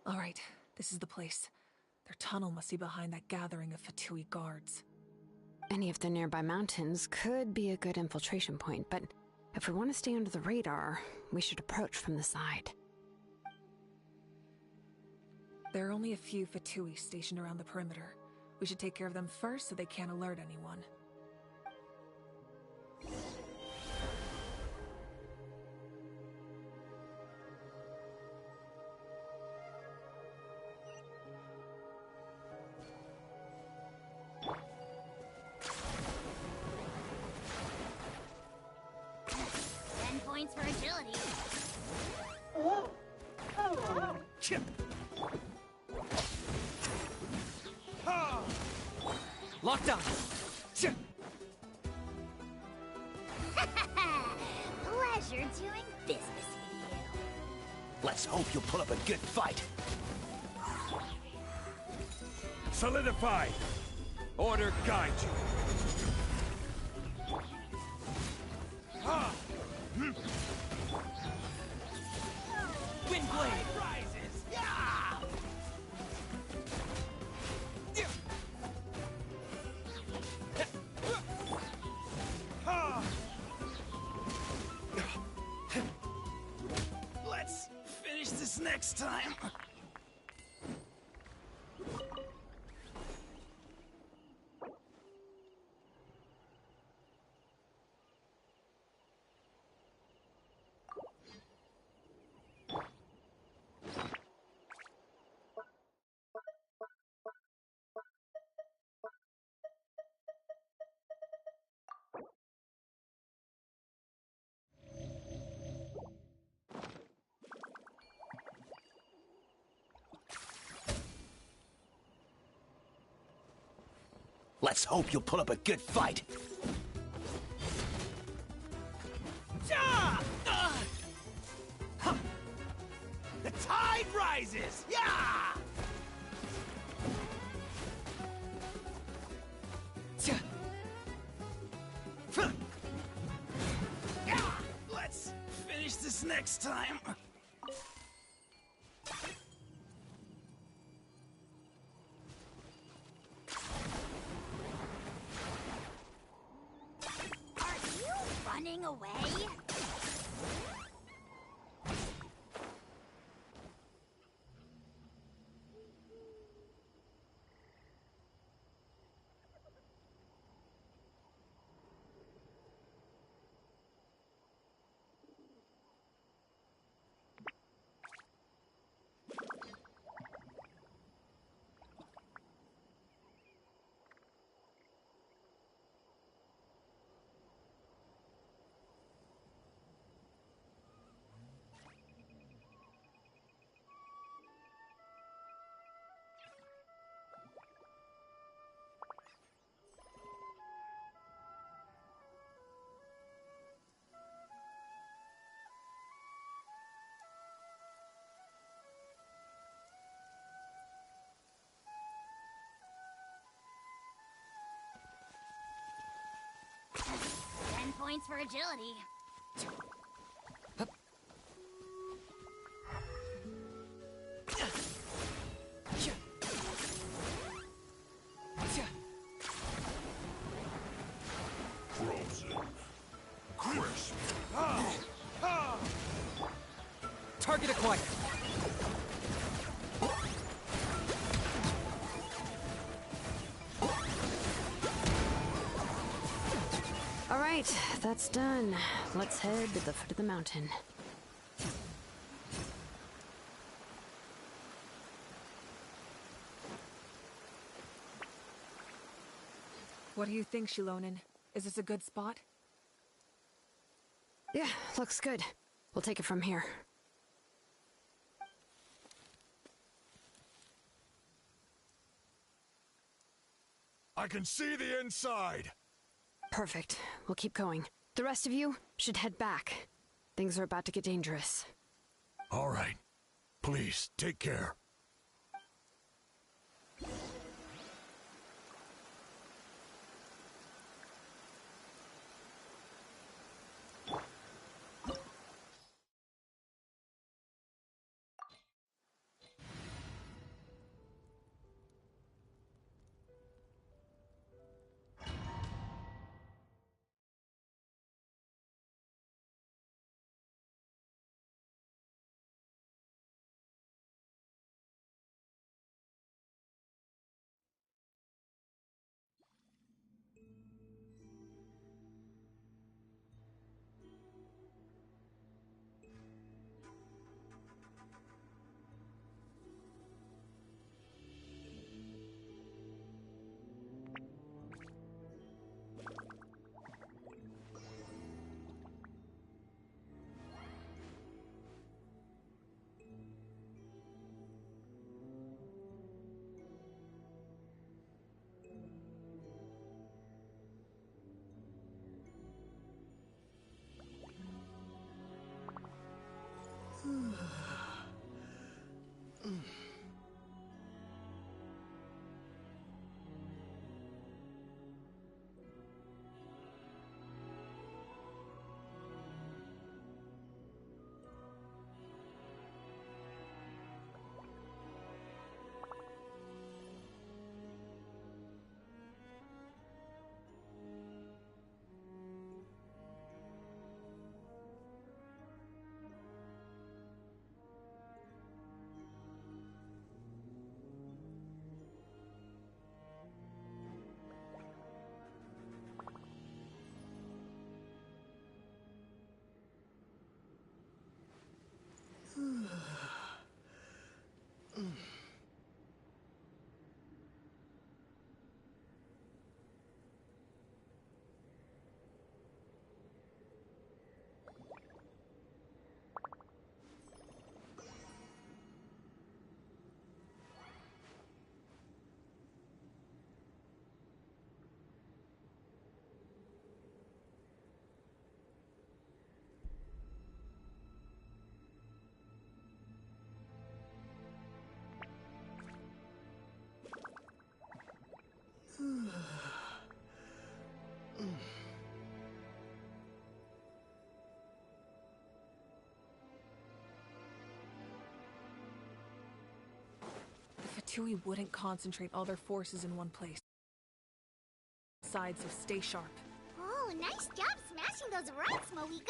Alright, this is the place. Their tunnel must be behind that gathering of Fatui guards. Any of the nearby mountains could be a good infiltration point, but if we want to stay under the radar, we should approach from the side. There are only a few Fatui stationed around the perimeter. We should take care of them first so they can't alert anyone. 10 points for agility. Chip. Locked on. Chip. Pleasure doing business with you. Let's hope you'll put up a good fight. Solidify. Order guide you. Windblade! Rises. Yeah! Let's finish this next time. Let's hope you'll put up a good fight. The tide rises! Yeah! Let's finish this next time. Are you running away? Points for agility. Frozen. Crisp. Target acquired. All right, that's done. Let's head to the foot of the mountain. What do you think, Shilonen? Is this a good spot? Yeah, looks good. We'll take it from here. I can see the inside. Perfect. We'll keep going. The rest of you should head back. Things are about to get dangerous. All right. Please, take care. The Fatui wouldn't concentrate all their forces in one place. So stay sharp. Oh, nice job smashing those rocks, Moeka.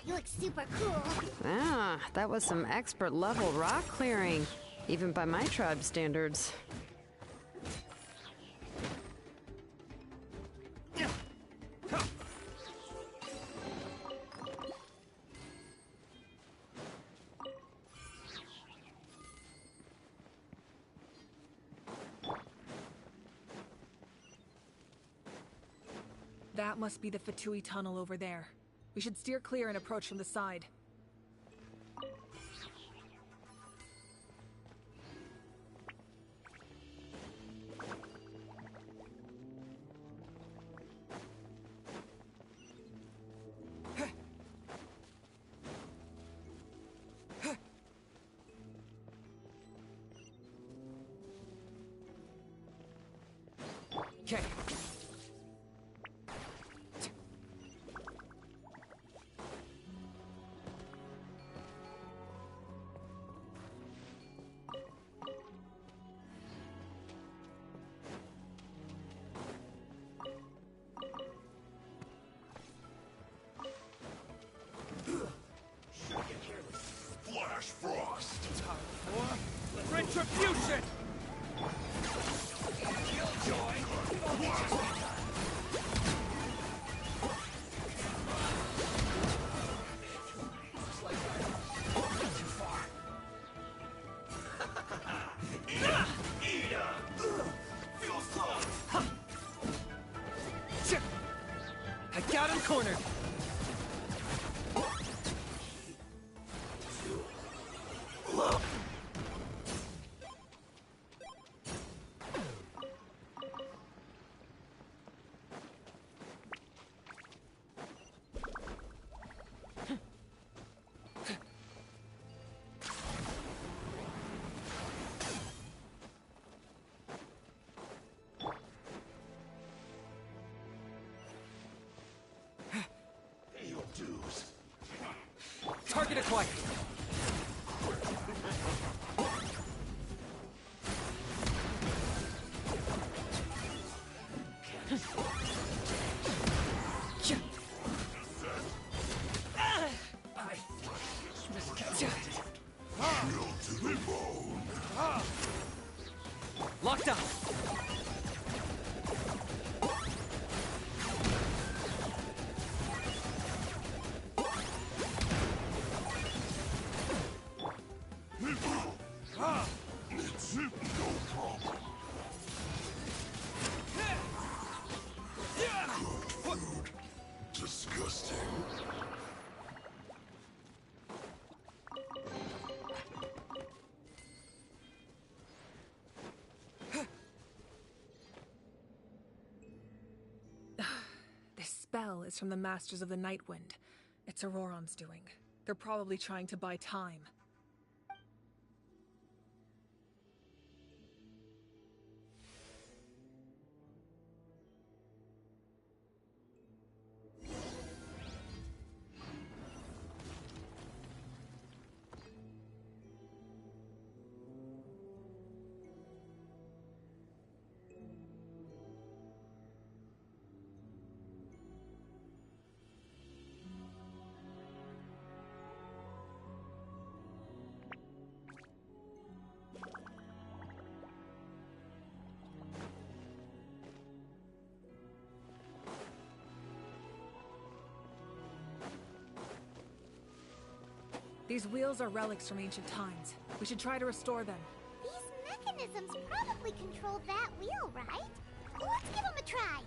You look super cool. Ah, that was some expert level rock clearing, even by my tribe standards. That must be the Fatui tunnel over there. We should steer clear and approach from the side. Okay. Flash Frost! Retribution! I got him cornered! Target acquired! Chill to the bone! Locked on! It's no problem. Good food. Disgusting. This spell is from the Masters of the Nightwind. It's Auroron's doing. They're probably trying to buy time. These wheels are relics from ancient times. We should try to restore them. These mechanisms probably control that wheel, right? Let's give them a try.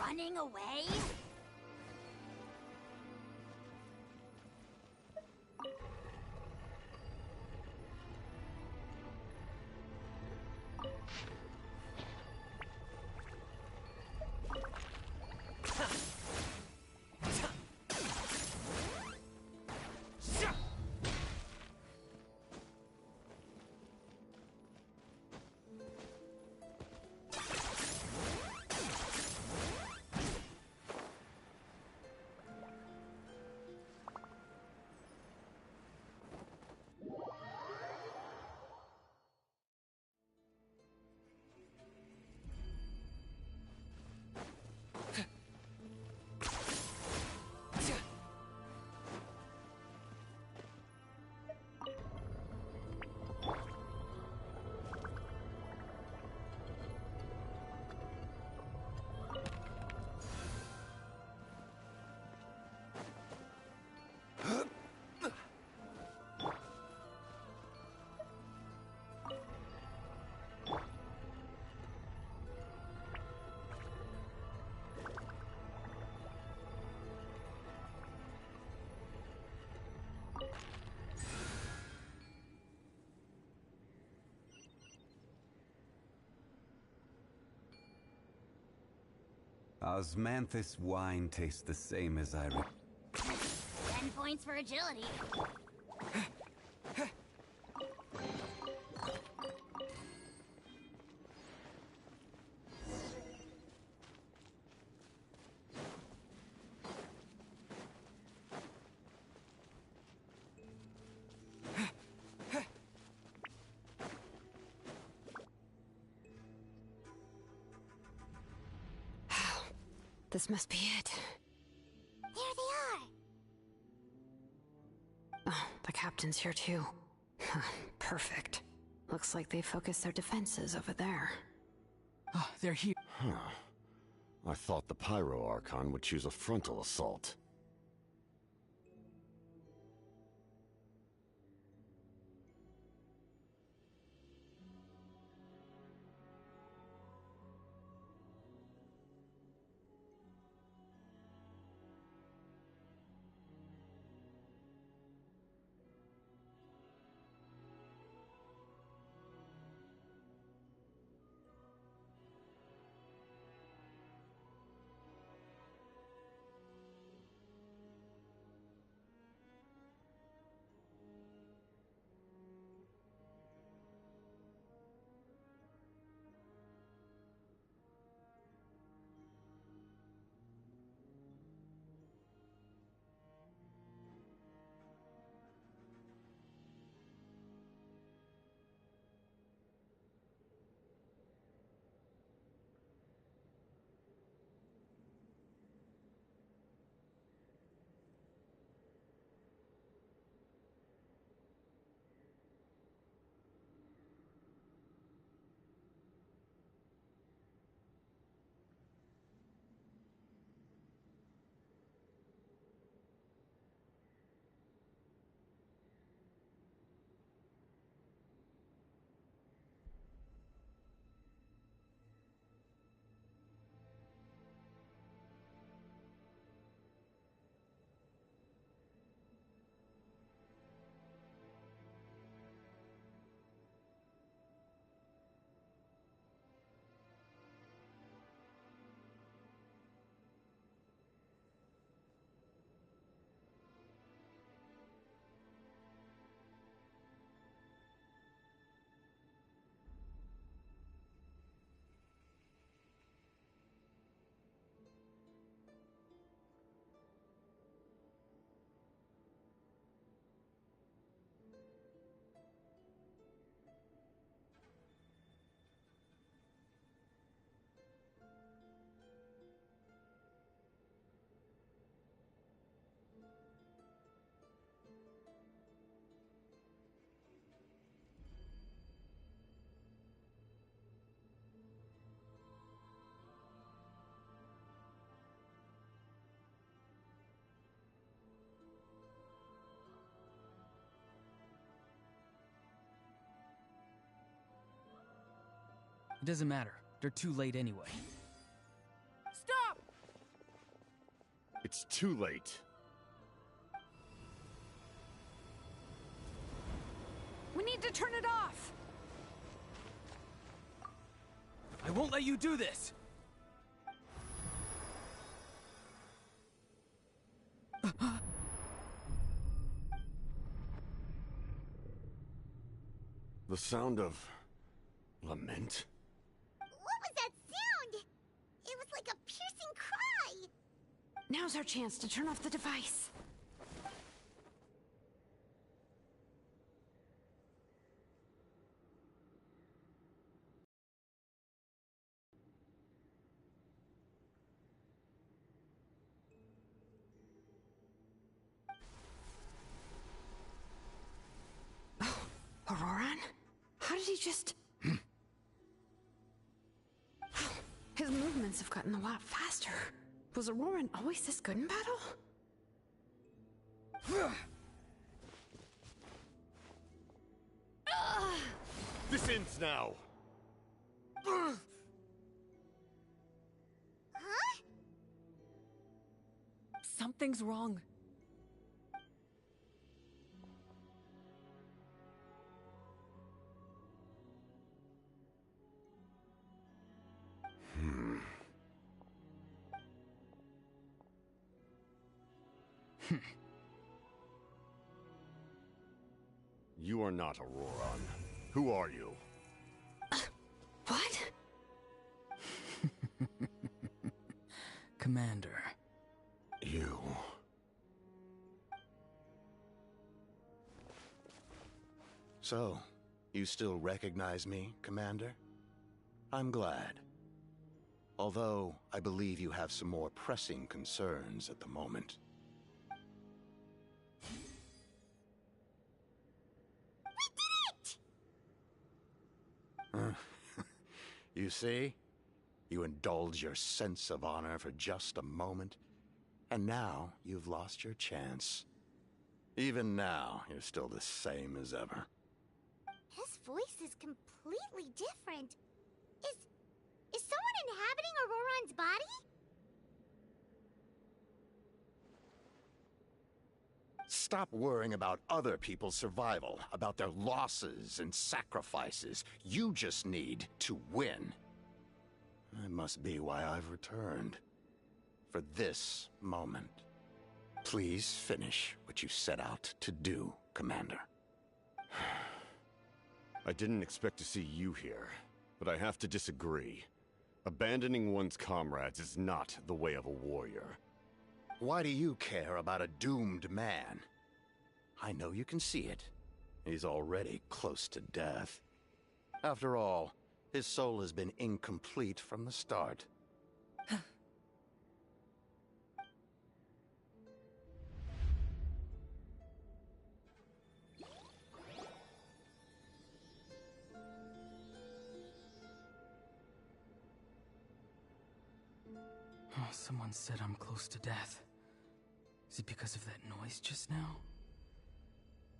running away? Osmanthus wine tastes the same as I 10 points for agility. This must be it. There they are! Oh, the captain's here too. Perfect. Looks like they focused their defenses over there. Oh, they're here. Huh. I thought the Pyro Archon would choose a frontal assault. It doesn't matter. They're too late anyway. Stop! It's too late. We need to turn it off! I won't let you do this! The sound of... lament? What was that sound? It was like a piercing cry! Now's our chance to turn off the device. Auroran? How did he just... His movements have gotten a lot faster. Was Auroran always this good in battle? This ends now! Huh? Something's wrong. You are not Auroran. Who are you? What? Commander. You... So, you still recognize me, Commander? I'm glad. Although, I believe you have some more pressing concerns at the moment. You see? You indulge your sense of honor for just a moment, and now you've lost your chance. Even now, you're still the same as ever. His voice is completely different. Is someone inhabiting Auroran's body? Stop worrying about other people's survival, about their losses and sacrifices. You just need to win. That must be why I've returned. For this moment. Please finish what you set out to do, Commander. I didn't expect to see you here, but I have to disagree. Abandoning one's comrades is not the way of a warrior. Why do you care about a doomed man? I know you can see it. He's already close to death. After all, his soul has been incomplete from the start. Oh, someone said I'm close to death. Is it because of that noise just now?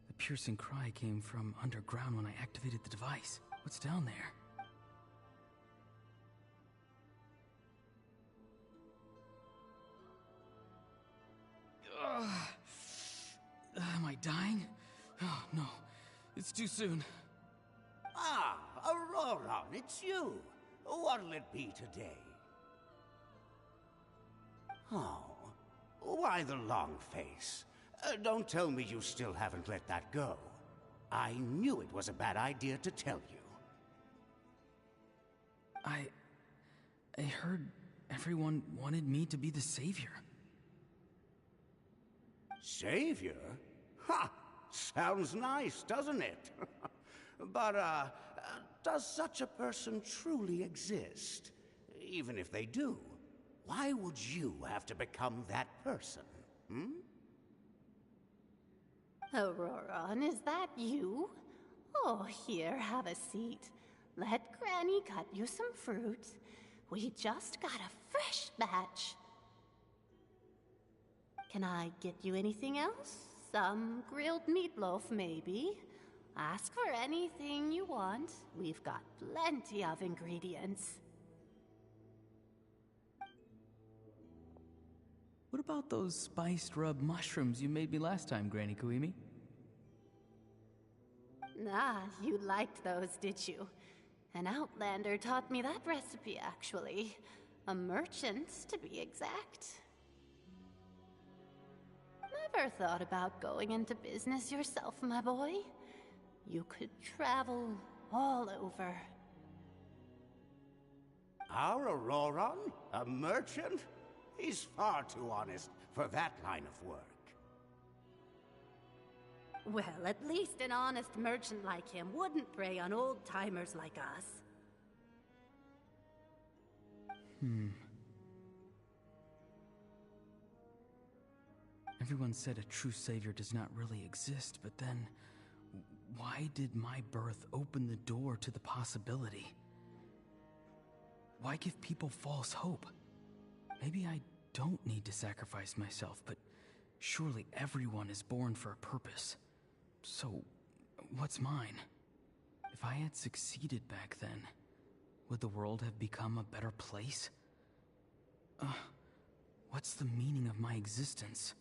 The piercing cry came from underground when I activated the device. What's down there? Am I dying? Oh, no. It's too soon. Ah, Auroran, it's you. What'll it be today? Oh, why the long face? Don't tell me you still haven't let that go. I knew it was a bad idea to tell you. I heard everyone wanted me to be the savior. Savior? Ha! Sounds nice, doesn't it? But, does such a person truly exist? Even if they do, why would you have to become that person, hmm? Auroran, is that you? Oh, here, have a seat. Let Granny cut you some fruit. We just got a fresh batch. Can I get you anything else? Some grilled meatloaf, maybe? Ask for anything you want. We've got plenty of ingredients. What about those spiced rub mushrooms you made me last time, Granny Kuimi? Ah, you liked those, did you? An outlander taught me that recipe, actually. A merchant, to be exact. Never thought about going into business yourself, my boy? You could travel all over. Our Auroron? A merchant? He's far too honest for that line of work. Well, at least an honest merchant like him wouldn't prey on old-timers like us. Everyone said a true savior does not really exist, but then why did my birth open the door to the possibility? Why give people false hope? Maybe I don't need to sacrifice myself, but surely everyone is born for a purpose. So, what's mine? If I had succeeded back then, would the world have become a better place? What's the meaning of my existence?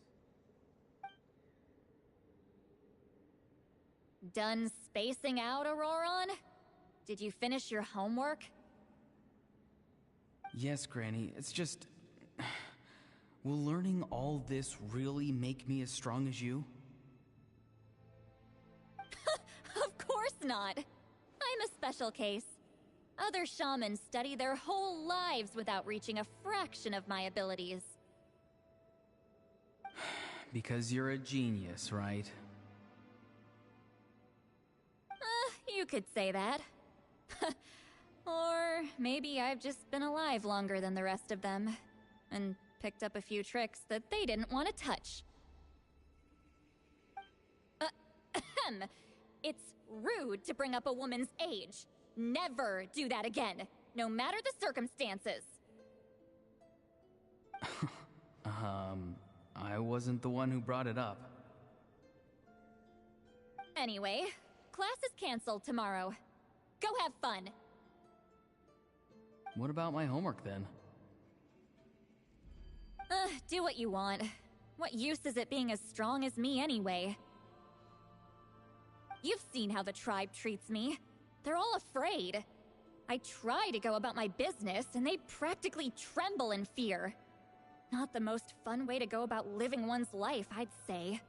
Done spacing out, Auroron? Did you finish your homework? Yes, Granny, it's just... Will learning all this really make me as strong as you? Of course not! I'm a special case. Other shamans study their whole lives without reaching a fraction of my abilities. Because you're a genius, right? You could say that. Or maybe I've just been alive longer than the rest of them, and picked up a few tricks that they didn't want to touch. It's rude to bring up a woman's age. Never do that again, no matter the circumstances. I wasn't the one who brought it up. Anyway, class is canceled tomorrow. Go have fun. What about my homework then? Do what you want. What use is it being as strong as me anyway? You've seen how the tribe treats me. They're all afraid. I try to go about my business, and they practically tremble in fear. Not the most fun way to go about living one's life, I'd say.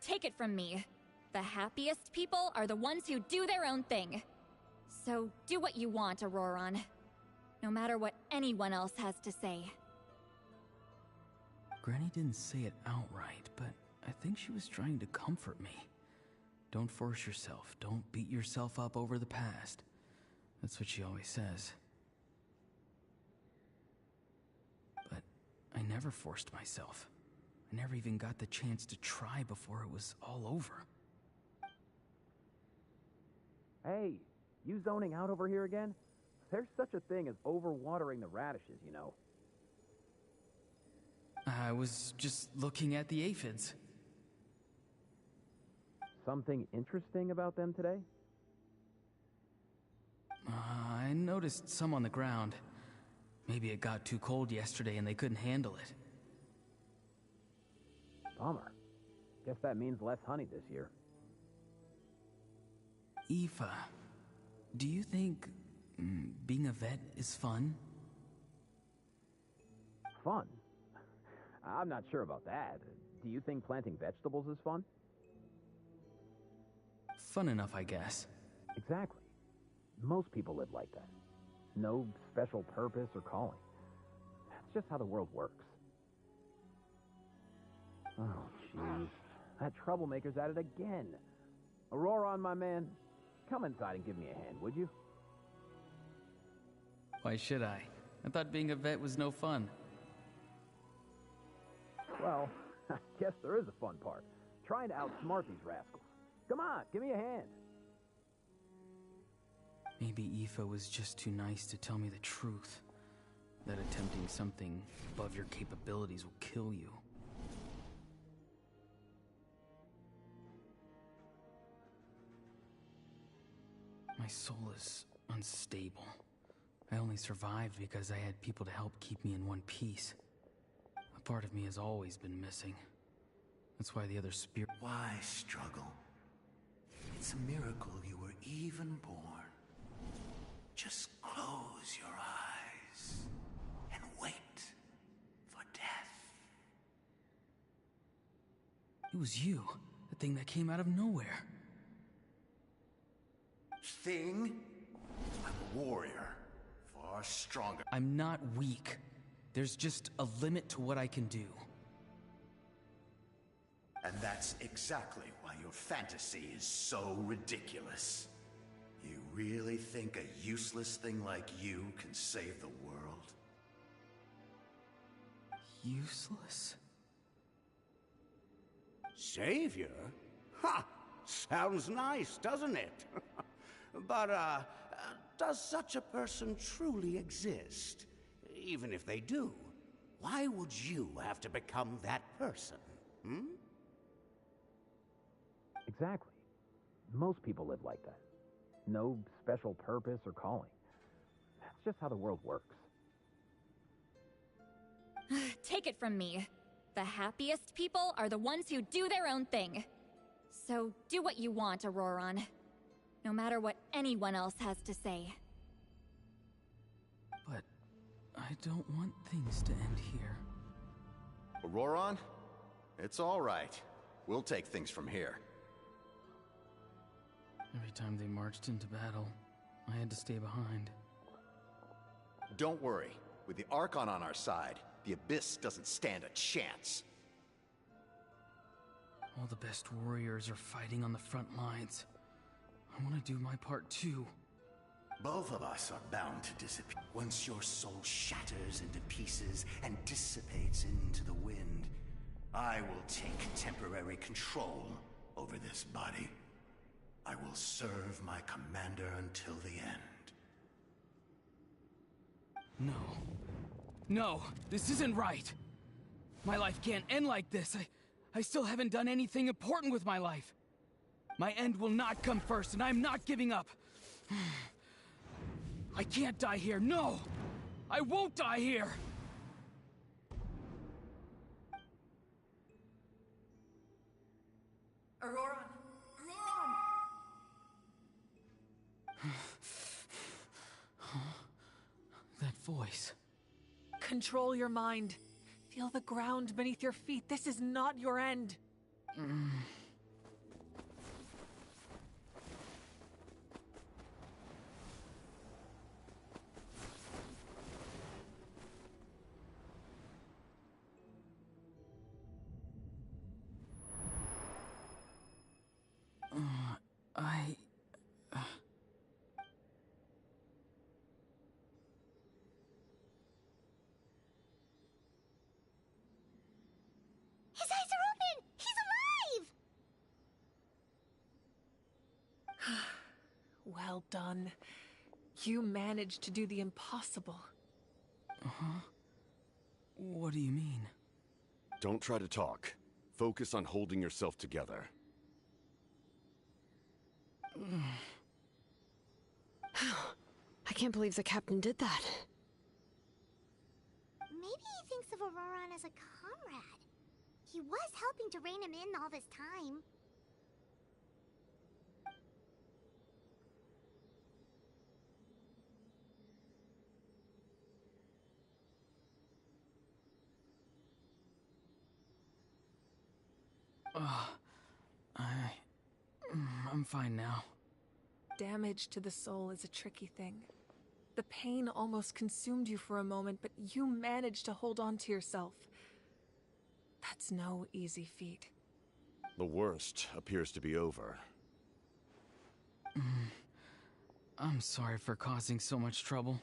Take it from me. The happiest people are the ones who do their own thing. So do what you want, Auroron. No matter what anyone else has to say. Granny didn't say it outright, but I think she was trying to comfort me. Don't force yourself. Don't beat yourself up over the past. That's what she always says. But I never forced myself. I never even got the chance to try before it was all over. Hey, you zoning out over here again? There's such a thing as overwatering the radishes, you know. I was just looking at the aphids. Something interesting about them today? I noticed some on the ground. Maybe it got too cold yesterday and they couldn't handle it. Bummer. Guess that means less honey this year. Aoife, do you think being a vet is fun? Fun? I'm not sure about that. Do you think planting vegetables is fun? Fun enough, I guess. Exactly. Most people live like that. No special purpose or calling. That's just how the world works. Oh, jeez. That troublemaker's at it again. Auroron, my man, come inside and give me a hand, would you? Why should I? I thought being a vet was no fun. Well, I guess there is a fun part. Trying to outsmart these rascals. Come on, give me a hand. Maybe Aoife was just too nice to tell me the truth. That attempting something above your capabilities will kill you. My soul is unstable. I only survived because I had people to help keep me in one piece. A part of me has always been missing. That's why the other spirit... Why struggle? It's a miracle you were even born. Just close your eyes and wait for death. It was you, the thing that came out of nowhere. Thing? I'm a warrior. Far stronger. I'm not weak. There's just a limit to what I can do. And that's exactly why your fantasy is so ridiculous. You really think a useless thing like you can save the world? Useless? Savior? Ha! Sounds nice, doesn't it? But, does such a person truly exist? Even if they do, why would you have to become that person? Hmm? Exactly. Most people live like that. No special purpose or calling. That's just how the world works. Take it from me. The happiest people are the ones who do their own thing. So do what you want, Auroron. No matter what anyone else has to say. But I don't want things to end here. Auroron? It's all right. We'll take things from here. Every time they marched into battle, I had to stay behind. Don't worry. With the Archon on our side, the Abyss doesn't stand a chance. All the best warriors are fighting on the front lines. I want to do my part too. Both of us are bound to disappear. Once your soul shatters into pieces and dissipates into the wind, I will take temporary control over this body. I will serve my commander until the end. No. No, this isn't right. My life can't end like this. I still haven't done anything important with my life. My end will not come first, and I'm not giving up. I can't die here. No! I won't die here! Auroron! That voice. Control your mind. Feel the ground beneath your feet. This is not your end. His eyes are open! He's alive! Well done. You managed to do the impossible. Uh-huh. What do you mean? Don't try to talk. Focus on holding yourself together. I can't believe the captain did that. Maybe he thinks of Auroron as a comrade. He was helping to rein him in all this time. I'm fine now. Damage to the soul is a tricky thing. The pain almost consumed you for a moment, but you managed to hold on to yourself. That's no easy feat. The worst appears to be over. I'm sorry for causing so much trouble.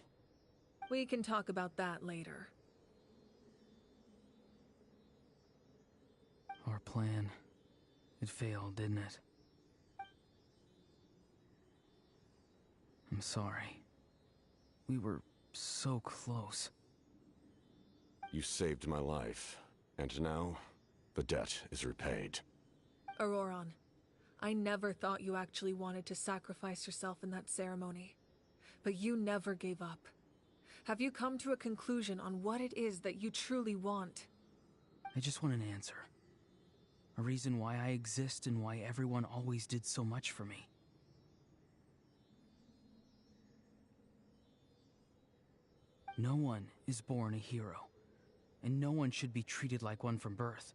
We can talk about that later. Our plan. It failed, didn't it? I'm sorry. We were so close. You saved my life, and now the debt is repaid. Auroron, I never thought you actually wanted to sacrifice yourself in that ceremony. But you never gave up. Have you come to a conclusion on what it is that you truly want? I just want an answer. A reason why I exist and why everyone always did so much for me. No one is born a hero, and no one should be treated like one from birth.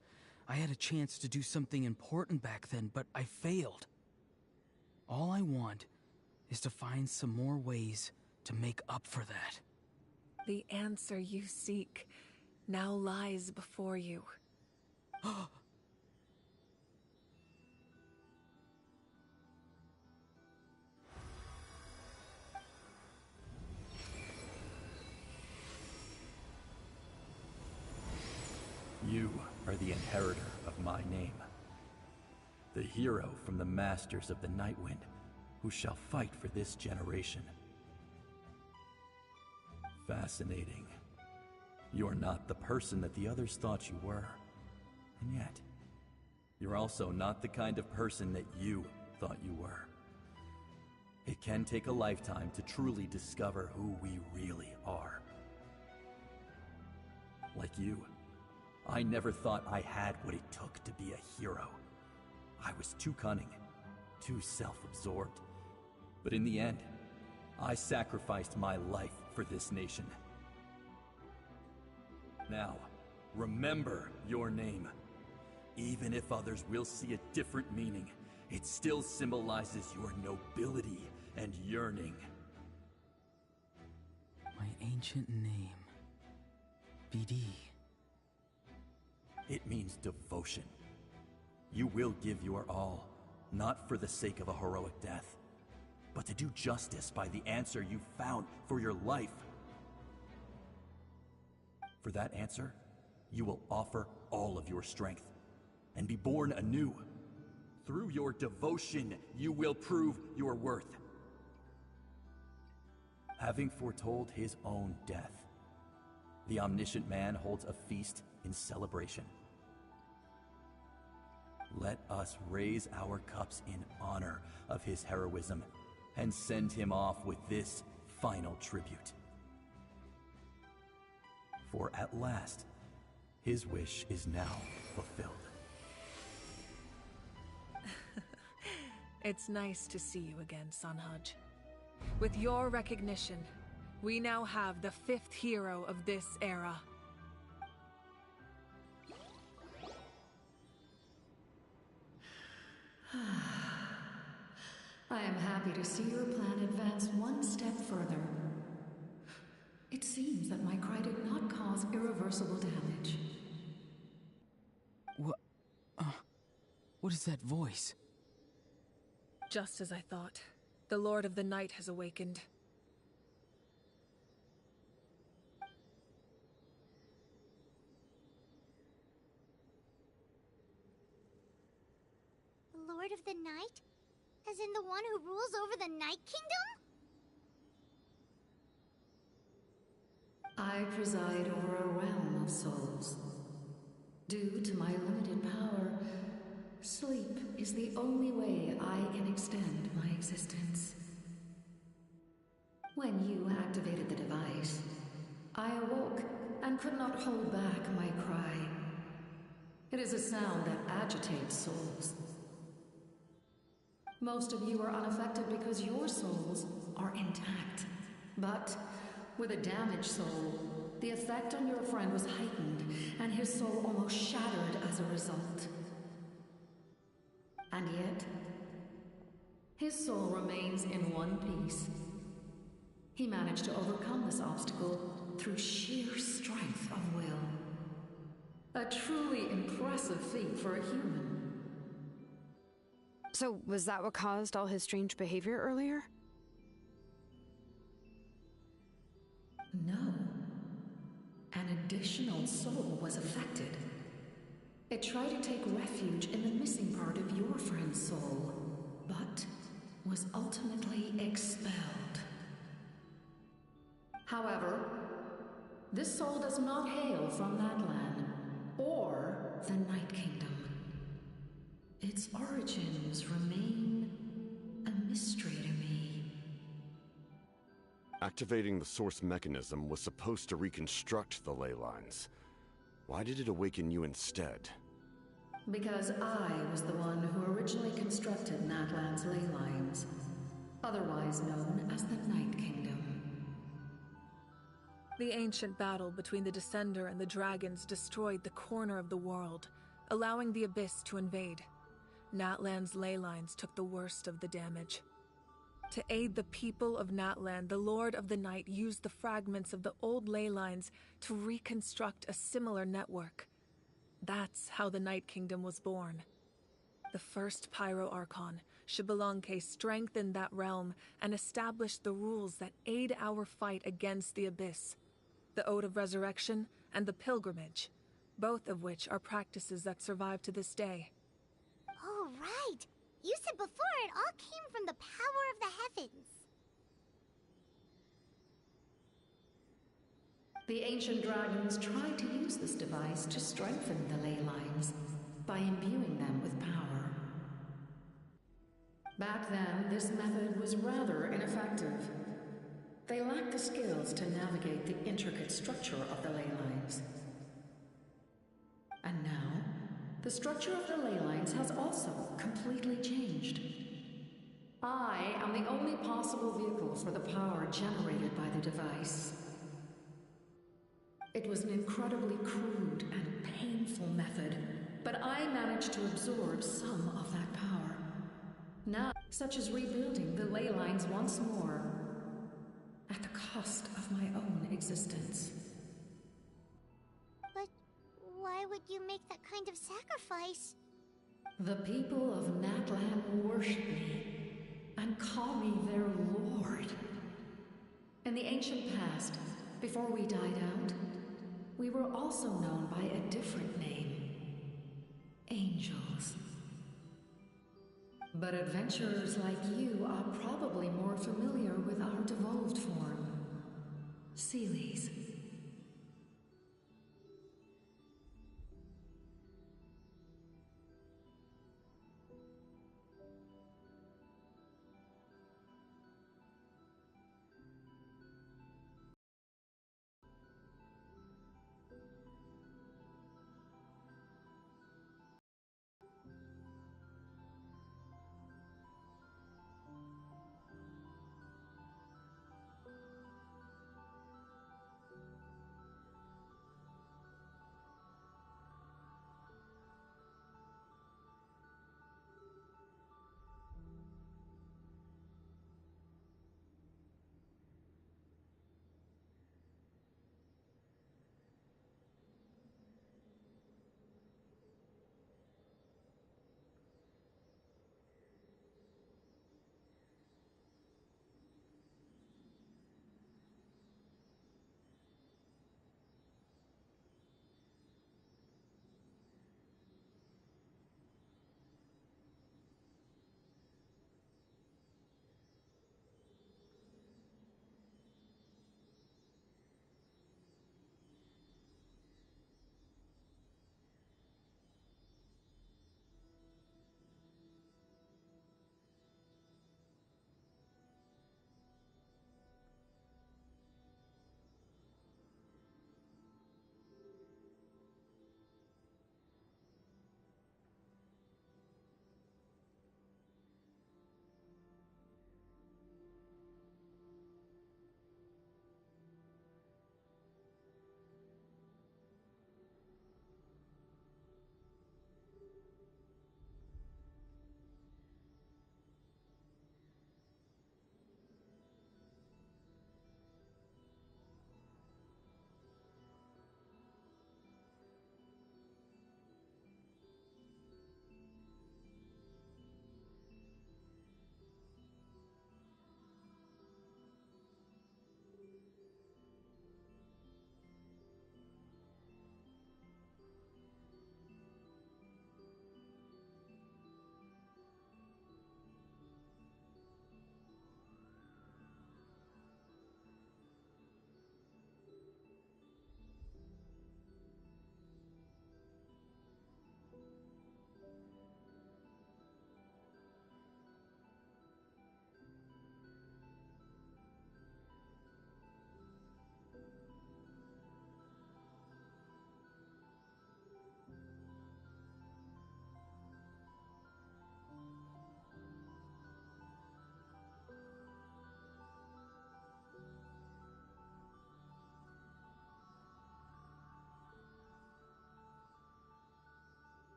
I had a chance to do something important back then, but I failed. All I want is to find some more ways to make up for that. The answer you seek now lies before you. You are the inheritor of my name. The hero from the masters of the Nightwind, who shall fight for this generation. Fascinating. You are not the person that the others thought you were. And yet, you're also not the kind of person that you thought you were. It can take a lifetime to truly discover who we really are. Like you, I never thought I had what it took to be a hero. I was too cunning, too self-absorbed. But in the end, I sacrificed my life for this nation. Now, remember your name. Even if others will see a different meaning, it still symbolizes your nobility and yearning. My ancient name. BD. It means devotion. You will give your all, not for the sake of a heroic death, but to do justice by the answer you found for your life. For that answer, you will offer all of your strength and be born anew. Through your devotion, you will prove your worth. Having foretold his own death, the omniscient man holds a feast in celebration. Let us raise our cups in honor of his heroism and send him off with this final tribute. For at last, his wish is now fulfilled. It's nice to see you again, Sunhudge. With your recognition, we now have the 5th hero of this era. I am happy to see your plan advance one step further. It seems that my cry did not cause irreversible damage. What is that voice? Just as I thought. The Lord of the Night has awakened. The Lord of the Night? As in the one who rules over the Night Kingdom? I preside over a realm of souls. Due to my limited power, sleep is the only way I can extend my existence. When you activated the device, I awoke and could not hold back my cry. It is a sound that agitates souls. Most of you are unaffected because your souls are intact. But with a damaged soul, the effect on your friend was heightened, and his soul almost shattered as a result. And yet, his soul remains in one piece. He managed to overcome this obstacle through sheer strength of will. A truly impressive feat for a human. So, was that what caused all his strange behavior earlier? No. An additional soul was affected. It tried to take refuge in the missing part of your friend's soul, but was ultimately expelled. However, this soul does not hail from that land, or the Night Kingdom. Its origins remain a mystery to me. Activating the source mechanism was supposed to reconstruct the ley lines. Why did it awaken you instead? Because I was the one who originally constructed Natlan's ley lines, otherwise known as the Night Kingdom. The ancient battle between the Descender and the dragons destroyed the corner of the world, allowing the Abyss to invade. Natlan's ley lines took the worst of the damage. To aid the people of Natlan, the Lord of the Night used the fragments of the old ley lines to reconstruct a similar network. That's how the Night Kingdom was born. The first Pyro Archon, Xbalanque, strengthened that realm and established the rules that aid our fight against the Abyss. The Ode of Resurrection and the Pilgrimage, both of which are practices that survive to this day. Oh, right! You said before it all came from the power of the heavens. The ancient dragons tried to use this device to strengthen the ley lines by imbuing them with power. Back then, this method was rather ineffective. They lacked the skills to navigate the intricate structure of the ley lines. And now, the structure of the ley lines has also completely changed. I am the only possible vehicle for the power generated by the device. It was an incredibly crude and painful method, but I managed to absorb some of that power. Now, such as rebuilding the ley lines once more, at the cost of my own existence. But why would you make that kind of sacrifice? The people of Natlan worship me and call me their lord. In the ancient past, before we died out, we were also known by a different name. Angels. But adventurers like you are probably more familiar with our devolved form. Seelies.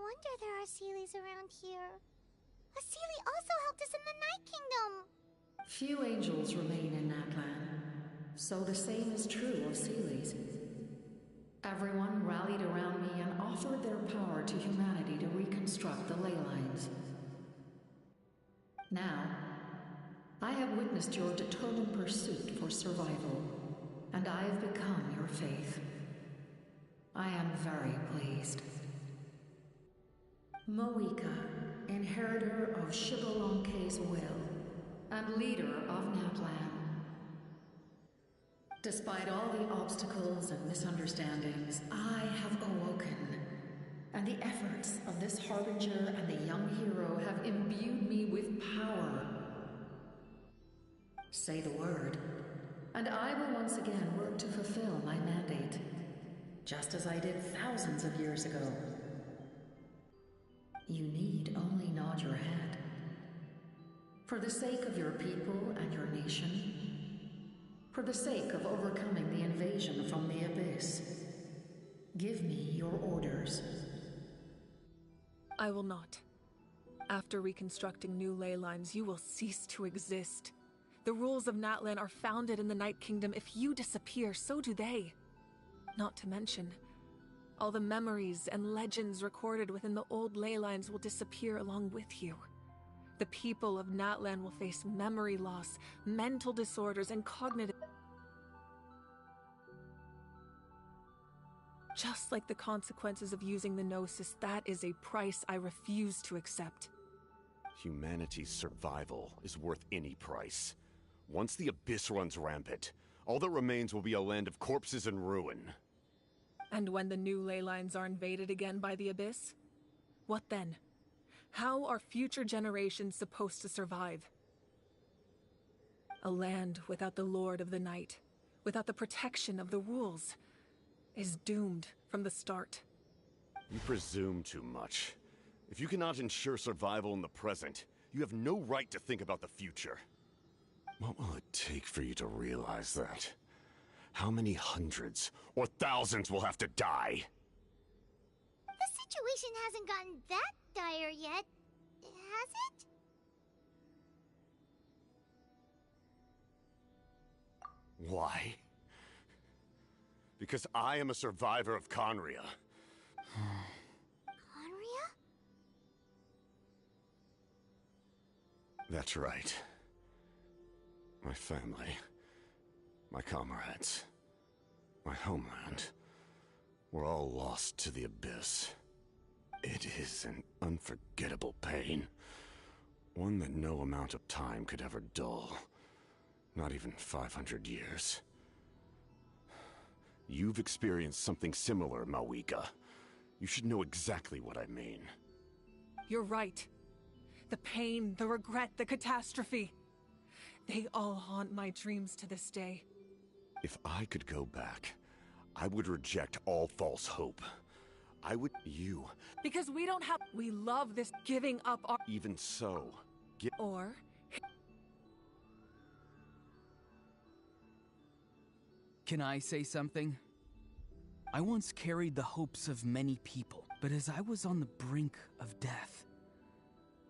wonder there are Seelies around here. A Seelie also helped us in the Night Kingdom. Few angels remain in Natlan, so the same is true of Seelies. Everyone rallied around me and offered their power to humanity to reconstruct the ley lines. Now, I have witnessed your determined pursuit for survival, and I have become your faith. I am very pleased. Moika, inheritor of Shibalonke's will, and leader of Natlan. Despite all the obstacles and misunderstandings, I have awoken, and the efforts of this Harbinger and the young hero have imbued me with power. Say the word, and I will once again work to fulfill my mandate, just as I did thousands of years ago. You need only nod your head. For the sake of your people and your nation, for the sake of overcoming the invasion from the Abyss, give me your orders. I will not. After reconstructing new ley lines, you will cease to exist. The rules of Natlan are founded in the Night Kingdom. If you disappear, so do they. Not to mention, all the memories and legends recorded within the old ley lines will disappear along with you. The people of Natlan will face memory loss, mental disorders, and cognitive... Just like the consequences of using the Gnosis, that is a price I refuse to accept. Humanity's survival is worth any price. Once the Abyss runs rampant, all that remains will be a land of corpses and ruin. And when the new ley lines are invaded again by the Abyss? What then? How are future generations supposed to survive? A land without the Lord of the Night, without the protection of the rules, is doomed from the start. You presume too much. If you cannot ensure survival in the present, you have no right to think about the future. What will it take for you to realize that? How many hundreds or thousands will have to die? The situation hasn't gotten that dire yet, has it? Why? Because I am a survivor of Conria. Conria? That's right. My family, my comrades, my homeland, were all lost to the Abyss. It is an unforgettable pain. One that no amount of time could ever dull. Not even 500 years. You've experienced something similar, Mawika. You should know exactly what I mean. You're right. The pain, the regret, the catastrophe. They all haunt my dreams to this day. If I could go back, I would reject all false hope. I would... You... Because we don't have... We love this giving up our... Even so... Or... Can I say something? I once carried the hopes of many people, but as I was on the brink of death,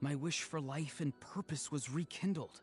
my wish for life and purpose was rekindled.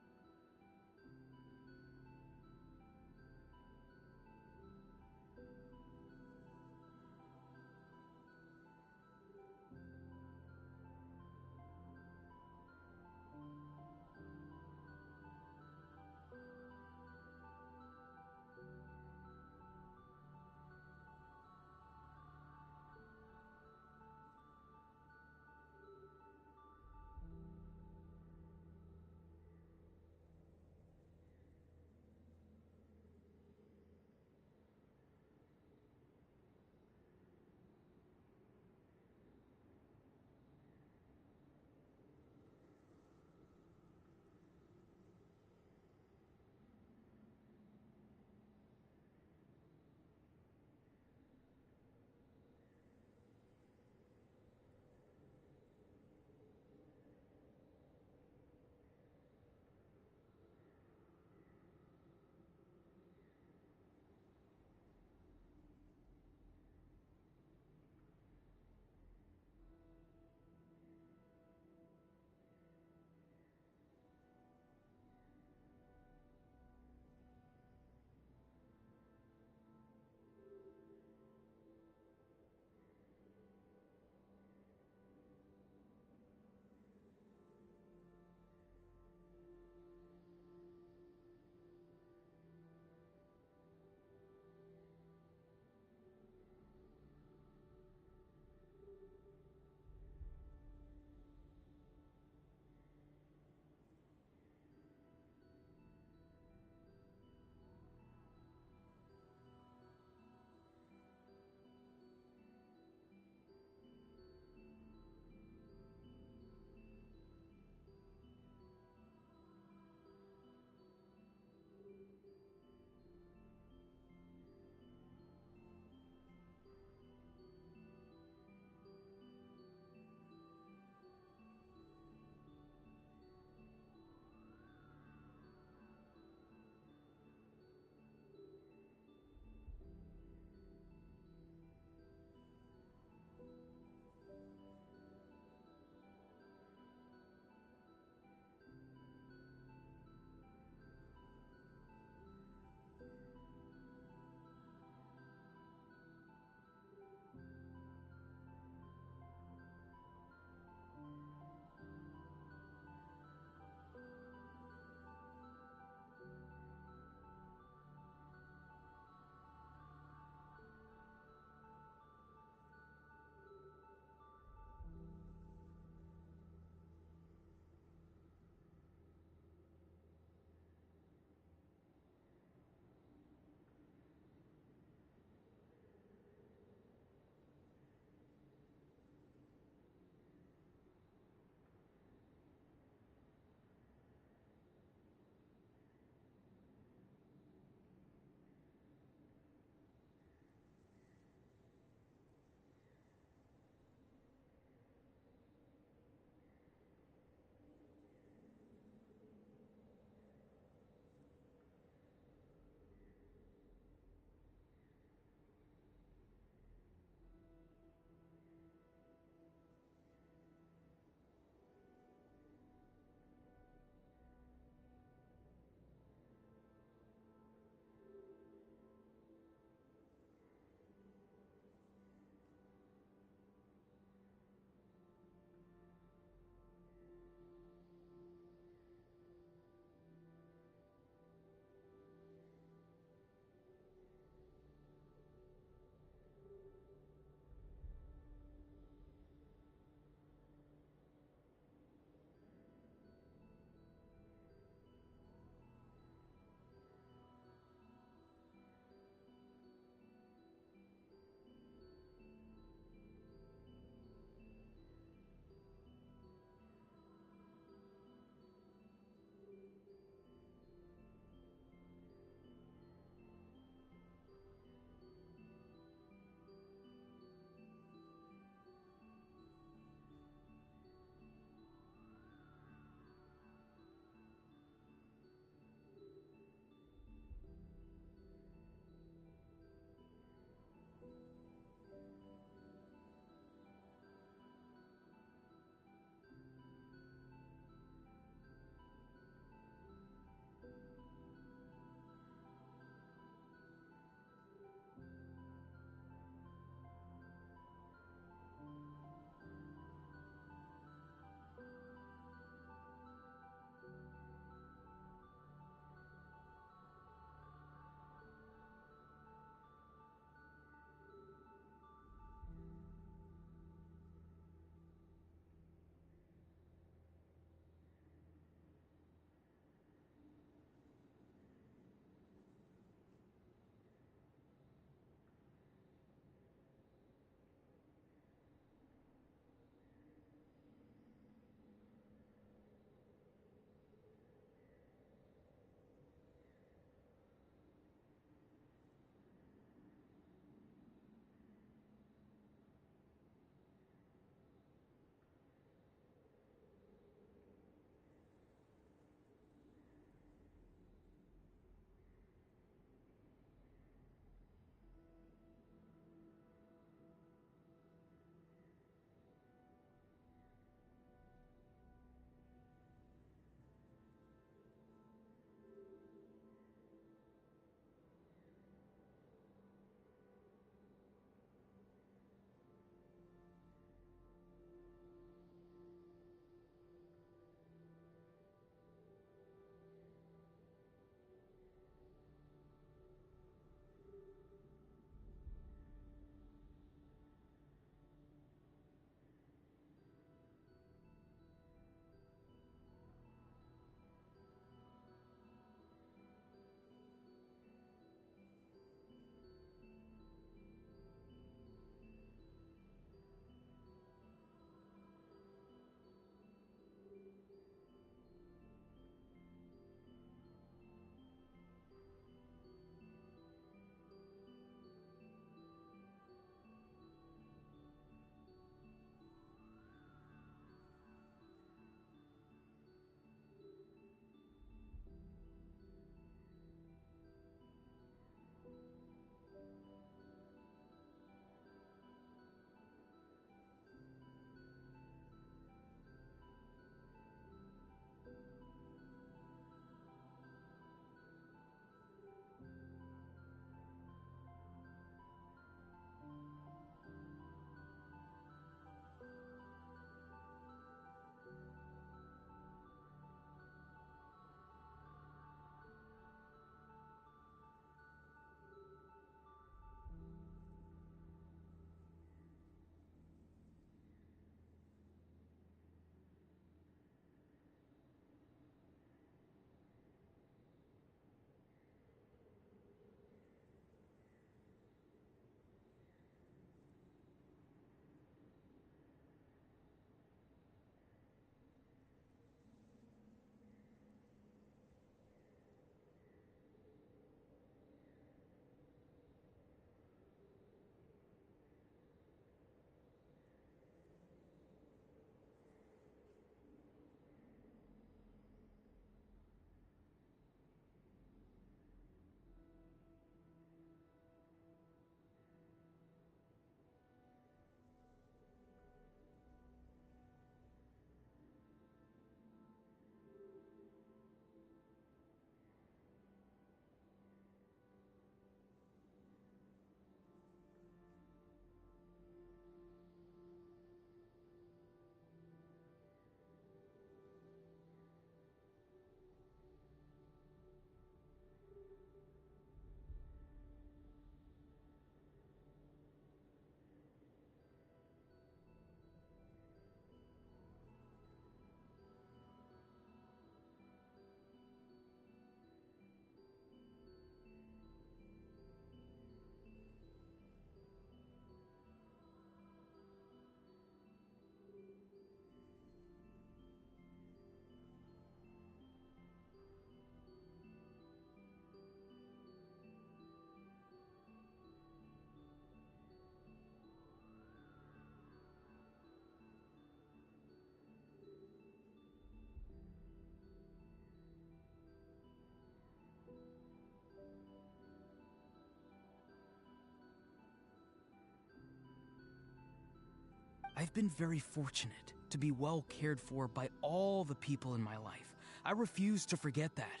I've been very fortunate to be well cared for by all the people in my life. I refuse to forget that.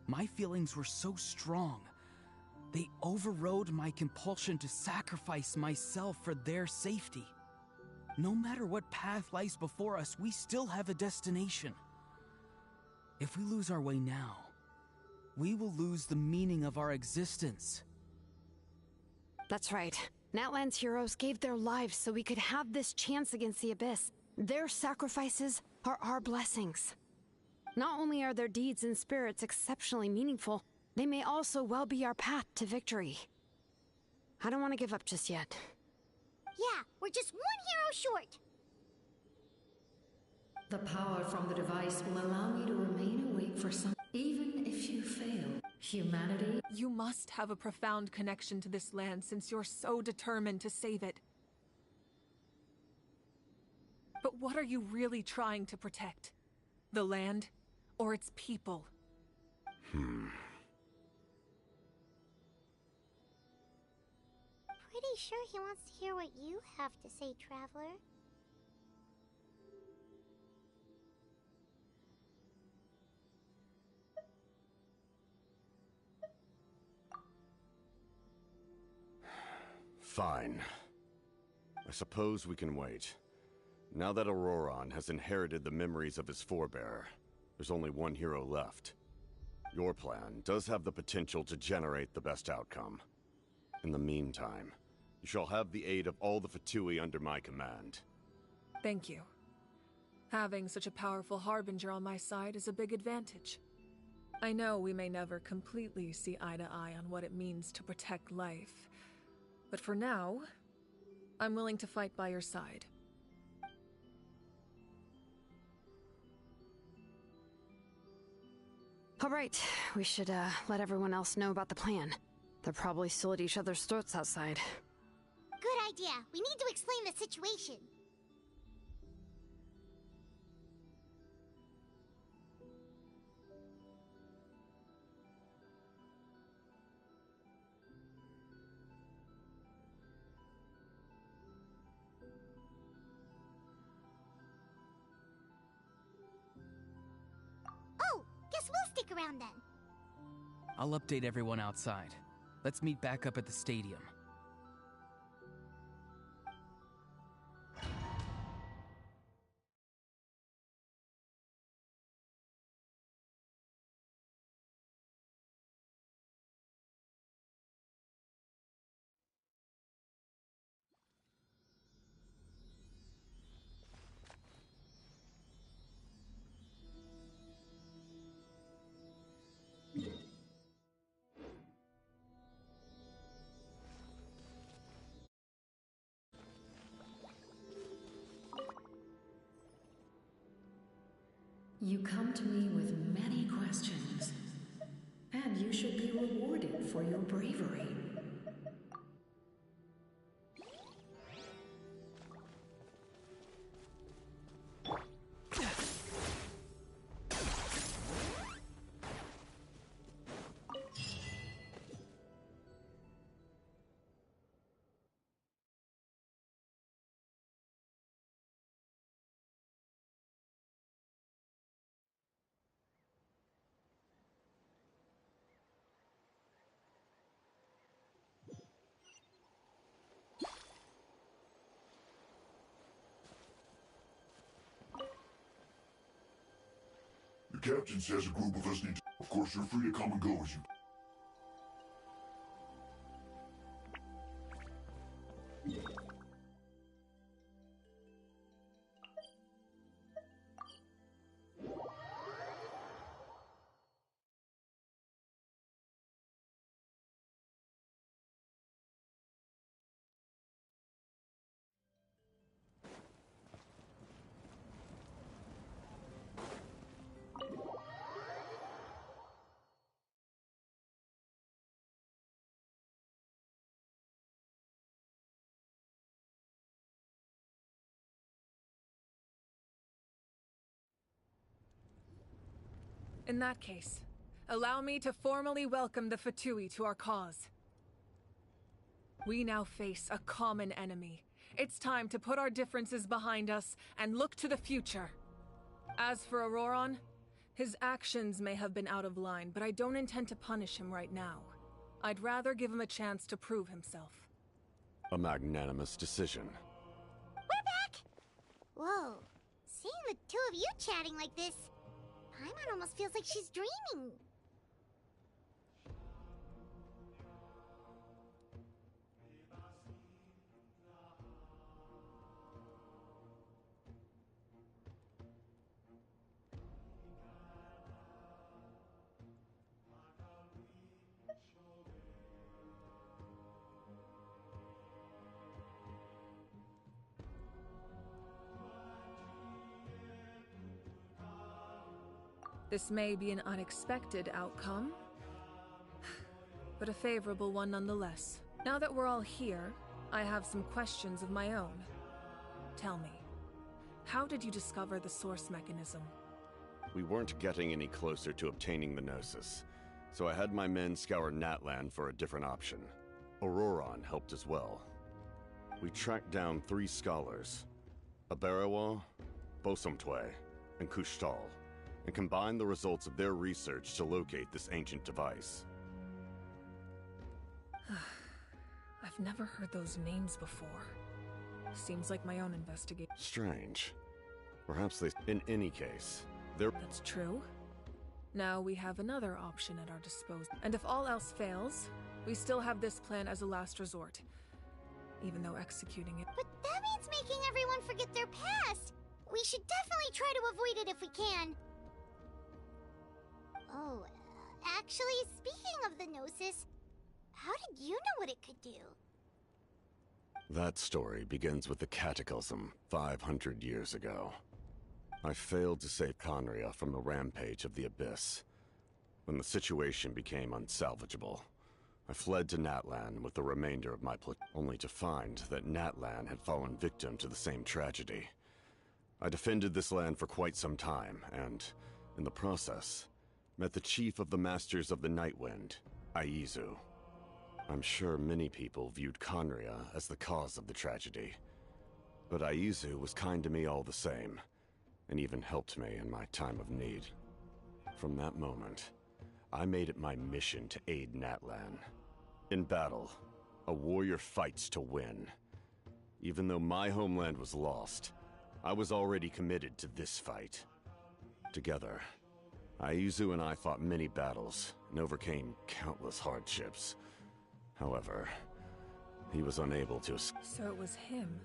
My feelings were so strong. They overrode my compulsion to sacrifice myself for their safety. No matter what path lies before us, we still have a destination. If we lose our way now, we will lose the meaning of our existence. That's right. Natlan's heroes gave their lives so we could have this chance against the Abyss. Their sacrifices are our blessings. Not only are their deeds and spirits exceptionally meaningful, they may also well be our path to victory. I don't want to give up just yet. Yeah, we're just one hero short. The power from the device will allow me to remain awake for some... Even if you fail, humanity... You must have a profound connection to this land since you're so determined to save it. But what are you really trying to protect? The land or its people? Pretty sure he wants to hear what you have to say, Traveler. Fine. I suppose we can wait. Now that Auroron has inherited the memories of his forebear, there's only one hero left. Your plan does have the potential to generate the best outcome. In the meantime, you shall have the aid of all the Fatui under my command. Thank you. Having such a powerful harbinger on my side is a big advantage. I know we may never completely see eye to eye on what it means to protect life, but for now, I'm willing to fight by your side. All right, we should let everyone else know about the plan. They're probably still at each other's throats outside. Good idea. We need to explain the situation. Oh, guess we'll stick around then. I'll update everyone outside. Let's meet back up at the stadium. You come to me with many questions, and you should be rewarded for your bravery. The captain says a group of us need to... Of course, you're free to come and go as you... In that case, allow me to formally welcome the Fatui to our cause. We now face a common enemy, It's time to put our differences behind us and look to the future. As for Auroron, his actions may have been out of line, but I don't intend to punish him right now. I'd rather give him a chance to prove himself. A magnanimous decision. We're back! Whoa. Seeing the two of you chatting like this, Paimon almost feels like she's dreaming. This may be an unexpected outcome, but a favorable one nonetheless. Now that we're all here, I have some questions of my own. Tell me, how did you discover the source mechanism? We weren't getting any closer to obtaining the Gnosis, so I had my men scour Natlan for a different option. Auroron helped as well. We tracked down 3 scholars, Aberawa, Bosomtwe, and Kushtal, and combined the results of their research to locate this ancient device. I've never heard those names before. Seems like my own investigation. Strange. Perhaps they... In any case, they're... That's true. Now we have another option at our disposal. And if all else fails, we still have this plan as a last resort. Even though executing it... But that means making everyone forget their past! We should definitely try to avoid it if we can. Oh, actually, speaking of the Gnosis, how did you know what it could do? That story begins with the Cataclysm 500 years ago. I failed to save Conria from the rampage of the Abyss. When the situation became unsalvageable, I fled to Natlan with the remainder of my platoon, only to find that Natlan had fallen victim to the same tragedy. I defended this land for quite some time, and, in the process, met the chief of the Masters of the Nightwind, Aizu. I'm sure many people viewed Conria as the cause of the tragedy, but Aizu was kind to me all the same, and even helped me in my time of need. From that moment, I made it my mission to aid Natlan. In battle, a warrior fights to win. Even though my homeland was lost, I was already committed to this fight. Together, Aizu and I fought many battles and overcame countless hardships. However, he was unable to... So it was him.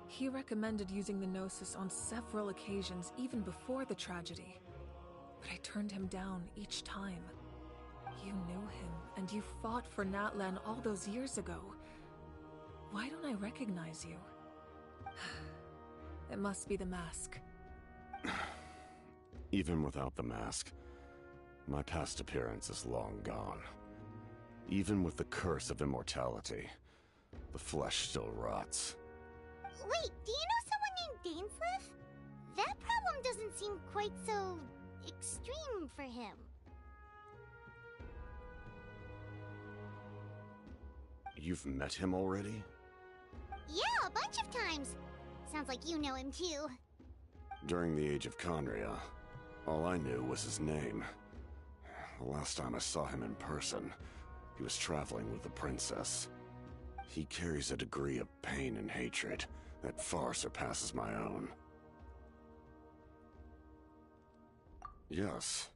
He recommended using the Gnosis on several occasions, even before the tragedy. But I turned him down each time. You knew him, and you fought for Natlan all those years ago. Why don't I recognize you? It must be the mask. Even without the mask, my past appearance is long gone. Even with the curse of immortality, the flesh still rots. Wait, do you know someone named Dainsleif? That problem doesn't seem quite so... extreme for him. You've met him already? Yeah, a bunch of times. Sounds like you know him too. During the age of Conria, all I knew was his name. The last time I saw him in person, he was traveling with the princess. He carries a degree of pain and hatred that far surpasses my own. Yes,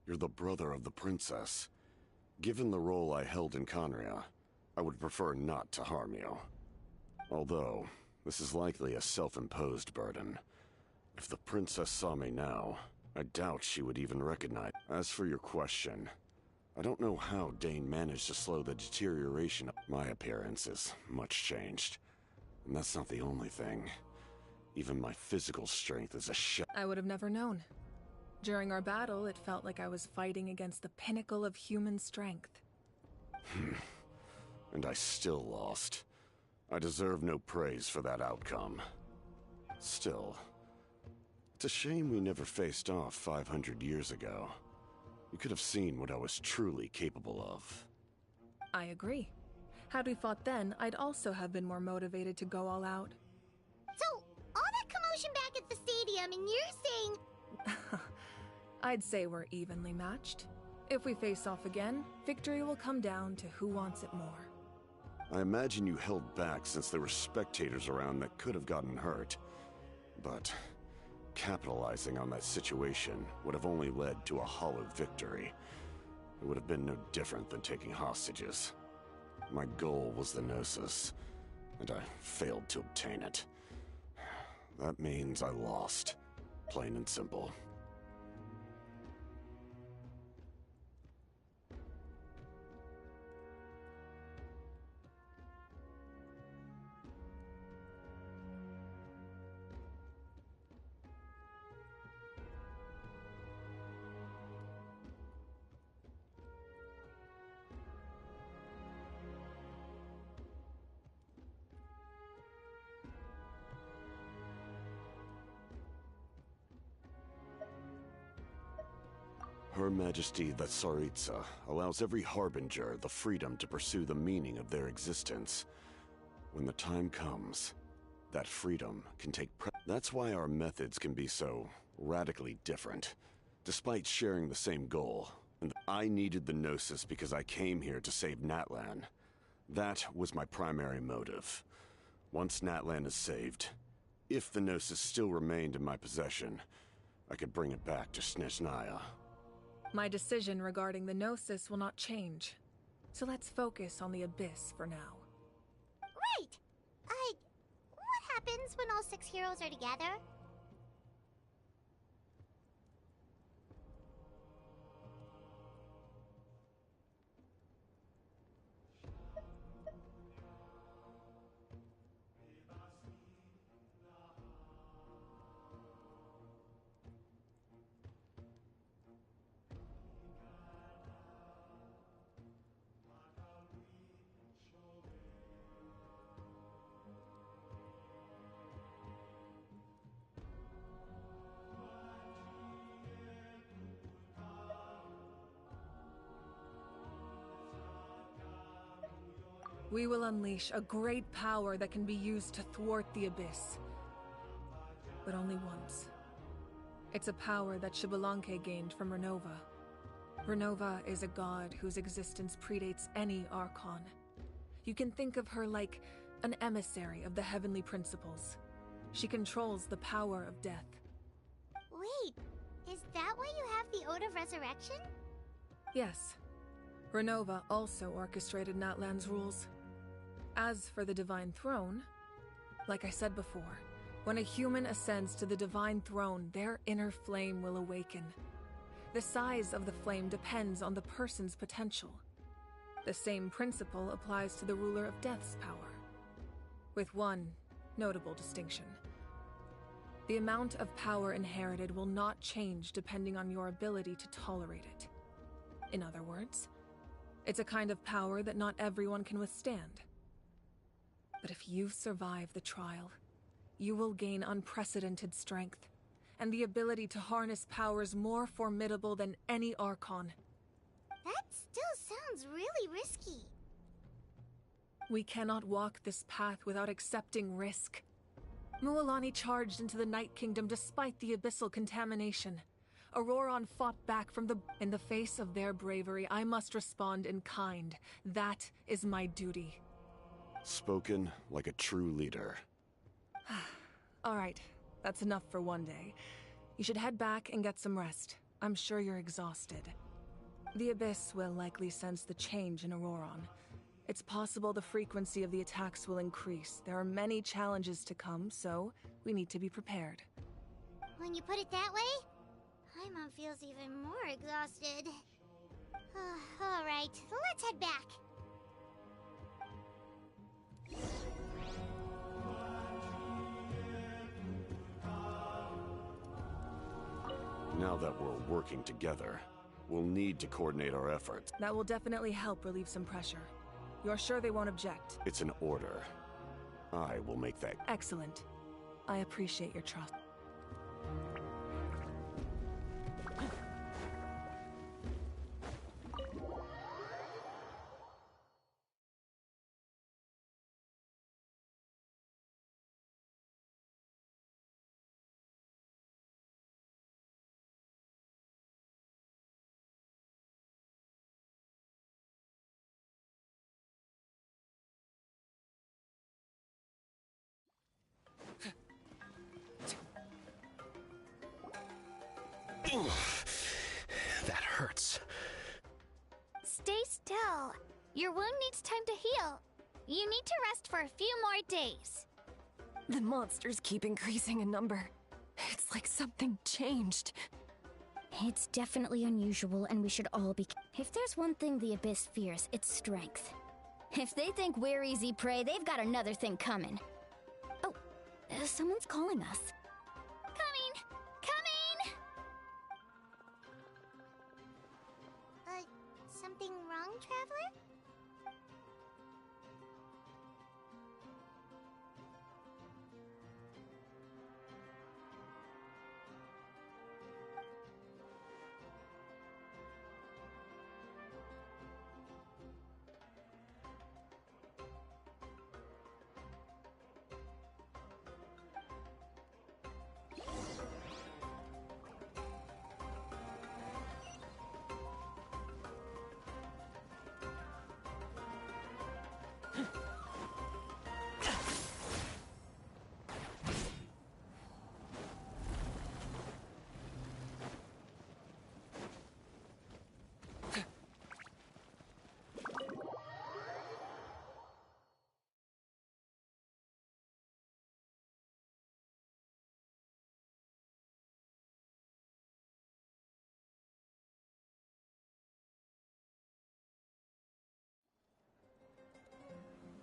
you're the brother of the princess. Given the role I held in Conria, I would prefer not to harm you. Although, this is likely a self-imposed burden. If the princess saw me now, I doubt she would even recognize. As for your question, I don't know how Dane managed to slow the deterioration of my appearance is much changed. And that's not the only thing. Even my physical strength is a I would have never known. During our battle, it felt like I was fighting against the pinnacle of human strength. And I still lost. I deserve no praise for that outcome. Still, it's a shame we never faced off 500 years ago. You could have seen what I was truly capable of. I agree. Had we fought then, I'd also have been more motivated to go all out. So, all that commotion back at the stadium, and you're saying... I'd say we're evenly matched. If we face off again, victory will come down to who wants it more. I imagine you held back since there were spectators around that could have gotten hurt. But capitalizing on that situation would have only led to a hollow victory. It would have been no different than taking hostages. My goal was the Gnosis, and I failed to obtain it. That means I lost. Plain and simple. Her Majesty the Tsaritsa allows every Harbinger the freedom to pursue the meaning of their existence. When the time comes, that freedom can take That's why our methods can be so radically different, despite sharing the same goal. And I needed the Gnosis because I came here to save Natlan. That was my primary motive. Once Natlan is saved, if the Gnosis still remained in my possession, I could bring it back to Snezhnaya. My decision regarding the Gnosis will not change. So let's focus on the Abyss for now. Right! What happens when all 6 heroes are together? We will unleash a great power that can be used to thwart the Abyss. But only once. It's a power that Xbalanque gained from Renova. Renova is a god whose existence predates any Archon. You can think of her like an emissary of the heavenly principles. She controls the power of death. Wait, is that why you have the Ode of Resurrection? Yes. Renova also orchestrated Natlan's rules. As for the Divine Throne, like I said before, when a human ascends to the Divine Throne, their inner flame will awaken. The size of the flame depends on the person's potential. The same principle applies to the ruler of Death's power, with one notable distinction. The amount of power inherited will not change depending on your ability to tolerate it. In other words, it's a kind of power that not everyone can withstand. But if you survive the trial, you will gain unprecedented strength, and the ability to harness powers more formidable than any Archon. That still sounds really risky. We cannot walk this path without accepting risk. Mualani charged into the Night Kingdom despite the abyssal contamination. Auroron fought back from in the face of their bravery. I must respond in kind. That is my duty. Spoken like a true leader. All right, that's enough for one day. You should head back and get some rest. I'm sure you're exhausted. The Abyss will likely sense the change in Auroron. It's possible the frequency of the attacks will increase. There are many challenges to come, so we need to be prepared. When you put it that way, Paimon feels even more exhausted. All right, let's head back. Now that we're working together, we'll need to coordinate our efforts. That will definitely help relieve some pressure. You're sure they won't object? It's an order. I will make that. Excellent. I appreciate your trust. That hurts. Stay still. Your wound needs time to heal. You need to rest for a few more days. The monsters keep increasing in number. It's like something changed. It's definitely unusual, and we should all be. If there's one thing the Abyss fears, it's strength. If they think we're easy prey, they've got another thing coming. Oh, someone's calling us. Coming! Coming! Something wrong, Traveler?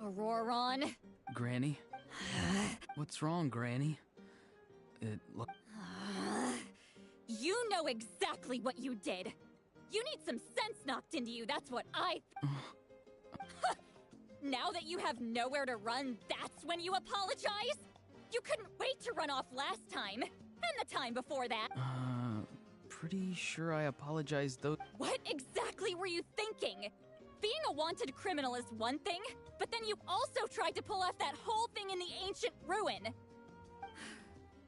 Auroron? Granny? What's wrong, Granny? You know exactly what you did. You need some sense knocked into you, that's what I... Now that you have nowhere to run, that's when you apologize? You couldn't wait to run off last time, and the time before that. Pretty sure I apologized though. What exactly were you thinking? Being a wanted criminal is one thing, but then you also tried to pull off that whole thing in the ancient ruin.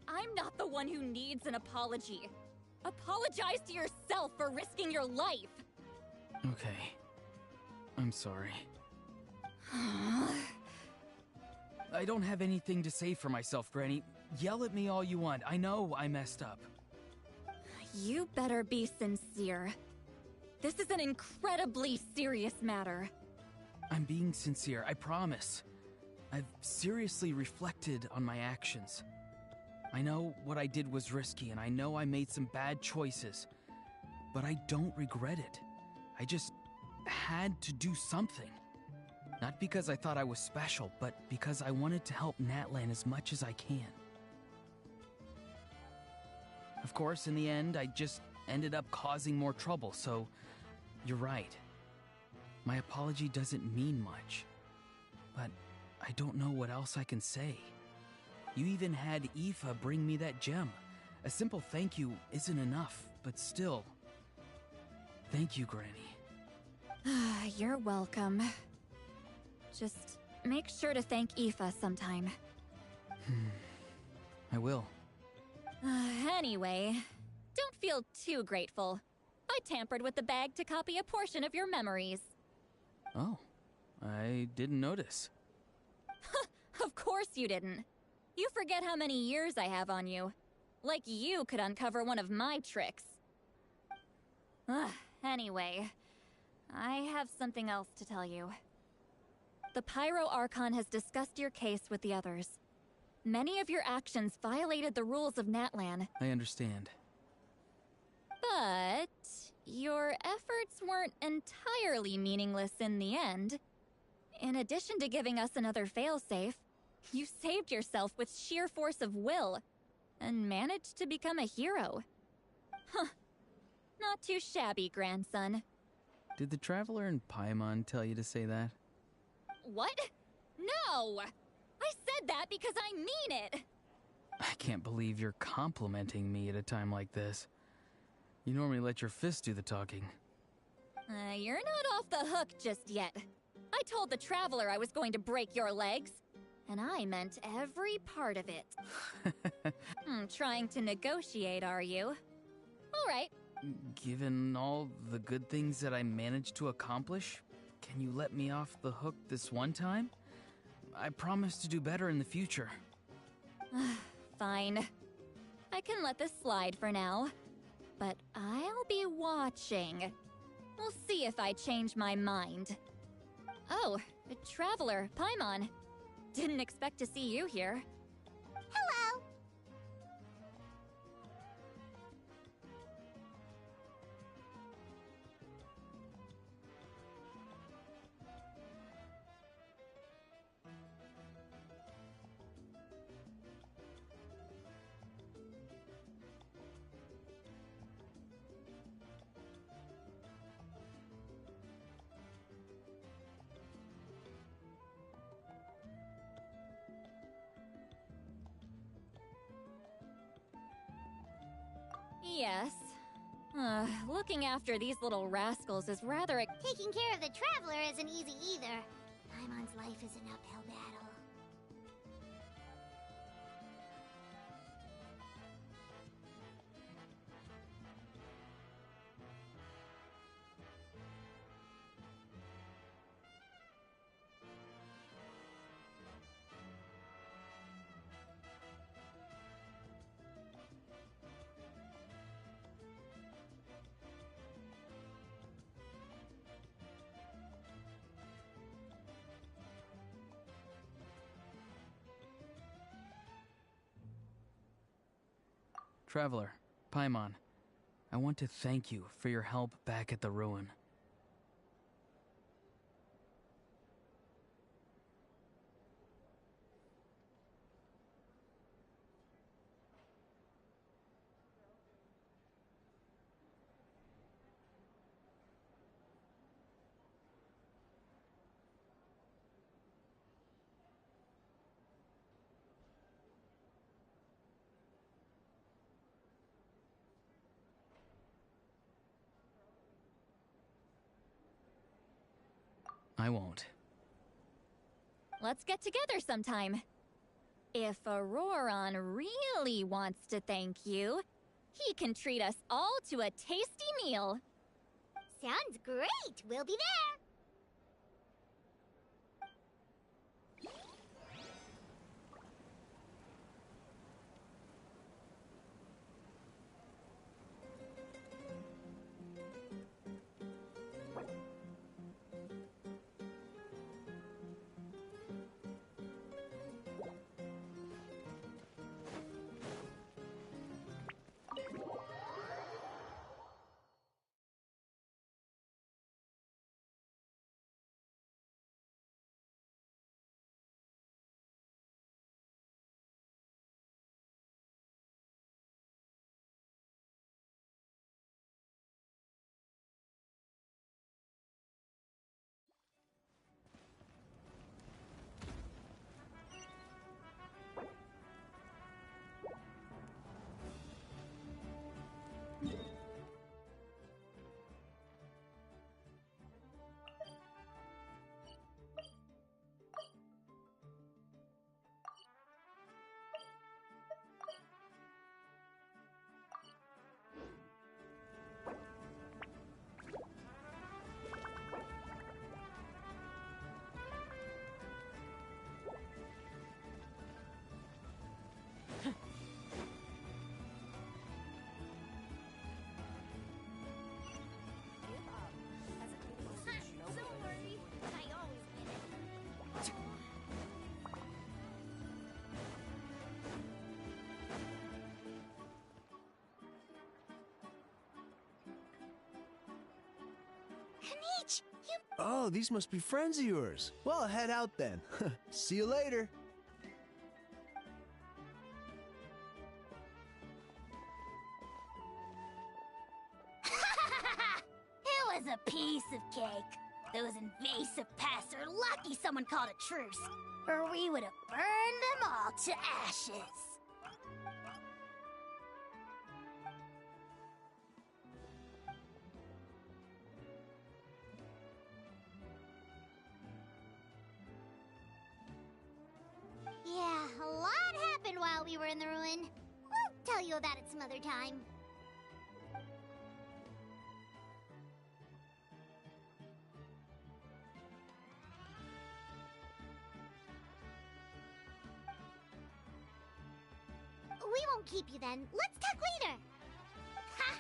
I'm not the one who needs an apology. Apologize to yourself for risking your life. Okay. I'm sorry. I don't have anything to say for myself, Granny. Yell at me all you want. I know I messed up. You better be sincere. This is an incredibly serious matter. I'm being sincere, I promise. I've seriously reflected on my actions. I know what I did was risky, and I know I made some bad choices. But I don't regret it. I just had to do something. Not because I thought I was special, but because I wanted to help Natlan as much as I can. Of course, in the end, I just ended up causing more trouble, so you're right. My apology doesn't mean much, but I don't know what else I can say. You even had Aoife bring me that gem. A simple thank you isn't enough, but still. Thank you, Granny. You're welcome. Just make sure to thank Aoife sometime. I will. Anyway, don't feel too grateful. I tampered with the bag to copy a portion of your memories. Oh, I didn't notice. Of course you didn't. You forget how many years I have on you. Like you could uncover one of my tricks. Anyway, I have something else to tell you. The Pyro Archon has discussed your case with the others. Many of your actions violated the rules of Natlan. I understand. But your efforts weren't entirely meaningless in the end. In addition to giving us another failsafe, you saved yourself with sheer force of will, and managed to become a hero. Huh. Not too shabby, grandson. Did the Traveler in Paimon tell you to say that? What? No! I said that because I mean it! I can't believe you're complimenting me at a time like this. You normally let your fists do the talking. You're not off the hook just yet. I told the Traveler I was going to break your legs. And I meant every part of it. Trying to negotiate, are you? All right. Given all the good things that I managed to accomplish, can you let me off the hook this one time? I promise to do better in the future. Fine. I can let this slide for now. but I'll be watching. We'll see if I change my mind. Oh, a traveler, Paimon. Didn't expect to see you here. Hello! Yes. Looking after these little rascals is rather Taking care of the traveler isn't easy either. Paimon's life is an uphill battle. Traveler, Paimon, I want to thank you for your help back at the ruin. I won't. Let's get together sometime. If Auroron really wants to thank you, he can treat us all to a tasty meal. Sounds great! We'll be there! Oh, these must be friends of yours. Well, head out then. See you later. It was a piece of cake. Those invasive pests are lucky someone called a truce, or we would have burned them all to ashes. Yeah, a lot happened while we were in the ruin. We'll tell you about it some other time. We won't keep you then. Let's talk later. Ha!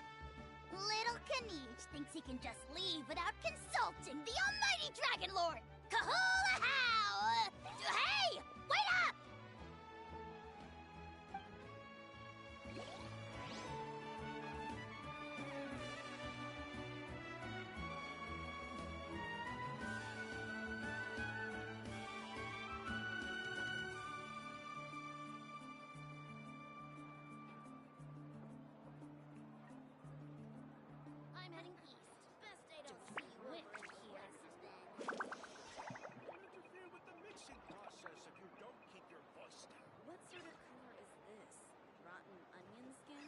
Lineage thinks he can just leave without consulting the almighty Dragon Lord! Kahula how! Hey! Wait up! I'm heading east. Best day to see which here. Don't interfere with the mixing process if you don't keep your voice down. What sort of color is this? Rotten onion skin?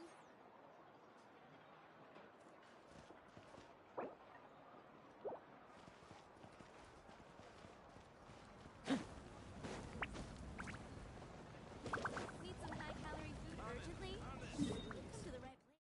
Need some high-calorie food urgently? You've come to the right place.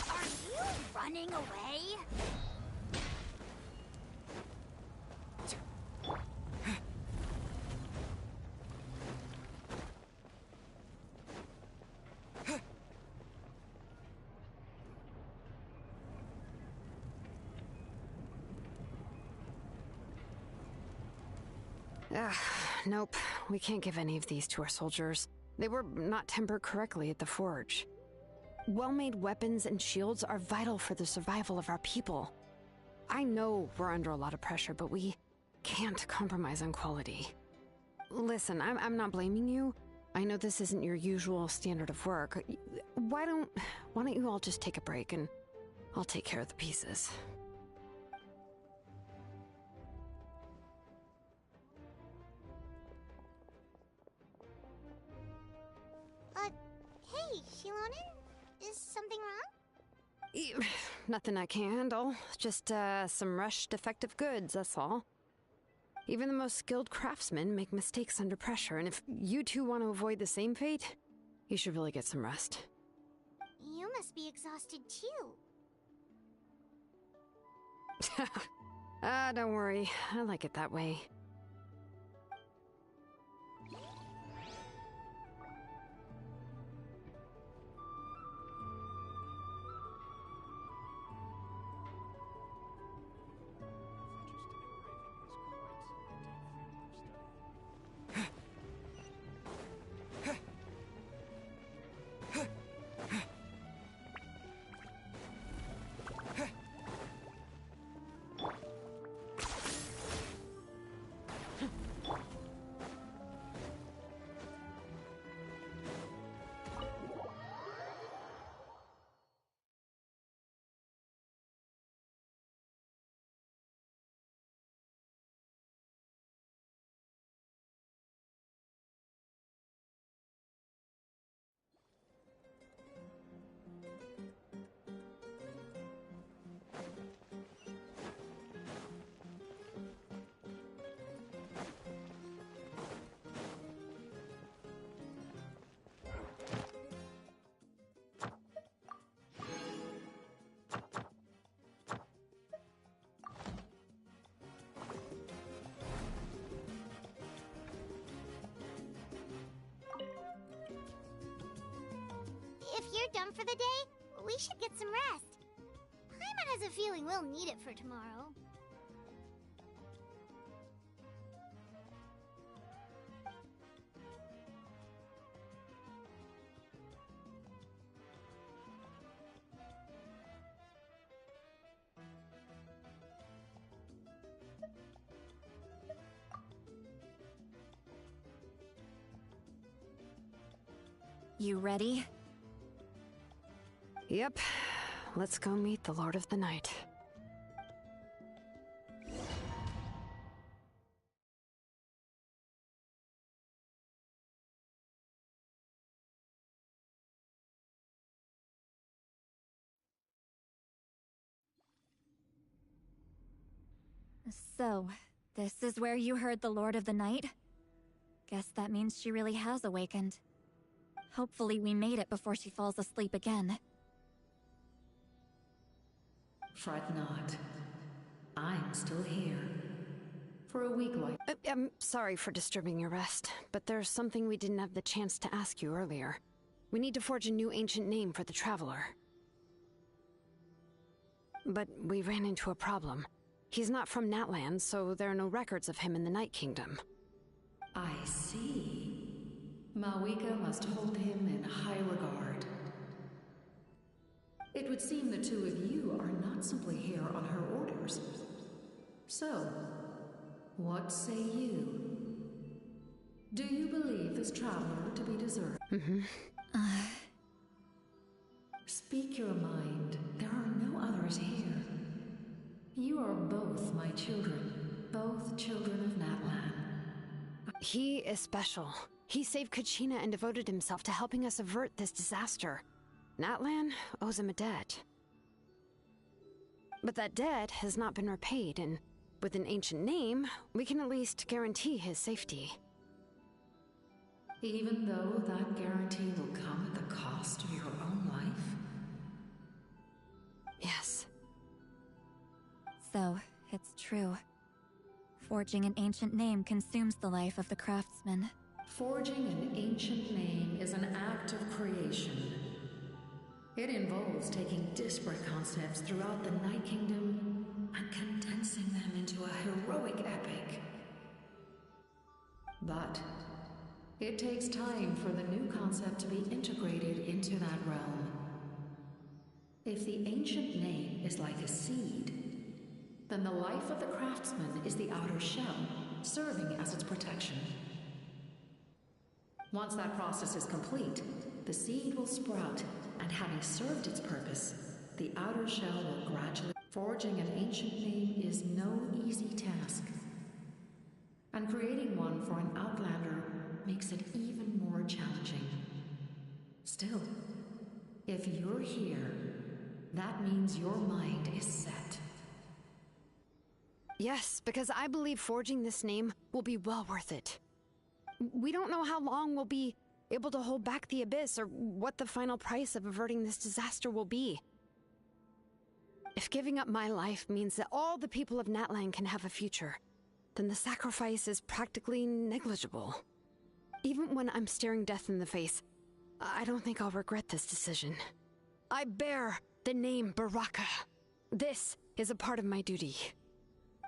Are you running away? Nope. We can't give any of these to our soldiers. They were not tempered correctly at the forge. Well-made weapons and shields are vital for the survival of our people. I know we're under a lot of pressure, but we can't compromise on quality. Listen, I'm not blaming you. I know this isn't your usual standard of work. Why don't you all just take a break and I'll take care of the pieces. Hey, Shilonen? Is something wrong? Nothing I can handle. Just, some rushed defective goods, that's all. Even the most skilled craftsmen make mistakes under pressure, and if you two want to avoid the same fate, you should really get some rest. You must be exhausted too. Don't worry. I like it that way. If you're done for the day, we should get some rest. Paimon has a feeling we'll need it for tomorrow. You ready? Yep. Let's go meet the Lord of the Night. So, this is where you heard the Lord of the Night? Guess that means she really has awakened. Hopefully we made it before she falls asleep again. Fret not. I'm still here. For a week like... I'm sorry for disturbing your rest, but there's something we didn't have the chance to ask you earlier. We need to forge a new ancient name for the Traveler. But we ran into a problem. He's not from Natlan, so there are no records of him in the Night Kingdom. I see. Mawika must hold him in high regard. It would seem the two of you are not simply here on her orders. So, what say you? Do you believe this traveler to be deserved? Speak your mind. There are no others here. You are both my children. Both children of Natlan. He is special. He saved Kachina and devoted himself to helping us avert this disaster. Natlan owes him a debt. But that debt has not been repaid, and with an ancient name, we can at least guarantee his safety. Even though that guarantee will come at the cost of your own life? Yes. So, it's true. Forging an ancient name consumes the life of the craftsman. Forging an ancient name is an act of creation. It involves taking disparate concepts throughout the Night Kingdom and condensing them into a heroic epic. But it takes time for the new concept to be integrated into that realm. If the ancient name is like a seed, then the life of the craftsman is the outer shell, serving as its protection. Once that process is complete, the seed will sprout, and having served its purpose, the outer shell will gradually... Forging an ancient name is no easy task. And creating one for an outlander makes it even more challenging. Still, if you're here, that means your mind is set. Yes, because I believe forging this name will be well worth it. We don't know how long we'll be able to hold back the Abyss or what the final price of averting this disaster will be. If giving up my life means that all the people of Natlan can have a future, then the sacrifice is practically negligible. Even when I'm staring death in the face, I don't think I'll regret this decision. I bear the name Baraka. This is a part of my duty.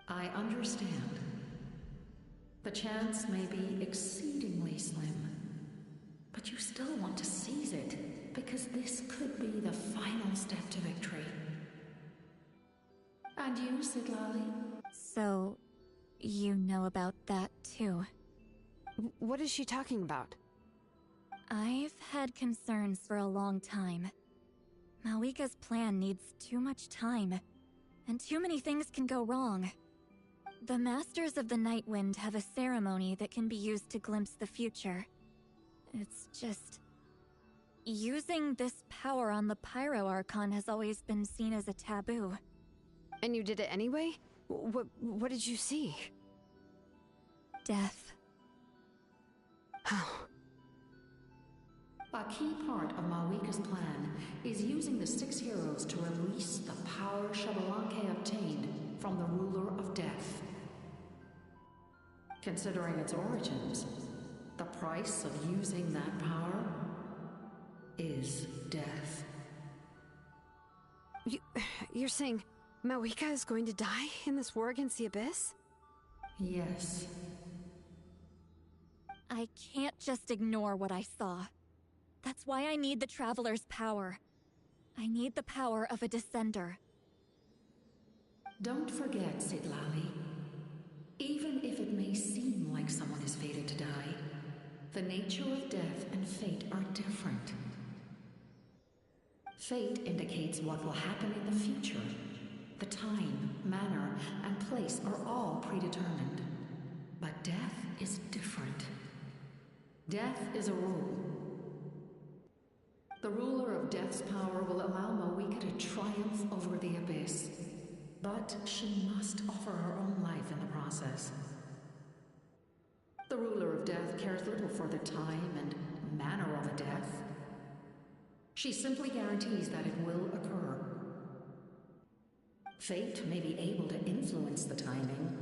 I understand. The chance may be exceedingly slim, but you still want to seize it, because this could be the final step to victory. And you, Sidlali? So, you know about that too. What is she talking about? I've had concerns for a long time. Mawika's plan needs too much time, and too many things can go wrong. The Masters of the Night Wind have a ceremony that can be used to glimpse the future. It's just... using this power on the Pyro Archon has always been seen as a taboo. And you did it anyway? What did you see? Death. How? A key part of Mawika's plan is using the 6 heroes to release the power Xbalanque obtained from the ruler of death. Considering its origins, the price of using that power is death. You're saying Mawika is going to die in this war against the Abyss? Yes. I can't just ignore what I saw. That's why I need the Traveler's power. I need the power of a Descender. Don't forget, Sidlali. Even if it may seem like someone is fated to die, the nature of death and fate are different. Fate indicates what will happen in the future. The time, manner, and place are all predetermined. But death is different. Death is a rule. The ruler of Death's power will allow Mawika to triumph over the Abyss. But she must offer her own life in the process. The ruler of Death cares the time and manner of a death. She simply guarantees that it will occur. Fate may be able to influence the timing,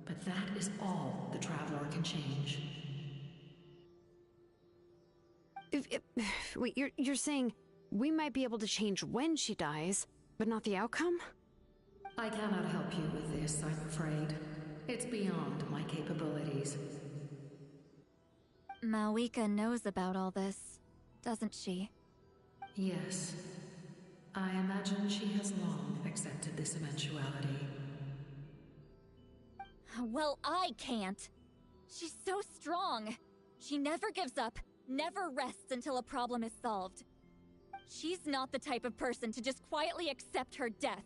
but that is all the Traveler can change. Wait, you're saying we might be able to change when she dies, but not the outcome? I cannot help you with this, I'm afraid. It's beyond my capabilities. Malwika knows about all this, doesn't she? Yes. I imagine she has long accepted this eventuality. Well, I can't. She's so strong. She never gives up, never rests until a problem is solved. She's not the type of person to just quietly accept her death.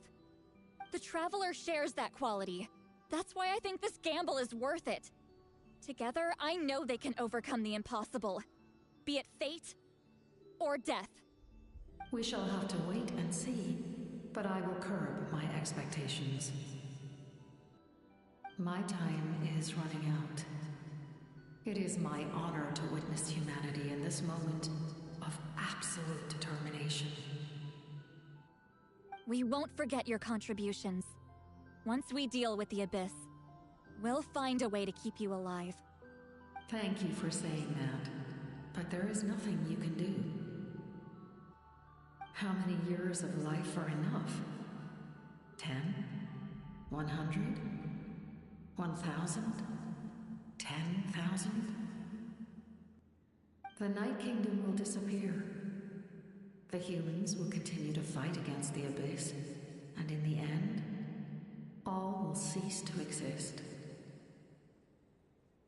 The Traveler shares that quality. That's why I think this gamble is worth it. Together, I know they can overcome the impossible. Be it fate or death. We shall have to wait and see, but I will curb my expectations. My time is running out. It is my honor to witness humanity in this moment of absolute determination. We won't forget your contributions. Once we deal with the Abyss, we'll find a way to keep you alive. Thank you for saying that, but there is nothing you can do. How many years of life are enough? 10? 100? 1,000? 10,000? The Night Kingdom will disappear. The humans will continue to fight against the Abyss, and in the end, all will cease to exist.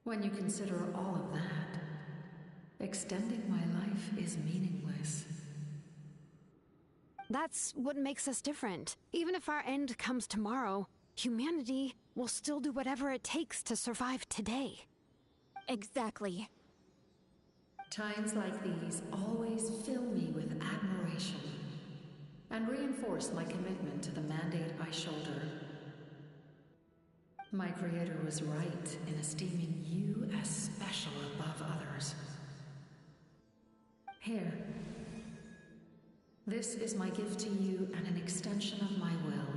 When you consider all of that, extending my life is meaningless. That's what makes us different. Even if our end comes tomorrow, humanity will still do whatever it takes to survive today. Exactly. Times like these always fill me with admiration and reinforce my commitment to the mandate I shoulder. My Creator was right in esteeming you as special above others. Here. This is my gift to you and an extension of my will.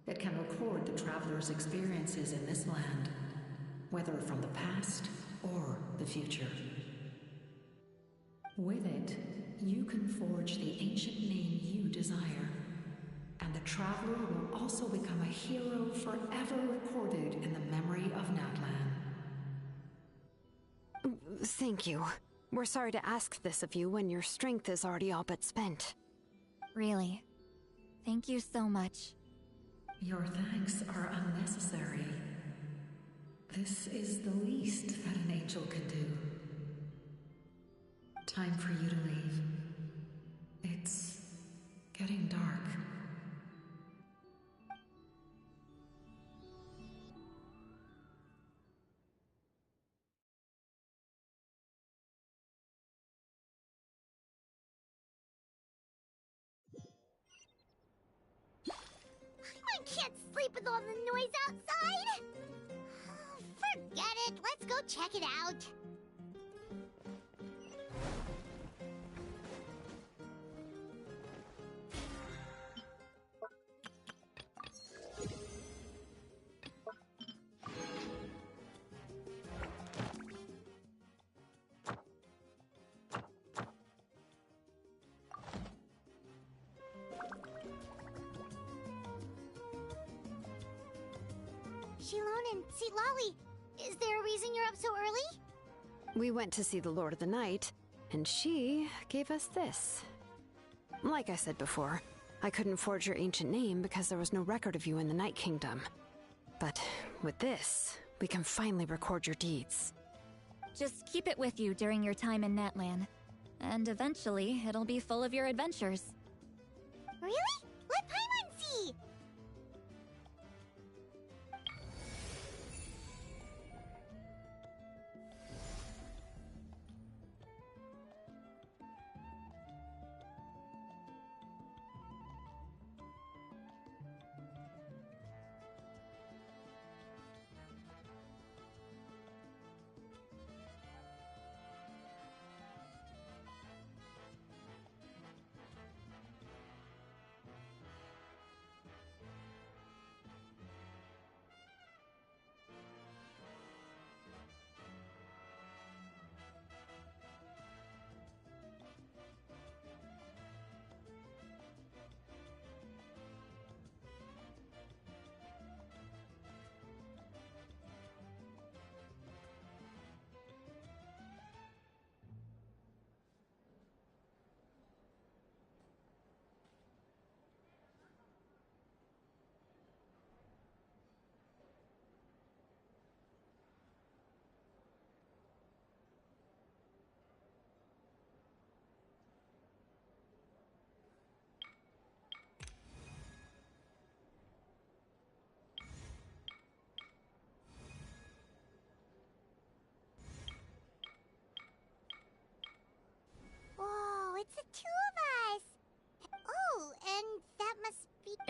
It can record the Traveler's experiences in this land, whether from the past or the future. With it, you can forge the ancient name you desire, and the Traveler will also become a hero forever recorded in the memory of Natlan. Thank you. We're sorry to ask this of you when your strength is already all but spent. Really. Thank you so much. Your thanks are unnecessary. This is the least that an angel can do. Time for you to leave. It's getting dark. I can't sleep with all the noise outside! Forget it, let's go check it out. Shilon and Lolly, is there a reason you're up so early? We went to see the Lord of the Night, and she gave us this. Like I said before, I couldn't forge your ancient name because there was no record of you in the Night Kingdom. But with this, we can finally record your deeds. Just keep it with you during your time in Natlan. And eventually, it'll be full of your adventures. Really? Let Paimon see!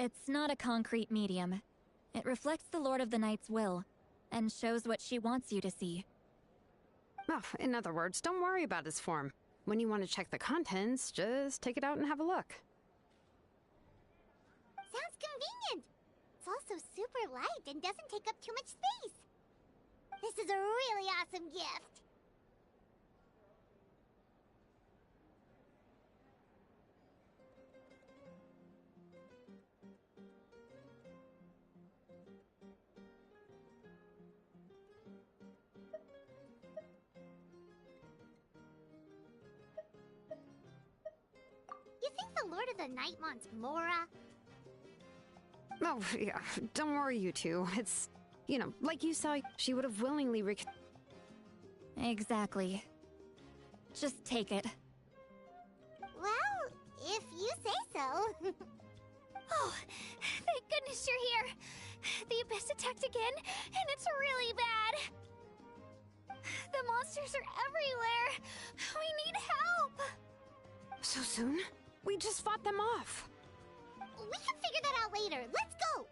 It's not a concrete medium. It reflects the Lord of the Night's will, and shows what she wants you to see. Oh, in other words, don't worry about his form. When you want to check the contents, just take it out and have a look. Sounds convenient. It's also super light and doesn't take up too much space. This is a really awesome gift. You think the Lord of the Night wants Mora? Oh, yeah, don't worry, you two. It's, you know, like you saw, she would have willingly Exactly. Just take it. Well, if you say so. Oh, thank goodness you're here. The Abyss attacked again, and it's really bad. The monsters are everywhere. We need help. So soon? We just fought them off. We can figure that out later. Let's go!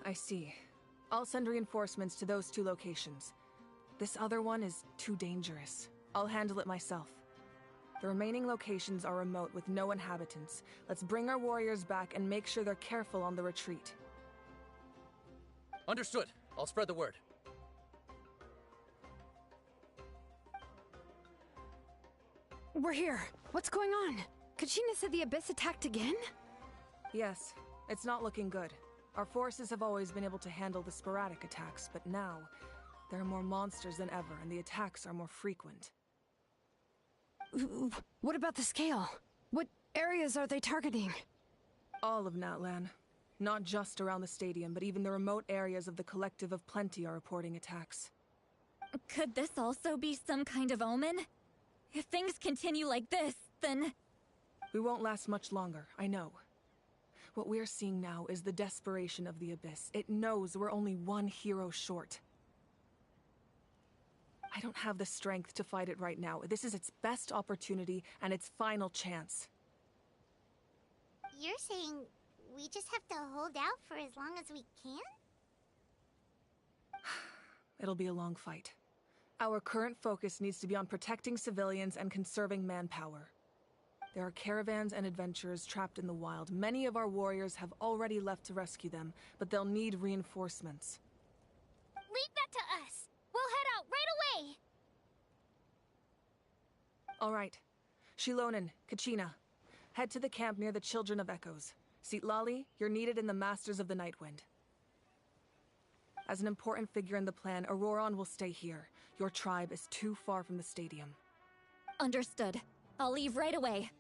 I see. I'll send reinforcements to those 2 locations. This other one is too dangerous. I'll handle it myself. The remaining locations are remote with no inhabitants. Let's bring our warriors back and make sure they're careful on the retreat. Understood. I'll spread the word. We're here. What's going on? Kachina said the Abyss attacked again? Yes, it's not looking good. Our forces have always been able to handle the sporadic attacks, but now, there are more monsters than ever, and the attacks are more frequent. What about the scale? What areas are they targeting? All of Natlan. Not just around the stadium, but even the remote areas of the Collective of Plenty are reporting attacks. Could this also be some kind of omen? If things continue like this, then... We won't last much longer, I know. What we're seeing now is the desperation of the Abyss. It knows we're only one hero short. I don't have the strength to fight it right now. This is its best opportunity and its final chance. You're saying we just have to hold out for as long as we can? It'll be a long fight. Our current focus needs to be on protecting civilians and conserving manpower. There are caravans and adventurers trapped in the wild. Many of our warriors have already left to rescue them, but they'll need reinforcements. Leave that to us! We'll head out right away! All right. Shilonen, Kachina, head to the camp near the Children of Echoes. Lali, you're needed in the Masters of the Nightwind. As an important figure in the plan, Auroron will stay here. Your tribe is too far from the stadium. Understood. I'll leave right away.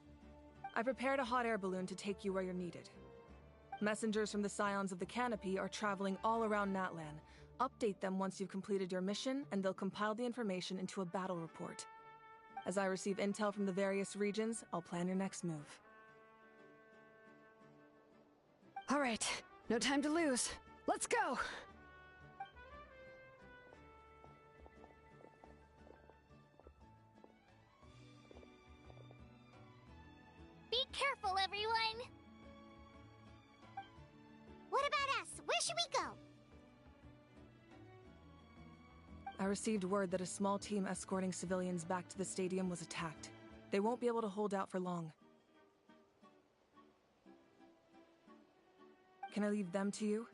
I prepared a hot air balloon to take you where you're needed. Messengers from the Scions of the Canopy are traveling all around Natlan. Update them once you've completed your mission, and they'll compile the information into a battle report. As I receive intel from the various regions, I'll plan your next move. All right, no time to lose. Let's go! Be careful, everyone! What about us? Where should we go? I received word that a small team escorting civilians back to the stadium was attacked. They won't be able to hold out for long. Can I leave them to you?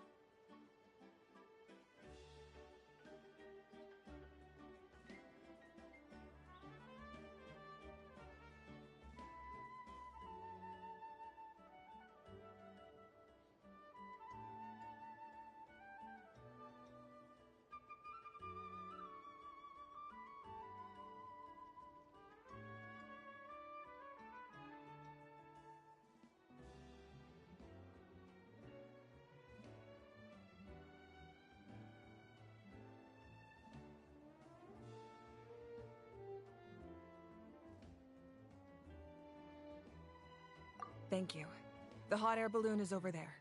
Thank you. The hot air balloon is over there.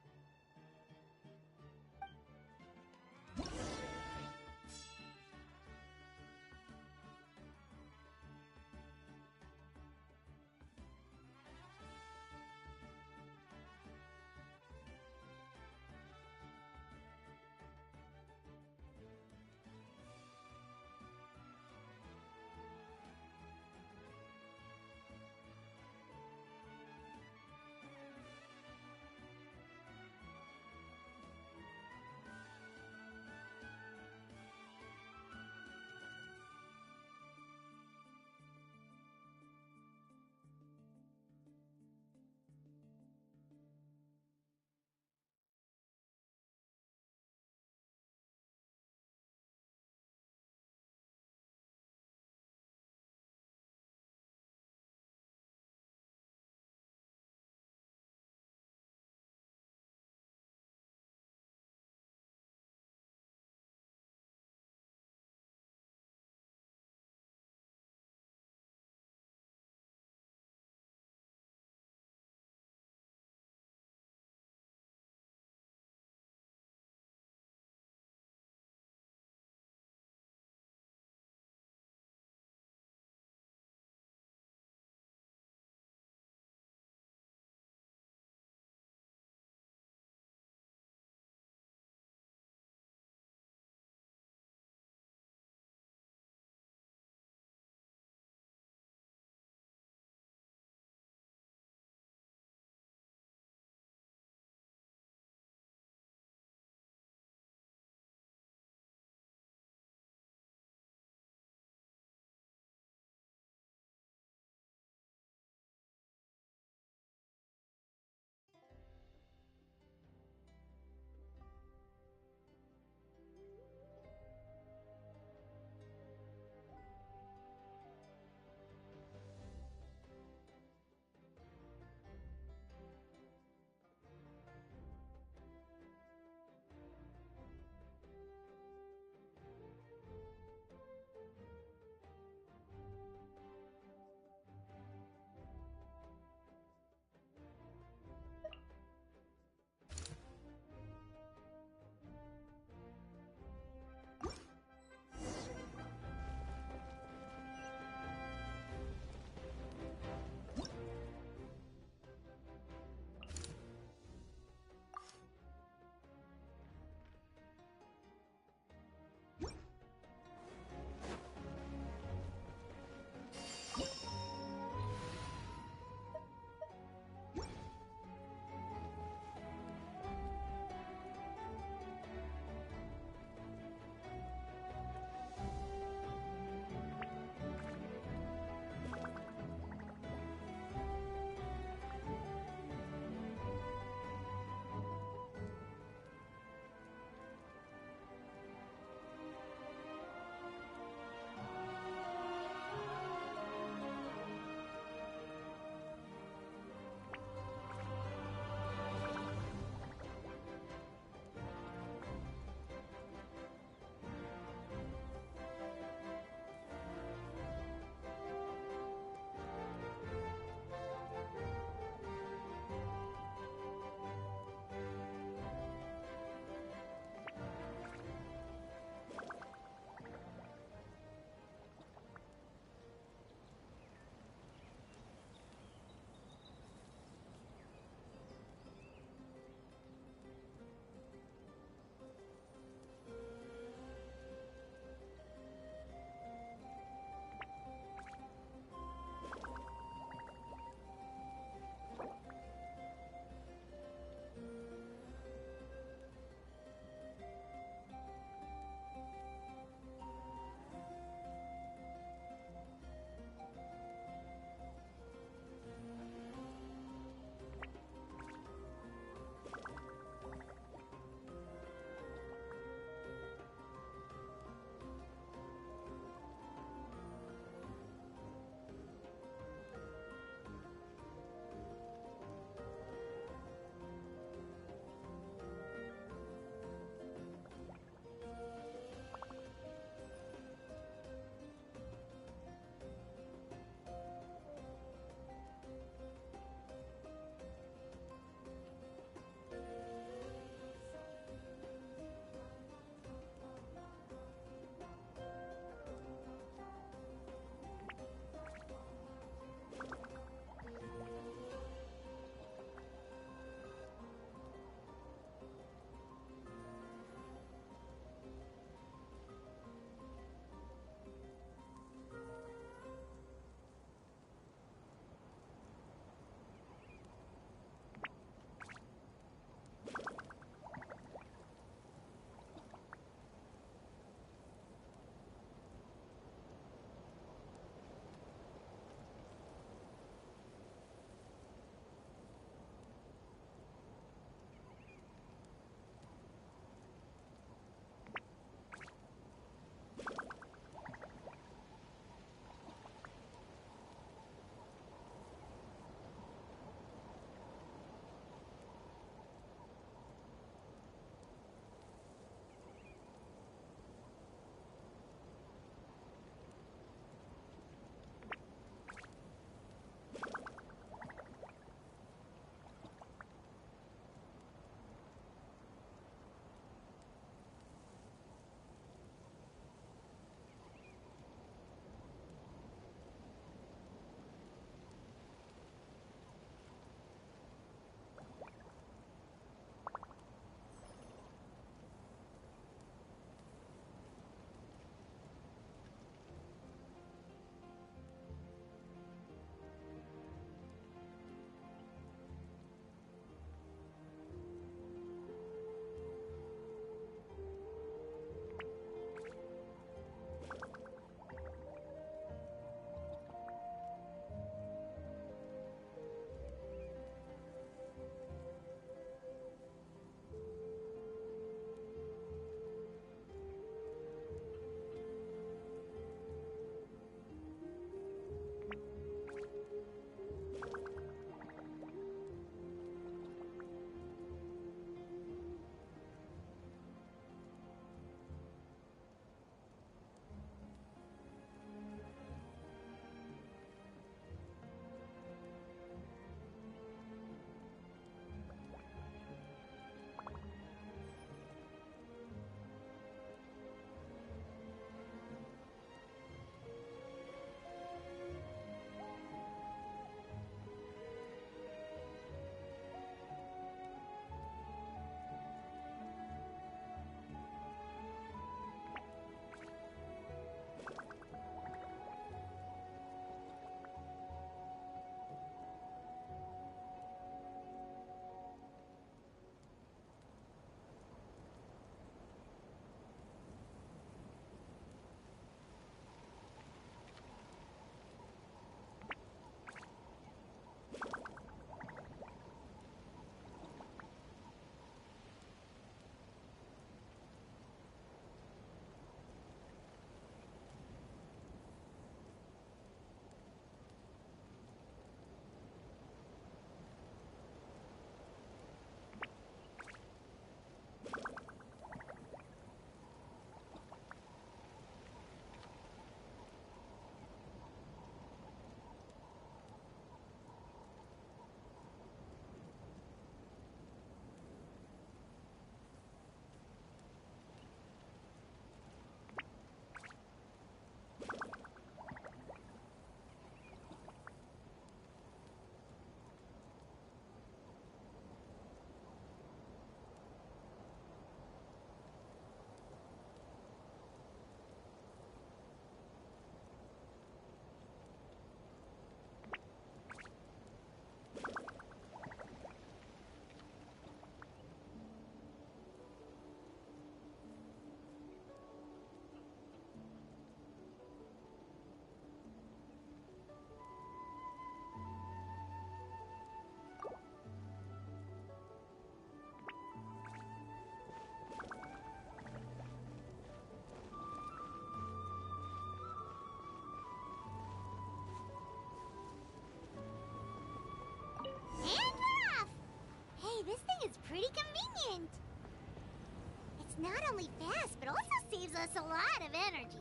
us a lot of energy.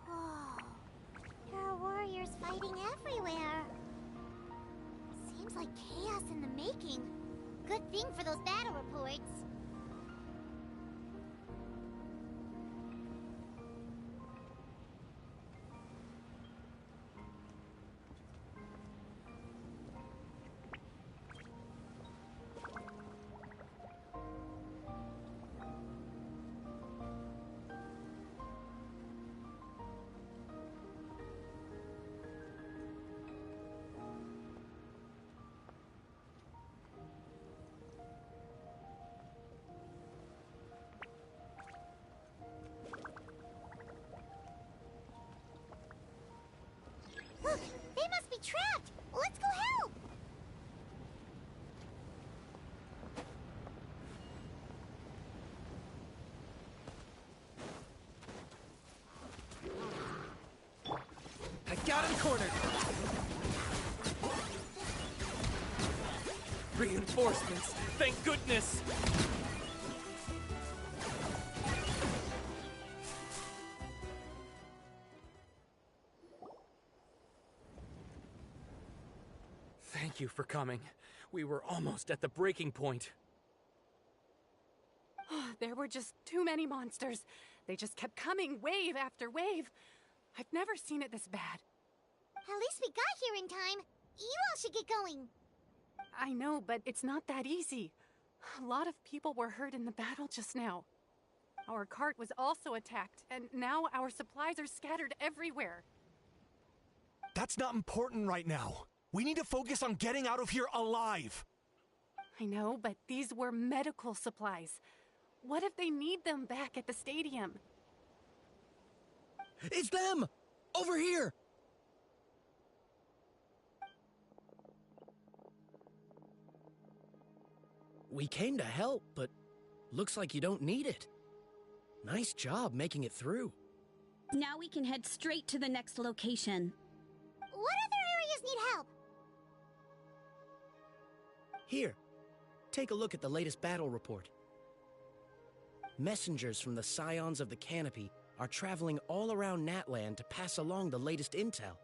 Whoa. There are warriors fighting everywhere. Seems like chaos in the making. Good thing for those battle reports. Look, they must be trapped. Let's go help. I got him cornered! Reinforcements! Thank goodness! Thank you for coming. We were almost at the breaking point. There were just too many monsters. They just kept coming, wave after wave. I've never seen it this bad. At least we got here in time. You all should get going. I know, but it's not that easy. A lot of people were hurt in the battle just now. Our cart was also attacked, and now our supplies are scattered everywhere. That's not important right now. We need to focus on getting out of here alive. I know, but these were medical supplies. What if they need them back at the stadium? It's them! Over here! We came to help, but looks like you don't need it. Nice job making it through. Now we can head straight to the next location. What other areas need help? Here, take a look at the latest battle report. Messengers from the Scions of the Canopy are traveling all around Natland to pass along the latest intel.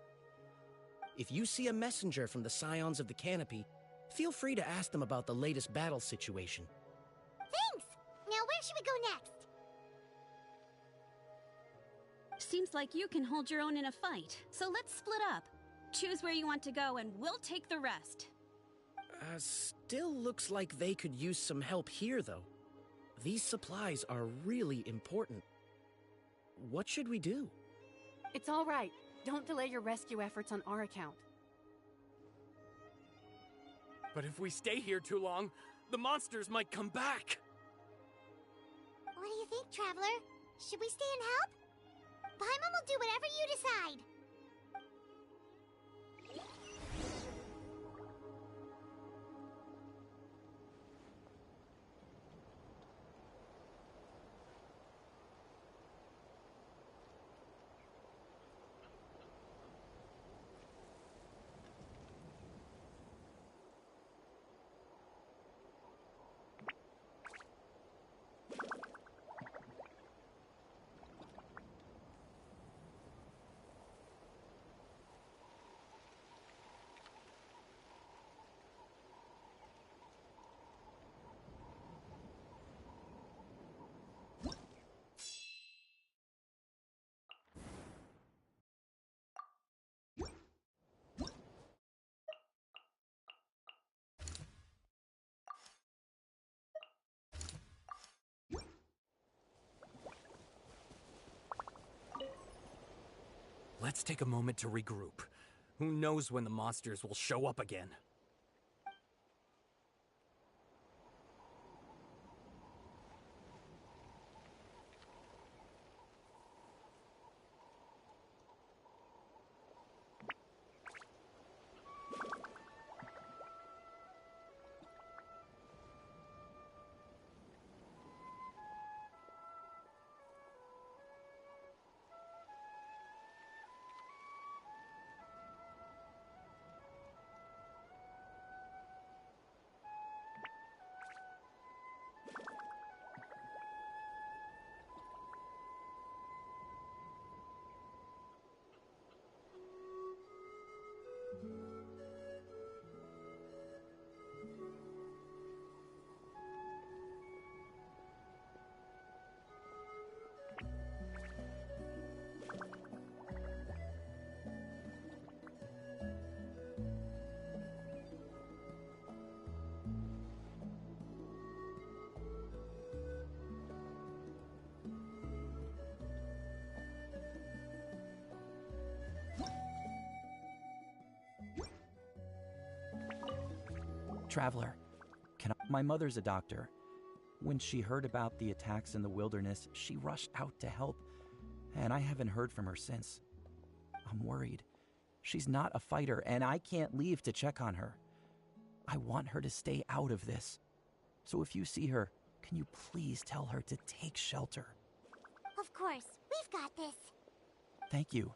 If you see a messenger from the Scions of the Canopy, feel free to ask them about the latest battle situation. Thanks! Now where should we go next? Seems like you can hold your own in a fight, so let's split up. Choose where you want to go and we'll take the rest. Still looks like they could use some help here, though. These supplies are really important. What should we do? It's all right. Don't delay your rescue efforts on our account. But if we stay here too long, the monsters might come back! What do you think, Traveler? Should we stay and help? Paimon will do whatever you decide. Let's take a moment to regroup. Who knows when the monsters will show up again? Traveler, my mother's a doctor. When she heard about the attacks in the wilderness, she rushed out to help, and I haven't heard from her since. I'm worried. She's not a fighter, and I can't leave to check on her. I want her to stay out of this. So if you see her, can you please tell her to take shelter? Of course, we've got this. Thank you.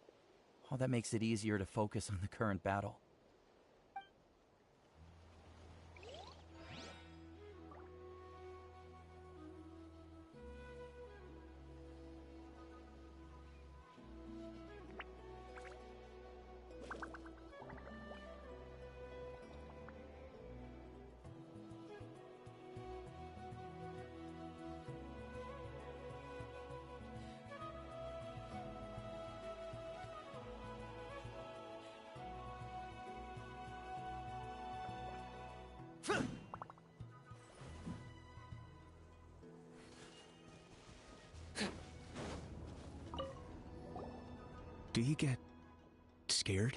Oh, that makes it easier to focus on the current battle. Do you get scared?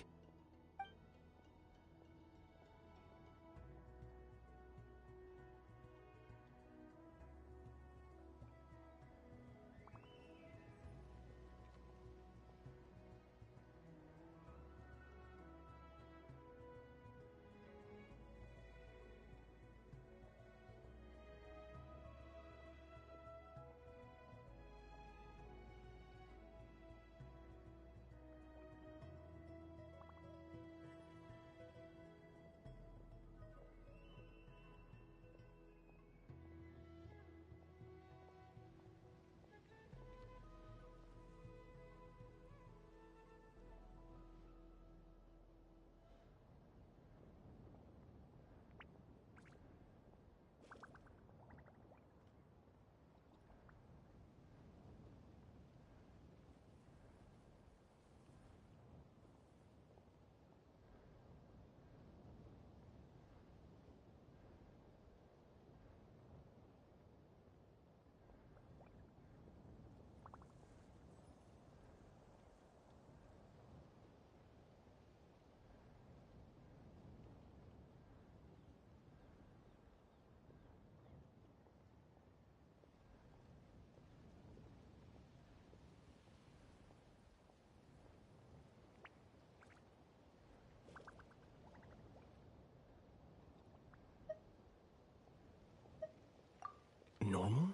Normal?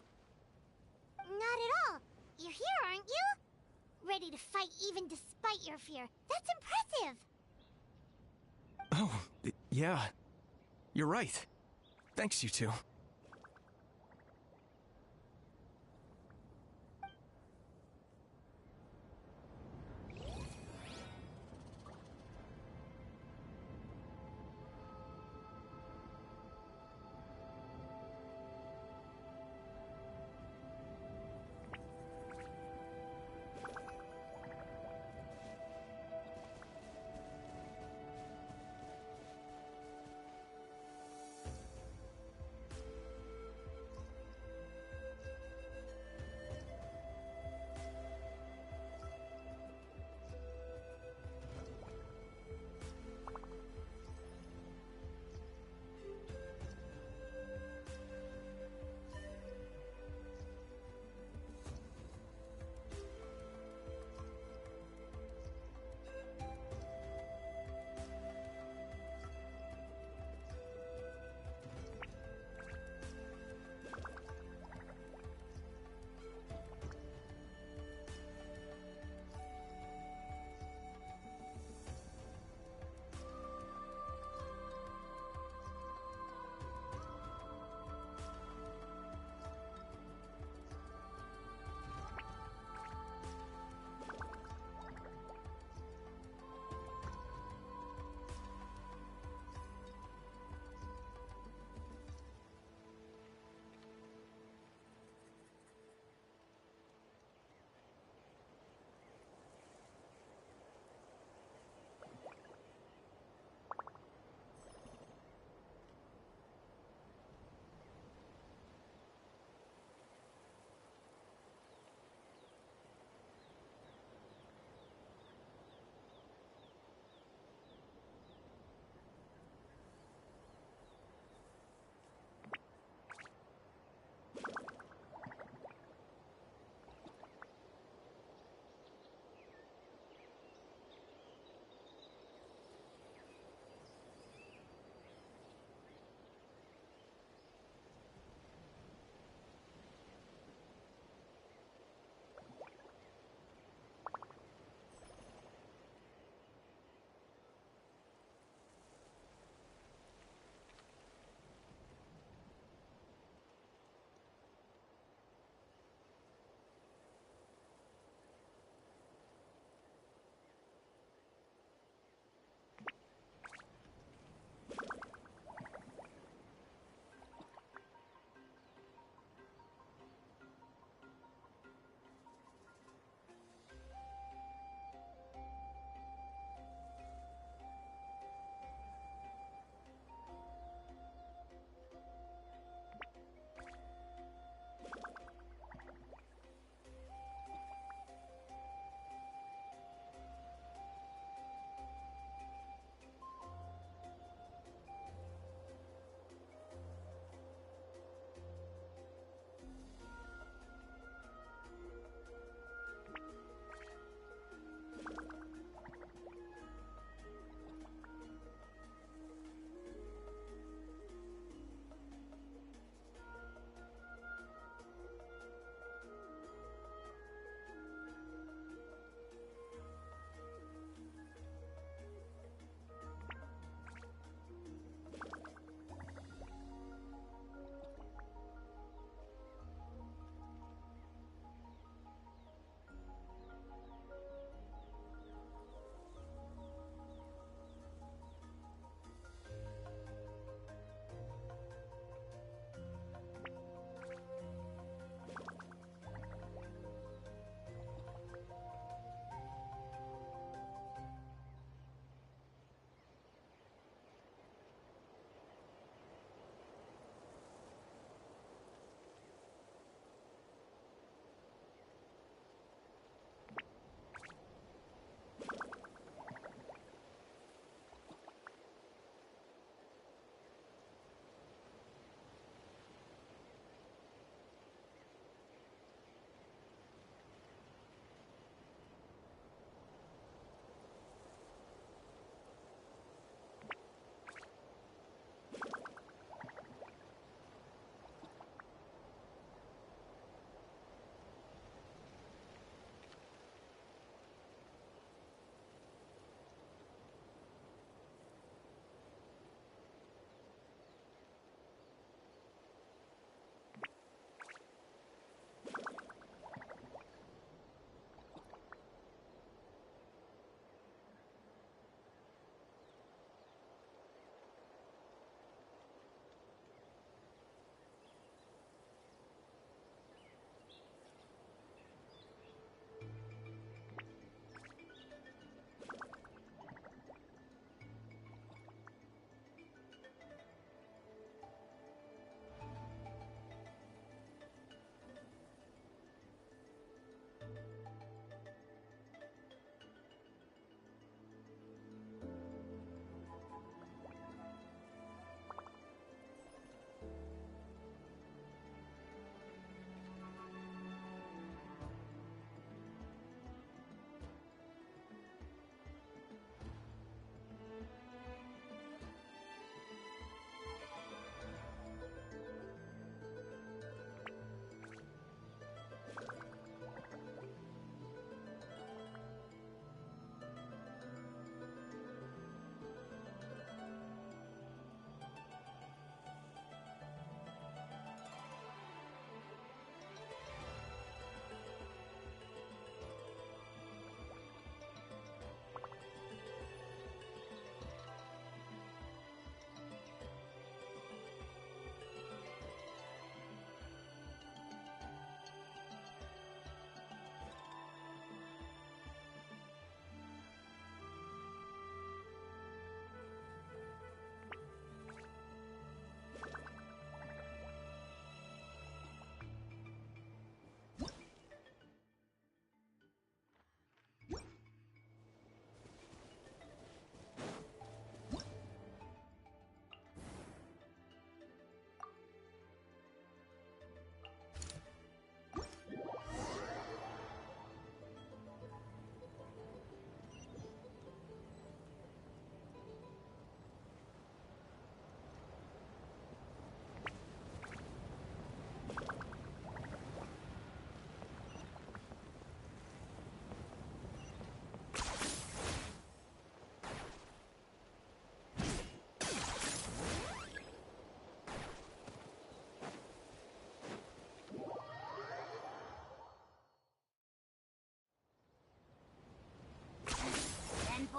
Not at all. You're here, aren't you? Ready to fight even despite your fear. That's impressive. Oh, yeah. You're right. Thanks, you two.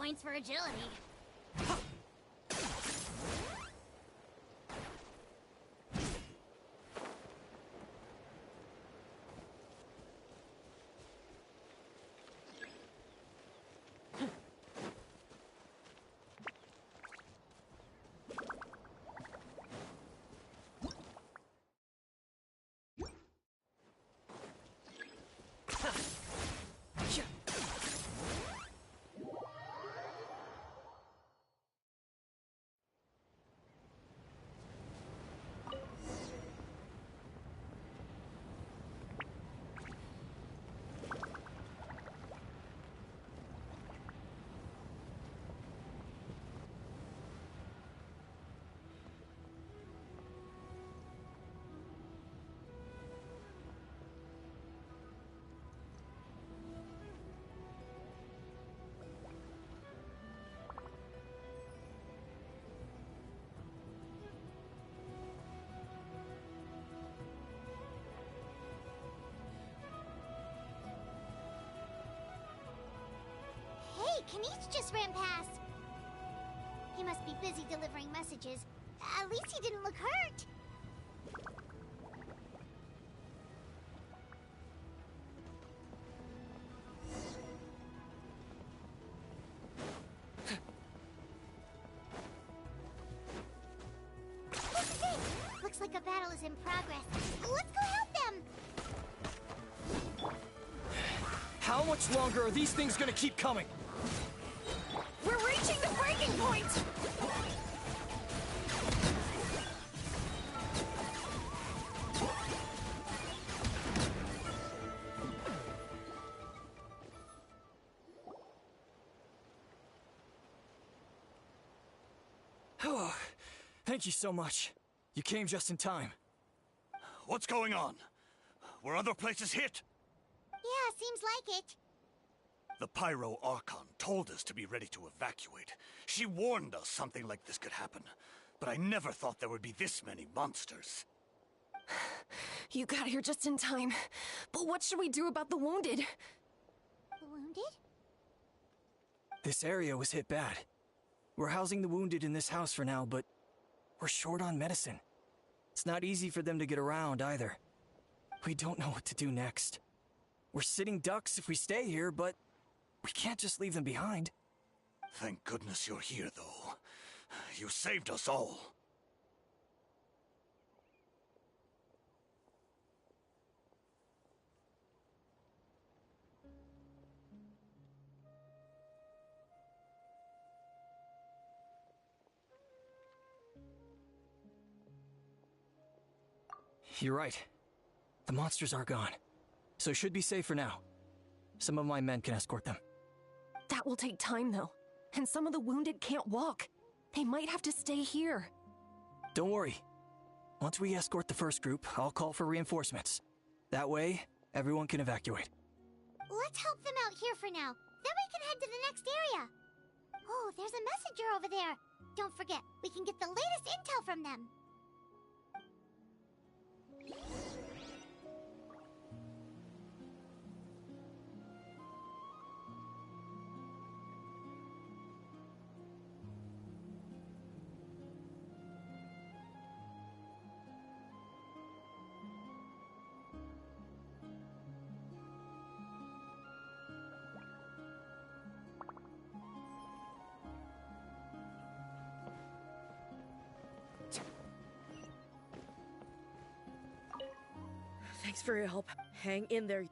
points for agility. Hey, Kanish just ran past. He must be busy delivering messages. At least he didn't look hurt. This is it! Looks like a battle is in progress. Let's go help them! How much longer are these things gonna keep coming? We're reaching the breaking point! Thank you so much. You came just in time. What's going on? Were other places hit? Yeah, seems like it. The Pyro Archon told us to be ready to evacuate. She warned us something like this could happen. But I never thought there would be this many monsters. You got here just in time. But what should we do about the wounded? The wounded? This area was hit bad. We're housing the wounded in this house for now, but we're short on medicine. It's not easy for them to get around either. We don't know what to do next. We're sitting ducks if we stay here, but we can't just leave them behind. Thank goodness you're here, though. You saved us all. You're right. The monsters are gone, so should be safe for now. Some of my men can escort them. That will take time, though. And some of the wounded can't walk. They might have to stay here. Don't worry. Once we escort the first group, I'll call for reinforcements. That way, everyone can evacuate. Let's help them out here for now. Then we can head to the next area. Oh, there's a messenger over there. Don't forget, we can get the latest intel from them. Thanks for your help. Hang in there.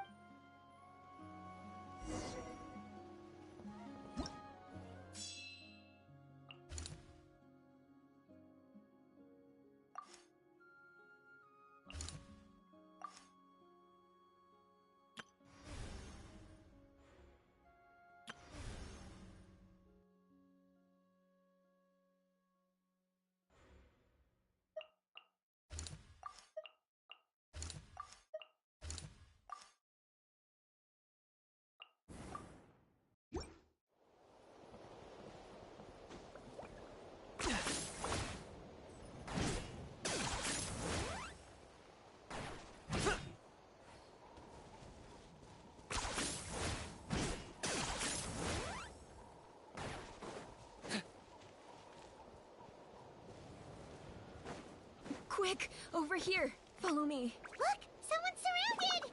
Quick, over here. Follow me. Look! Someone's surrounded!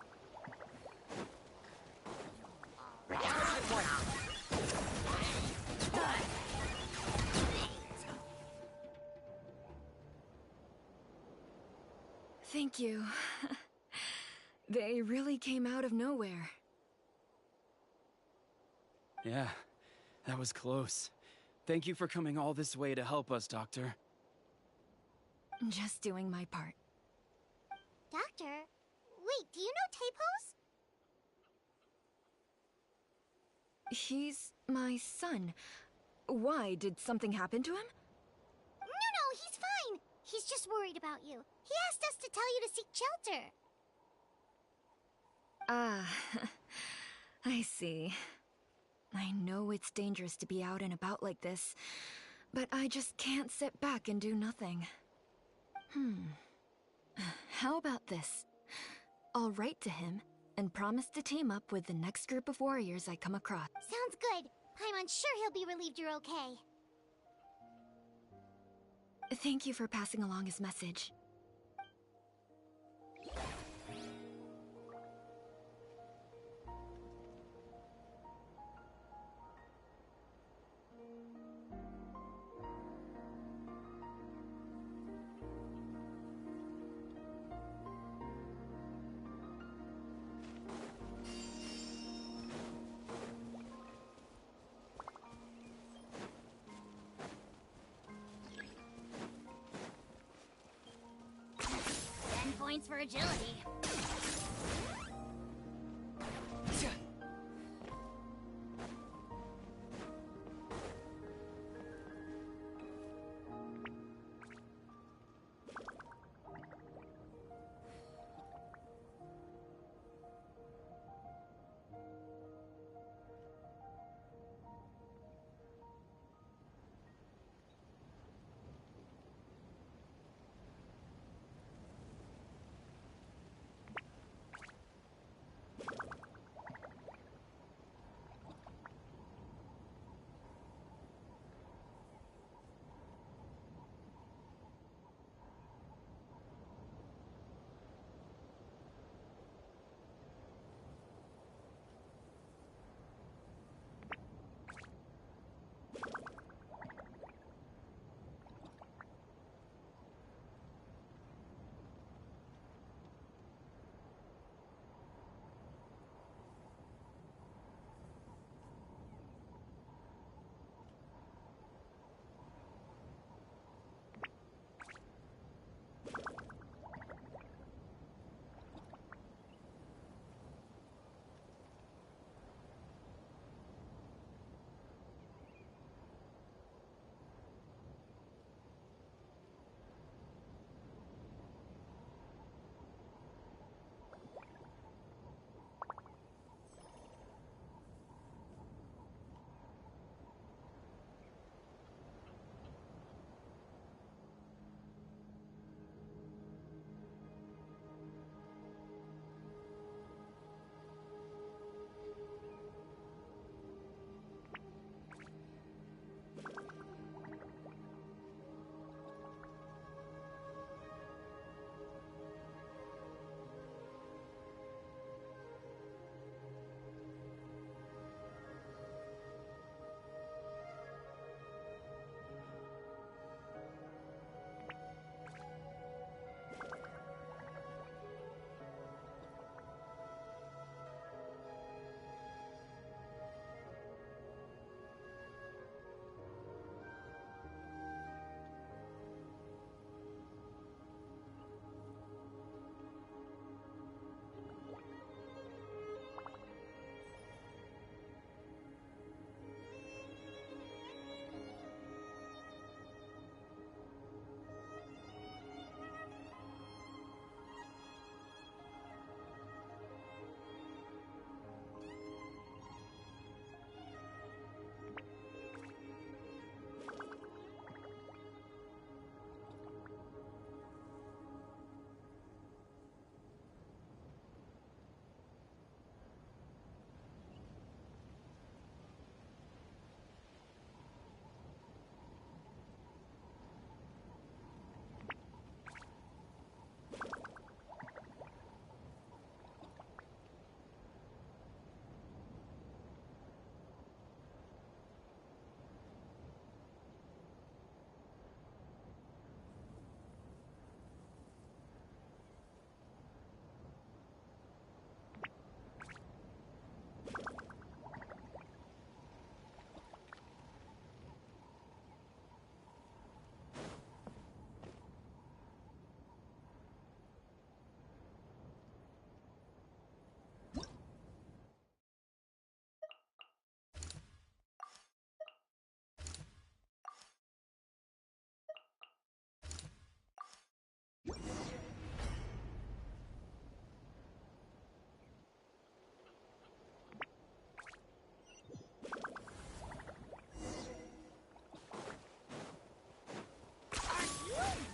Thank you. They really came out of nowhere. Yeah, that was close. Thank you for coming all this way to help us, Doctor. Just doing my part. Doctor? Wait, do you know Tapos? He's my son. Why? Did something happen to him? No, he's fine. He's just worried about you. He asked us to tell you to seek shelter. Ah, I see. I know it's dangerous to be out and about like this, but I just can't sit back and do nothing. How about this? I'll write to him and promise to team up with the next group of warriors I come across. Sounds good. I'm unsure he'll be relieved you're okay. Thank you for passing along his message. Points for agility.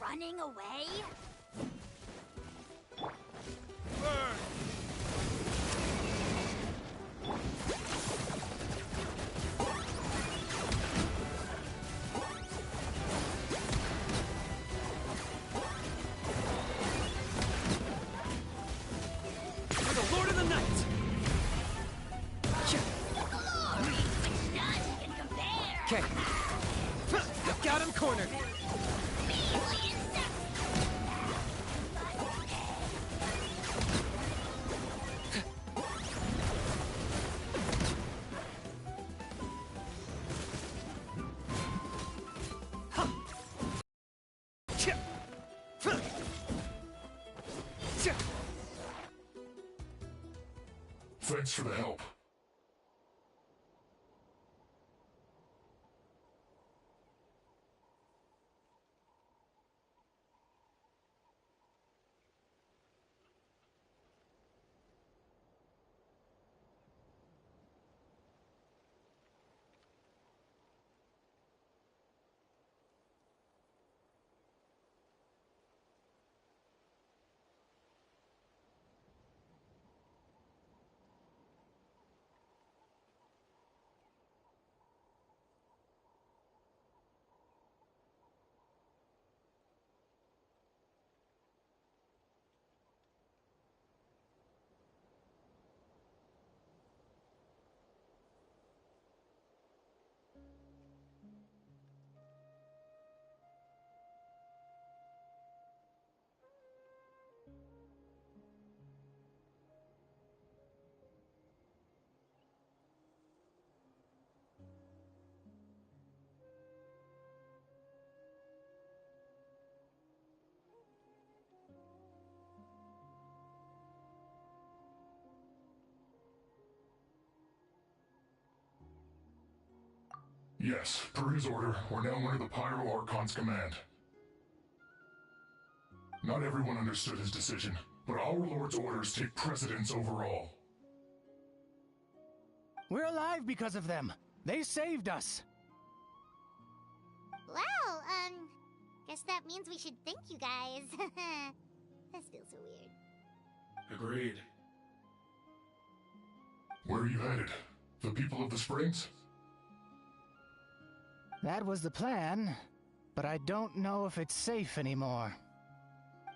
running away? For the Lord of the Night! Okay. I've got him cornered. Thanks for the help. Yes, per his order, we're now under the Pyro Archon's command. Not everyone understood his decision, but our Lord's orders take precedence over all. We're alive because of them. They saved us. Well, guess that means we should thank you guys. This feels so weird. Agreed. Where are you headed? The people of the Springs? That was the plan, but I don't know if it's safe anymore.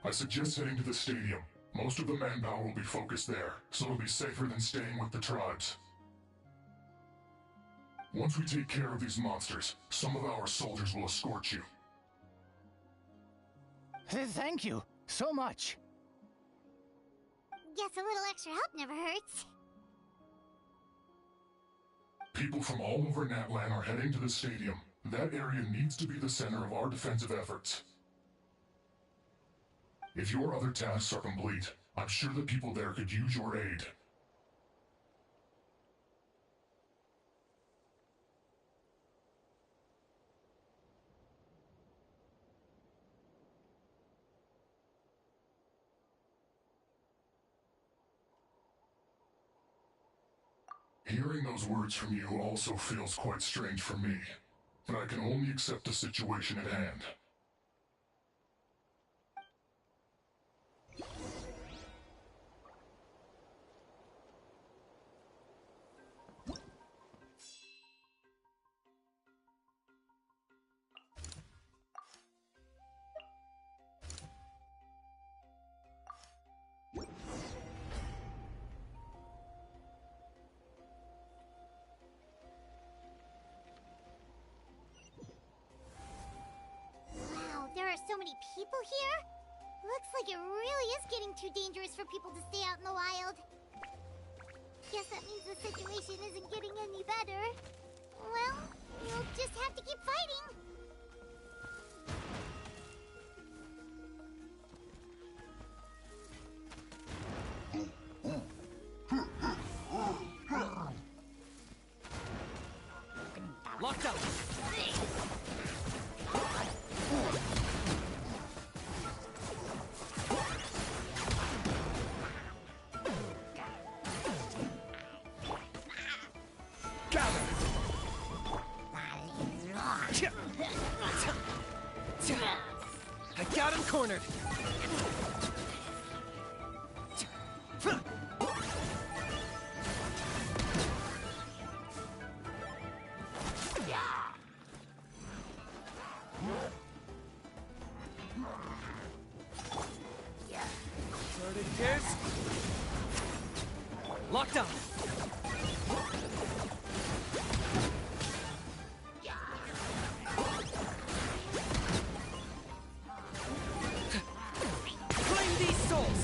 I suggest heading to the stadium. Most of the manpower will be focused there, so it'll be safer than staying with the tribes. Once we take care of these monsters, some of our soldiers will escort you. Thank you so much. Guess a little extra help never hurts. People from all over Natlan are heading to the stadium. That area needs to be the center of our defensive efforts. If your other tasks are complete, I'm sure the people there could use your aid. Hearing those words from you also feels quite strange for me, but I can only accept the situation at hand. So many people here? Looks like it really is getting too dangerous for people to stay out in the wild. Guess that means the situation isn't getting any better. Well, we'll just have to keep fighting. Locked up! I got him cornered! There it is! Lockdown! Claim these souls!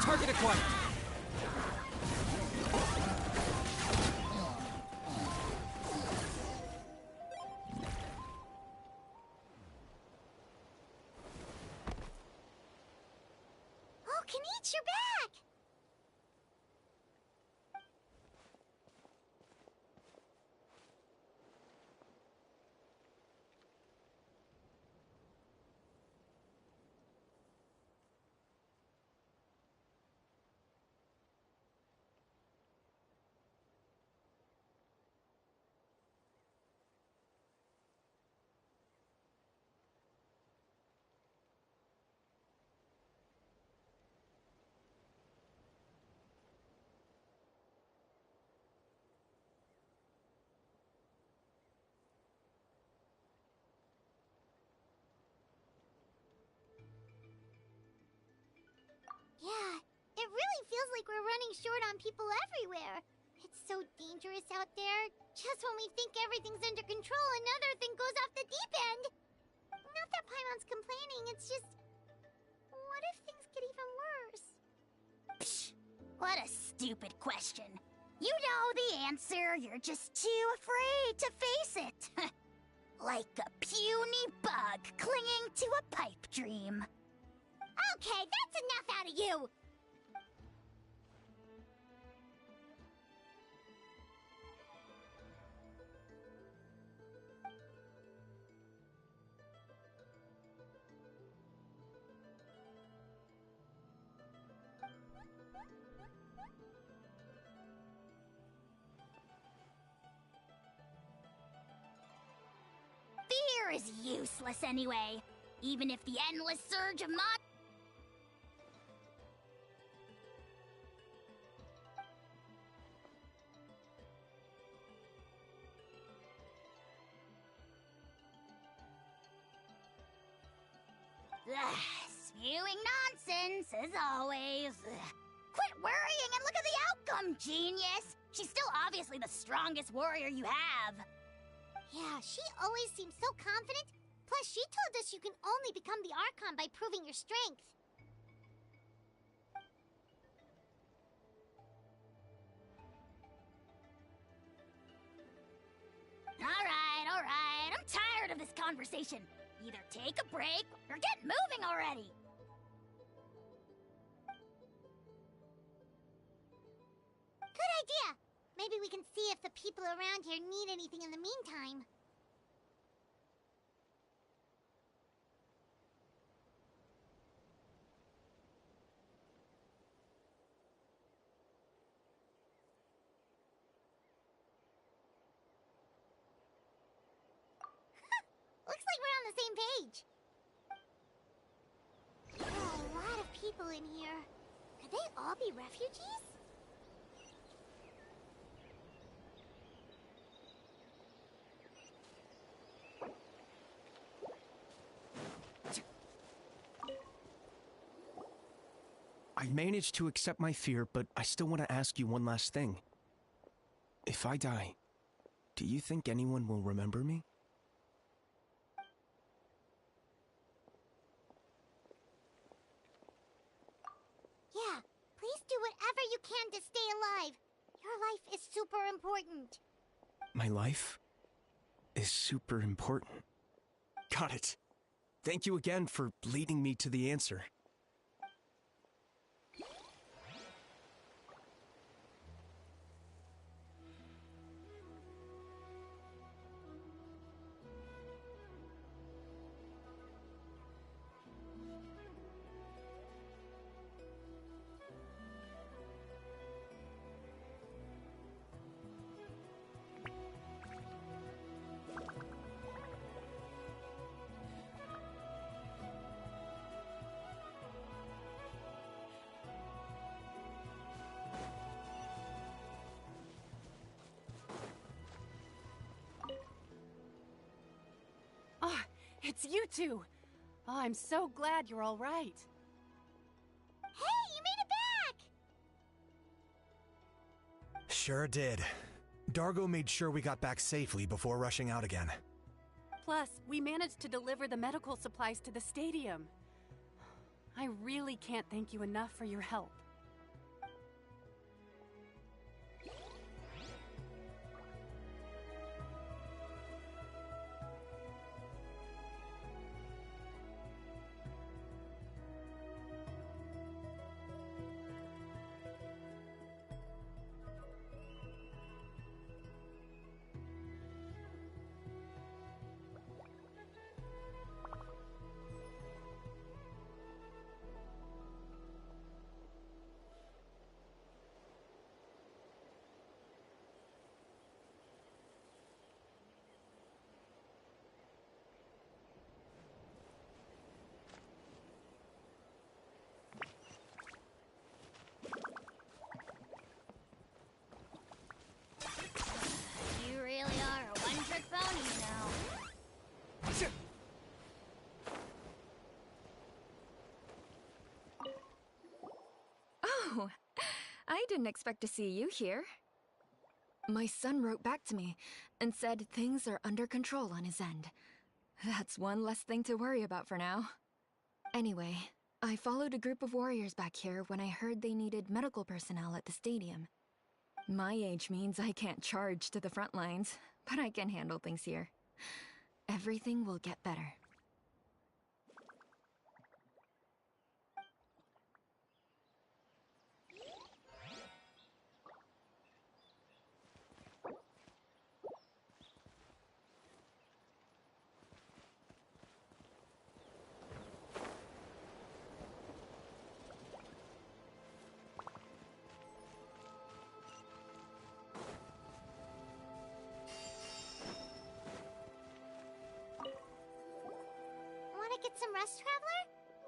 Target acquired! Oh, Kenichi, you're back! Yeah, it really feels like we're running short on people everywhere. It's so dangerous out there. Just when we think everything's under control, another thing goes off the deep end. Not that Paimon's complaining, it's just... What if things get even worse? Psh, what a stupid question. You know the answer, you're just too afraid to face it. Like a puny bug clinging to a pipe dream. Okay, that's enough out of you! Fear is useless anyway. Even if the endless surge of spewing nonsense, as always. Quit worrying and look at the outcome, genius! She's still obviously the strongest warrior you have. Yeah, she always seems so confident. Plus, she told us you can only become the Archon by proving your strength. Alright. I'm tired of this conversation. Either take a break or get moving already. Good idea! Maybe we can see if the people around here need anything in the meantime. Looks like we're on the same page. There are a lot of people in here. Could they all be refugees? I managed to accept my fear, but I still want to ask you one last thing. If I die, do you think anyone will remember me? Yeah, please do whatever you can to stay alive. Your life is super important. My life is super important. Got it. Thank you again for leading me to the answer. It's you two! Oh, I'm so glad you're all right. Hey, you made it back! Sure did. Dargo made sure we got back safely before rushing out again. Plus, we managed to deliver the medical supplies to the stadium. I really can't thank you enough for your help. You really are a one-trick pony now. Oh, I didn't expect to see you here. My son wrote back to me and said things are under control on his end. That's one less thing to worry about for now. Anyway, I followed a group of warriors back here when I heard they needed medical personnel at the stadium. My age means I can't charge to the front lines, but I can handle things here. Everything will get better. Wanna get some rest, Traveler?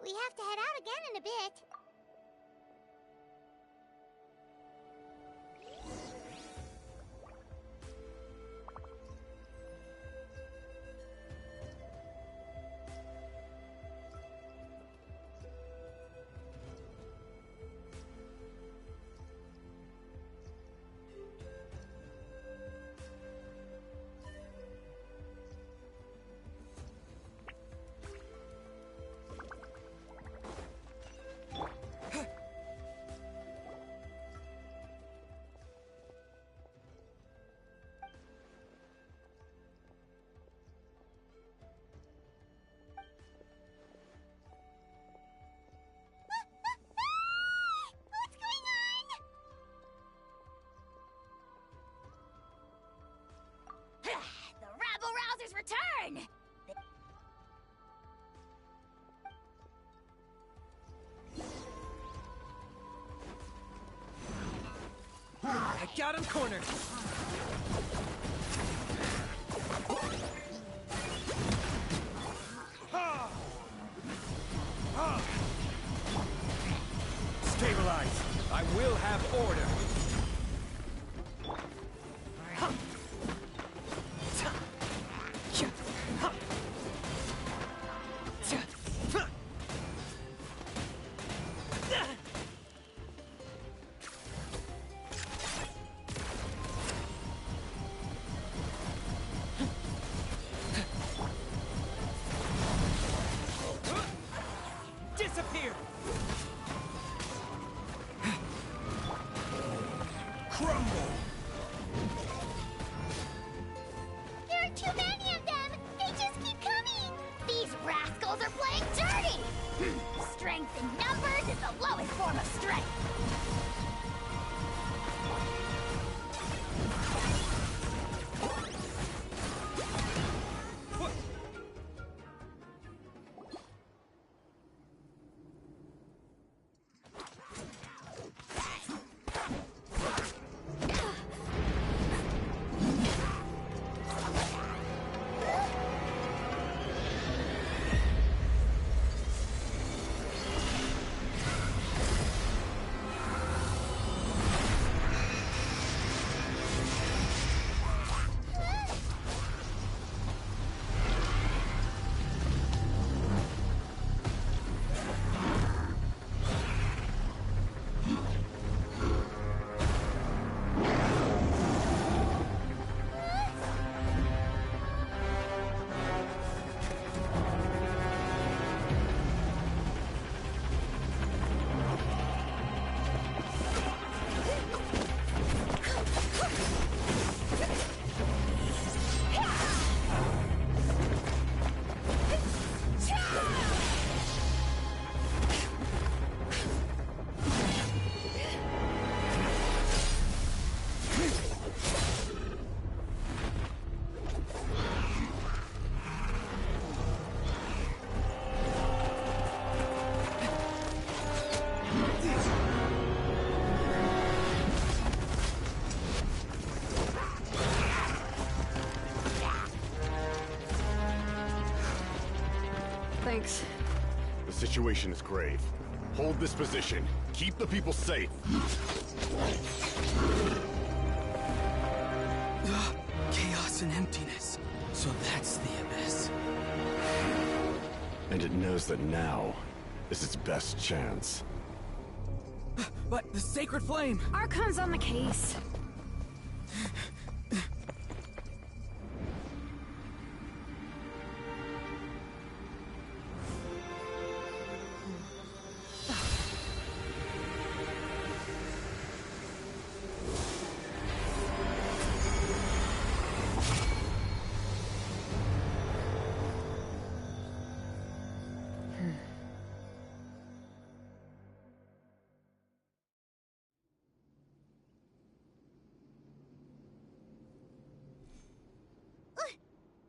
We have to head out again in a bit. What's going on? The rabble-rousers return! I got him cornered! Stabilize! I will have order! Disappear! Crumble! There are too many of them! They just keep coming! These rascals are playing dirty! Strength in numbers is the lowest form of strength! Thanks. The situation is grave. Hold this position. Keep the people safe. Chaos and emptiness. So that's the Abyss. And it knows that now is its best chance. But the Sacred Flame! Archon's on the case.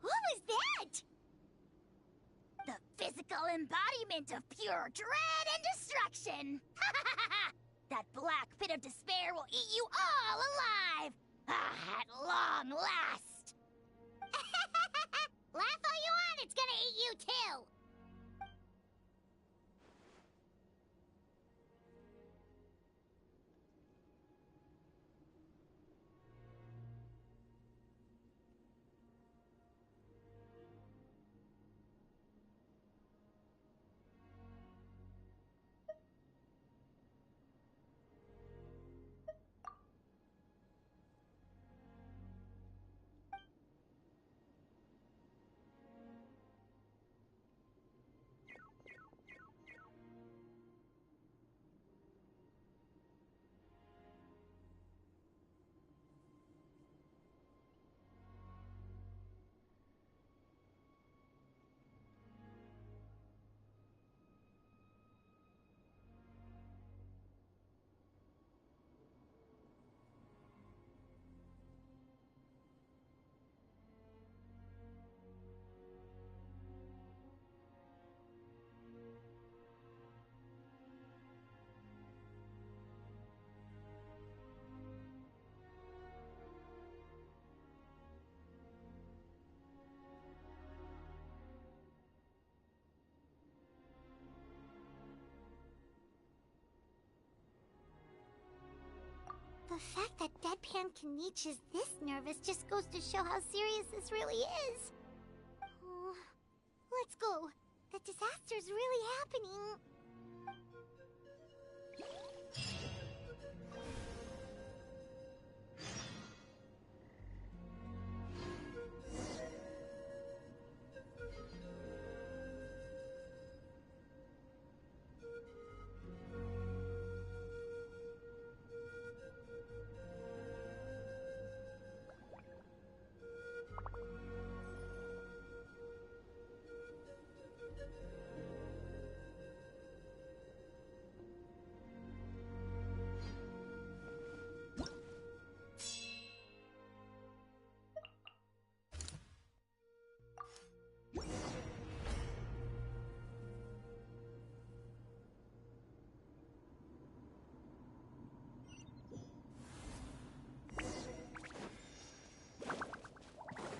What was that? The physical embodiment of pure dread and destruction! That black pit of despair will eat you all alive! At long last! Laugh all you want, it's gonna eat you too! The fact that Deadpan Kaniche is this nervous just goes to show how serious this really is. Oh, let's go. The disaster's really happening.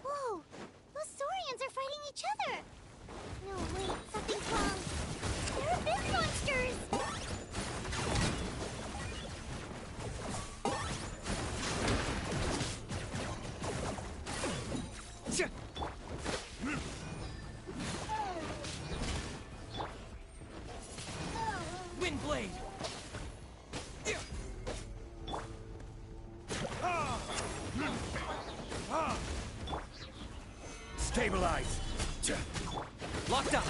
Whoa! Those Saurians are fighting each other! No, wait, something's wrong. They're abyss monsters! Windblade! Stabilize! Locked up!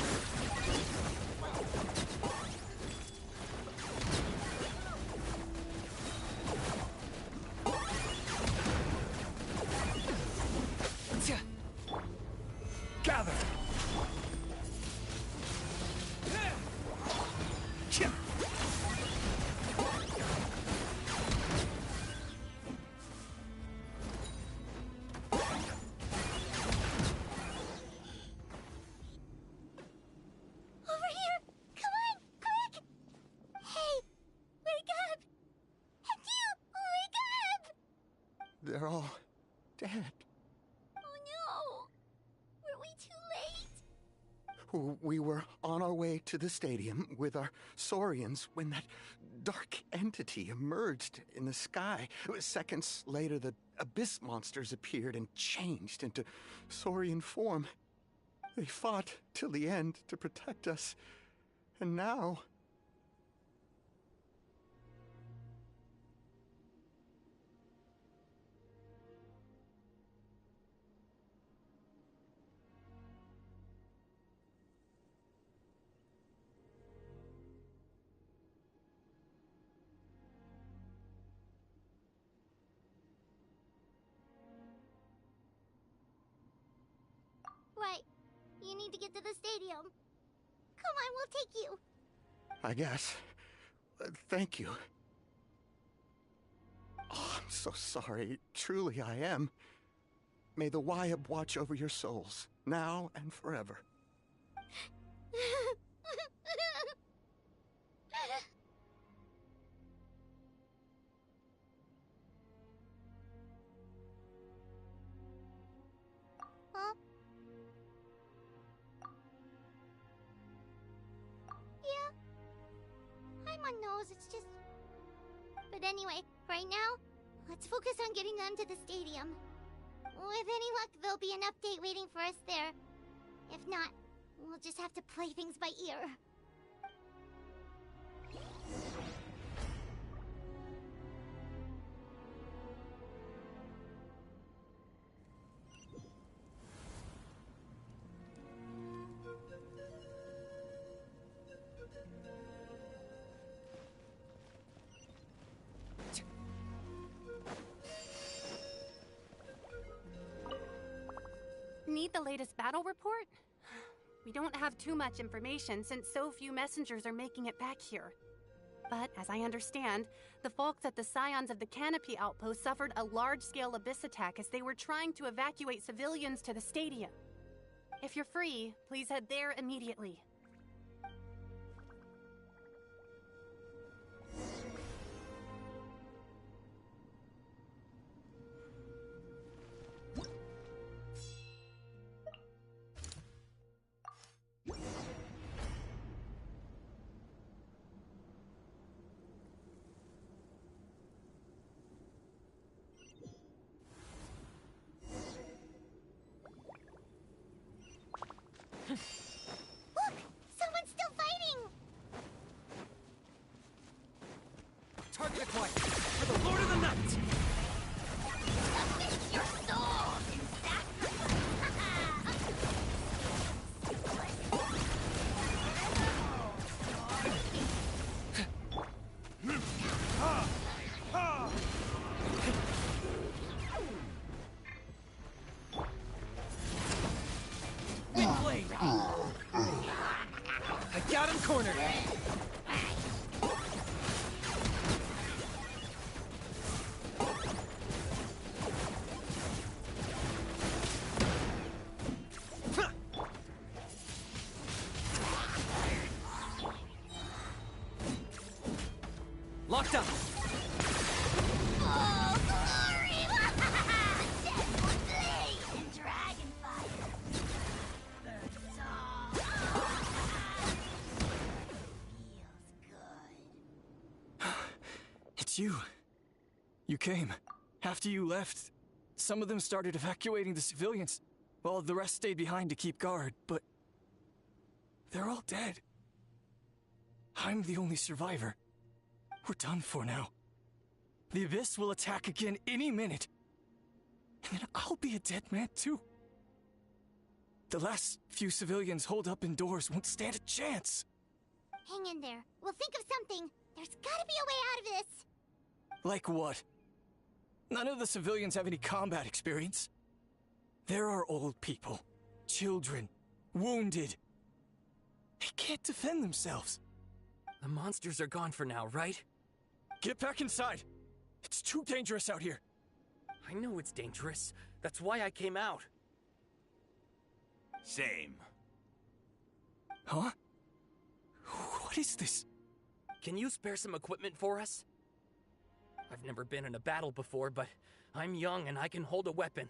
Gather! Over here! Come on, quick! Hey, wake up! And you, wake up! They're all dead. Oh no! Were we too late? We were on our way to the stadium with our Saurians when that dark entity emerged in the sky. Seconds later, the abyss monsters appeared and changed into Saurian form. They fought till the end to protect us. And now... Right. You need to get to the stadium. Come on, we'll take you. I guess. Thank you. Oh, I'm so sorry. Truly, I am. May the Wyab watch over your souls, now and forever. Huh? Yeah. I'm on nose, it's just... But anyway, right now, let's focus on getting them to the stadium. With any luck, there'll be an update waiting for us there. If not, we'll just have to play things by ear. Need the latest battle report? We don't have too much information since so few messengers are making it back here. But as I understand, the folks at the Scions of the Canopy outpost suffered a large-scale abyss attack as they were trying to evacuate civilians to the stadium. If you're free, please head there immediately. Look! Someone's still fighting! Target acquired! For the Lord of the Night! Submit your soul, you I got him cornered! Locked up! Oh, glory! Deathwood Blade and Dragonfire! Burns all. It's you. You came. After you left, some of them started evacuating the civilians, while the rest stayed behind to keep guard, but... they're all dead. I'm the only survivor. We're done for now. The Abyss will attack again any minute. And then I'll be a dead man too. The last few civilians holed up indoors won't stand a chance. Hang in there. We'll think of something. There's gotta be a way out of this. Like what? None of the civilians have any combat experience. There are old people, children, wounded. They can't defend themselves. The monsters are gone for now, right? Get back inside! It's too dangerous out here. I know it's dangerous. That's why I came out. Same. Huh? What is this? Can you spare some equipment for us? I've never been in a battle before, but I'm young and I can hold a weapon.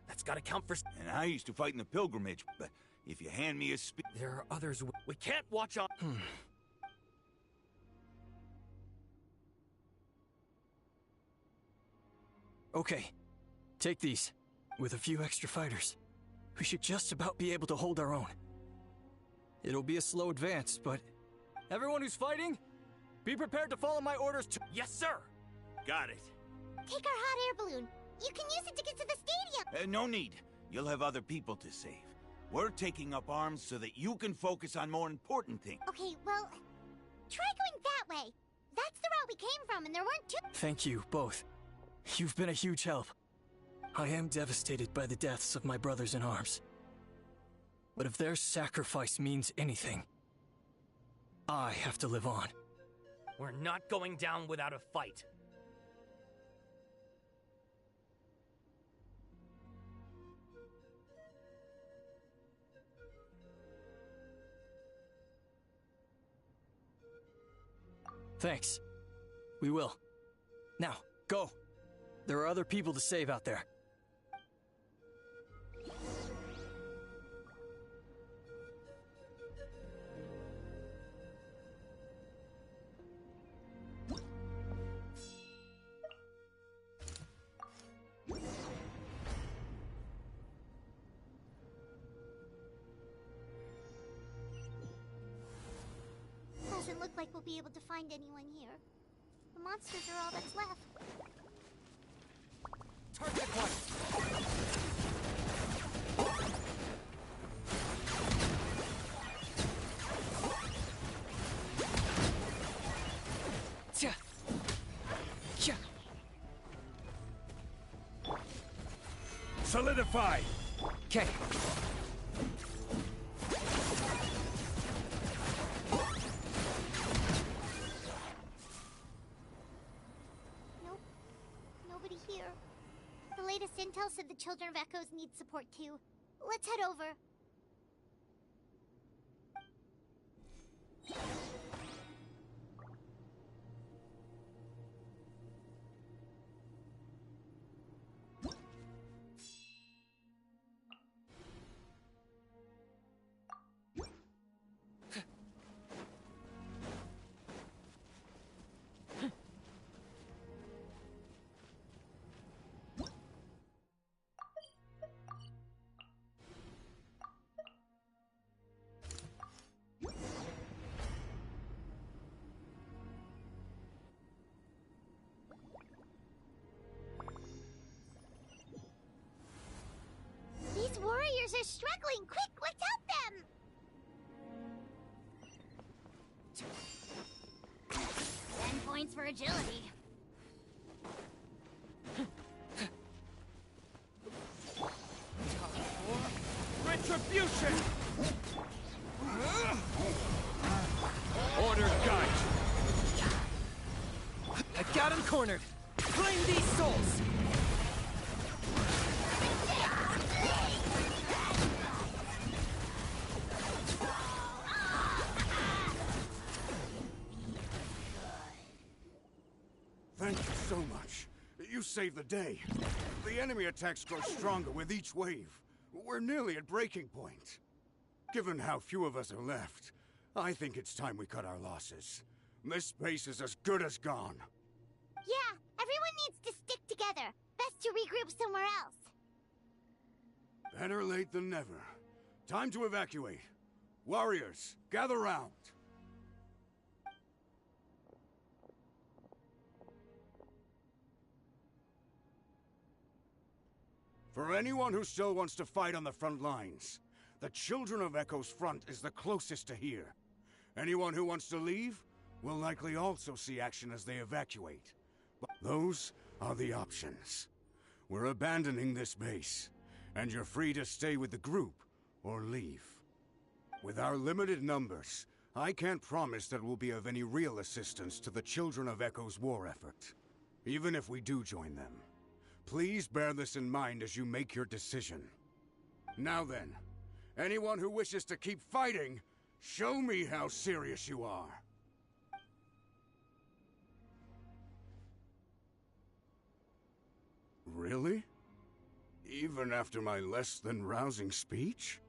That's gotta count for... And I used to fight in the pilgrimage, but If you hand me a There are others. We can't watch on. Okay, take these. With a few extra fighters, we should just about be able to hold our own. It'll be a slow advance, but everyone who's fighting, be prepared to follow my orders to— Yes, sir! Got it. Take our hot air balloon. You can use it to get to the stadium. No need. You'll have other people to save. We're taking up arms so that you can focus on more important things. Okay, well, try going that way. That's the route we came from, and there weren't two— Thank you, both. You've been a huge help. I am devastated by the deaths of my brothers in arms. But if their sacrifice means anything, I have to live on. We're not going down without a fight. Thanks. We will. Now, go. There are other people to save out there. Doesn't look like we'll be able to find anyone here. The monsters are all that's left. Target one! Solidify! Okay. Nope. Nobody here. The latest intel said the Children of Echoes need support too. Let's head over. These warriors are struggling! Quick, let's help them! 10 points for agility. Retribution! Order guide! I got him cornered! Claim these souls! Thank you so much. You saved the day. The enemy attacks grow stronger with each wave. We're nearly at breaking point. Given how few of us are left, I think it's time we cut our losses. This base is as good as gone. Yeah, everyone needs to stick together. Best to regroup somewhere else. Better late than never. Time to evacuate. Warriors, gather round. For anyone who still wants to fight on the front lines, the Children of Echo's front is the closest to here. Anyone who wants to leave will likely also see action as they evacuate. But those are the options. We're abandoning this base, and you're free to stay with the group or leave. With our limited numbers, I can't promise that we'll be of any real assistance to the Children of Echo's war effort. Even if we do join them. Please bear this in mind as you make your decision. Now then, anyone who wishes to keep fighting, show me how serious you are. Really? Even after my less than rousing speech?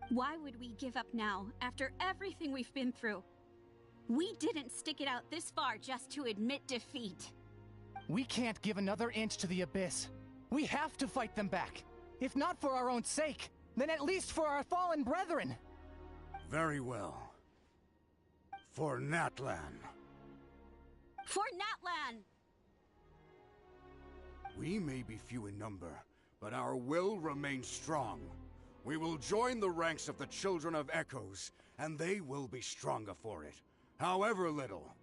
Why would we give up now, after everything we've been through? We didn't stick it out this far just to admit defeat. We can't give another inch to the Abyss. We have to fight them back. If not for our own sake, then at least for our fallen brethren. Very well. For Natlan. For Natlan! We may be few in number, but our will remains strong. We will join the ranks of the Children of Echoes, and they will be stronger for it, however little.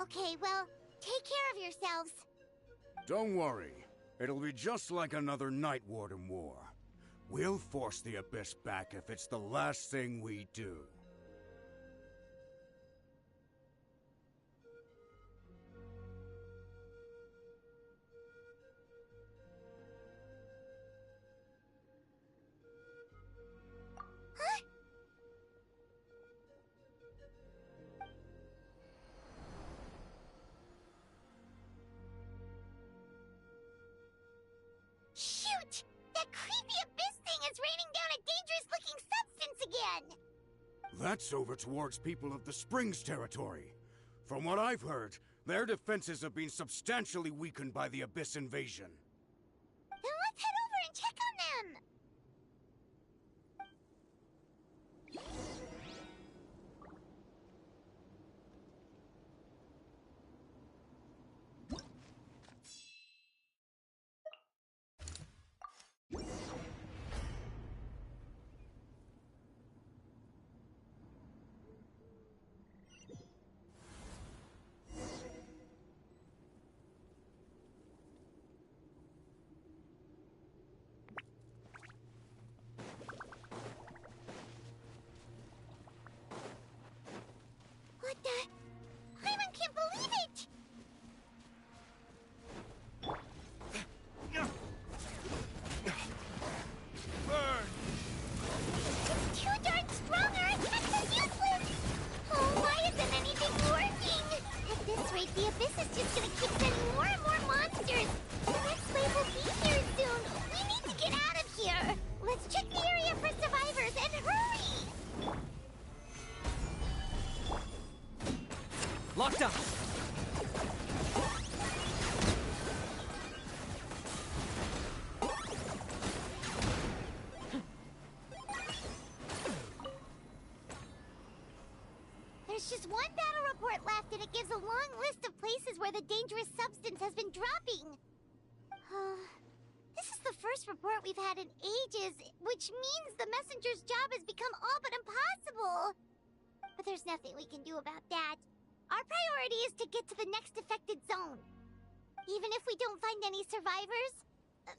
Okay, well, take care of yourselves. Don't worry. It'll be just like another Night Warden war. We'll force the Abyss back if it's the last thing we do. Shoot! That creepy abyss thing is raining down a dangerous-looking substance again! That's over towards people of the Springs territory. From what I've heard, their defenses have been substantially weakened by the Abyss invasion. Then let's head over and check on them! What the? Hyman can't believe it! Burn! It's too darn strong, our attacks are useless! Oh, why isn't anything working? At this rate, the Abyss is just gonna keep sending more and more monsters! The next wave will be here soon! We need to get out of here! Let's check the area for survivors, and hurry! Locked up! There's just one battle report left, and it gives a long list of places where the dangerous substance has been dropping. This is the first report we've had in ages, which means the messenger's job has become all but impossible. But there's nothing we can do about that. Our priority is to get to the next affected zone. Even if we don't find any survivors,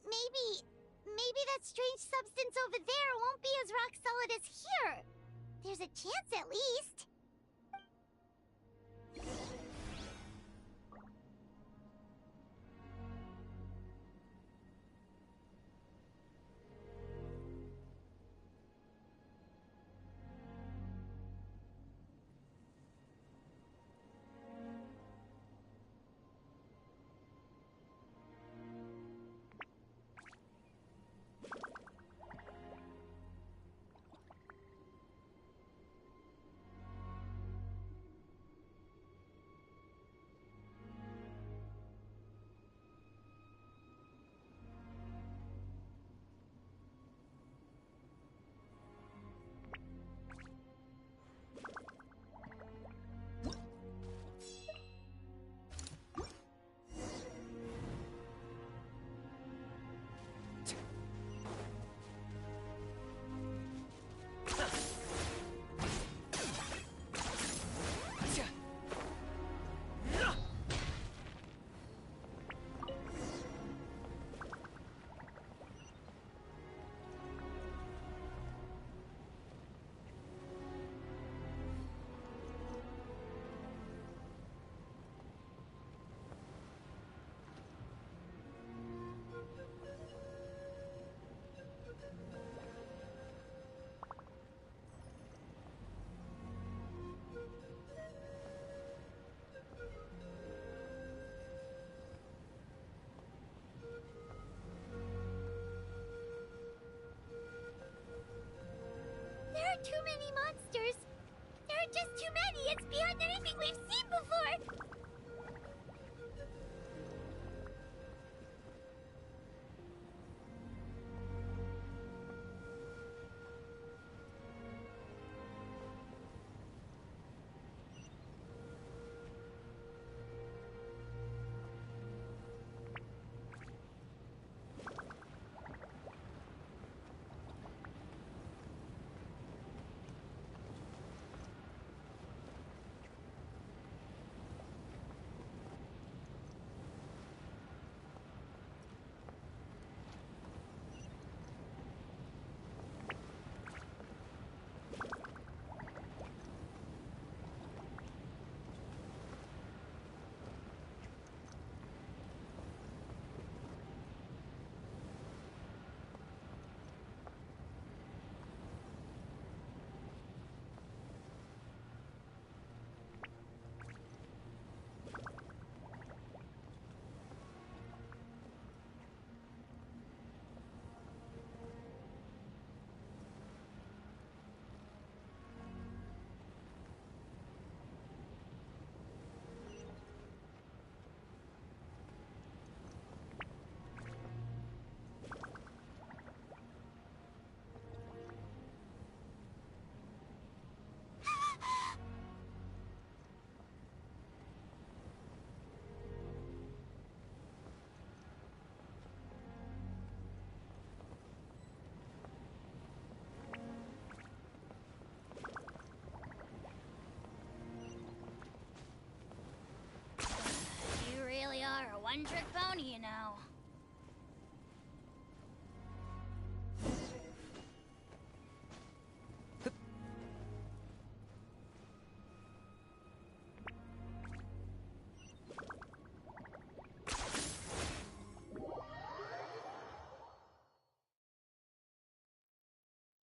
maybe that strange substance over there won't be as rock solid as here. There's a chance at least. we've seen before! You really are a one-trick pony, you know.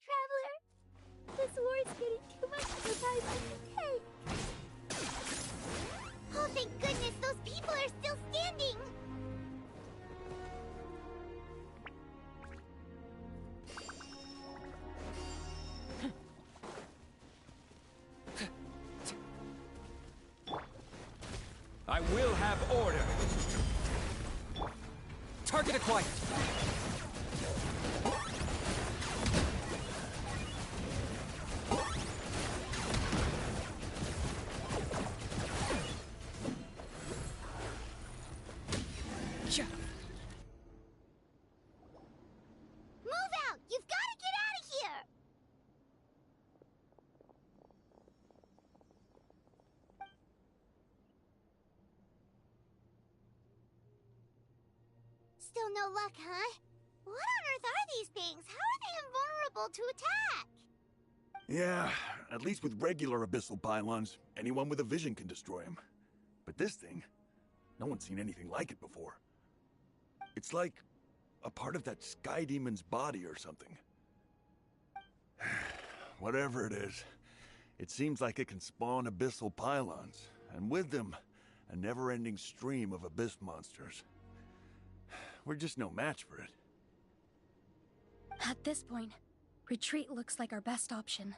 Traveler, this war is getting too much of the time I can take. Oh, thank goodness, those people are still standing! I will have order. Target acquired. Move out! You've got to get out of here! Still no luck, huh? What on earth are these things? How are they invulnerable to attack? Yeah, at least with regular abyssal pylons, anyone with a vision can destroy them. But this thing, no one's seen anything like it before. It's like a part of that sky demon's body or something. Whatever it is, it seems like it can spawn abyssal pylons, and with them, a never-ending stream of abyss monsters. We're just no match for it. At this point, retreat looks like our best option.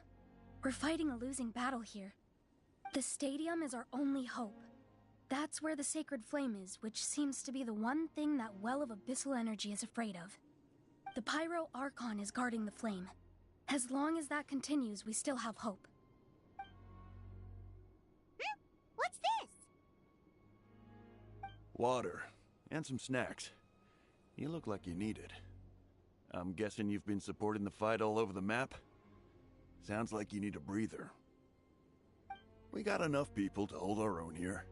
We're fighting a losing battle here. The stadium is our only hope. That's where the sacred flame is, which seems to be the one thing that well of abyssal energy is afraid of. The Pyro Archon is guarding the flame. As long as that continues, we still have hope. What's this? Water, and some snacks. You look like you need it. I'm guessing you've been supporting the fight all over the map? Sounds like you need a breather. We got enough people to hold our own here,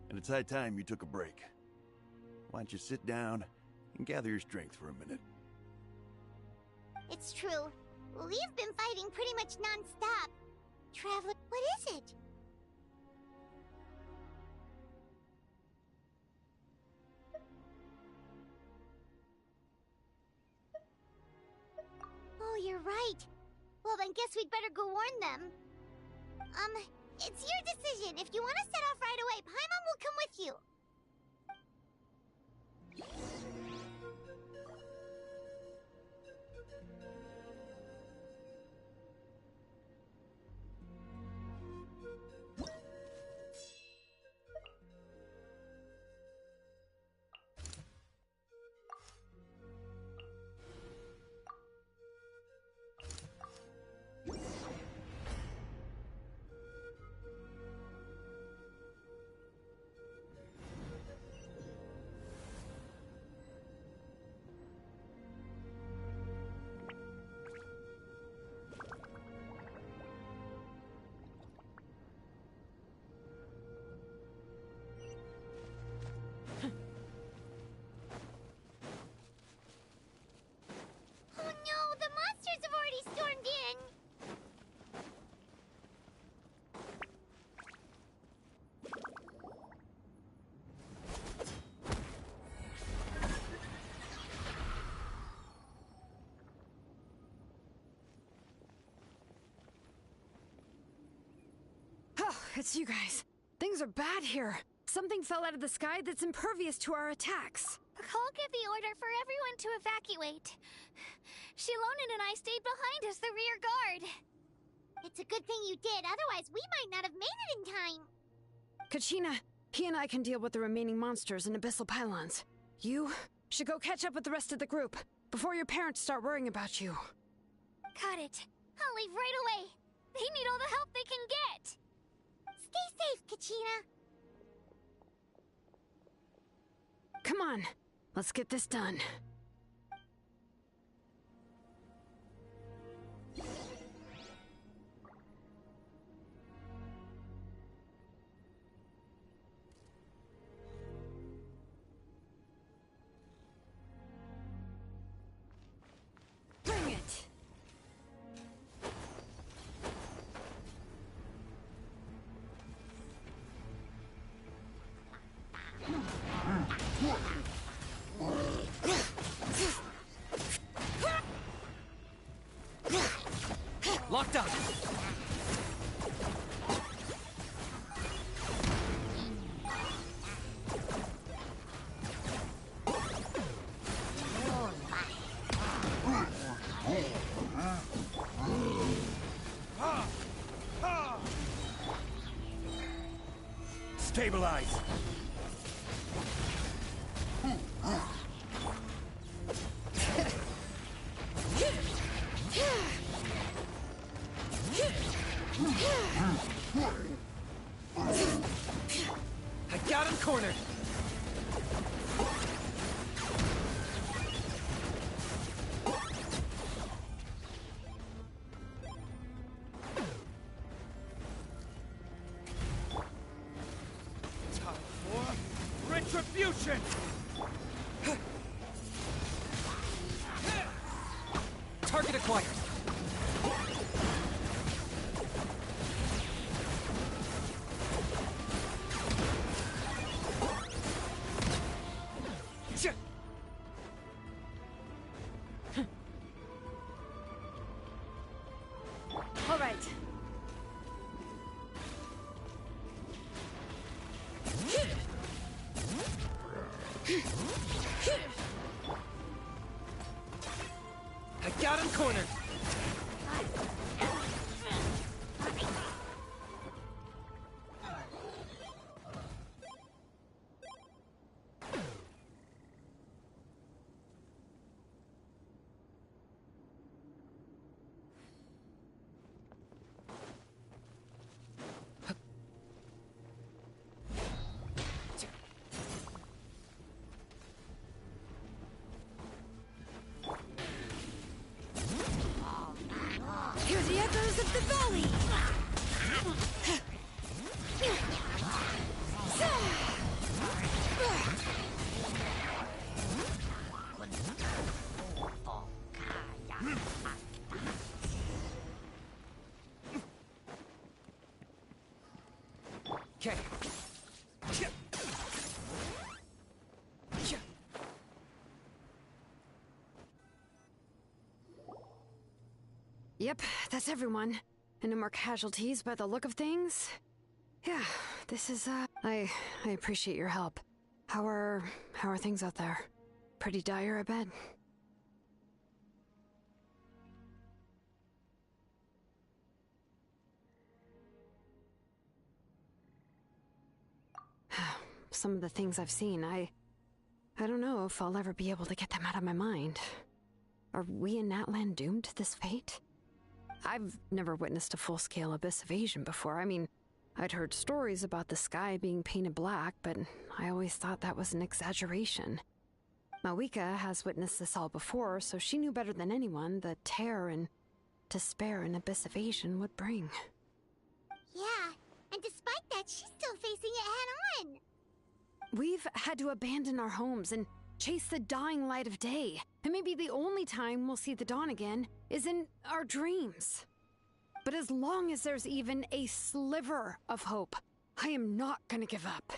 and it's high time you took a break. Why don't you sit down and gather your strength for a minute? It's true. We've been fighting pretty much non-stop. Traveler, what is it? Oh, you're right. Well, then guess we'd better go warn them. It's your decision. If you want to set off right away, Paimon will come with you. It's you guys. Things are bad here. Something fell out of the sky that's impervious to our attacks. Cole gave the order for everyone to evacuate. Shilonen and I stayed behind as the rear guard. It's a good thing you did, otherwise we might not have made it in time. Kachina, he and I can deal with the remaining monsters and abyssal pylons. You should go catch up with the rest of the group before your parents start worrying about you. Got it. I'll leave right away. They need all the help they can get. Stay safe, Kachina. Come on, let's get this done. Bring it! Locked up! Stabilize! I got him cornered! Time for retribution! Target acquired! All right. I got him cornered! Hear the echoes of the valley! Okay. Yep, that's everyone. And no more casualties by the look of things. Yeah, this is, I appreciate your help. How are things out there? Pretty dire, I bet. Some of the things I've seen, I don't know if I'll ever be able to get them out of my mind. Are we in Natlan doomed to this fate? I've never witnessed a full-scale abyss invasion before. I mean, I'd heard stories about the sky being painted black, but I always thought that was an exaggeration. Mawika has witnessed this all before, so she knew better than anyone the terror and despair an abyss invasion would bring. Yeah, and despite that, she's still facing it head-on. We've had to abandon our homes and chase the dying light of day. And maybe the only time we'll see the dawn again is in our dreams. But as long as there's even a sliver of hope, I am not gonna give up.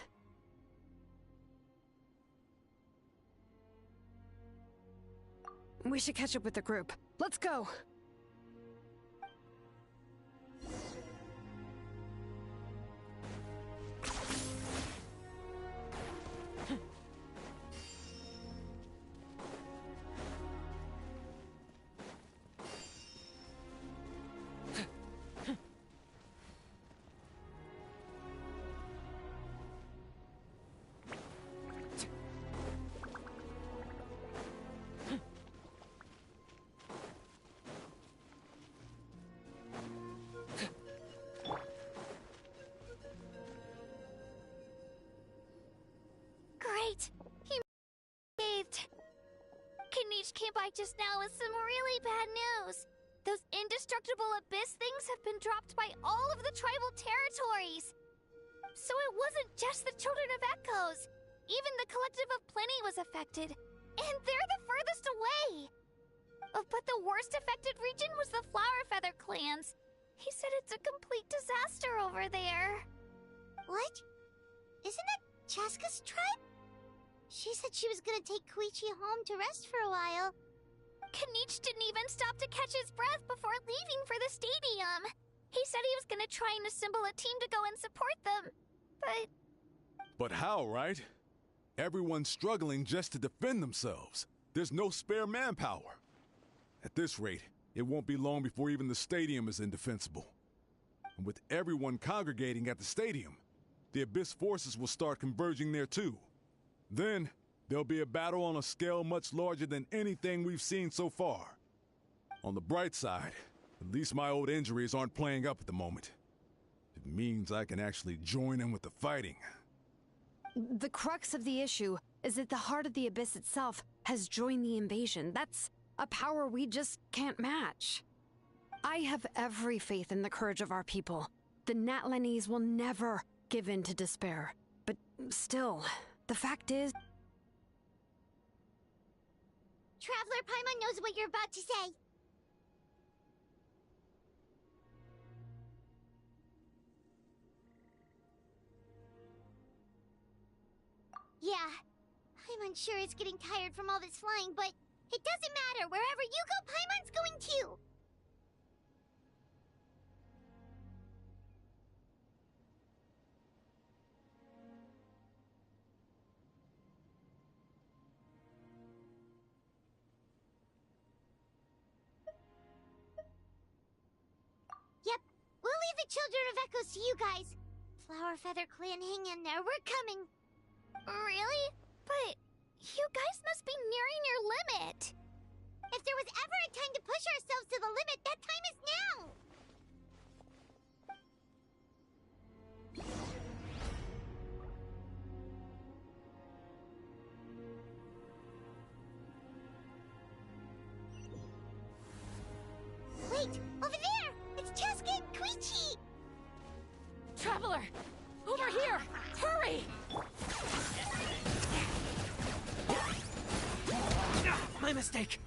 We should catch up with the group. Let's go! mage came by just now with some really bad news. Those indestructible abyss things have been dropped by all of the tribal territories. So it wasn't just the Children of Echoes. Even the Collective of Plenty was affected. And they're the furthest away. But the worst affected region was the Flower Feather clans. He said it's a complete disaster over there. What? Isn't that Chaska's tribe? She said she was gonna take Koichi home to rest for a while. Kanich didn't even stop to catch his breath before leaving for the stadium. He said he was gonna try and assemble a team to go and support them. But how, right? Everyone's struggling just to defend themselves. There's no spare manpower. At this rate, it won't be long before even the stadium is indefensible. And with everyone congregating at the stadium, the Abyss forces will start converging there too. Then, there'll be a battle on a scale much larger than anything we've seen so far. On the bright side, at least my old injuries aren't playing up at the moment. It means I can actually join in with the fighting. The crux of the issue is that the heart of the Abyss itself has joined the invasion. That's a power we just can't match. I have every faith in the courage of our people. The Natlanese will never give in to despair. But still, the fact is... Traveler Paimon knows what you're about to say. Yeah, I'm unsure it's getting tired from all this flying, but it doesn't matter. Wherever you go, Paimon's going too. Yep, we'll leave the Children of Echoes to you guys. Flower Feather Clan, hang in there. We're coming. Really? But you guys must be nearing your limit. If there was ever a time to push ourselves to the limit, that time is now. Wait, over there! It's Chaska and Koichi! Traveler! Over here! Hurry! My mistake.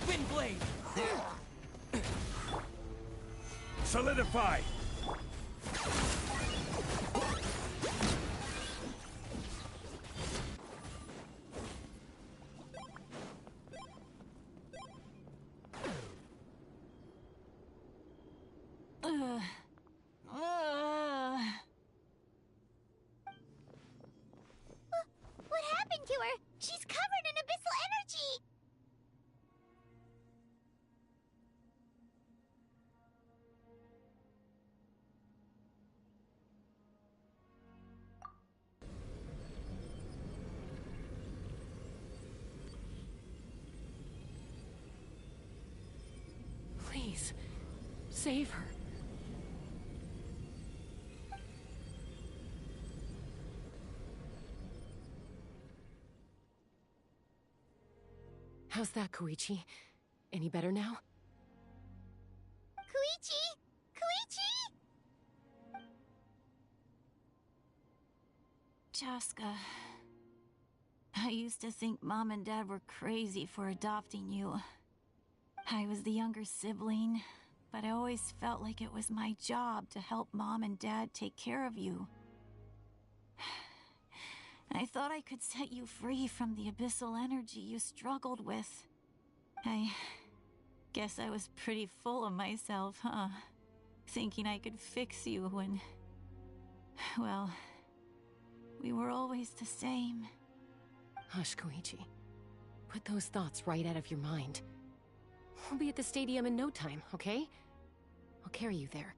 Wind blade. Solidify. What happened to her? She's covered in abyssal energy! Please, save her. How's that, Koichi? Any better now? Koichi! Koichi! Chaska, I used to think Mom and Dad were crazy for adopting you. I was the younger sibling, but I always felt like it was my job to help Mom and Dad take care of you. I thought I could set you free from the abyssal energy you struggled with. I guess I was pretty full of myself, huh? Thinking I could fix you when... well, we were always the same. Hush, Koichi. Put those thoughts right out of your mind. We'll be at the stadium in no time, okay? I'll carry you there.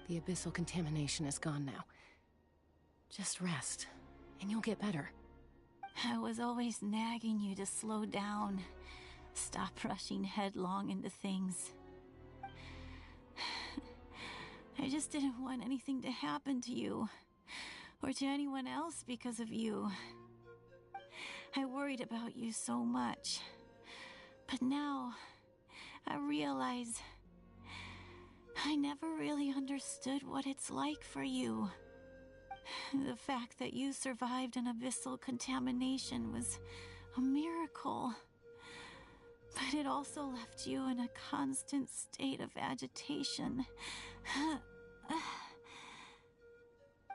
The abyssal contamination is gone now. Just rest, and you'll get better. I was always nagging you to slow down. Stop rushing headlong into things. just didn't want anything to happen to you, or to anyone else because of you. I worried about you so much. But now, I realize I never really understood what it's like for you. The fact that you survived an abyssal contamination was a miracle. But it also left you in a constant state of agitation.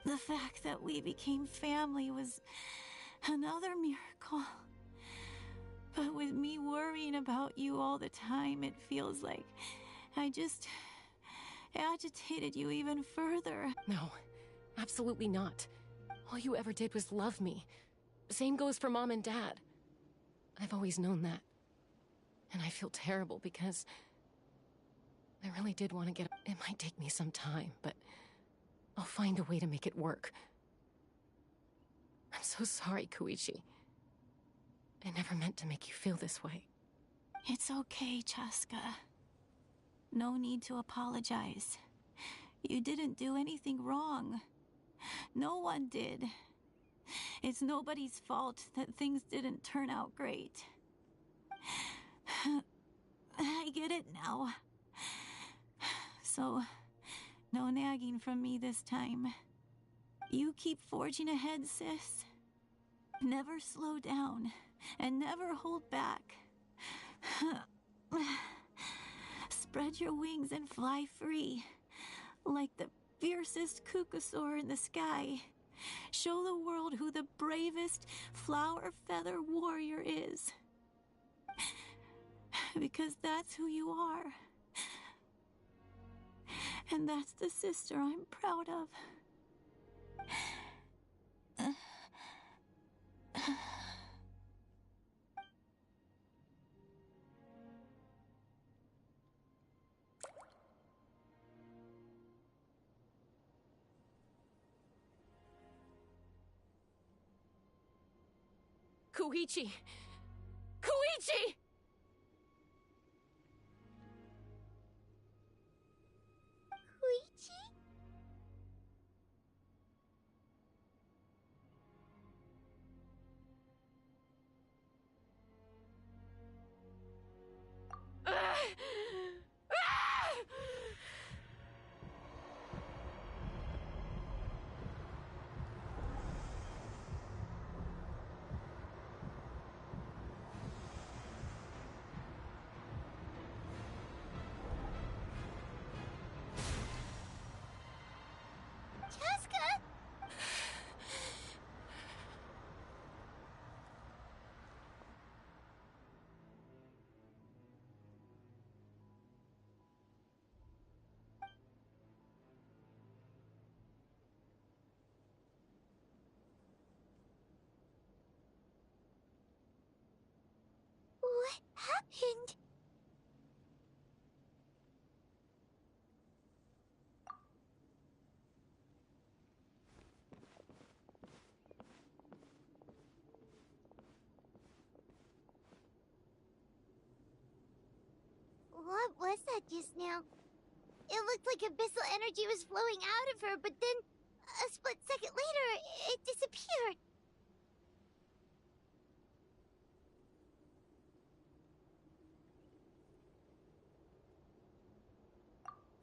The fact that we became family was another miracle. But with me worrying about you all the time, it feels like I just agitated you even further. No, absolutely not. All you ever did was love me. Same goes for Mom and Dad. I've always known that. And I feel terrible because I really did want to get... It might take me some time, but I'll find a way to make it work. I'm so sorry, Koichi. I never meant to make you feel this way. It's okay, Chaska. No need to apologize. You didn't do anything wrong. No one did. It's nobody's fault that things didn't turn out great. I get it now. So, no nagging from me this time. You keep forging ahead, sis. Never slow down, and never hold back. Spread your wings and fly free, like the fiercest kukusaur in the sky. Show the world who the bravest flower feather warrior is. Because that's who you are. And that's the sister I'm proud of. Koichi! Koichi! Koichi? Chaska? What happened? What was that just now? It looked like abyssal energy was flowing out of her, but then a split second later, it disappeared.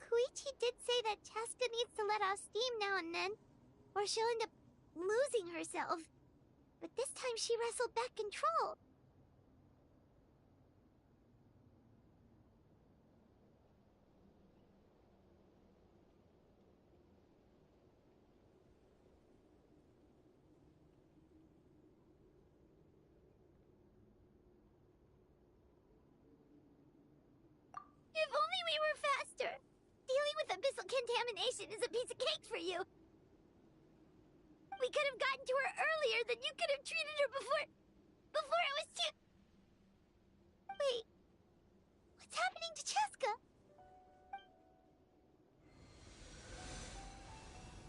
Koichi did say that Chaska needs to let off steam now and then, or she'll end up losing herself. But this time she wrestled back control. If only we were faster! Dealing with abyssal contamination is a piece of cake for you! We could have gotten to her earlier, then you could have treated her before it was too... Wait... What's happening to Chaska?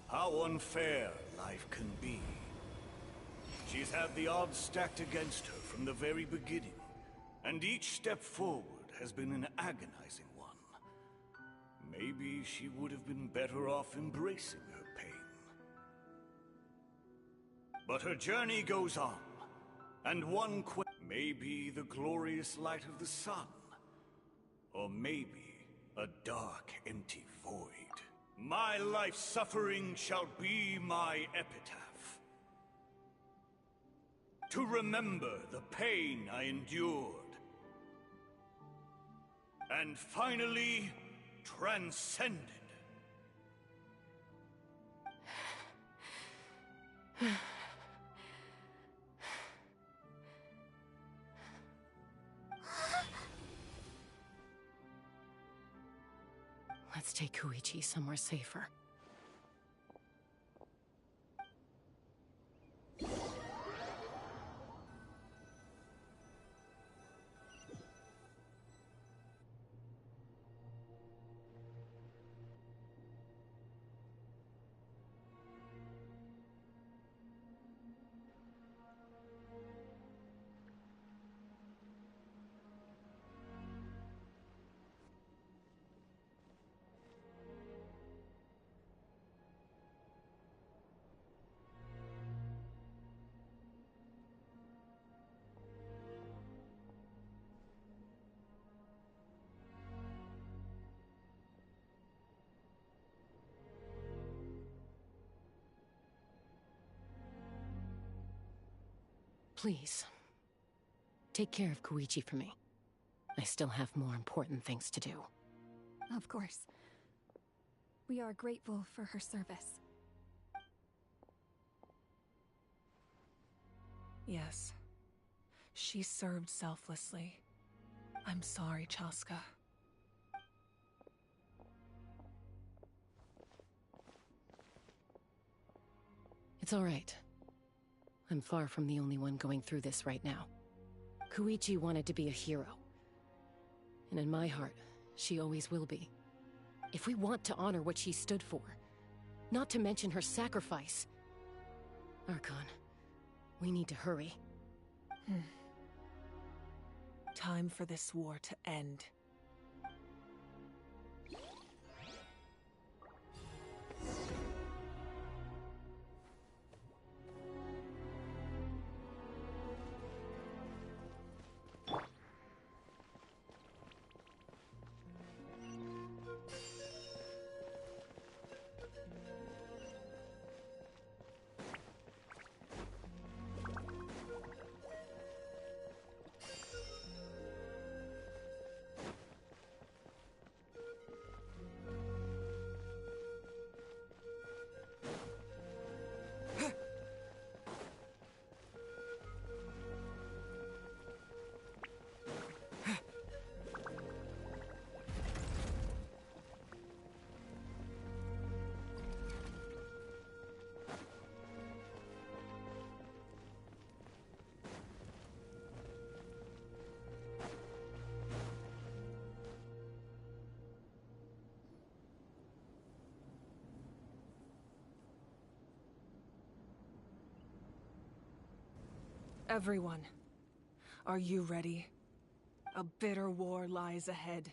How unfair life can be. She's had the odds stacked against her from the very beginning, and each step forward has been an agonizing one. Maybe Maybe she would have been better off embracing her pain. But her journey goes on, and maybe the glorious light of the sun, or maybe a dark, empty void. My life's suffering shall be my epitaph. To remember the pain I endured, and finally transcended. Let's take Koichi somewhere safer. Please, take care of Koichi for me. I still have more important things to do. Of course. We are grateful for her service. Yes. She served selflessly. I'm sorry, Chaska. It's all right. I'm far from the only one going through this right now. Koichi wanted to be a hero. And in my heart, she always will be. If we want to honor what she stood for, not to mention her sacrifice... Archon, we need to hurry. Time for this war to end. Everyone, are you ready? A bitter war lies ahead.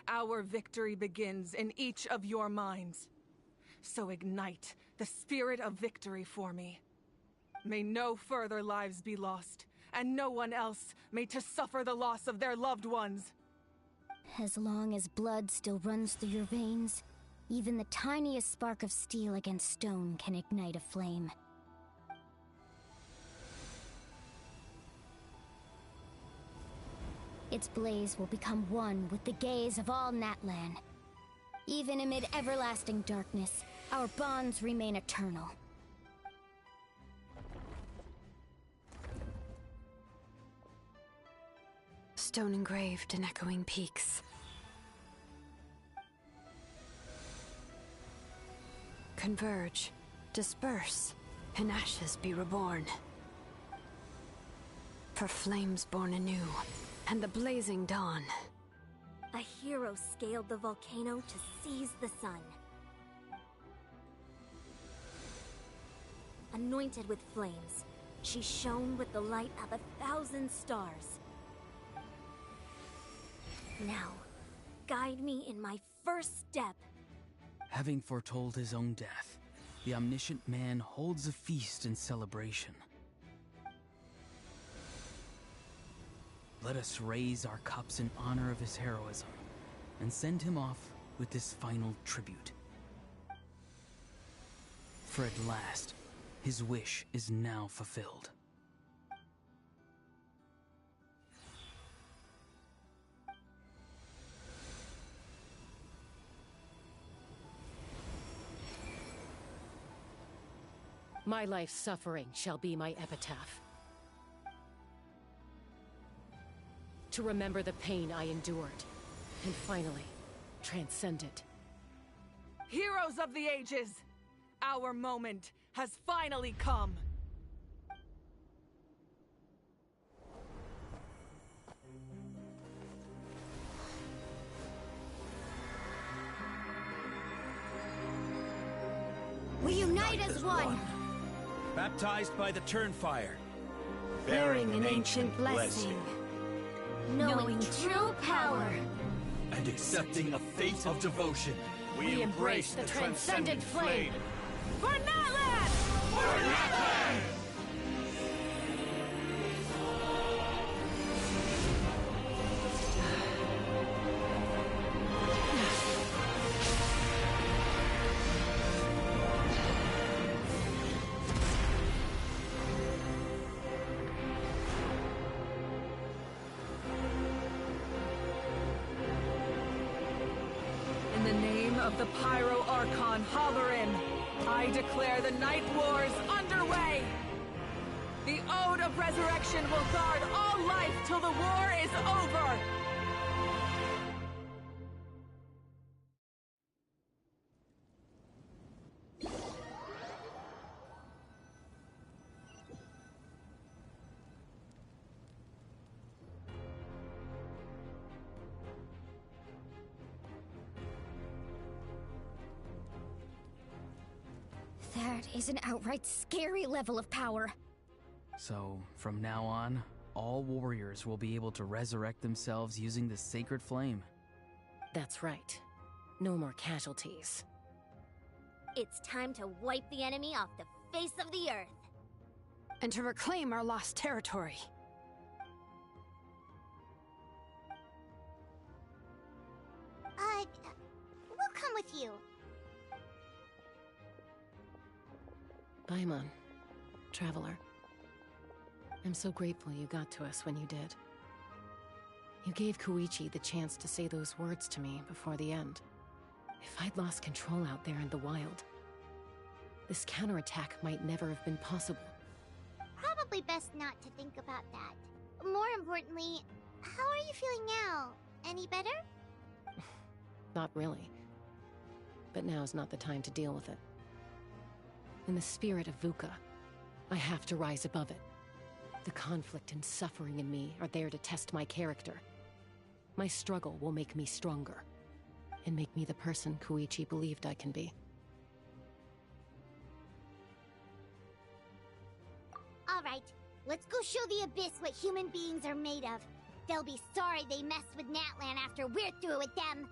Our victory begins in each of your minds. So ignite the spirit of victory for me. May no further lives be lost, and no one else may to suffer the loss of their loved ones. As long as blood still runs through your veins, even the tiniest spark of steel against stone can ignite a flame. Its blaze will become one with the gaze of all Natlan. Even amid everlasting darkness, our bonds remain eternal. Stone engraved in echoing peaks. Converge, disperse, in ashes be reborn. For flames born anew, and the blazing dawn. A hero scaled the volcano to seize the sun. Anointed with flames, she shone with the light of 1,000 stars. Now, guide me in my first step Having foretold his own death, the omniscient man holds a feast in celebration. Let us raise our cups in honor of his heroism and send him off with this final tribute. For at last, his wish is now fulfilled. My life's suffering shall be my epitaph. To remember the pain I endured, and finally, transcend it. Heroes of the ages! Our moment has finally come! We unite as one! Baptized by the Turnfire. Bearing an ancient blessing. Knowing true power. And accepting a fate of devotion. We embrace the transcendent flame. For Natlan! For Natlan! In the name of the Pyro Archon Halloran, I declare the Night Wars underway! The Ode of Resurrection will guard all life till the war is over! That is an outright scary level of power. So, from now on, all warriors will be able to resurrect themselves using the sacred flame. That's right. No more casualties. It's time to wipe the enemy off the face of the earth. And to reclaim our lost territory. We'll come with you. Paimon, Traveler. I'm so grateful you got to us when you did. You gave Koichi the chance to say those words to me before the end. If I'd lost control out there in the wild, this counterattack might never have been possible. Probably best not to think about that. More importantly, how are you feeling now? Any better? Not really. But now's not the time to deal with it. In the spirit of VUCA, I have to rise above it. The conflict and suffering in me are there to test my character. My struggle will make me stronger, and make me the person Koichi believed I can be. Alright, let's go show the Abyss what human beings are made of. They'll be sorry they messed with Natlan after we're through with them.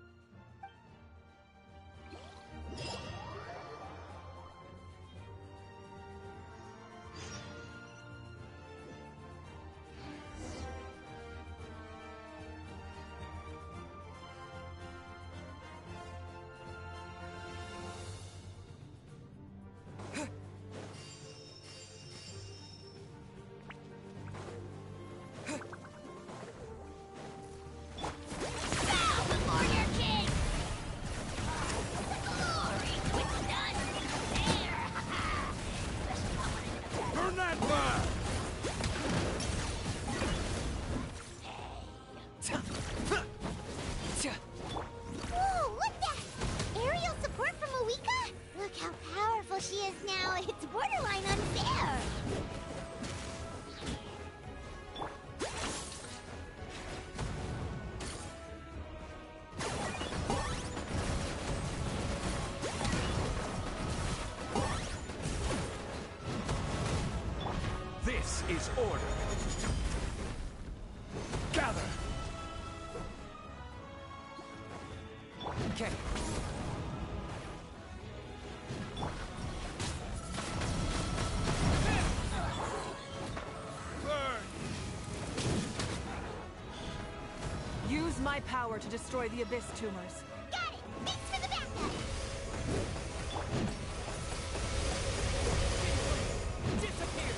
Whoa, look that! Aerial support from Awika? Look how powerful she is now. It's borderline unfair. This is order. Gather! Okay. my power to destroy the Abyss tumors. Got it! Thanks for the backup! Disappear!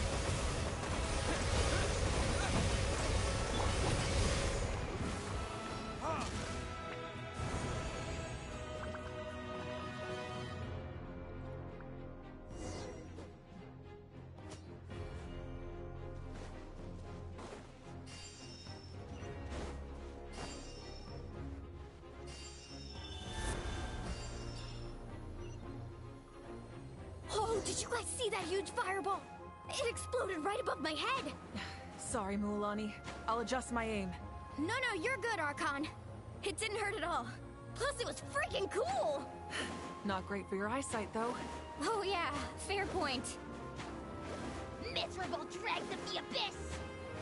Oh, did you guys see that huge fireball? It exploded right above my head. Sorry, Mualani. I'll adjust my aim. No, you're good, Archon. It didn't hurt at all. Plus, it was freaking cool. Not great for your eyesight, though. Oh yeah, fair point. Miserable dregs of the Abyss!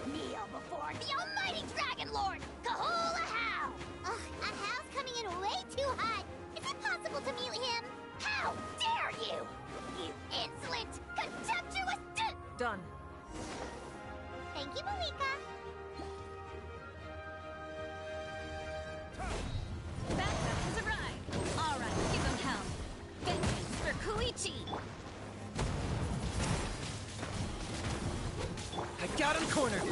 Kneel before the almighty Dragon Lord, Kahula Hao! Ugh, a Hal's coming in way too hot. Is it possible to mute him? How dare you! You insolent, contemptuous Done. Thank you, Malika. Backup has arrived! Alright, give them hell. Vengeance for Koichi! I got him cornered!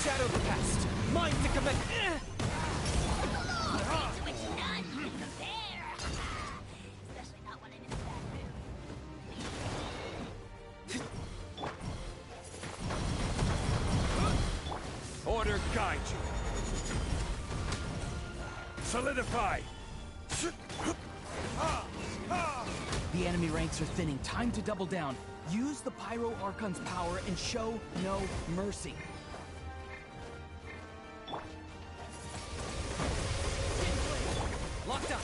Shadow the past! Mine to commit! To which none can compare! Especially not when I'm in a bad mood. Order guide you. Solidify! The enemy ranks are thinning. Time to double down. Use the Pyro Archon's power and show no mercy. Locked up!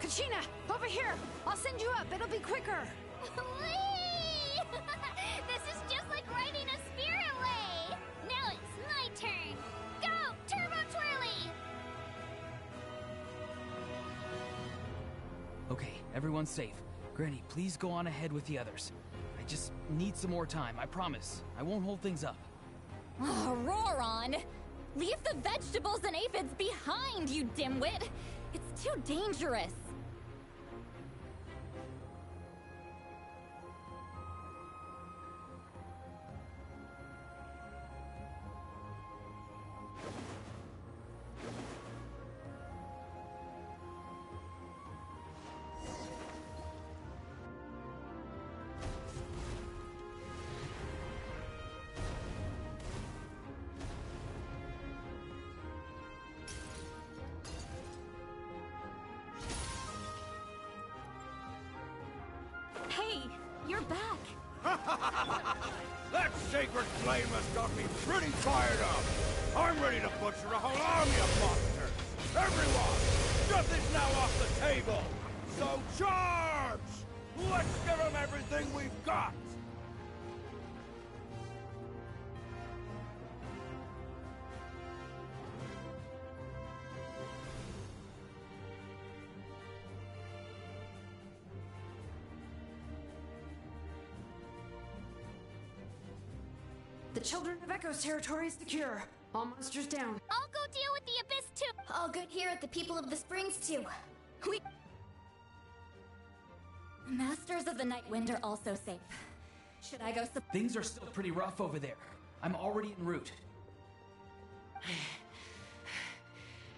Kachina, over here! I'll send you up, it'll be quicker! Whee! This is just like riding a spirit way! Now it's my turn! Go, Turbo Twirly! Okay, everyone's safe. Granny, please go on ahead with the others. I just need some more time, I promise. I won't hold things up. Oh, roar on! Leave the vegetables and aphids behind, you dimwit! It's too dangerous! Hey, you're back! That sacred flame has got me pretty fired up! I'm ready to butcher a whole army of monsters! Everyone! Stuff is now off the table! So charge! Let's give them everything we've got! The Children of Echo's territory is secure. All monsters down. I'll go deal with the Abyss too. All good here at the People of the Springs too. The Masters of the Night Wind are also safe. Should I go Things are still pretty rough over there. I'm already en route.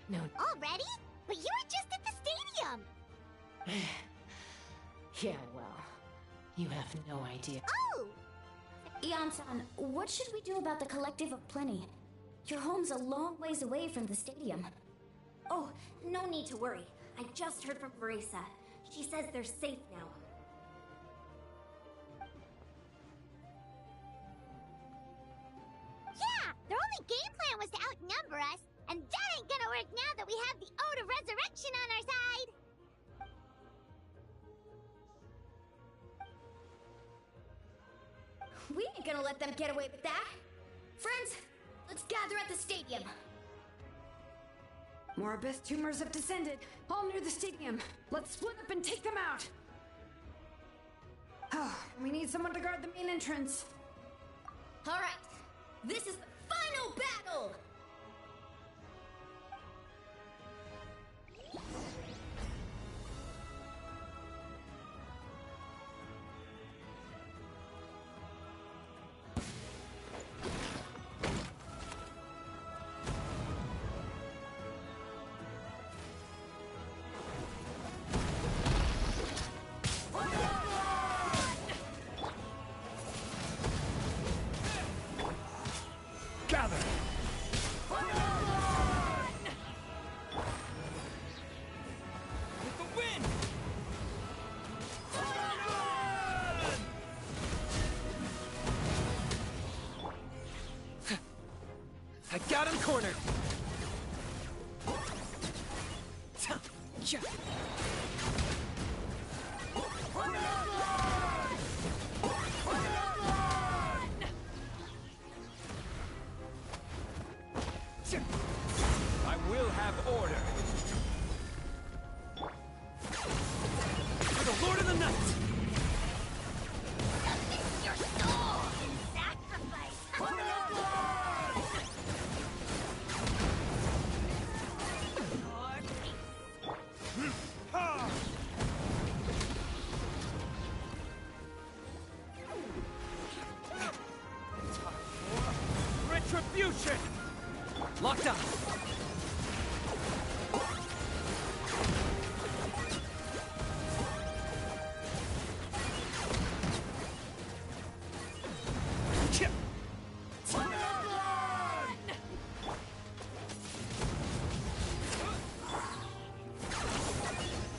No. Already? But you were just at the stadium! Yeah, well, you have no idea. Oh! Ian-san, what should we do about the Collective of Plenty? Your home's a long ways away from the stadium. Oh, no need to worry. I just heard from Marisa. She says they're safe now. Yeah! Their only game plan was to outnumber us, and that ain't gonna work now that we have the Ode of Resurrection on our side! We ain't gonna let them get away with that! Friends, let's gather at the stadium! More Abyss tumors have descended, all near the stadium. Let's split up and take them out! We need someone to guard the main entrance. Alright, this is the final battle! Gather! With the wind! I got him cornered! I will have order. For the Lord of the Night! Your soul in sacrifice! Retribution! Lockdown!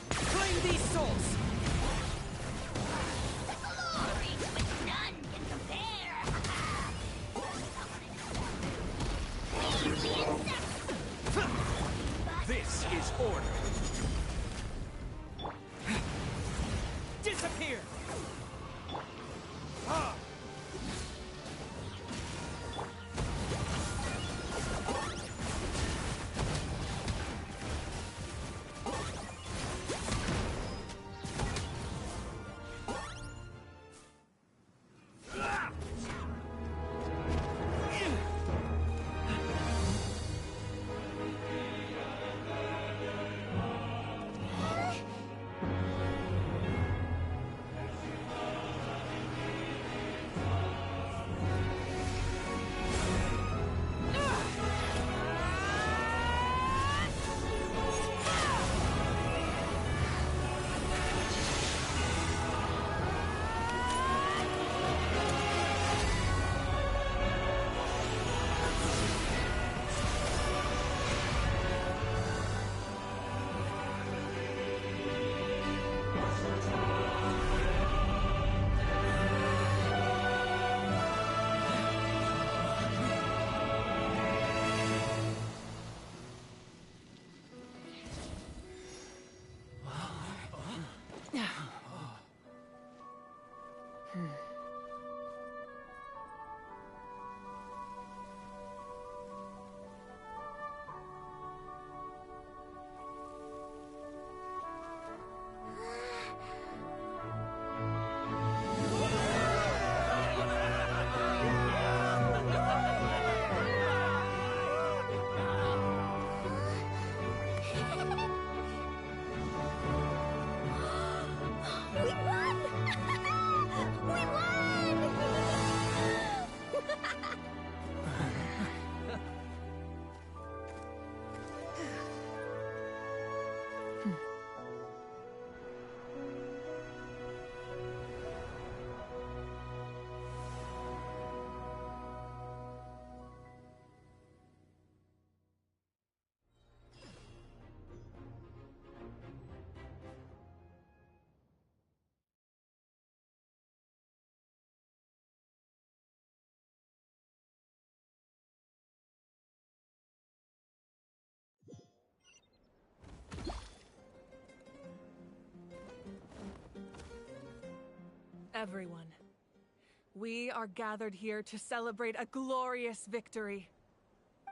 Claim these souls! Glory to which none can compare! Leave the insects! Everyone, we are gathered here to celebrate a glorious victory.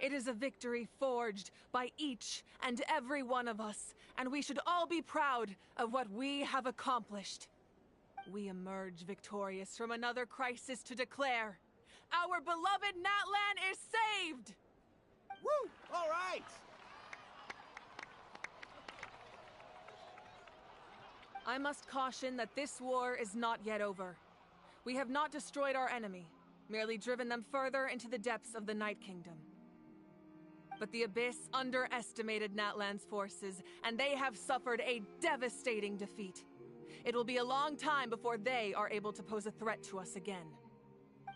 It is a victory forged by each and every one of us, and we should all be proud of what we have accomplished. We emerge victorious from another crisis to declare, our beloved Natlan is saved! Woo! All right! I must caution that this war is not yet over. We have not destroyed our enemy, merely driven them further into the depths of the Night Kingdom. But the Abyss underestimated Natlan's forces, and they have suffered a devastating defeat. It will be a long time before they are able to pose a threat to us again.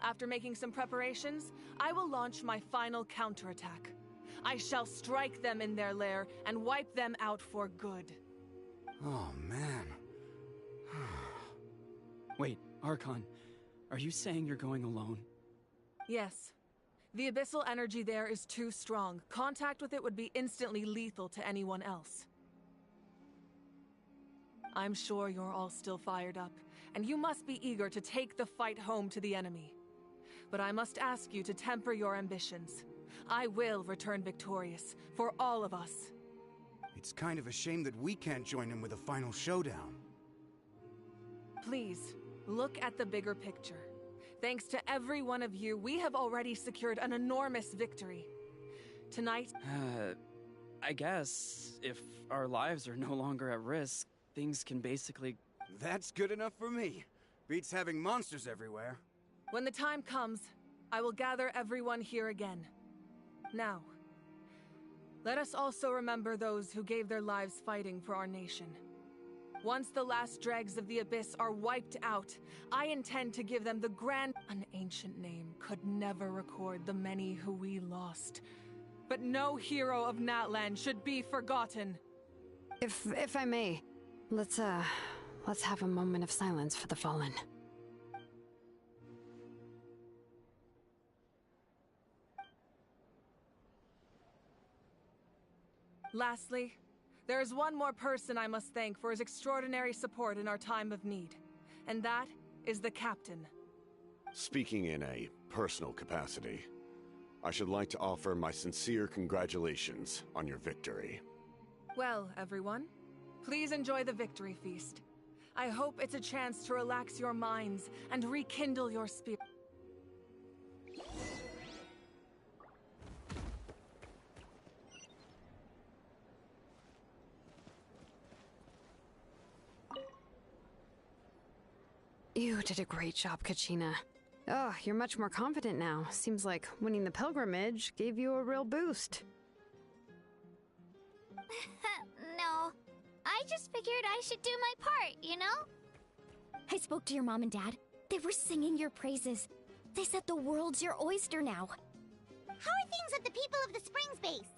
After making some preparations, I will launch my final counterattack. I shall strike them in their lair and wipe them out for good. Oh, man. Wait, Archon, are you saying you're going alone? Yes. The abyssal energy there is too strong. Contact with it would be instantly lethal to anyone else. I'm sure you're all still fired up, and you must be eager to take the fight home to the enemy. But I must ask you to temper your ambitions. I will return victorious, for all of us. It's kind of a shame that we can't join him with a final showdown. Please, look at the bigger picture. Thanks to every one of you, we have already secured an enormous victory. Tonight... I guess if our lives are no longer at risk, things can basically... That's good enough for me. Beats having monsters everywhere. When the time comes, I will gather everyone here again. Now, let us also remember those who gave their lives fighting for our nation. Once the last dregs of the Abyss are wiped out, I intend to give them the grand... An ancient name could never record the many who we lost. But no hero of Natlan should be forgotten. If I may, let's have a moment of silence for the fallen. Lastly, there is one more person I must thank for his extraordinary support in our time of need, and that is the Captain. Speaking in a personal capacity, I should like to offer my sincere congratulations on your victory. Well, everyone, please enjoy the victory feast. I hope it's a chance to relax your minds and rekindle your spirit. You did a great job, Kachina. Oh, you're much more confident now. Seems like winning the pilgrimage gave you a real boost. No, I just figured I should do my part, you know? I spoke to your mom and dad. They were singing your praises. They said the world's your oyster now. How are things at the People of the Springs base?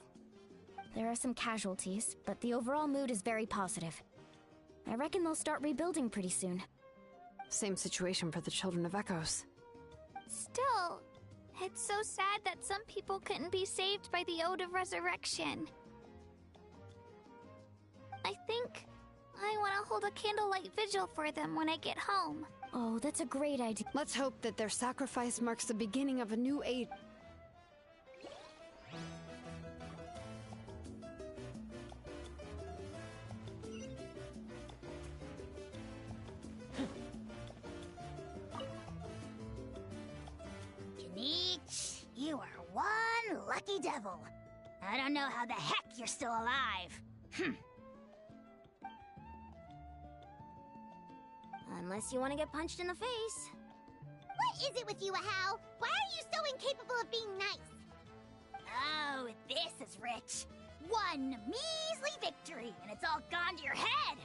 There are some casualties, but the overall mood is very positive. I reckon they'll start rebuilding pretty soon. Same situation for the Children of Echoes. Still, it's so sad that some people couldn't be saved by the Ode of Resurrection. I think I want to hold a candlelight vigil for them when I get home. Oh, that's a great idea. Let's hope that their sacrifice marks the beginning of a new age. Janich, you are one lucky devil. I don't know how the heck you're still alive. Unless you want to get punched in the face. What is it with you, Ahau? Why are you so incapable of being nice? Oh, this is rich. One measly victory, and it's all gone to your head.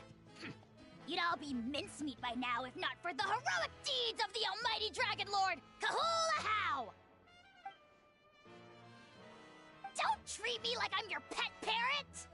You'd all be mincemeat by now if not for the heroic deeds of the almighty Dragon Lord, Kahul Ahau! Don't treat me like I'm your pet parrot!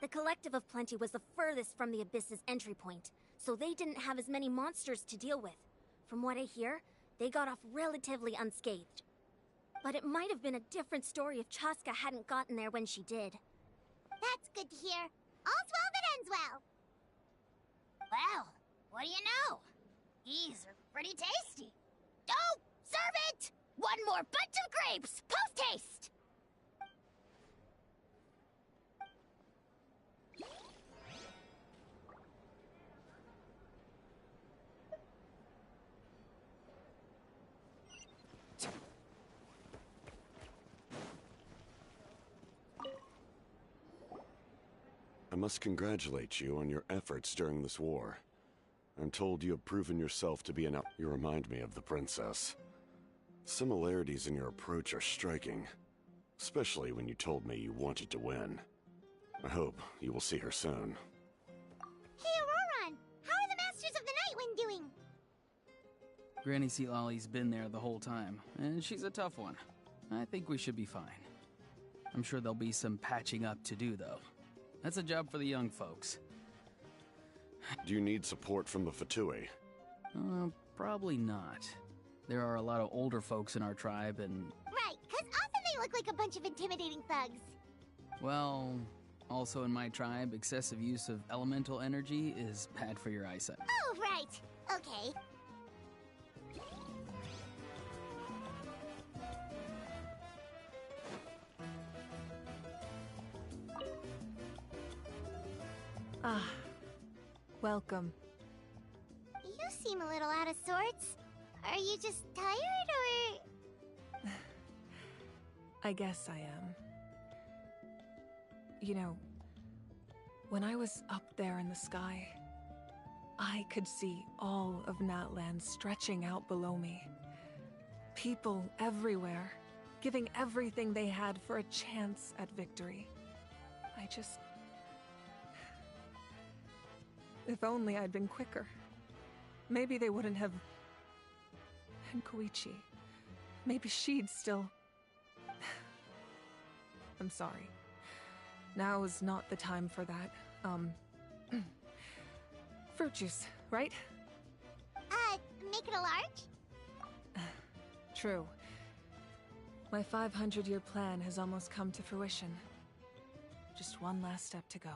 The Collective of Plenty was the furthest from the Abyss's entry point, so they didn't have as many monsters to deal with. From what I hear, they got off relatively unscathed. But it might have been a different story if Chaska hadn't gotten there when she did. That's good to hear. All's well that ends well. Well, what do you know? These are pretty tasty. Oh, serve it! One more bunch of grapes, post-haste! I must congratulate you on your efforts during this war. I'm told you have proven yourself to be an You remind me of the princess. Similarities in your approach are striking, especially when you told me you wanted to win. I hope you will see her soon. Hey, Auroron! How are the Masters of the Nightwind doing? Granny Sealolly's been there the whole time, and she's a tough one. I think we should be fine. I'm sure there'll be some patching up to do, though. That's a job for the young folks. Do you need support from the Fatui? Probably not. There are a lot of older folks in our tribe, and... Right, because often they look like a bunch of intimidating thugs. well, also in my tribe, excessive use of elemental energy is bad for your eyesight. Oh, right. Okay. Ah, welcome. You seem a little out of sorts. Are you just tired, or...? I guess I am. You know, when I was up there in the sky, I could see all of Natlan stretching out below me. People everywhere, giving everything they had for a chance at victory. I just... If only I'd been quicker. Maybe they wouldn't have... And Koichi. Maybe she'd still... I'm sorry. Now is not the time for that. Fruit juice, right? Make it a large? True. My 500-year plan has almost come to fruition. Just one last step to go.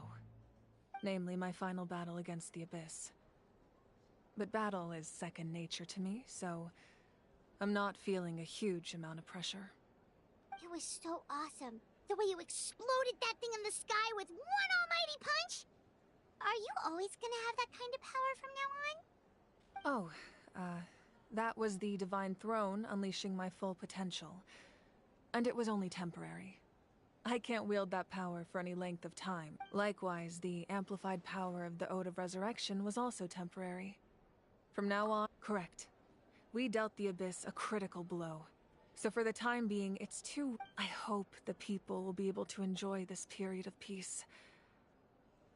Namely, my final battle against the Abyss. But battle is second nature to me, so I'm not feeling a huge amount of pressure. It was so awesome. The way you exploded that thing in the sky with one almighty punch! Are you always gonna have that kind of power from now on? Oh, that was the Divine Throne unleashing my full potential. And it was only temporary. I can't wield that power for any length of time. Likewise, the amplified power of the Ode of Resurrection was also temporary. From now on, correct. We dealt the Abyss a critical blow. So for the time being, it's too... I hope the people will be able to enjoy this period of peace.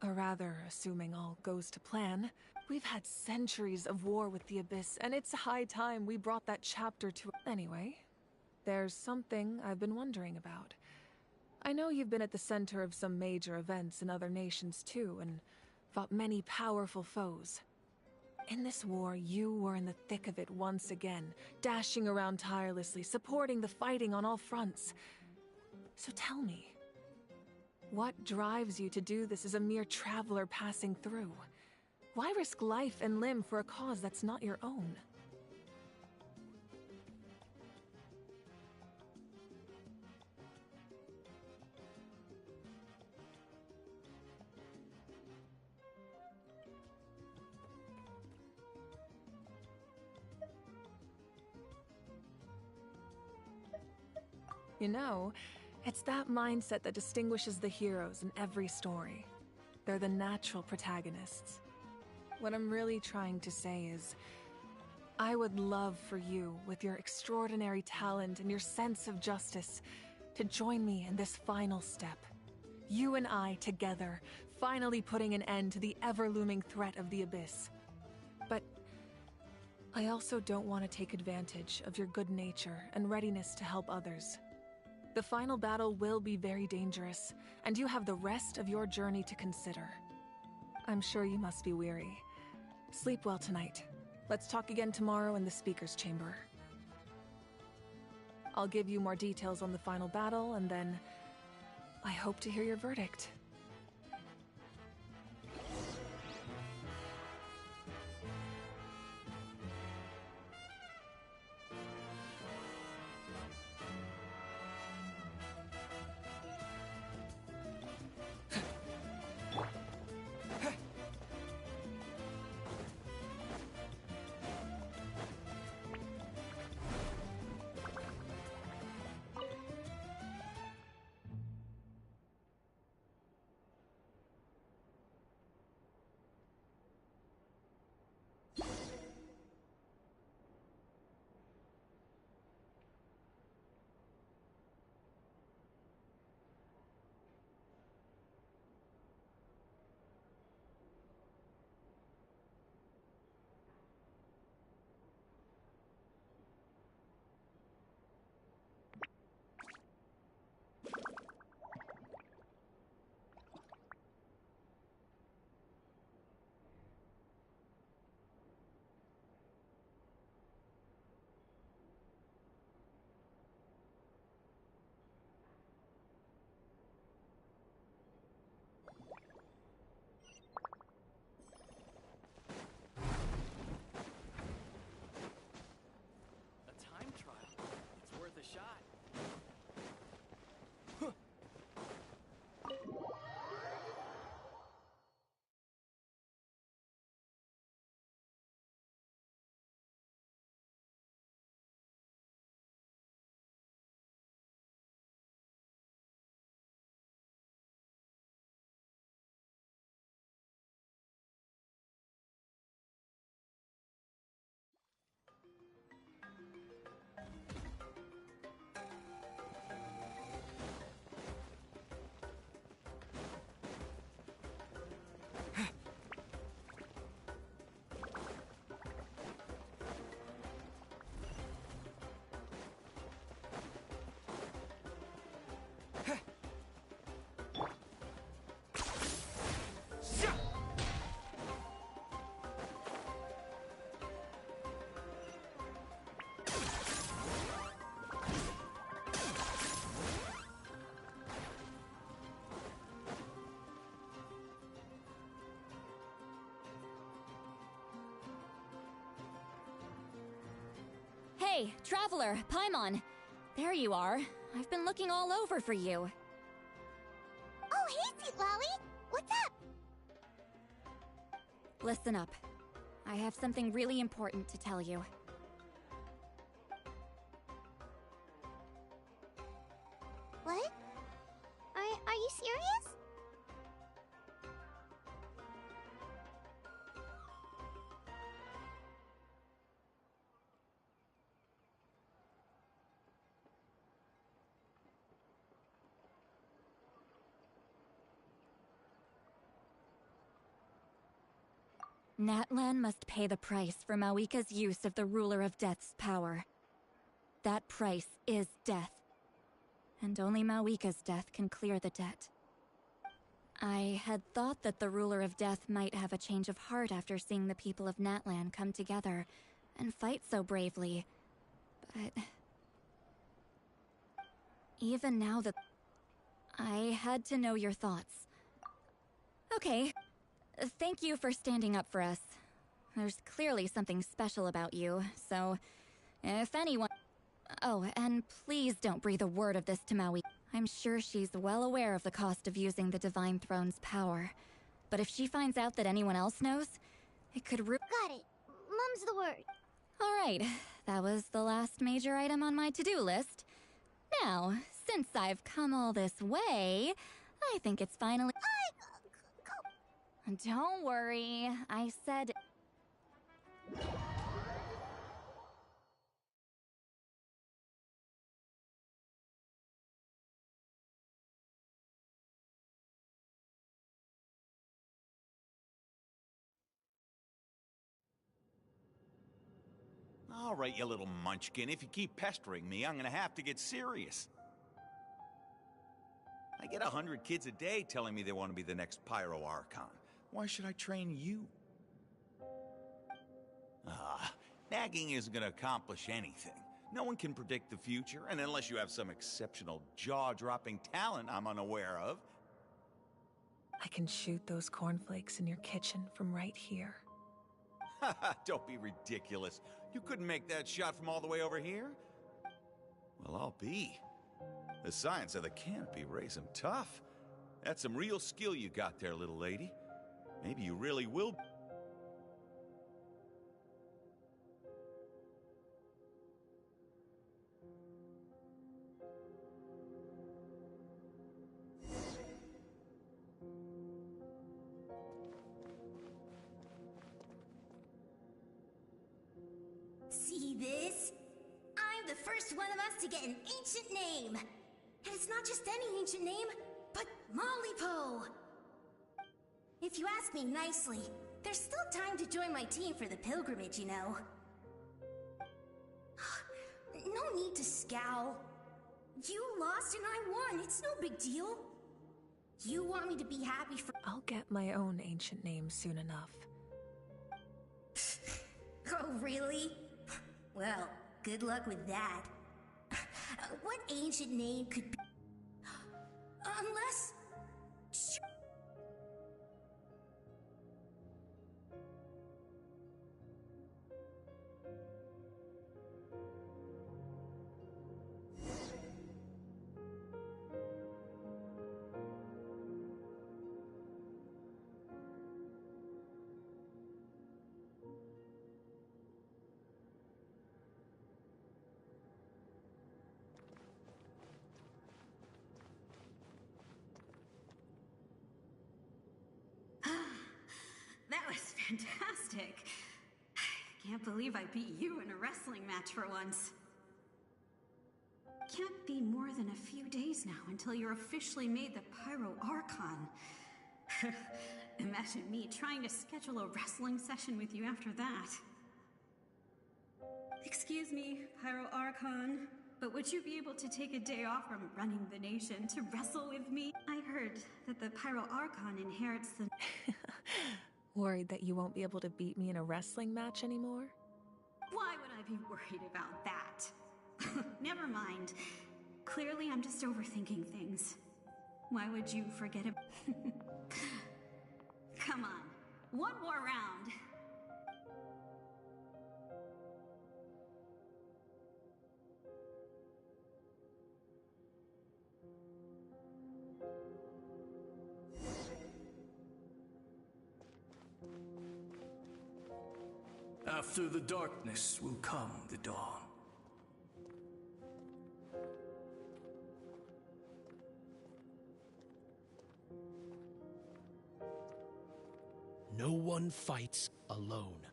Or rather, assuming all goes to plan, we've had centuries of war with the Abyss, and it's high time we brought that chapter to... Anyway, there's something I've been wondering about. I know you've been at the center of some major events in other nations too, and fought many powerful foes. In this war, you were in the thick of it once again, dashing around tirelessly, supporting the fighting on all fronts. So tell me, what drives you to do this as a mere traveler passing through? Why risk life and limb for a cause that's not your own? You know, it's that mindset that distinguishes the heroes in every story. They're the natural protagonists. What I'm really trying to say is, I would love for you, with your extraordinary talent and your sense of justice, to join me in this final step. You and I together, finally putting an end to the ever-looming threat of the Abyss. But I also don't want to take advantage of your good nature and readiness to help others. The final battle will be very dangerous, and you have the rest of your journey to consider. I'm sure you must be weary. Sleep well tonight. Let's talk again tomorrow in the speaker's chamber. I'll give you more details on the final battle, and then I hope to hear your verdict. Hey, Traveler, Paimon! There you are. I've been looking all over for you. Oh, hey, Sweet Lolly! What's up? Listen up. I have something really important to tell you. What? Are you serious? Natlan must pay the price for Mawika's use of the Ruler of Death's power. That price is death. And only Mawika's death can clear the debt. I had thought that the Ruler of Death might have a change of heart after seeing the people of Natlan come together and fight so bravely. But even now that I had to know your thoughts. Okay. Thank you for standing up for us. There's clearly something special about you, so if anyone... Oh, and please don't breathe a word of this to Maui. I'm sure she's well aware of the cost of using the Divine Throne's power. But if she finds out that anyone else knows, it could Got it. Mum's the word. Alright, that was the last major item on my to-do list. Now, since I've come all this way, I think it's finally... Don't worry, I said... All right, you little munchkin. If you keep pestering me, I'm gonna have to get serious. I get 100 kids a day telling me they want to be the next Pyro Archon. Why should I train you? Nagging isn't going to accomplish anything. No one can predict the future, and unless you have some exceptional jaw-dropping talent I'm unaware of. I can shoot those cornflakes in your kitchen from right here. Don't be ridiculous. You couldn't make that shot from all the way over here? Well, I'll be. The science of the canopy raised him tough. That's some real skill you got there, little lady. Maybe you really will. See this? I'm the first one of us to get an ancient name. And it's not just any ancient name, but Mollypo. If you ask me nicely, there's still time to join my team for the pilgrimage, you know. No need to scowl. You lost and I won, it's no big deal. You want me to be happy for— I'll get my own ancient name soon enough. Oh, really? Well, good luck with that. What ancient name could be— Unless— That was fantastic. I can't believe I beat you in a wrestling match for once. Can't be more than a few days now until you're officially made the Pyro Archon. Imagine me trying to schedule a wrestling session with you after that. Excuse me, Pyro Archon, but would you be able to take a day off from running the nation to wrestle with me? I heard that the Pyro Archon inherits the— Worried that you won't be able to beat me in a wrestling match anymore? Why would I be worried about that? Never mind. Clearly, I'm just overthinking things. Why would you forget it? Come on, one more round. After the darkness will come the dawn. No one fights alone.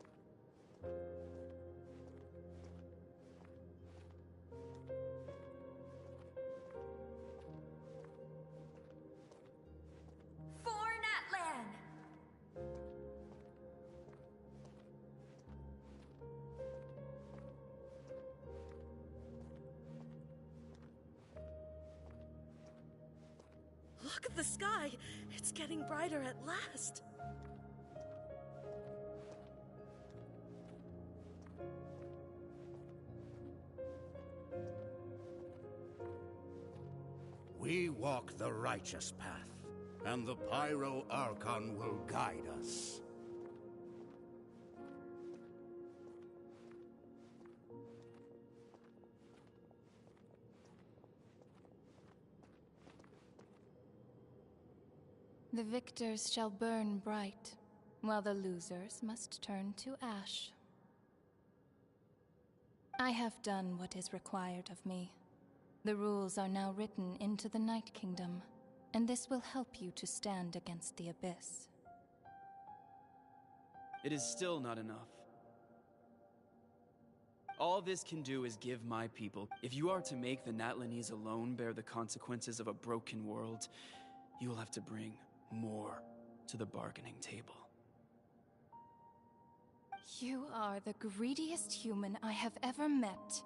For Natlan! Look at the sky! It's getting brighter at last! We walk the righteous path, and the Pyro Archon will guide us. The victors shall burn bright, while the losers must turn to ash. I have done what is required of me. The rules are now written into the Night Kingdom, and this will help you to stand against the Abyss. It is still not enough. All this can do is give my people. If you are to make the Natlanese alone bear the consequences of a broken world, you will have to bring more to the bargaining table. You are the greediest human I have ever met,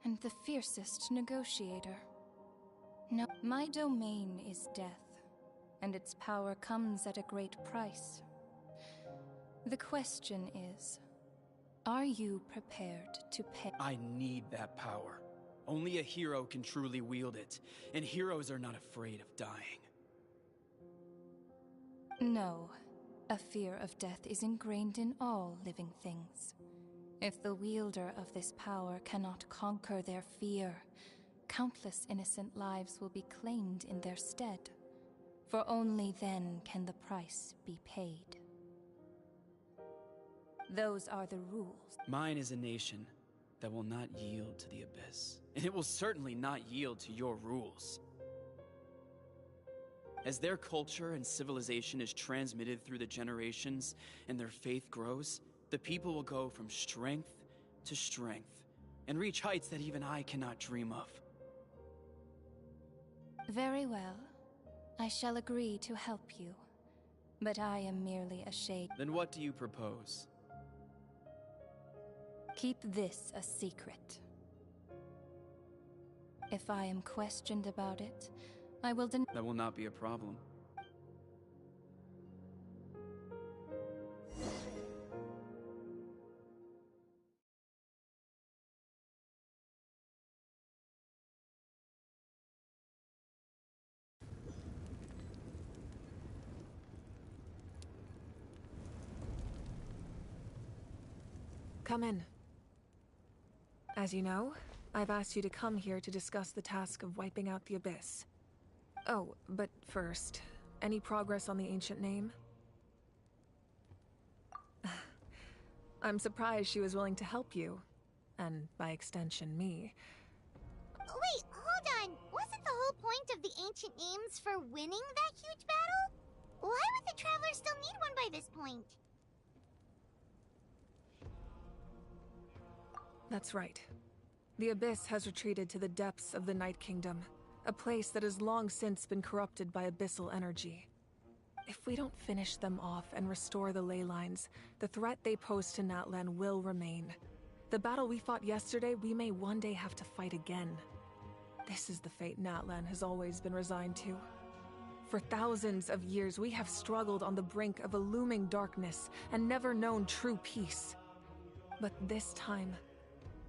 and the fiercest negotiator. No, my domain is death, and its power comes at a great price. The question is, are you prepared to pay? I need that power. Only a hero can truly wield it, and heroes are not afraid of dying. No, a fear of death is ingrained in all living things. If the wielder of this power cannot conquer their fear, countless innocent lives will be claimed in their stead, for only then can the price be paid. Those are the rules. Mine is a nation that will not yield to the Abyss, and it will certainly not yield to your rules. As their culture and civilization is transmitted through the generations and their faith grows, the people will go from strength to strength and reach heights that even I cannot dream of. Very well. I shall agree to help you, but I am merely a shade. Then what do you propose? Keep this a secret. If I am questioned about it, I will deny. That will not be a problem. Come in. As you know, I've asked you to come here to discuss the task of wiping out the Abyss. Oh, but first, any progress on the ancient name? I'm surprised she was willing to help you, and by extension, me. Wait, hold on. Wasn't the whole point of the ancient names for winning that huge battle? Why would the Travelers still need one by this point? That's right. The Abyss has retreated to the depths of the Night Kingdom, a place that has long since been corrupted by abyssal energy. If we don't finish them off and restore the ley lines, the threat they pose to Natlan will remain. The battle we fought yesterday, we may one day have to fight again. This is the fate Natlan has always been resigned to. For thousands of years, we have struggled on the brink of a looming darkness and never known true peace. But this time,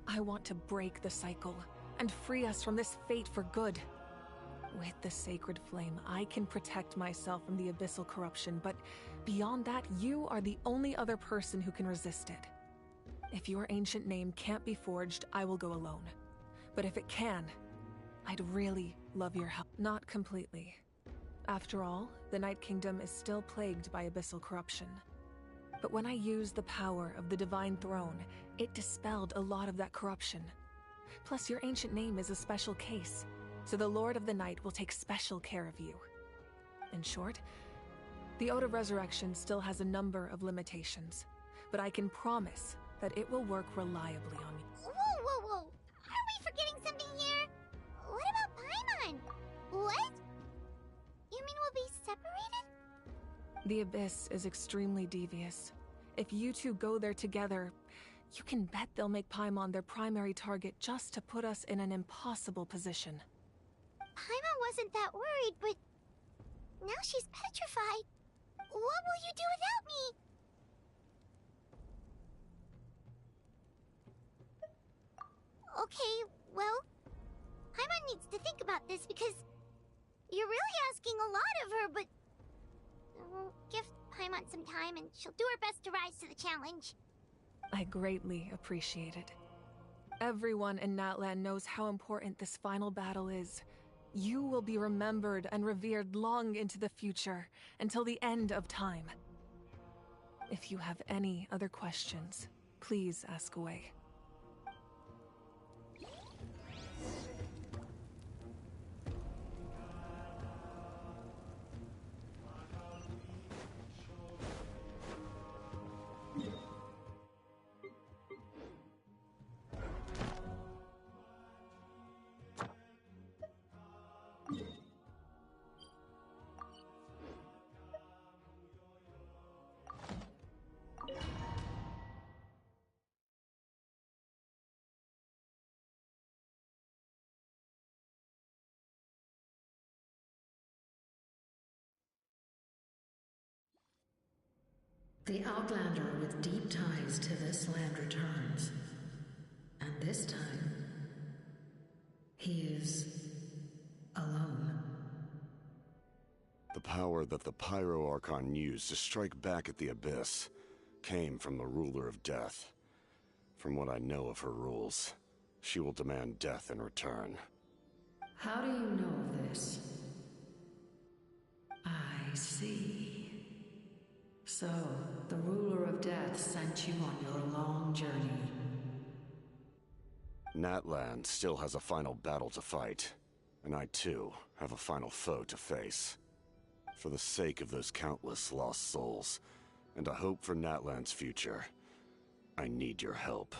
I want to break the cycle and free us from this fate for good. With the sacred flame, I can protect myself from the abyssal corruption, but beyond that, you are the only other person who can resist it. If your ancient name can't be forged, I will go alone. But if it can, I'd really love your help. Not completely. After all, the Night Kingdom is still plagued by abyssal corruption. But when I used the power of the Divine Throne, it dispelled a lot of that corruption. Plus, your ancient name is a special case, so the Lord of the Night will take special care of you. In short, the Ode of Resurrection still has a number of limitations, but I can promise that it will work reliably on you. Whoa, whoa, whoa! Are we forgetting something here? What about Paimon? What? You mean we'll be separated? The Abyss is extremely devious. If you two go there together, you can bet they'll make Paimon their primary target just to put us in an impossible position. Paimon wasn't that worried, but now she's petrified. What will you do without me? Okay, well, Paimon needs to think about this because you're really asking a lot of her, but give Paimon some time and she'll do her best to rise to the challenge. I greatly appreciate it. Everyone in Natlan knows how important this final battle is. You will be remembered and revered long into the future, until the end of time. If you have any other questions, please ask away. The Outlander with deep ties to this land returns. And this time, he is alone. The power that the Pyro Archon used to strike back at the Abyss came from the Ruler of Death. From what I know of her rules, she will demand death in return. How do you know of this? I see. So, the Ruler of Death sent you on your long journey. Natlan still has a final battle to fight, and I too have a final foe to face. For the sake of those countless lost souls, and a hope for Natlan's future, I need your help.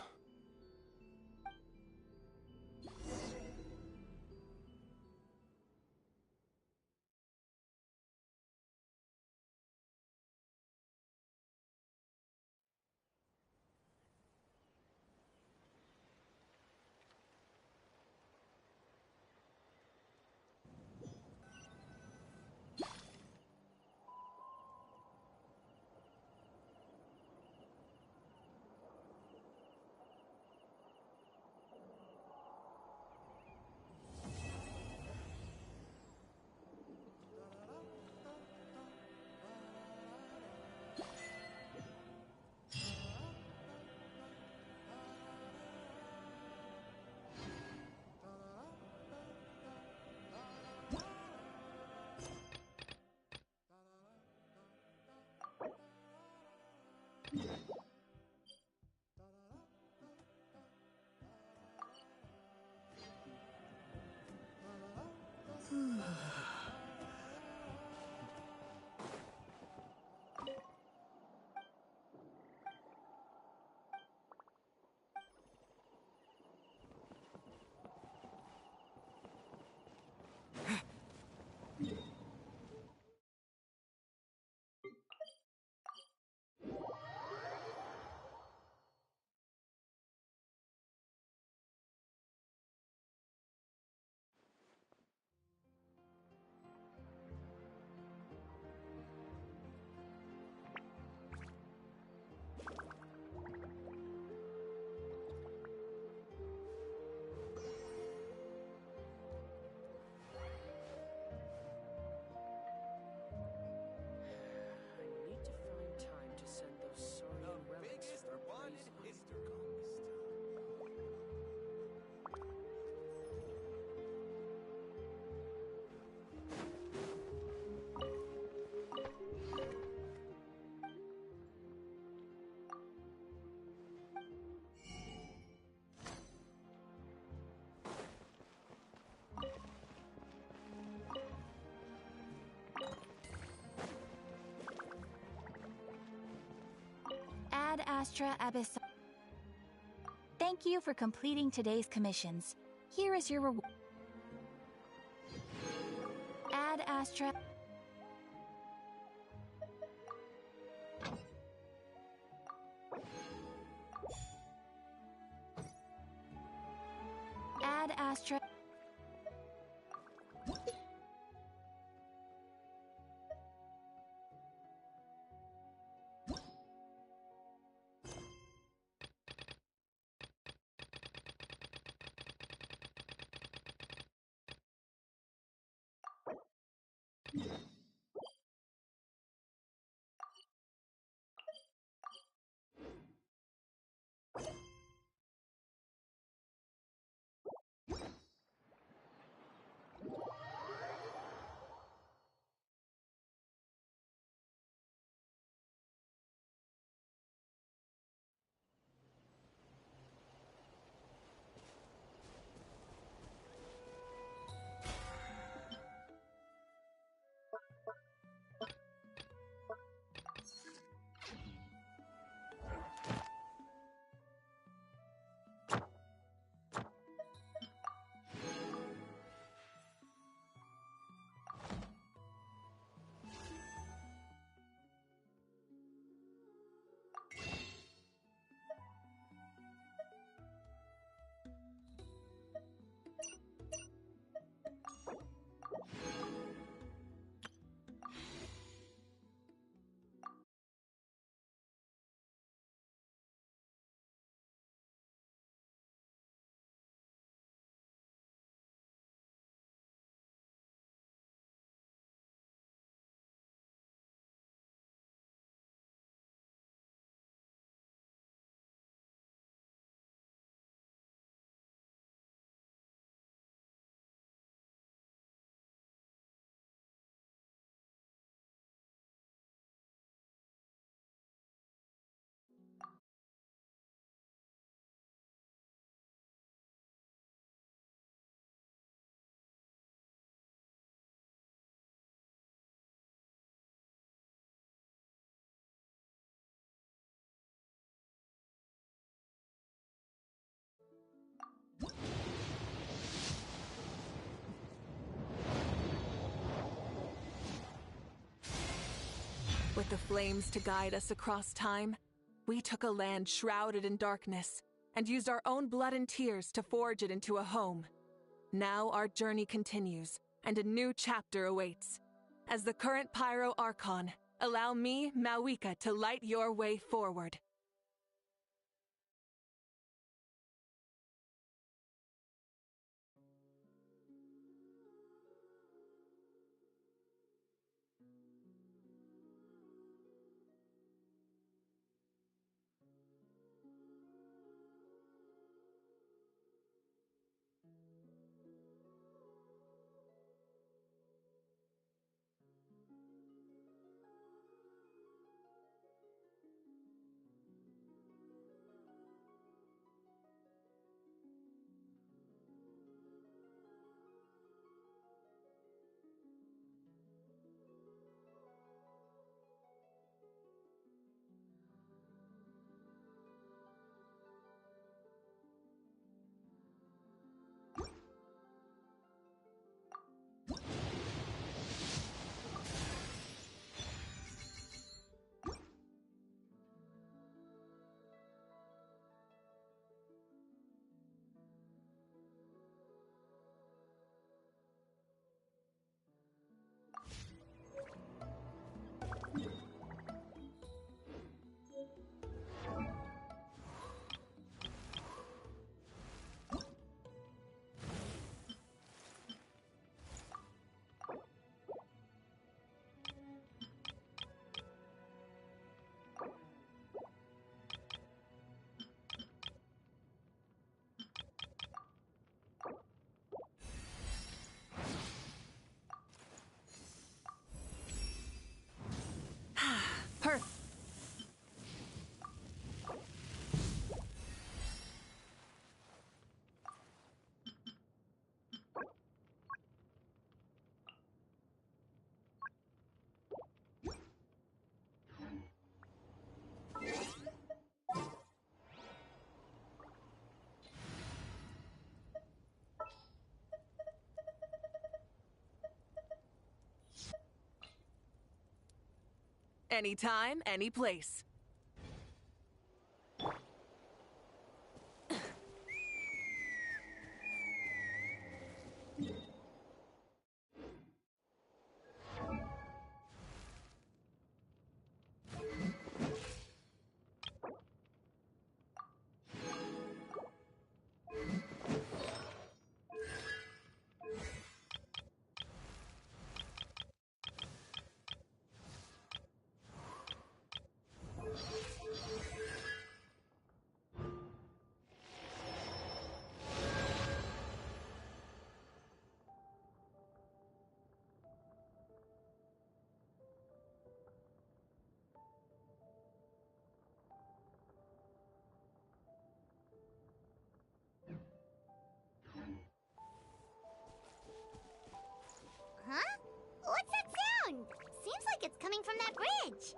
Ad Astra Abyss. Thank you for completing today's commissions. Here is your reward. Ad Astra. Ad Astra. With the flames to guide us across time, we took a land shrouded in darkness and used our own blood and tears to forge it into a home. Now our journey continues, and a new chapter awaits. As the current Pyro Archon, allow me, Mawika, to light your way forward. Perfect. Anytime, any place. Huh? What's that sound? Seems like it's coming from that bridge.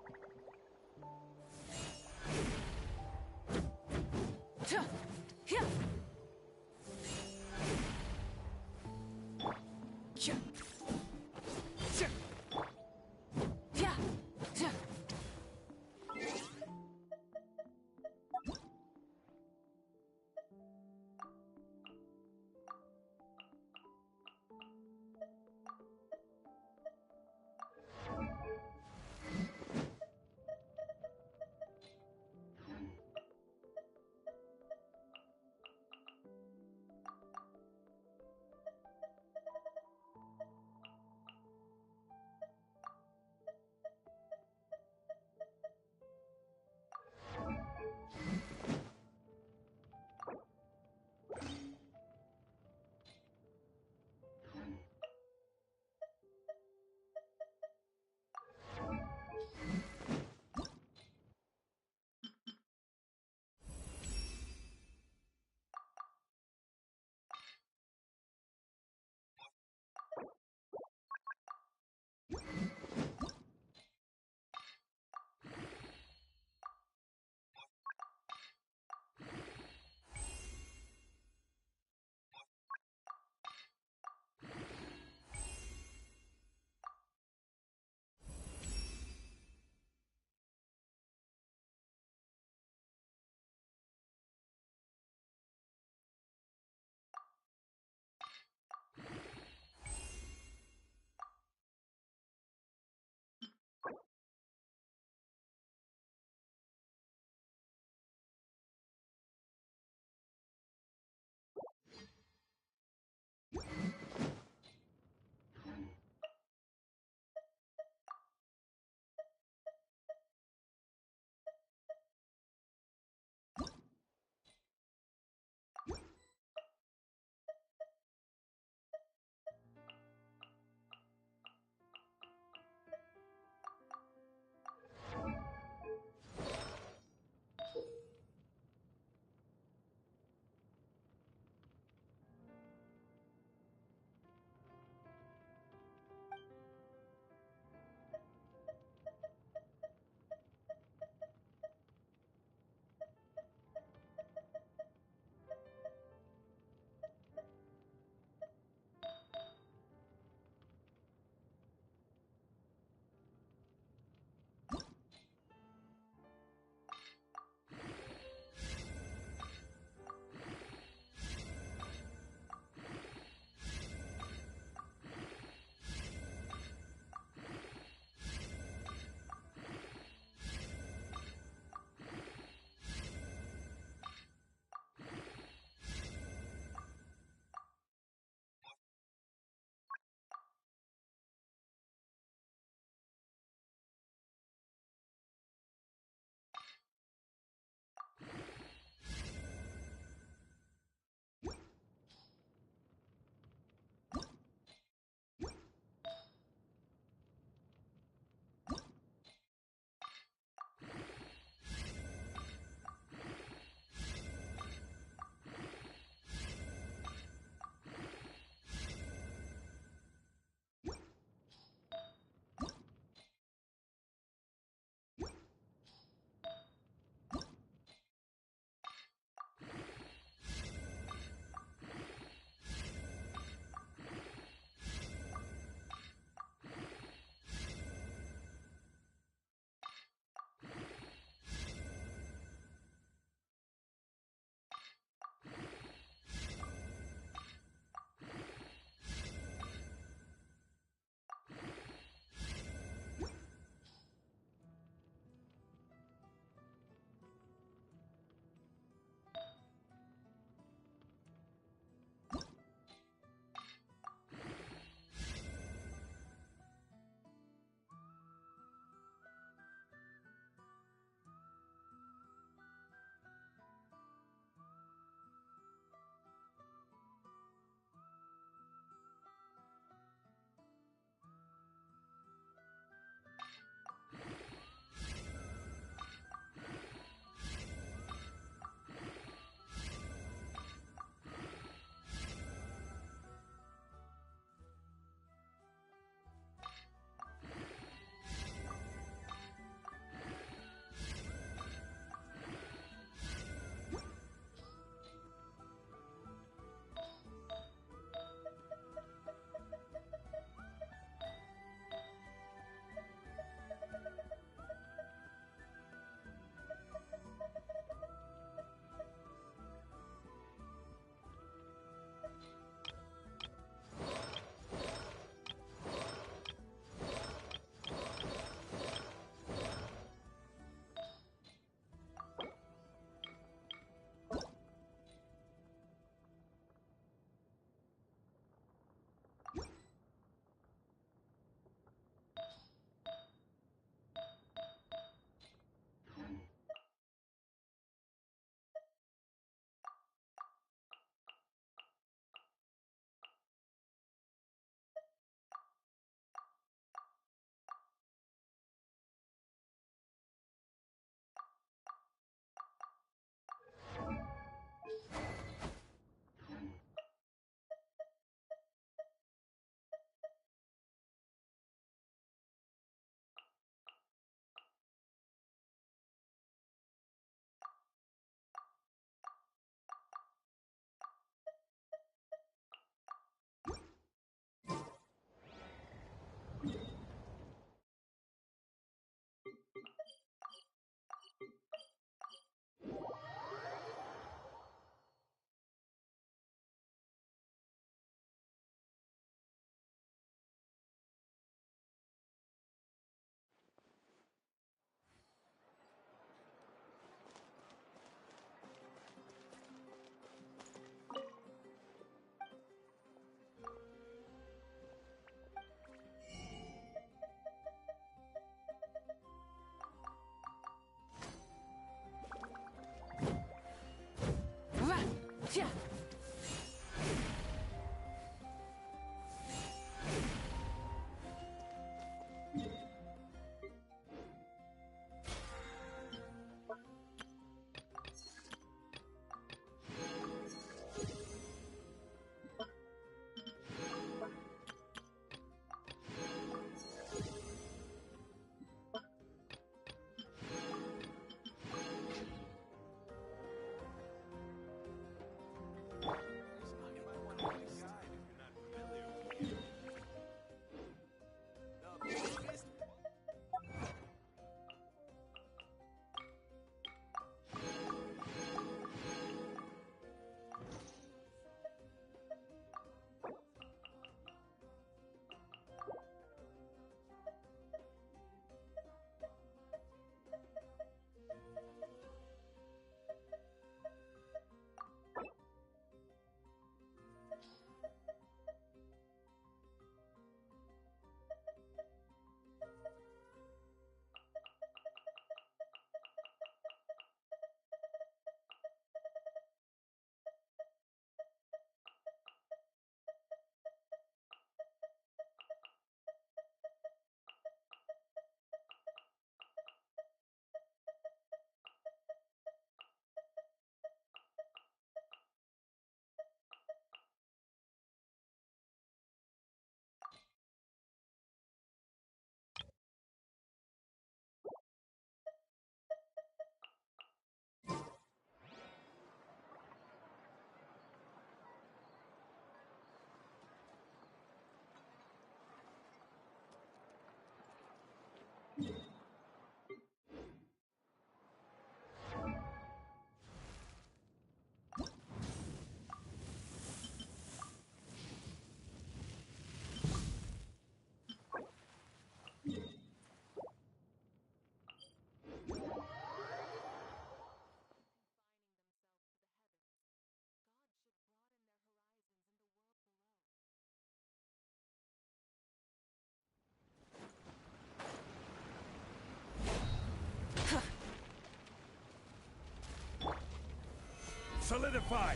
Solidify!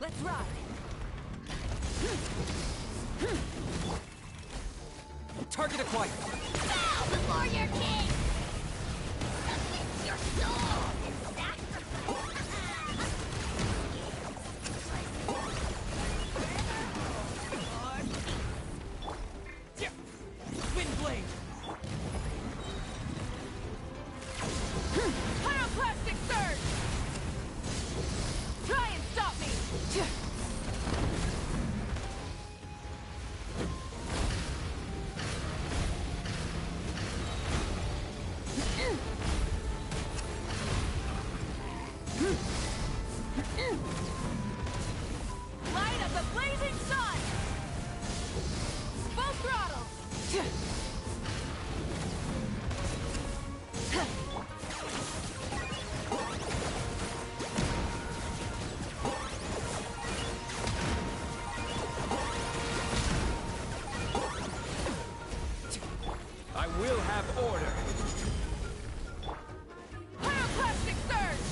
Let's ride! Target acquired! Bow before your king! Submit your soul in sacrifice! Wind blade! Pyroclastic surge! Try and stop me! Light of the blazing sun! Full throttle! I will have order! Pyroclastic surge!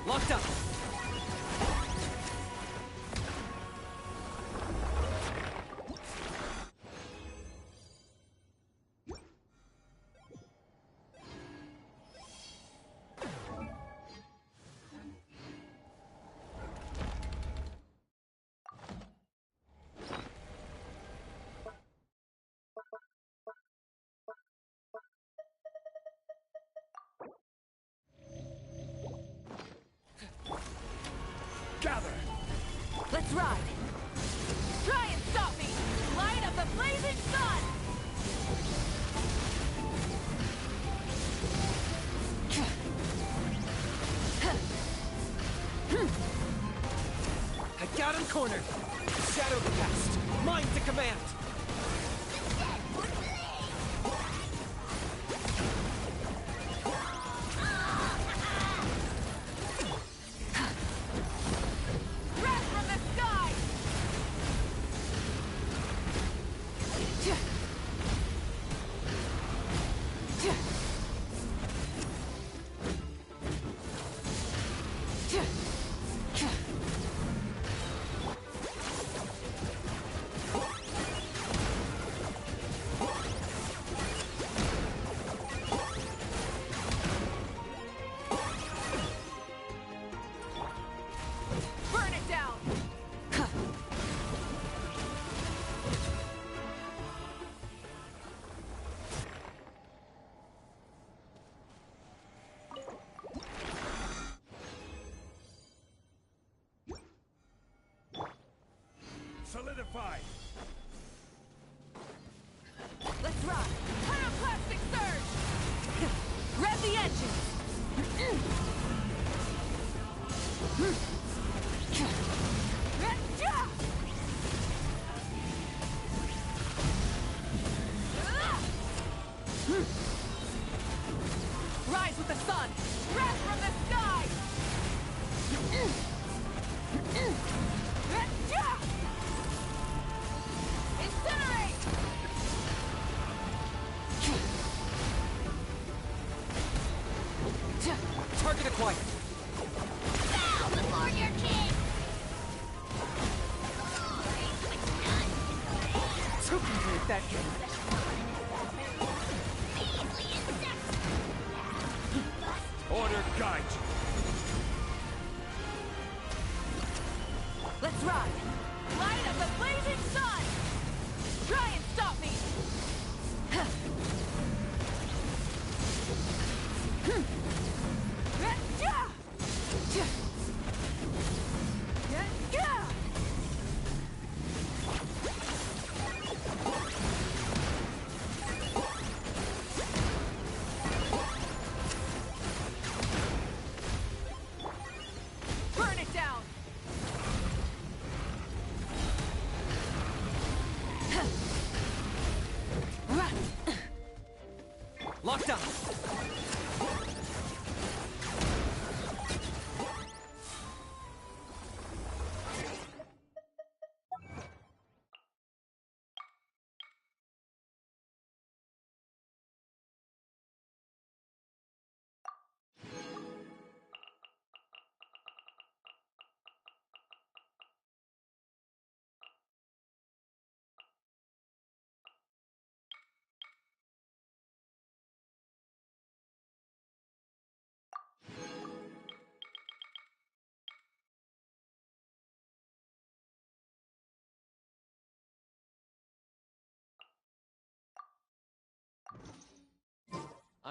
Locked up! Gather! Let's ride! Try and stop me! Light of the blazing sun! I got him cornered! Shadow cast! Mine to command! Wrath from the sky! Burn it down! Solidify! Let's ride! Pyroclastic surge! Rev the engine! Rise with the sun! Wrath from the sky! Incinerate! Target acquired! Bow before your king! Who can break that game? Measly insect! Order guide you! Let's ride! Light of the blazing sun! Try and stop me! Burn it down! Locked up!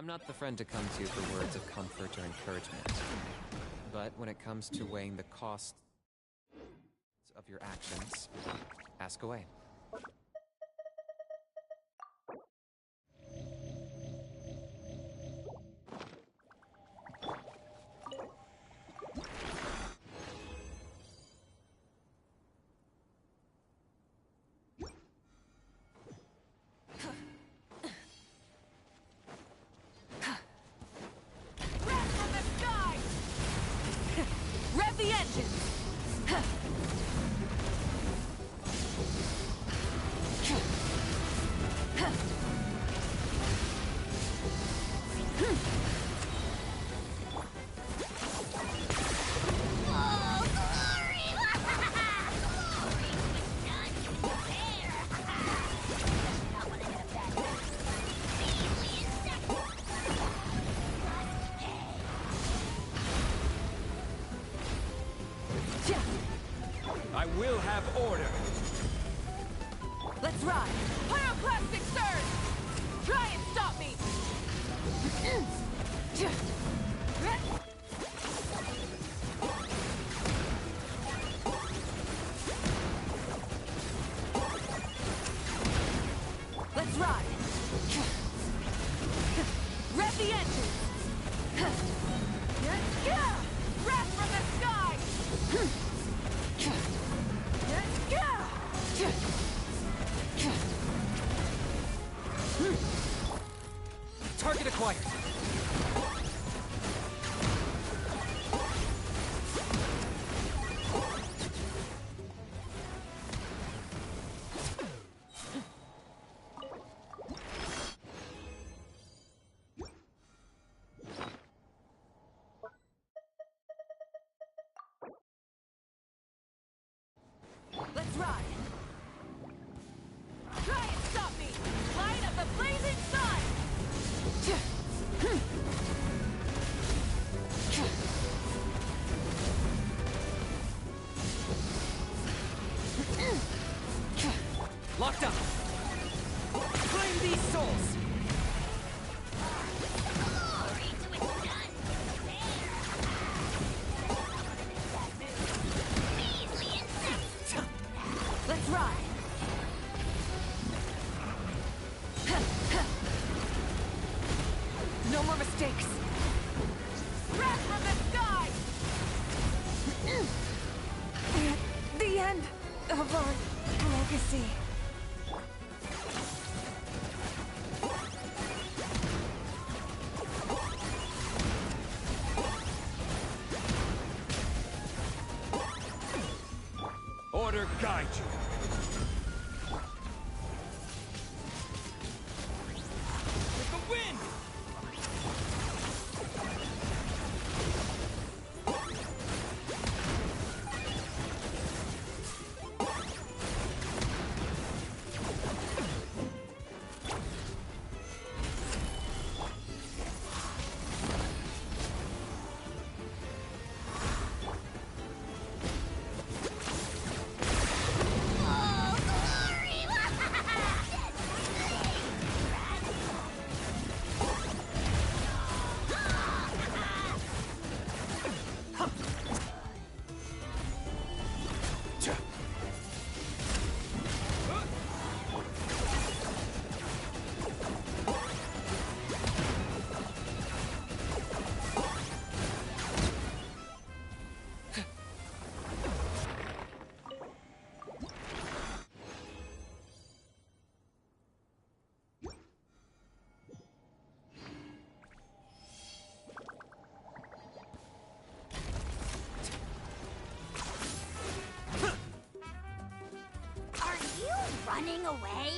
I'm not the friend to come to for words of comfort or encouragement. But when it comes to weighing the costs of your actions, ask away. Rev the engine! I will have order. Let's ride! Pyroclastic surge! Try and stop me! Let's ride! Rev the engine! Wrath from the sky! Target acquired. Let's ride! Try and stop me! Light of the blazing sun! Locked up. Claim these souls. Let's ride! No more mistakes! Wrath from the sky! The end of our legacy. Order guide you. With the wind! Are you running away?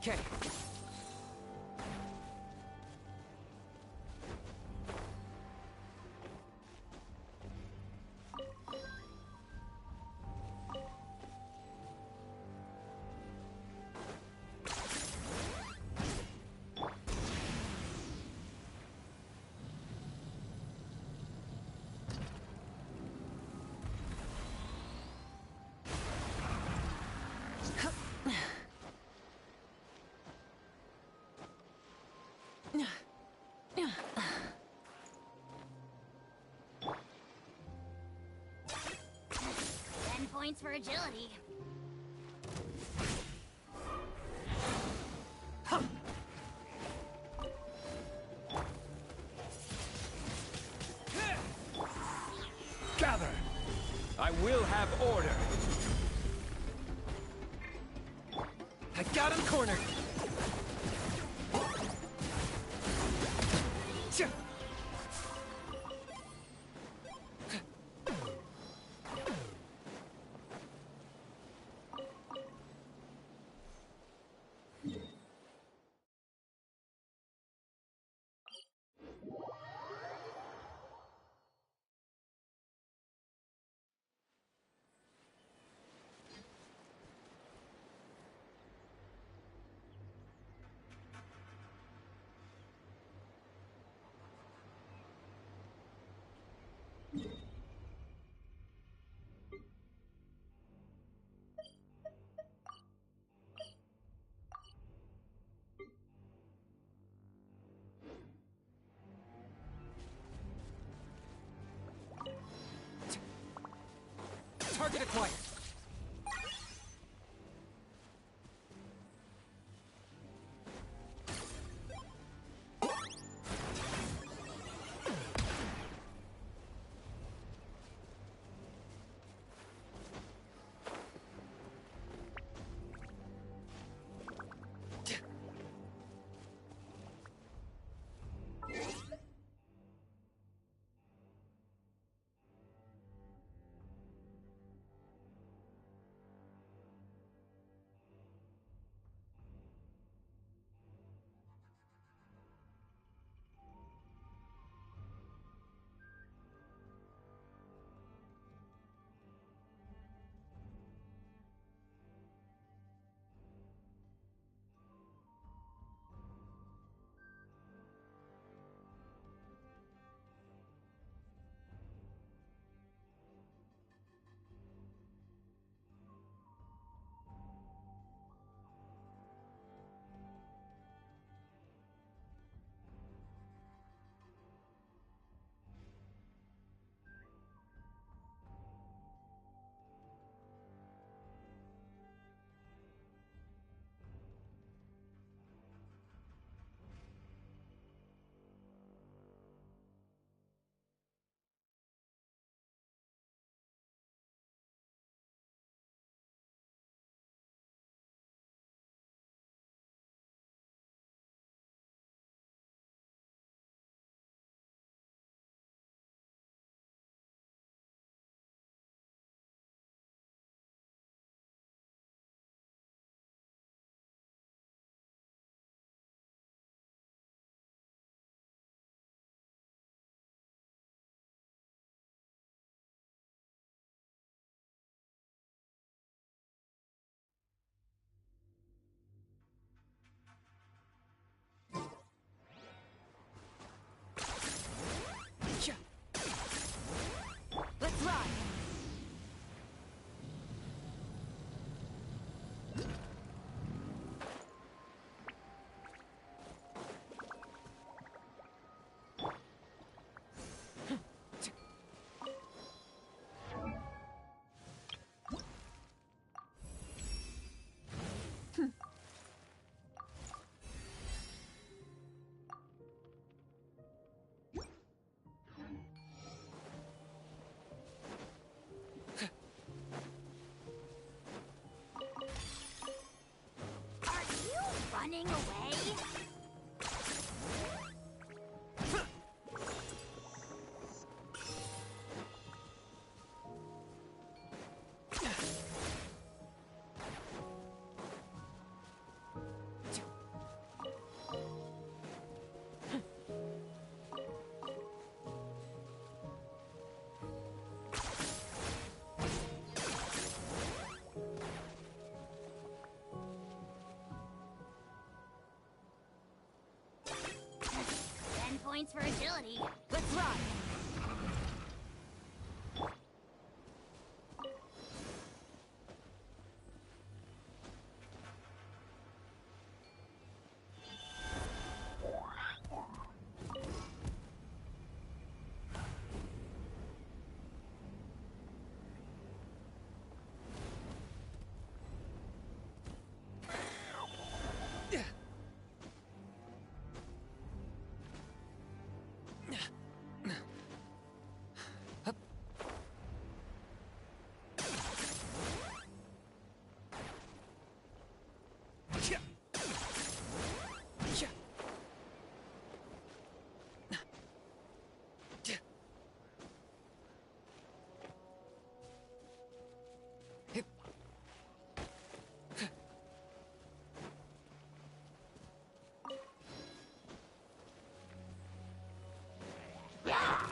Okay. Points for agility. Gather! I will have order! I got him cornered! Target acquired. Let's ride! Running away? points for agility. Let's ride!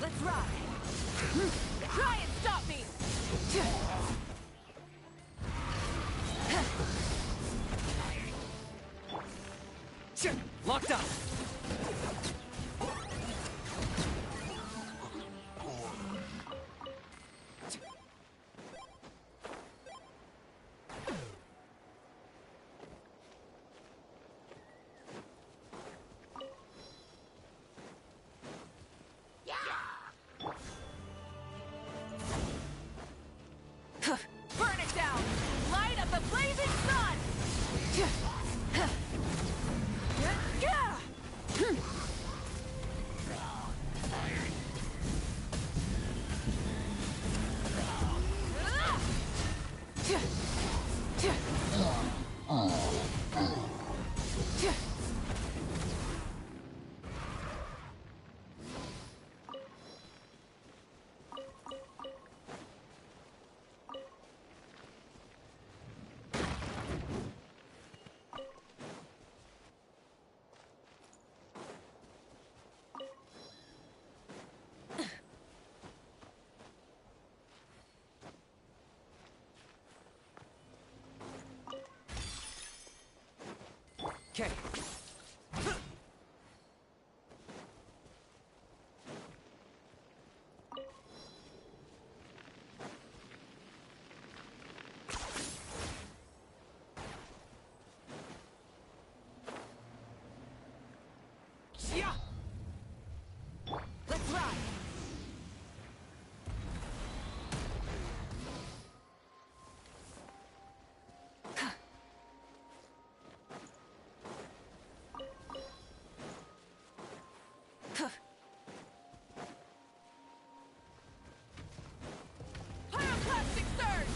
Let's ride! Try and stop me! Locked up! Burn it down! Light up the blazing sun! Okay. Yeah! Let's ride! Pyroclastic surge!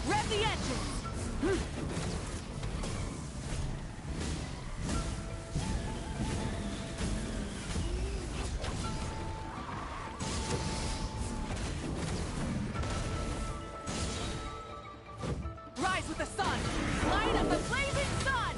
Rev the engines! Rise with the sun! Light up the blazing sun!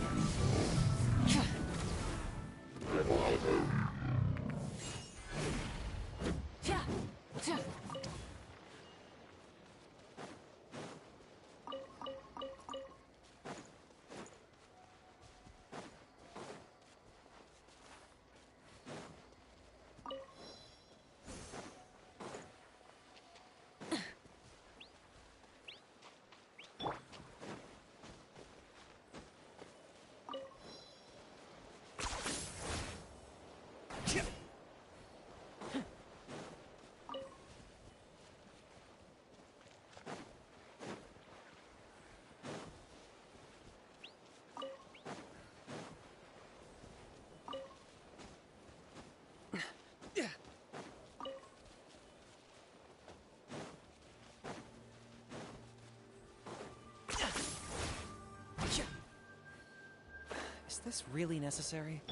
Is this really necessary?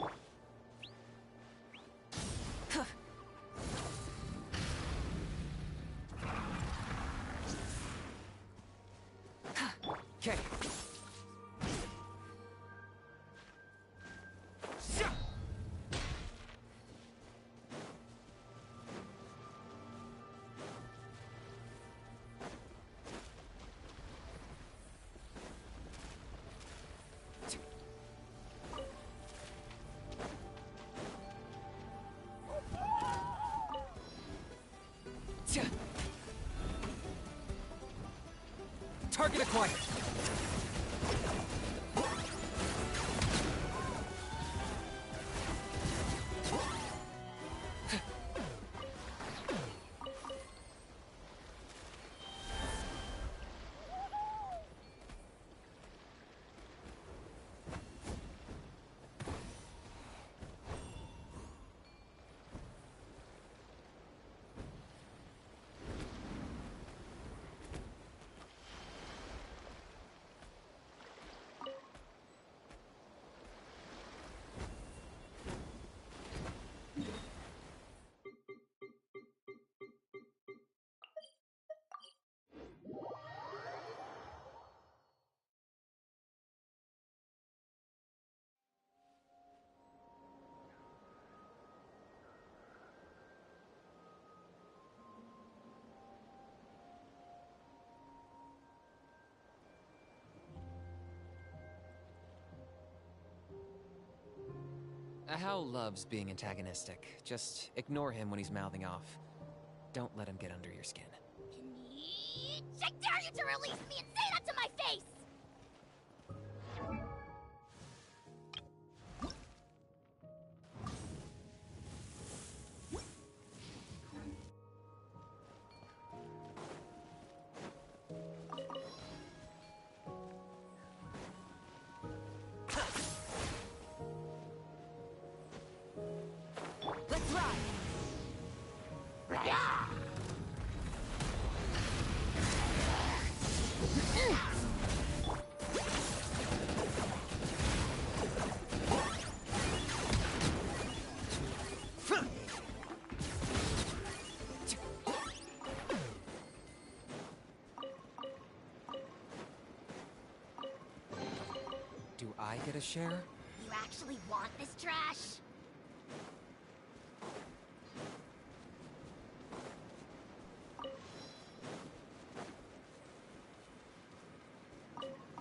Okay. Target acquired. Hal loves being antagonistic. Just ignore him when he's mouthing off. Don't let him get under your skin. I dare you to release me and say that to my face! Let's ride! Do I get a share? You actually want this trash?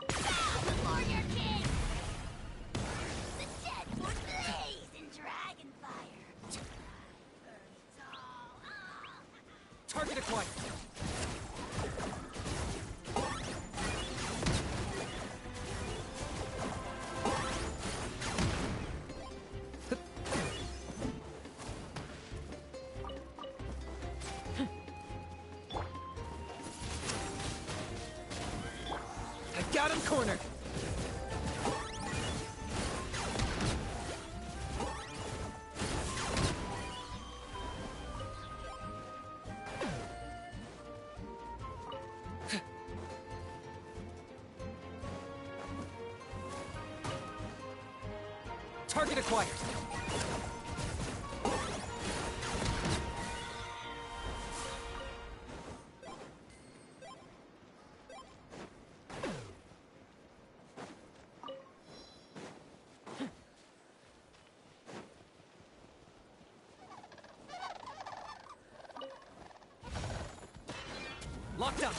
Before your king! The dead would blaze in dragon fire. Target acquired. I got him cornered. Target acquired. Locked up.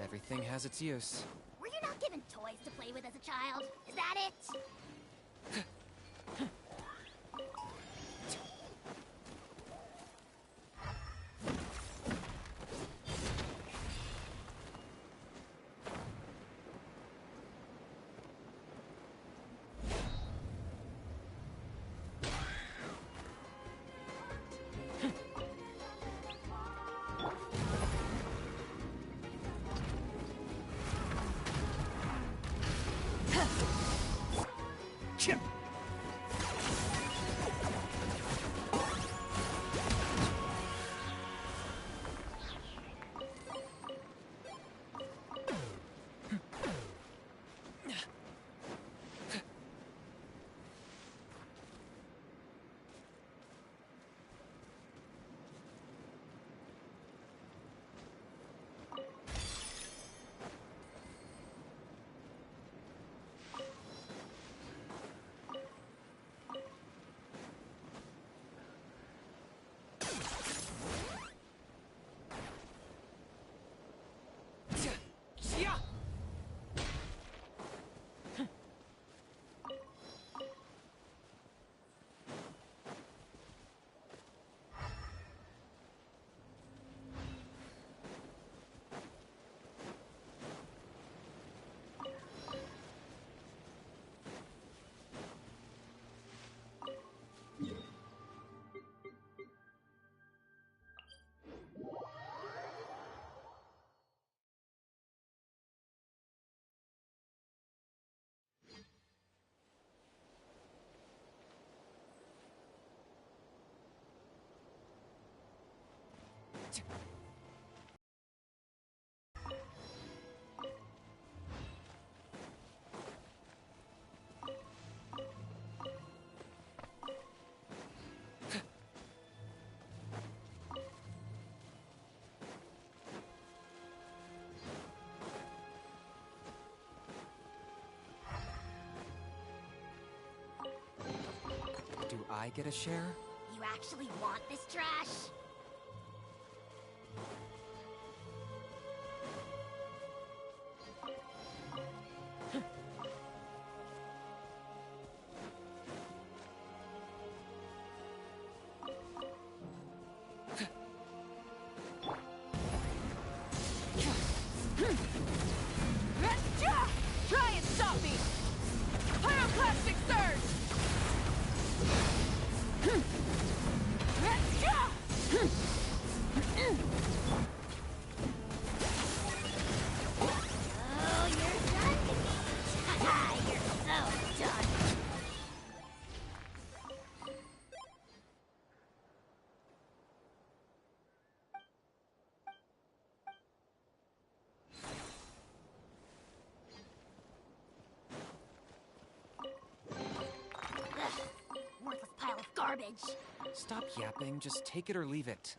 Everything has its use. Were you not given toys to play with as a child? Is that it? Do I get a share? You actually want this trash? Try and stop me! Pyroclastic surge! Oh, you're done to me! Haha, you're so done! Ugh, worthless pile of garbage! Stop yapping, just take it or leave it.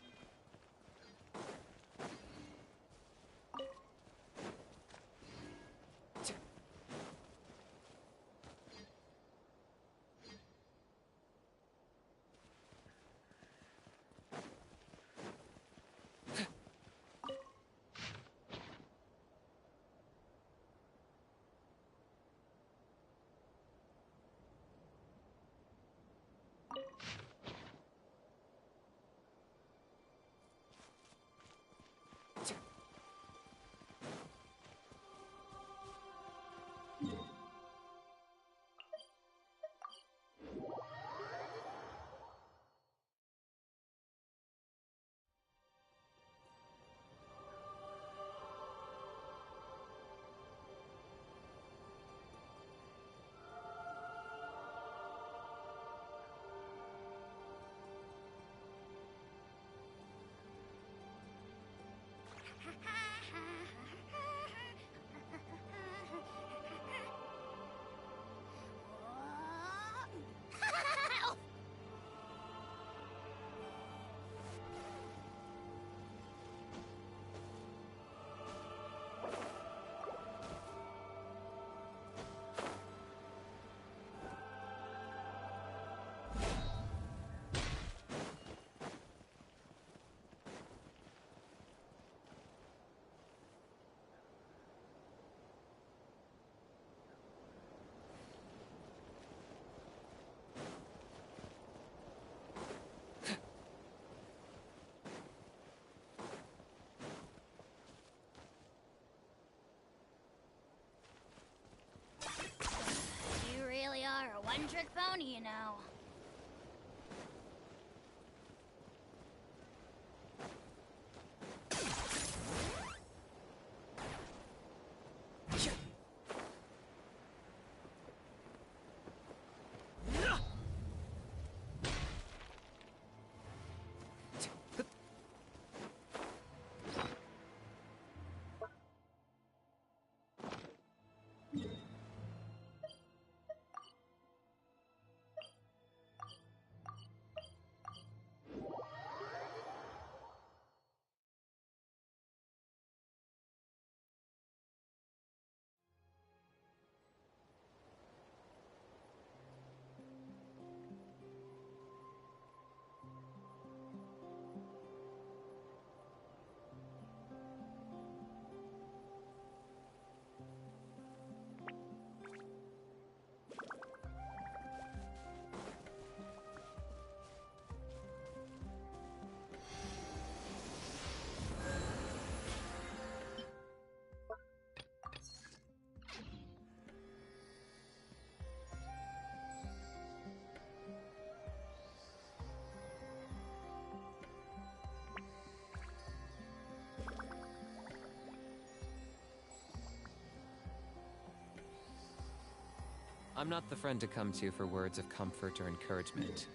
You really are a one-trick pony, you know. I'm not the friend to come to for words of comfort or encouragement.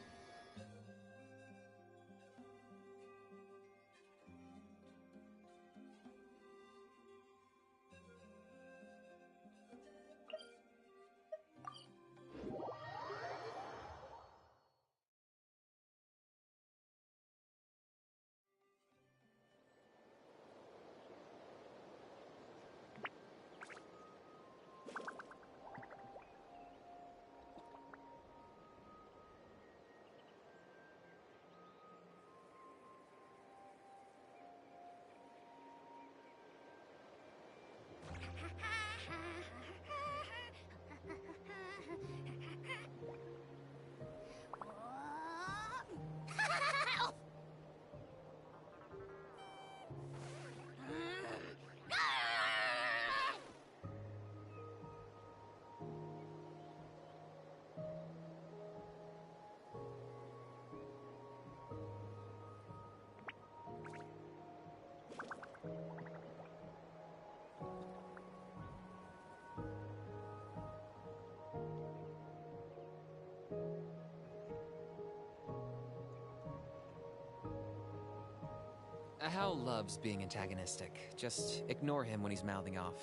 Hal loves being antagonistic. Just ignore him when he's mouthing off.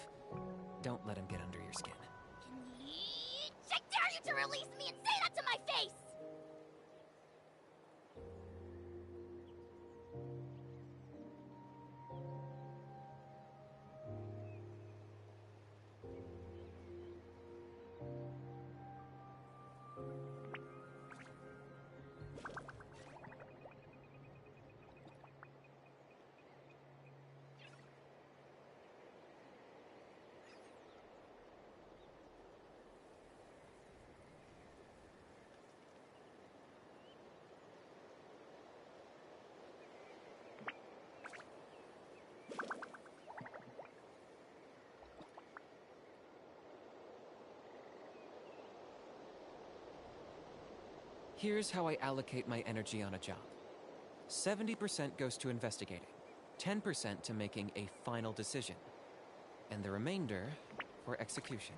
Don't let him get under your skin. I dare you to release me and say that to my face! Here's how I allocate my energy on a job. 70% goes to investigating, 10% to making a final decision, and the remainder for execution.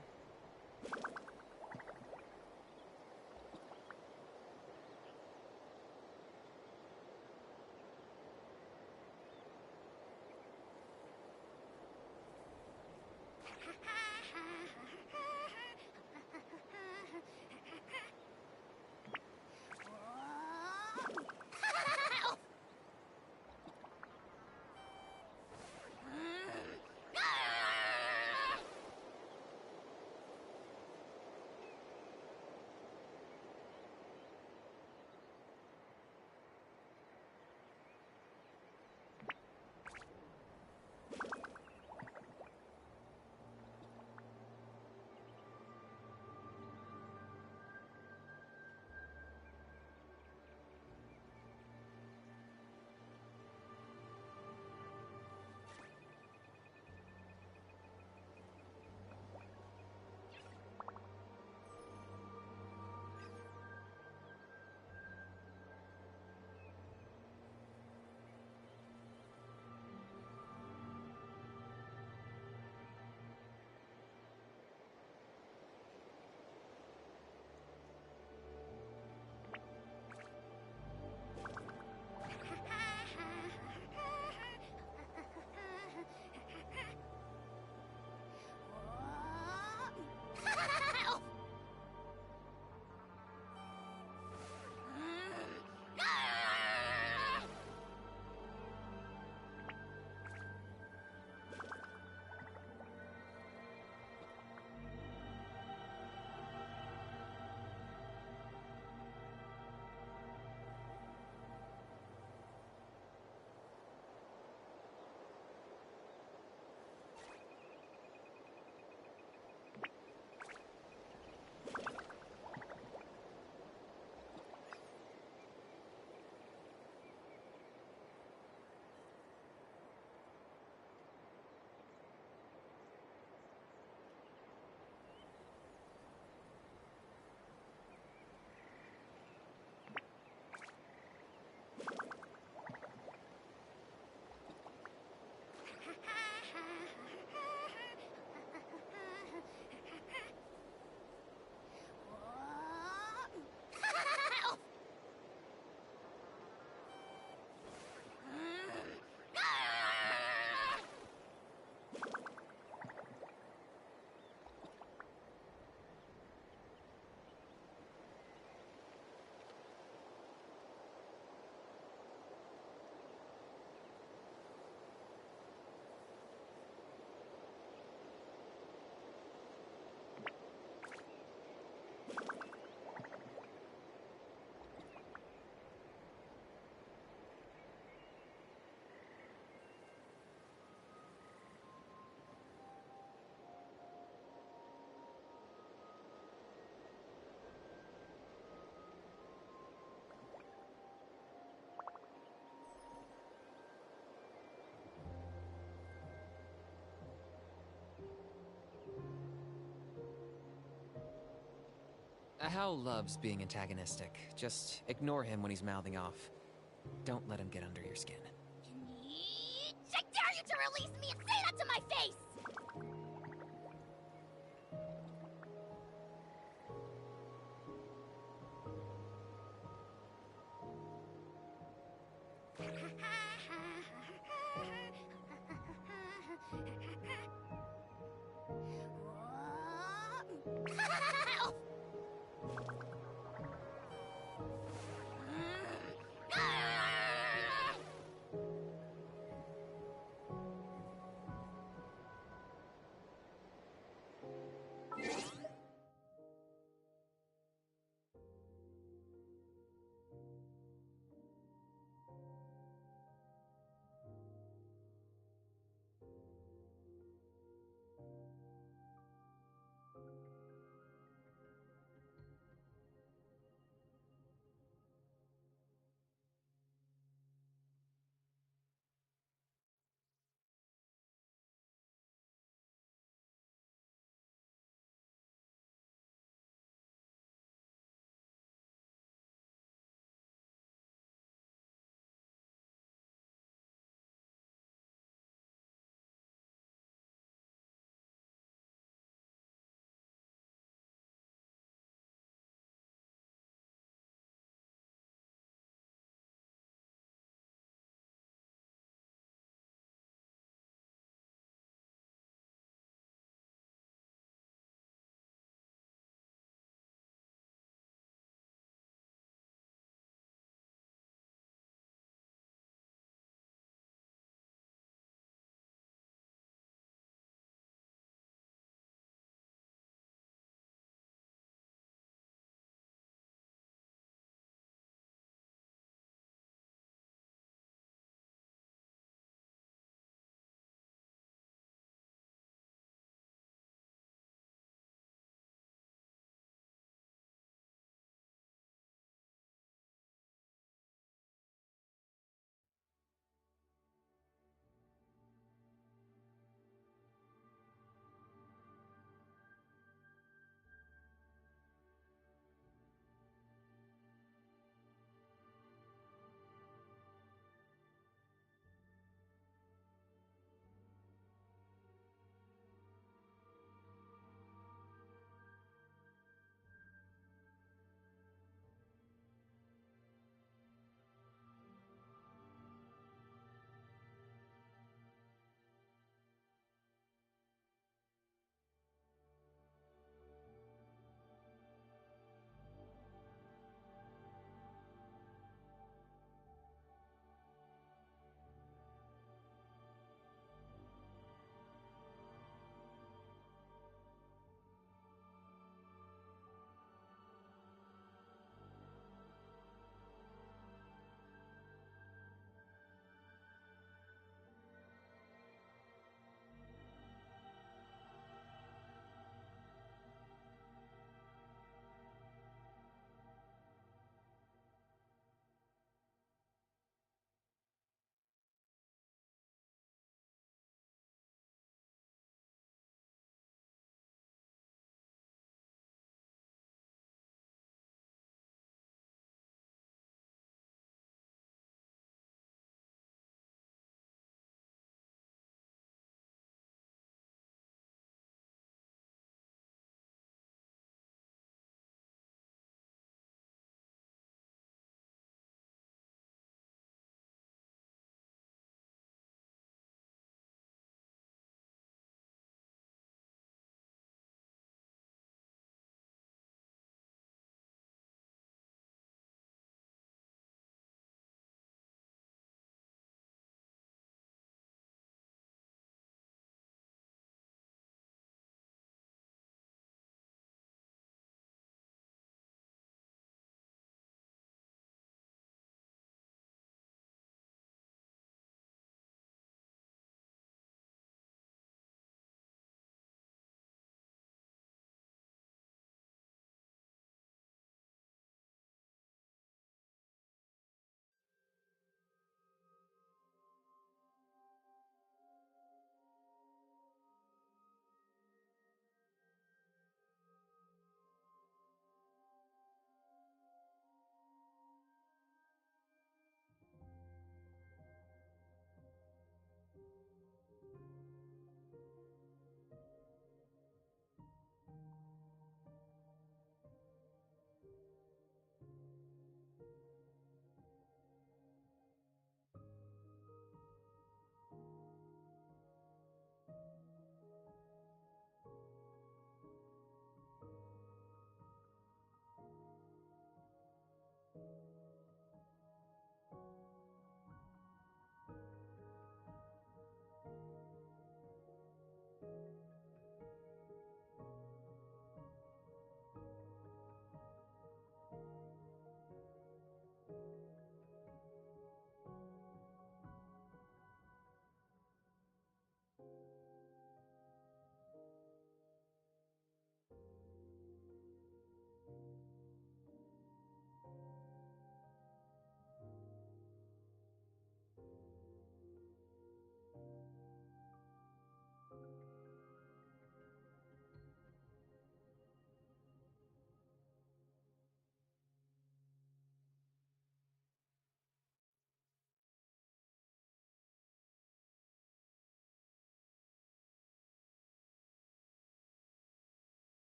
Hal loves being antagonistic. Just ignore him when he's mouthing off. Don't let him get under your skin. I dare you to release me and say that to my face!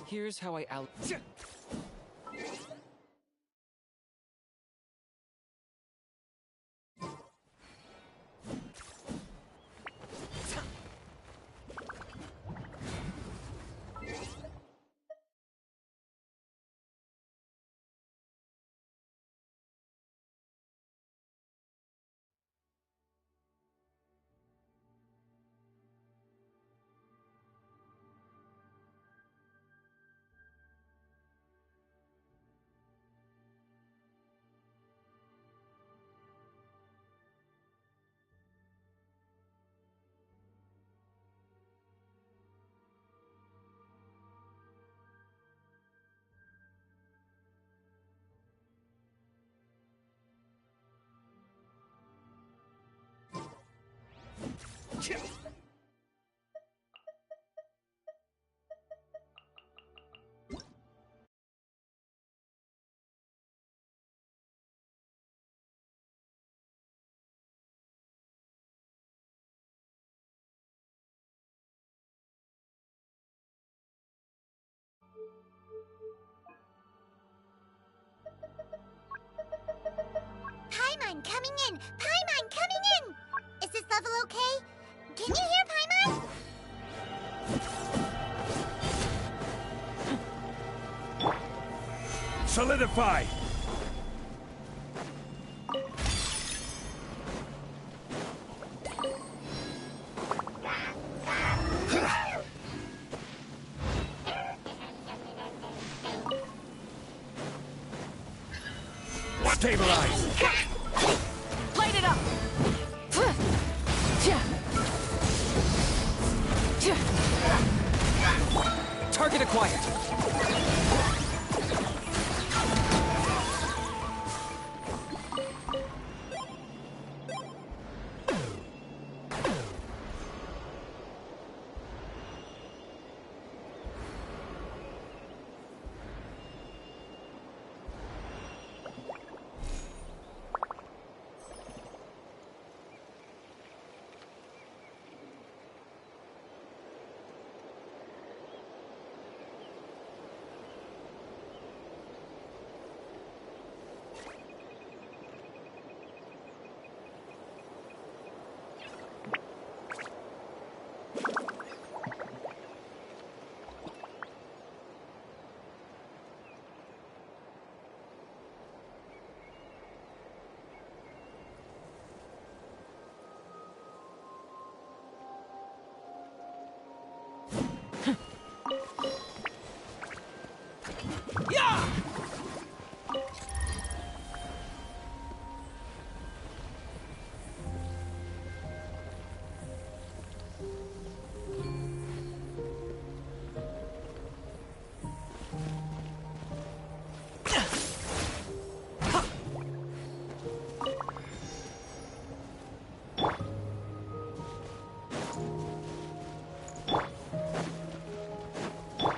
Here's how I Paimon coming in! Paimon coming in! Is this level okay? Can you hear Paimon? Solidify! Stabilize! Light it up! Target acquired!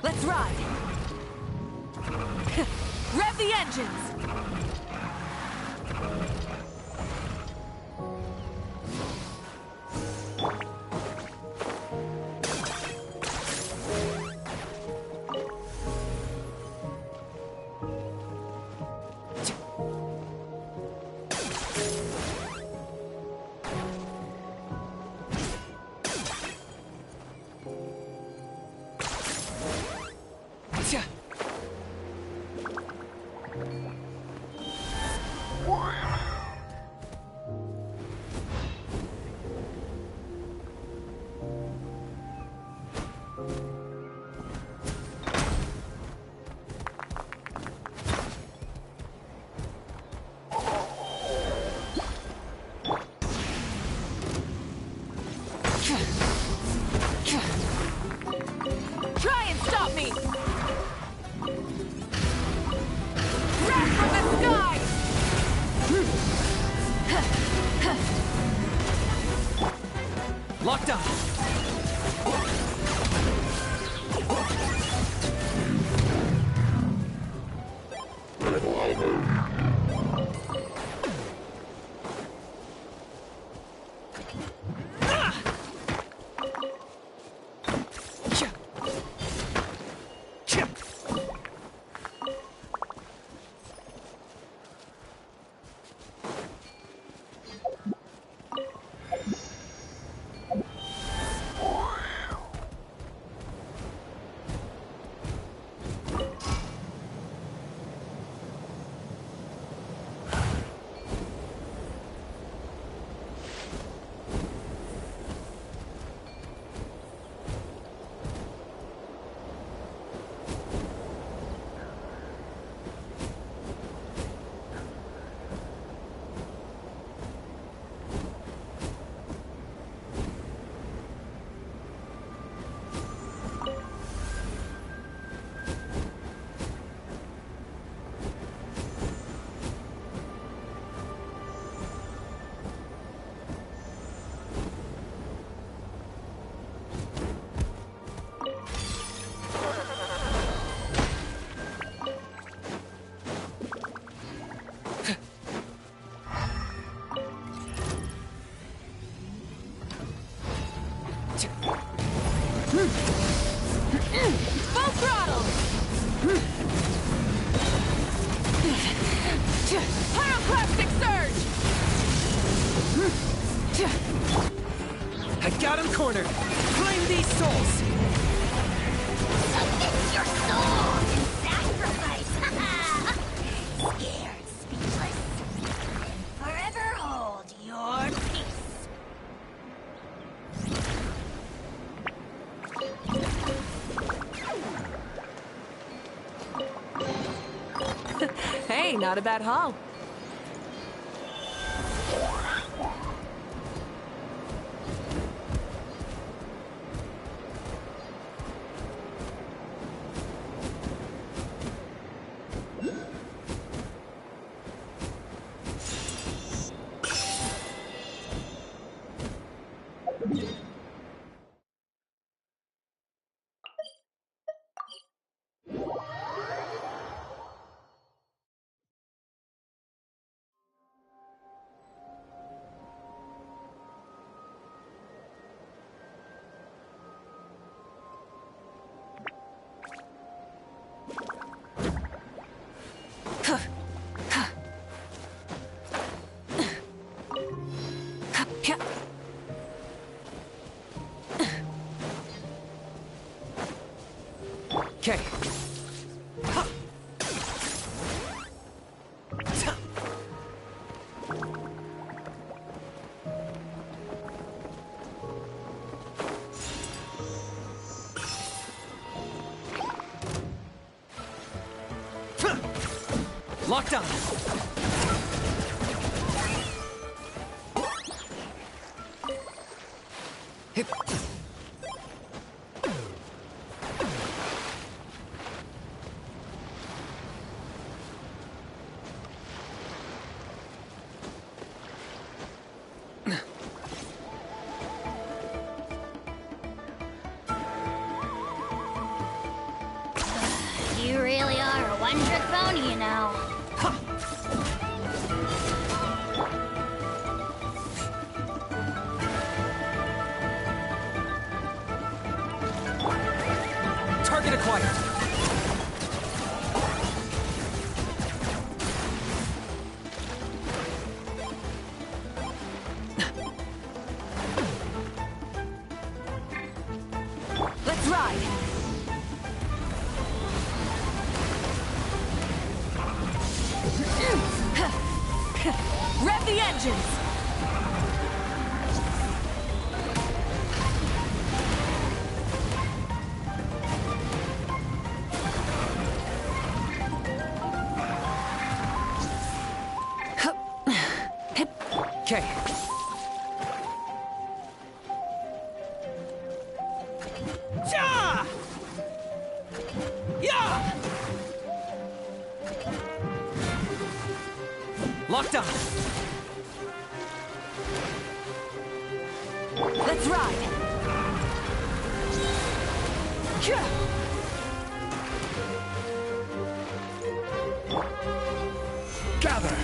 Let's ride! Rev the engines! Try and stop me! Wrath from the sky! Locked up! got him cornered! Claim these souls! Submit your soul in sacrifice! Scared, speechless. Forever hold your peace. Hey, not a bad haul. Okay. Locked on. Hip. You really are a one-trick pony, you know. Target acquired. Let's ride. Rev the engines. Okay. Ja! Yeah! Locked on. Let's ride. Yeah. Gather!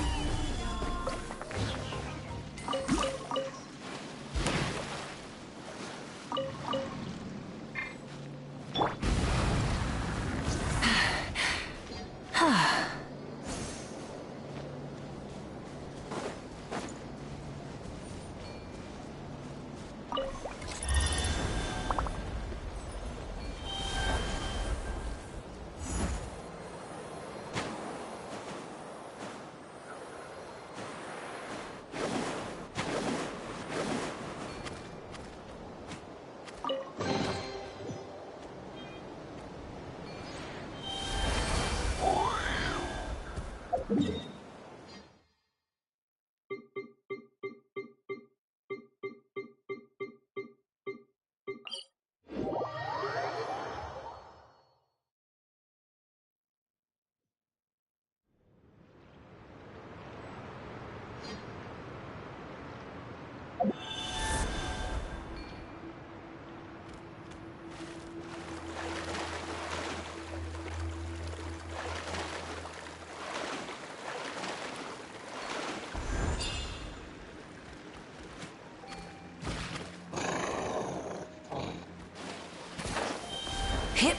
Hip.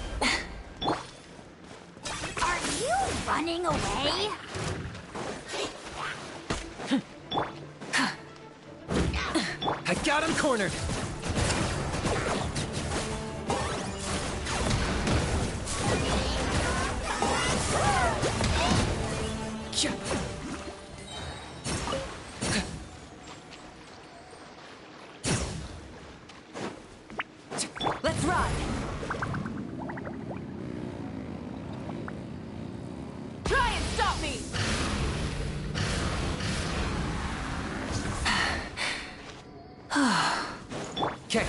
Are you running away? I got him cornered. Let's ride! Try and stop me! Okay.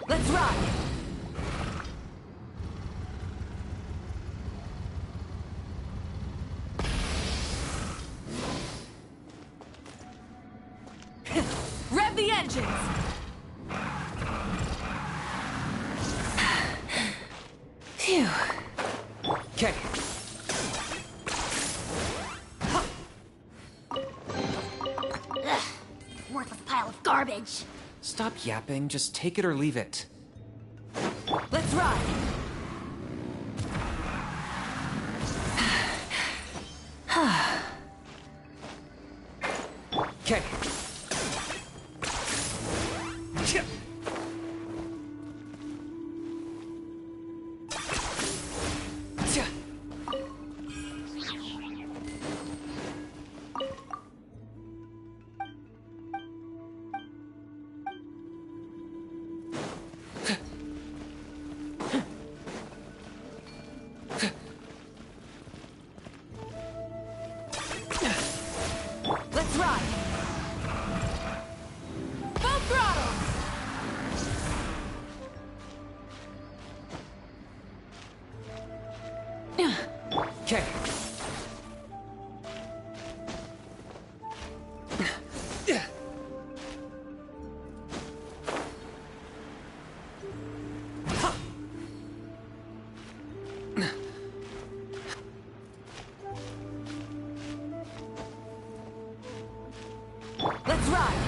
Let's ride! Rev the engines! Phew. Okay. Ugh, worthless pile of garbage. Stop yapping, just take it or leave it. Let's ride! Okay. Let's ride! Full throttle! Okay. Let's ride!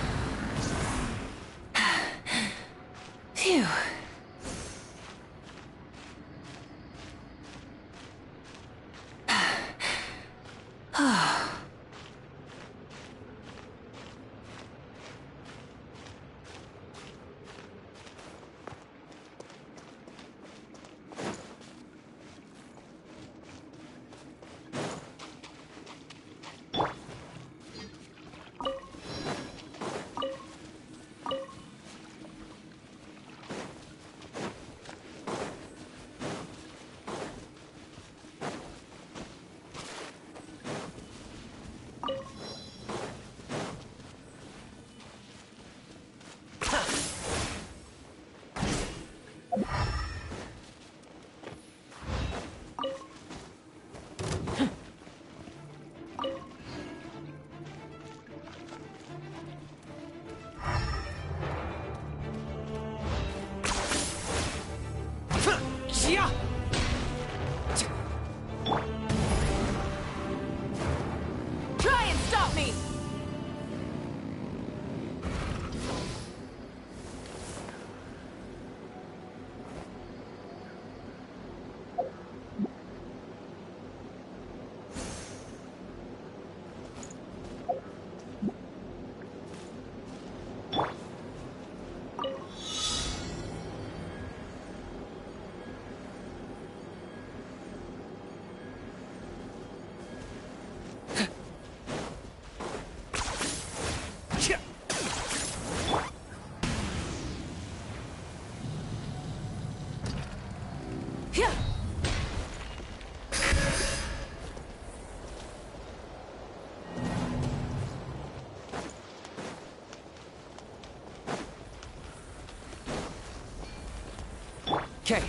Phew. Yeah. Try and stop me! Yeah. Okay.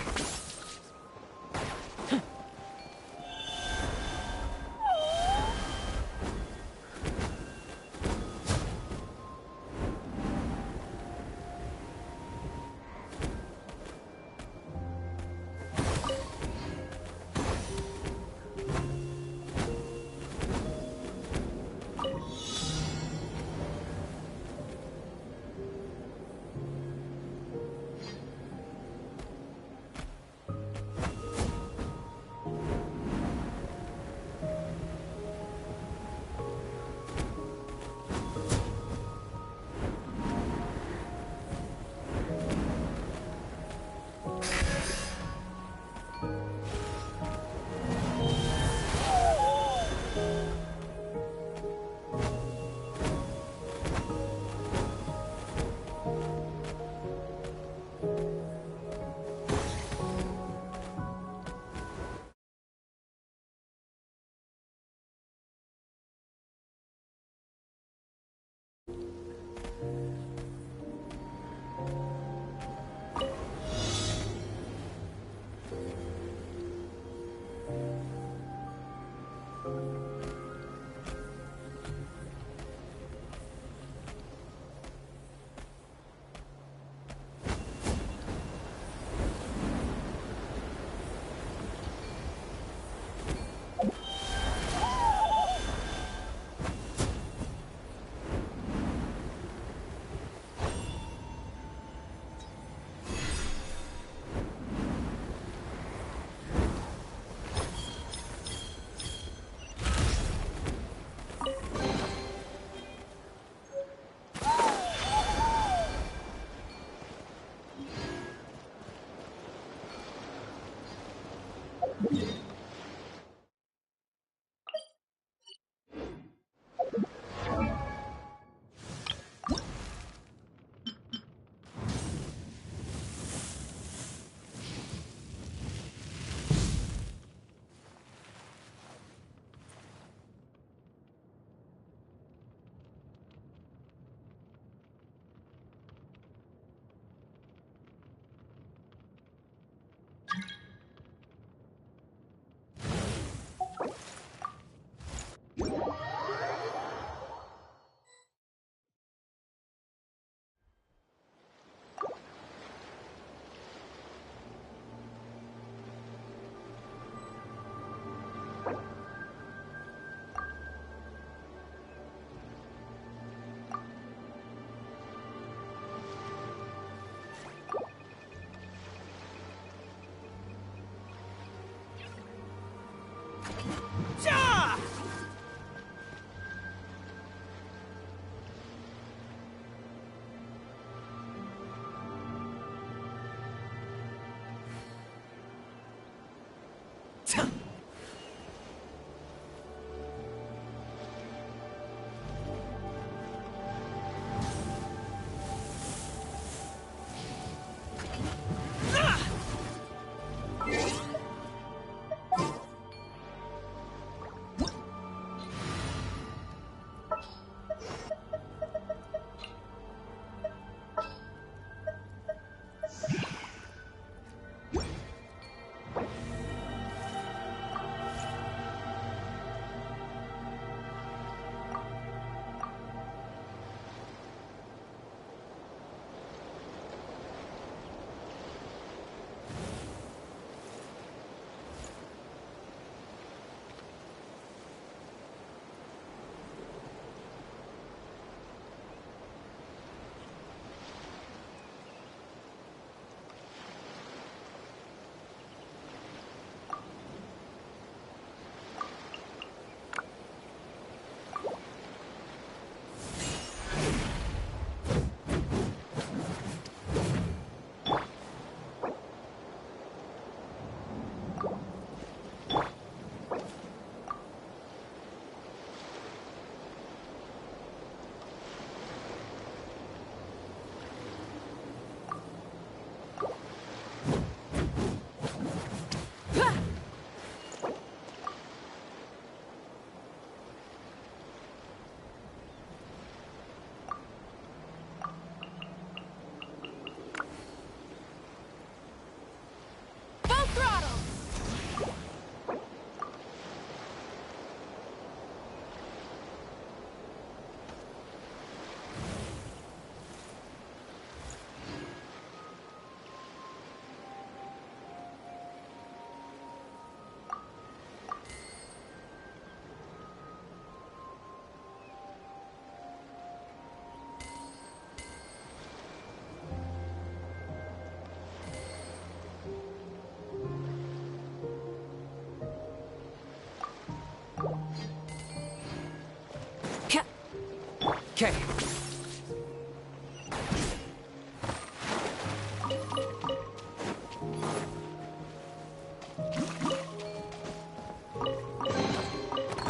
Okay.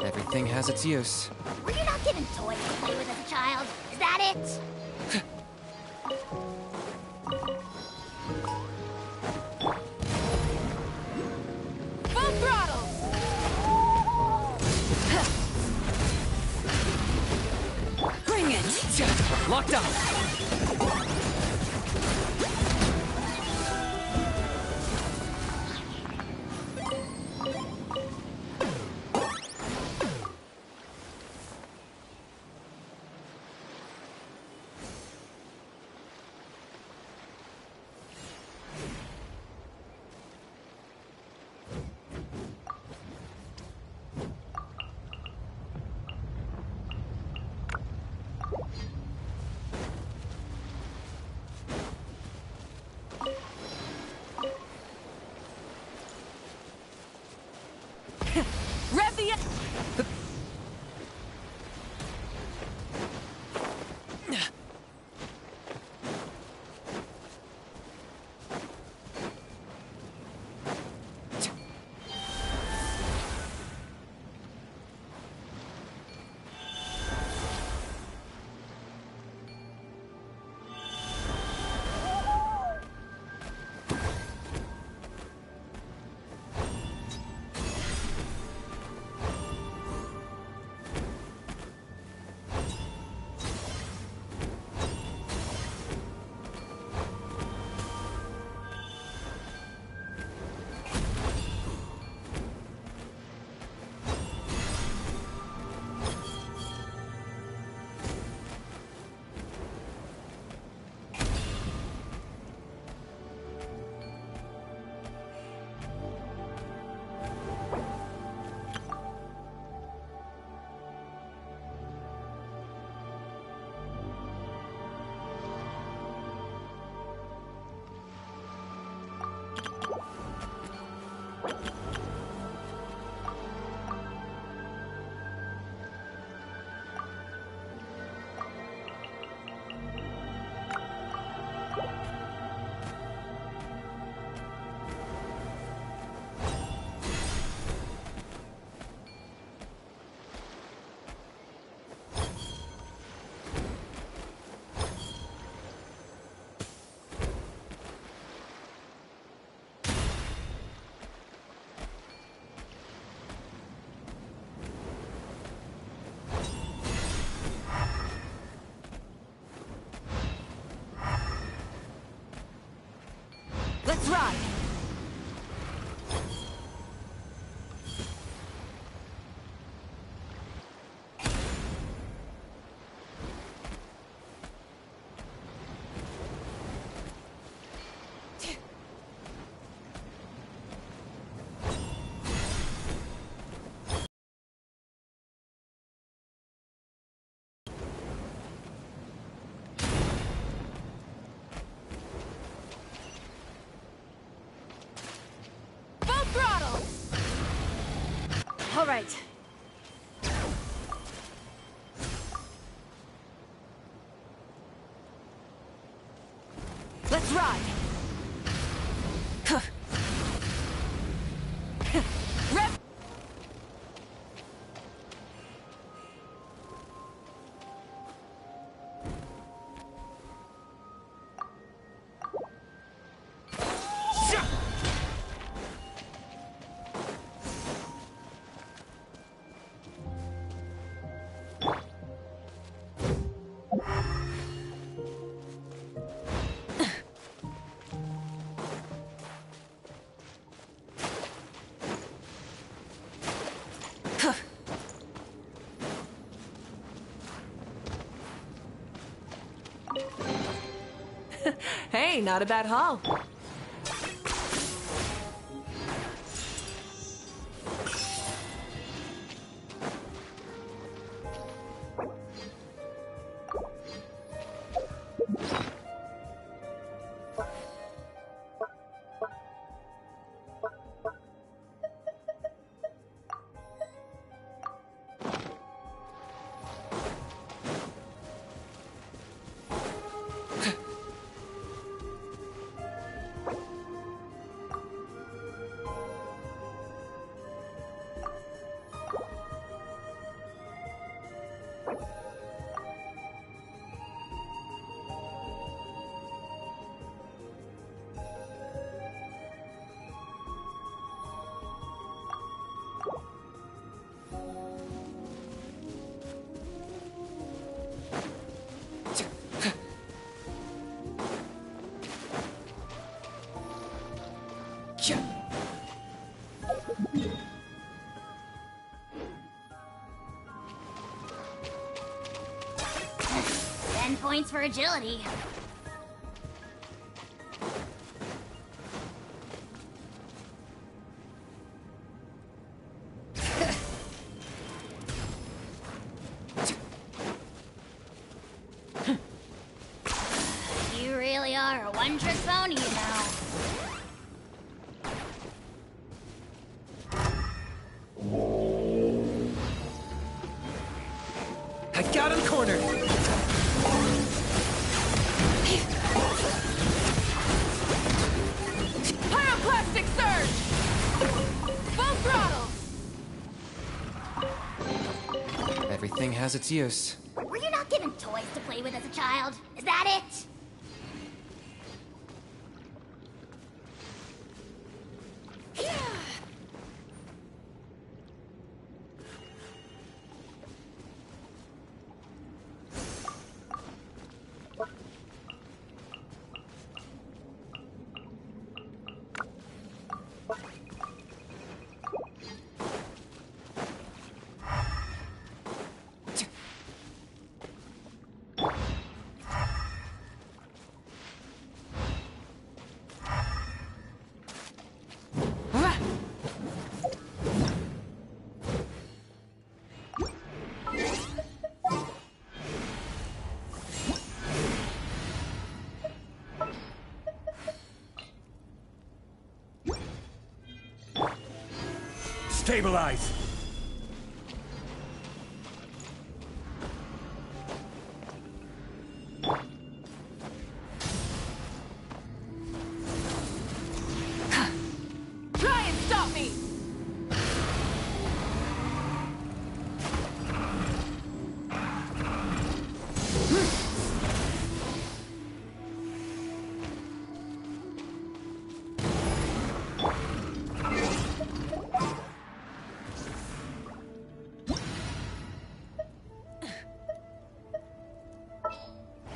Everything has its use. Were you not given toys to play with as a child? Is that it? Full throttle! Bring it! Locked up! Let's ride! All right. Let's ride. Rev. Hey, not a bad haul. 10 points for agility. You really are a one-trick pony, you know. I got him cornered! Pyroclastic surge! Full throttle! Everything has its use. Were you not given toys to play with as a child? Is that it? Stabilize! Try and stop me!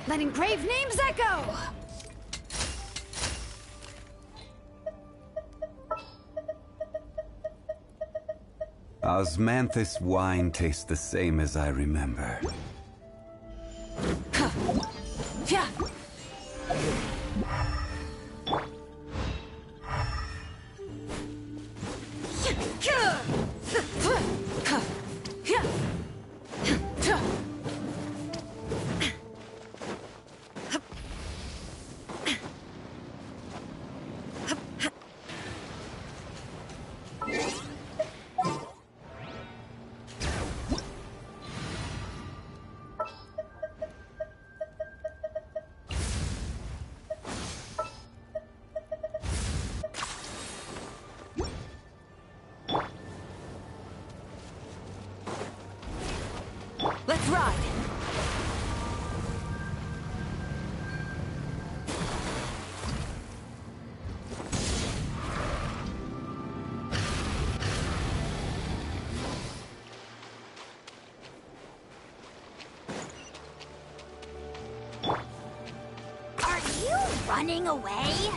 Letting brave names echo! Osmanthus wine tastes the same as I remember. Yeah. Let's ride! Are you running away?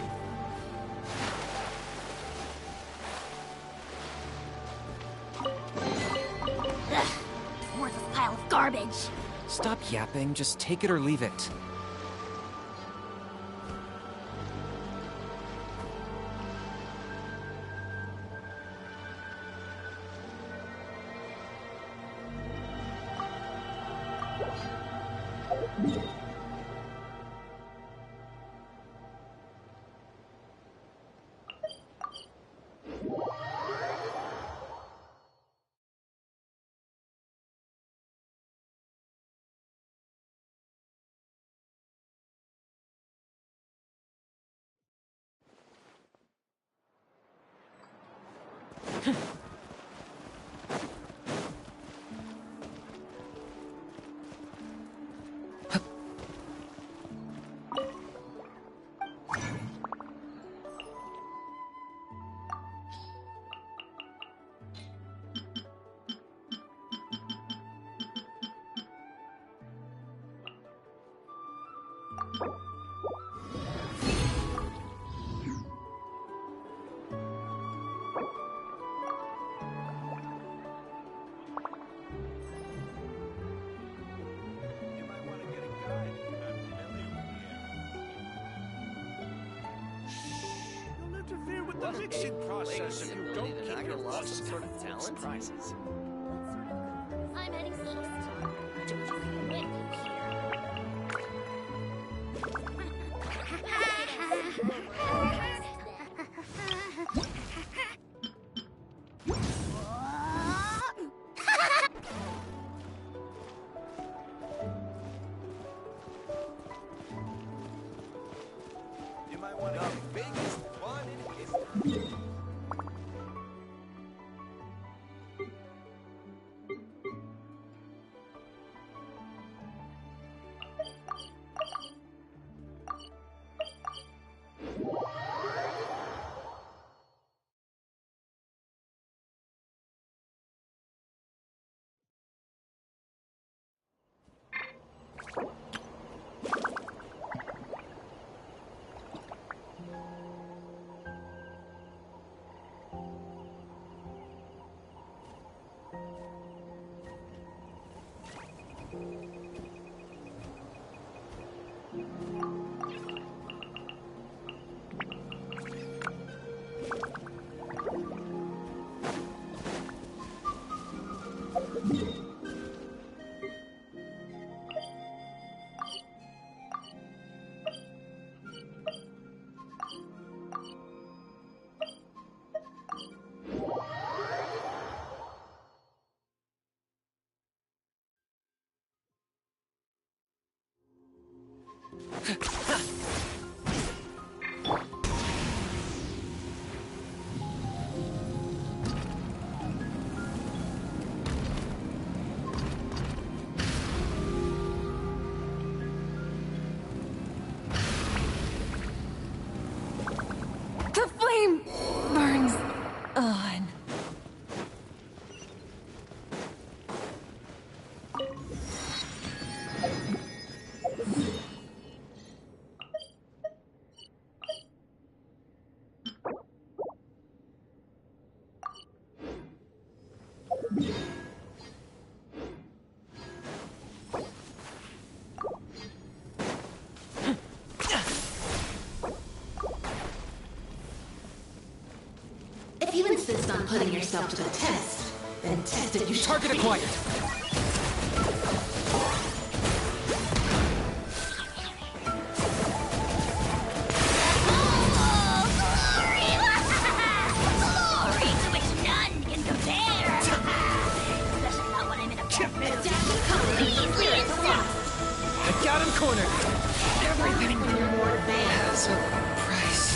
Ugh, worthless pile of garbage. Stop yapping, just take it or leave it. You might want to get a guide. The mixing process, if you don't keep your lost voice some sort of down, talent? surprises. I'm heading east. Don't you forget You might want to get the biggest one in history. The flame burns on. If you insist on putting yourself to the test, then test it you shall. Target acquired. Glory to which none can compare! Especially not when I'm in a completely insane! I got him cornered. Everything when you're more advanced. Has a price.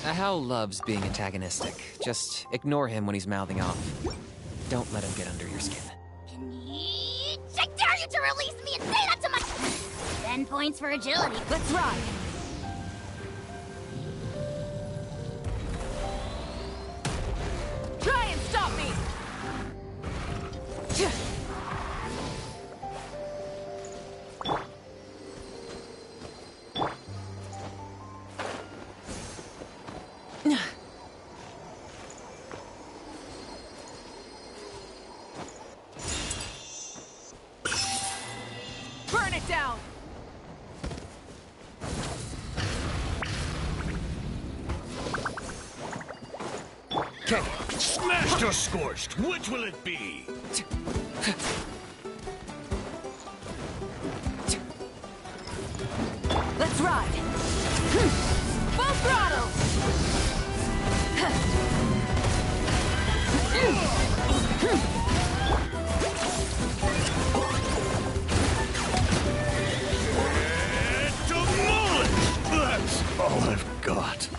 How loves being antagonistic. Just ignore him when he's mouthing off. Don't let him get under your skin. I dare you to release me and say that to my... 10 points for agility. Let's ride. Try and stop me. Burn it down. Okay. Smashed or scorched, which will it be? Let's ride. Full throttle. Demolish! That's all I've got.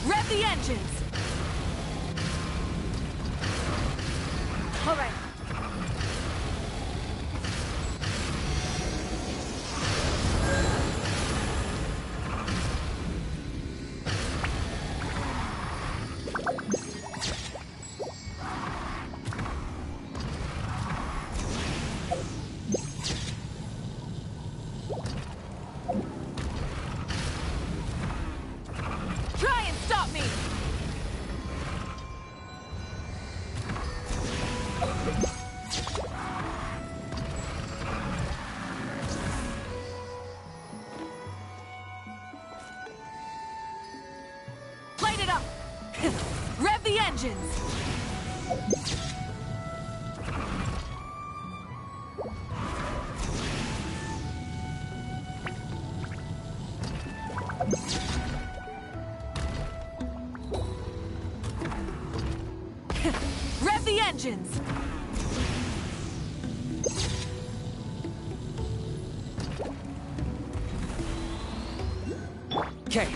Rev the engines! All right. Try and stop me! Light it up! Rev the engines! Rev the engines! Okay.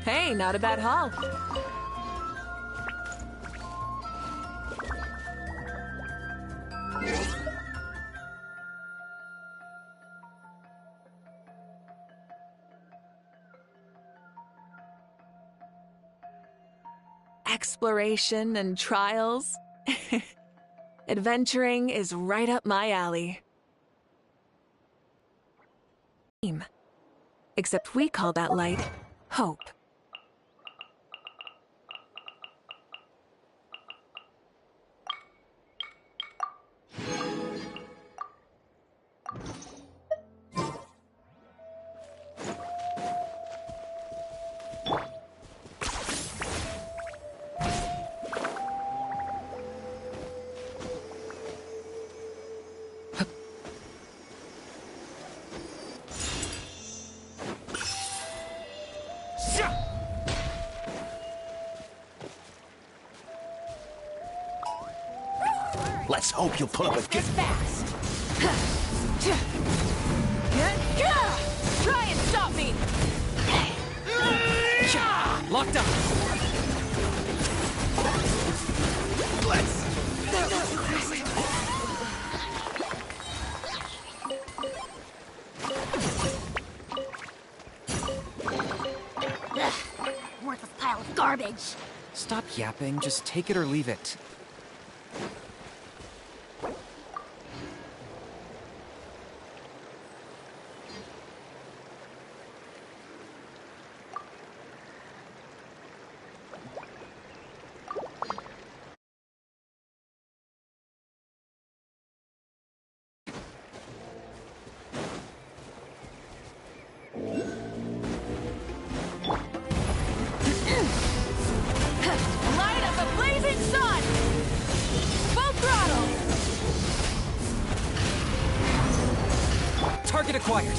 Hey, not a bad haul. Exploration and trials. Adventuring is right up my alley. Except we call that light hope. Let's hope you'll pull up a good fast. Try and stop me. Locked up. Worthless pile of garbage. Stop yapping, just take it or leave it. Light of the blazing sun! Full throttle! Target acquired.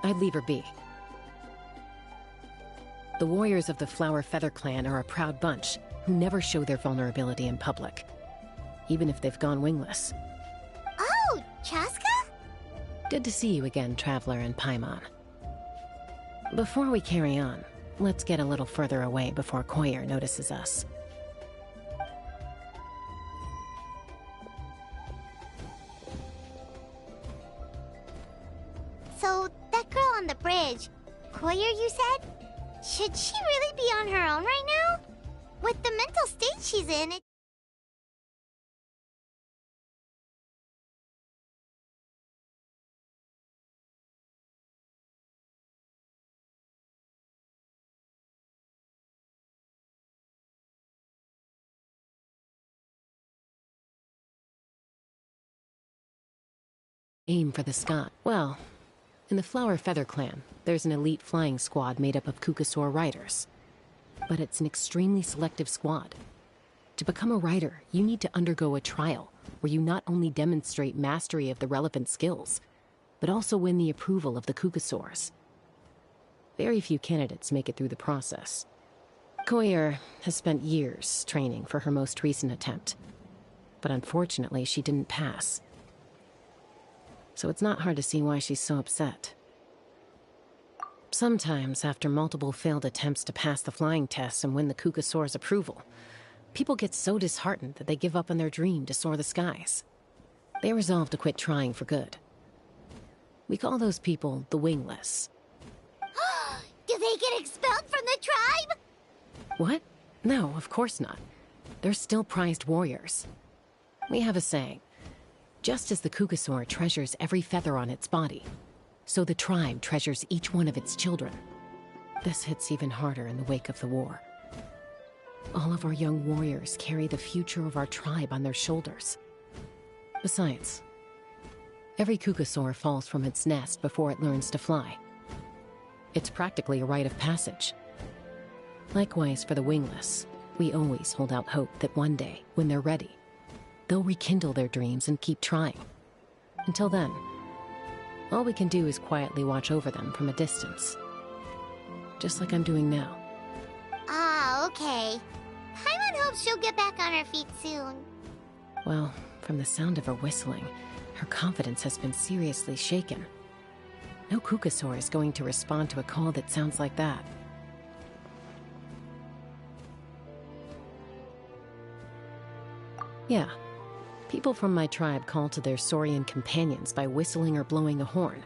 I'd leave her be. The warriors of the Flower Feather Clan are a proud bunch who never show their vulnerability in public, even if they've gone wingless. Oh, Chaska? Good to see you again, Traveler and Paimon. Before we carry on, let's get a little further away before Koyer notices us. So, that girl on the bridge, Koyer, you said? Should she really be on her own right now? With the mental state she's in, aim for the sky. Well, in the Flower Feather Clan, there's an elite flying squad made up of Kukasaur riders. But it's an extremely selective squad. To become a rider, you need to undergo a trial where you not only demonstrate mastery of the relevant skills, but also win the approval of the Kukasaurs. Very few candidates make it through the process. Koyer has spent years training for her most recent attempt, but unfortunately she didn't pass. So it's not hard to see why she's so upset. Sometimes, after multiple failed attempts to pass the flying test and win the Kukasaur's approval, people get so disheartened that they give up on their dream to soar the skies. They resolve to quit trying for good. We call those people the wingless. Do they get expelled from the tribe? What? No, of course not. They're still prized warriors. We have a saying. Just as the Kukasaur treasures every feather on its body, so the tribe treasures each one of its children. This hits even harder in the wake of the war. All of our young warriors carry the future of our tribe on their shoulders. Besides, every Kukasaur falls from its nest before it learns to fly. It's practically a rite of passage. Likewise for the wingless, we always hold out hope that one day, when they're ready, they'll rekindle their dreams and keep trying. Until then, all we can do is quietly watch over them from a distance. Just like I'm doing now. Ah, okay. Paimon hopes she'll get back on her feet soon. Well, from the sound of her whistling, her confidence has been seriously shaken. No Kukasaur is going to respond to a call that sounds like that. Yeah, people from my tribe call to their Saurian companions by whistling or blowing a horn.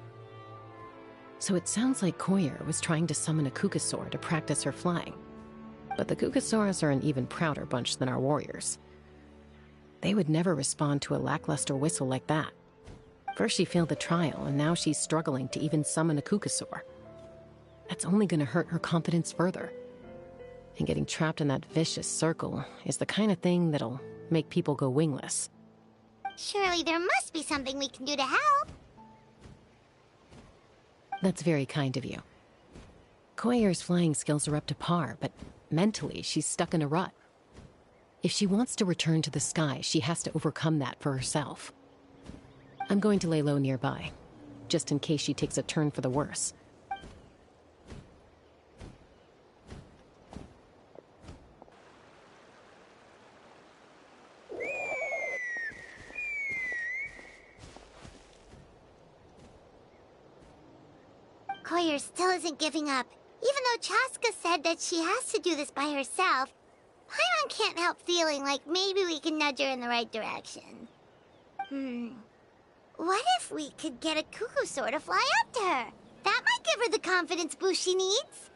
So it sounds like Koyer was trying to summon a Kukasaur to practice her flying. But the Kukasaurs are an even prouder bunch than our warriors. They would never respond to a lackluster whistle like that. First she failed the trial, and now she's struggling to even summon a Kukasaur. That's only going to hurt her confidence further. And getting trapped in that vicious circle is the kind of thing that'll make people go wingless. Surely there must be something we can do to help. That's very kind of you. Koyer's flying skills are up to par, but mentally she's stuck in a rut. If she wants to return to the sky, she has to overcome that for herself. I'm going to lay low nearby, just in case she takes a turn for the worse. Koyer still isn't giving up. Even though Chaska said that she has to do this by herself, Paimon can't help feeling like maybe we can nudge her in the right direction. What if we could get a Kukasaur to fly up to her? That might give her the confidence boost she needs.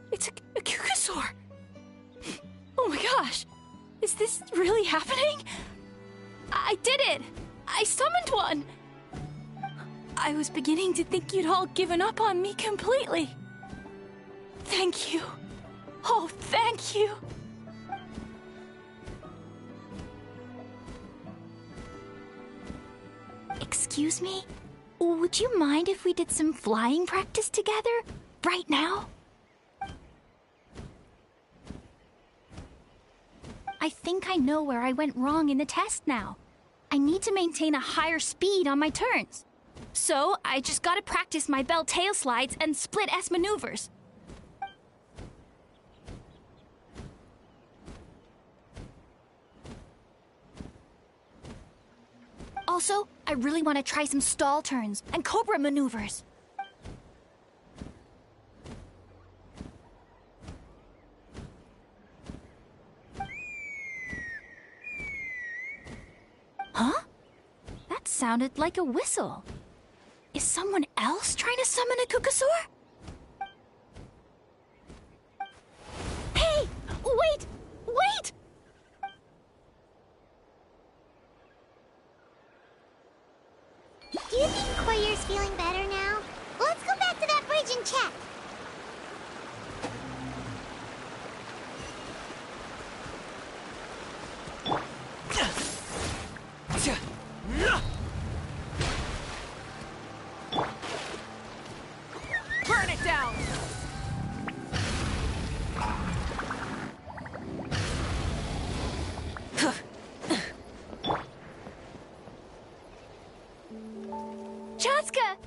It's a Kukasaur! Oh my gosh! Is this really happening? I did it! I summoned one! I was beginning to think you'd all given up on me completely. Thank you. Oh, thank you! Excuse me? Would you mind if we did some flying practice together? Right now? I think I know where I went wrong in the test now. I need to maintain a higher speed on my turns. So, I just gotta practice my bell tail slides and split S maneuvers. Also, I really want to try some stall turns and cobra maneuvers. Huh? That sounded like a whistle. Is someone else trying to summon a Kukasaur? Hey! Wait! Wait! Do you think Koyer's feeling better now? Let's go back to that bridge and check. Burn it down! Chaska!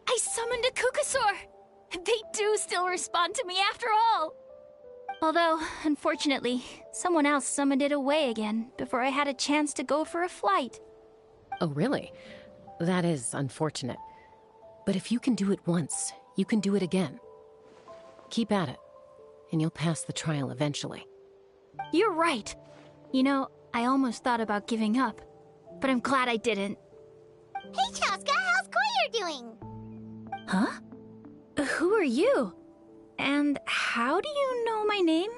I summoned a Kukasaur! They do still respond to me after all! Although, unfortunately, someone else summoned it away again before I had a chance to go for a flight. Oh, really? That is unfortunate. But if you can do it once, you can do it again. Keep at it, and you'll pass the trial eventually. You're right. You know, I almost thought about giving up, but I'm glad I didn't. Hey, Chaska, how's Koyer doing? Huh? Who are you? And how do you know my name?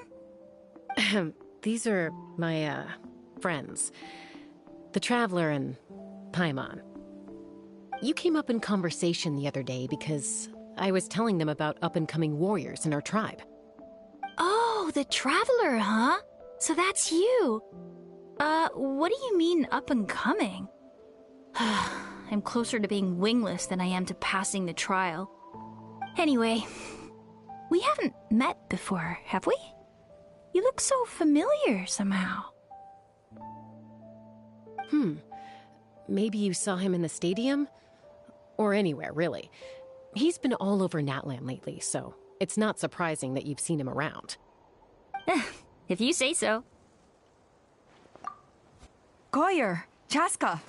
These are my, friends. The Traveler and Paimon. You came up in conversation the other day because I was telling them about up-and-coming warriors in our tribe. Oh, the Traveler, huh? So that's you. What do you mean up-and-coming? I'm closer to being wingless than I am to passing the trial. Anyway, we haven't met before, have we? You look so familiar somehow. Maybe you saw him in the stadium? Or anywhere, really. He's been all over Natlan lately, so it's not surprising that you've seen him around. If you say so. Koyer, Chaska.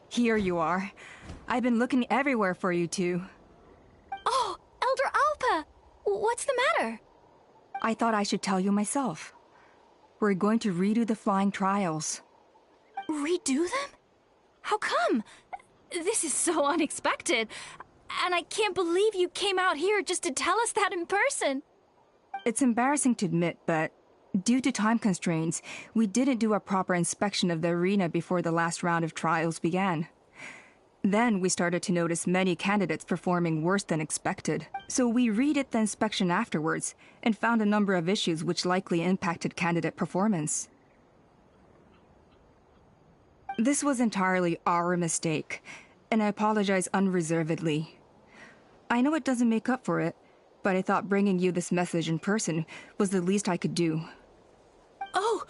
Here you are. I've been looking everywhere for you two. Oh, Elder Alpa! What's the matter? I thought I should tell you myself. We're going to redo the flying trials. Redo them? How come? This is so unexpected. And I can't believe you came out here just to tell us that in person. It's embarrassing to admit, but due to time constraints, we didn't do a proper inspection of the arena before the last round of trials began. Then we started to notice many candidates performing worse than expected. So we redid the inspection afterwards and found a number of issues which likely impacted candidate performance. This was entirely our mistake, and I apologize unreservedly. I know it doesn't make up for it, but I thought bringing you this message in person was the least I could do. Oh,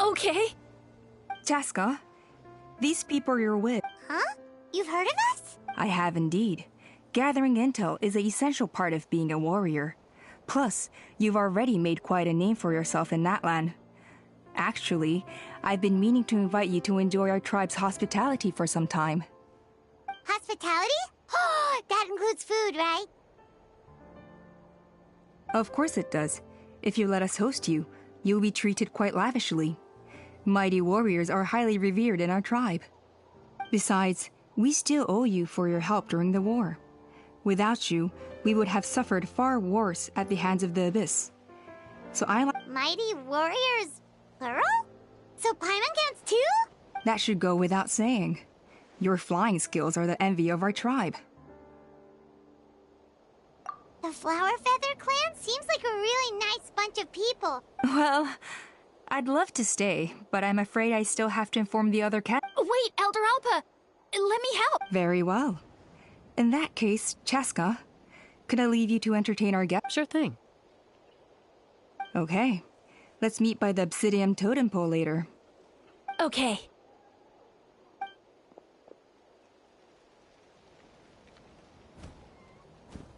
okay. Chaska, these people you're with. Huh? You've heard of us? I have indeed. Gathering intel is an essential part of being a warrior. Plus, you've already made quite a name for yourself in Natlan. Actually, I've been meaning to invite you to enjoy our tribe's hospitality for some time. Hospitality? Oh, that includes food, right? Of course it does. If you let us host you, you'll be treated quite lavishly. Mighty warriors are highly revered in our tribe. Besides, we still owe you for your help during the war. Without you, we would have suffered far worse at the hands of the Abyss. So Mighty warriors, plural? So Paimon counts too? That should go without saying. Your flying skills are the envy of our tribe. The Flower Feather Clan seems like a really nice bunch of people. Well, I'd love to stay, but I'm afraid I still have to inform the other cat. Wait, Elder Alpa! Let me help! Very well. In that case, Chaska, could I leave you to entertain our guest? Sure thing. Okay. Let's meet by the obsidian totem pole later. Okay.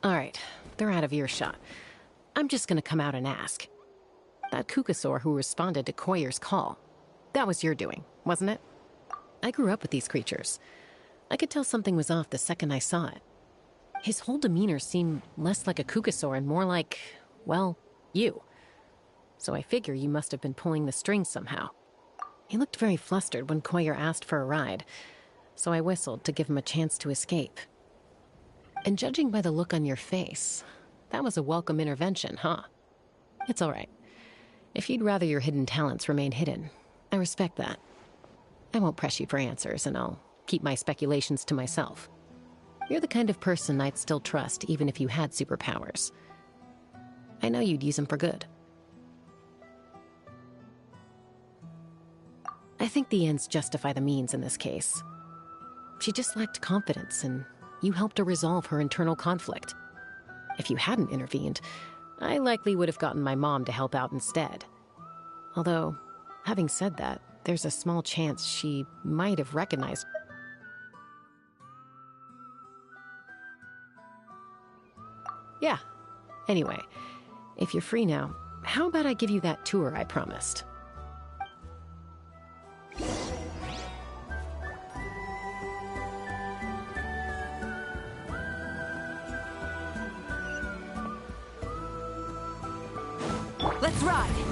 Alright, they're out of earshot. I'm just gonna come out and ask. That Kukasaur who responded to Koyer's call, that was your doing, wasn't it? I grew up with these creatures. I could tell something was off the second I saw it. His whole demeanor seemed less like a Kukasaur and more like, well, you. So I figure you must have been pulling the strings somehow. He looked very flustered when Koyer asked for a ride, so I whistled to give him a chance to escape. And judging by the look on your face, that was a welcome intervention, huh? It's all right. If you'd rather your hidden talents remain hidden, I respect that. I won't press you for answers, and I'll keep my speculations to myself. You're the kind of person I'd still trust even if you had superpowers. I know you'd use them for good. I think the ends justify the means in this case. She just lacked confidence, and you helped her resolve her internal conflict. If you hadn't intervened, I likely would have gotten my mom to help out instead. Although, having said that, there's a small chance she might have recognized. Yeah. Anyway, if you're free now, how about I give you that tour I promised? Let's ride!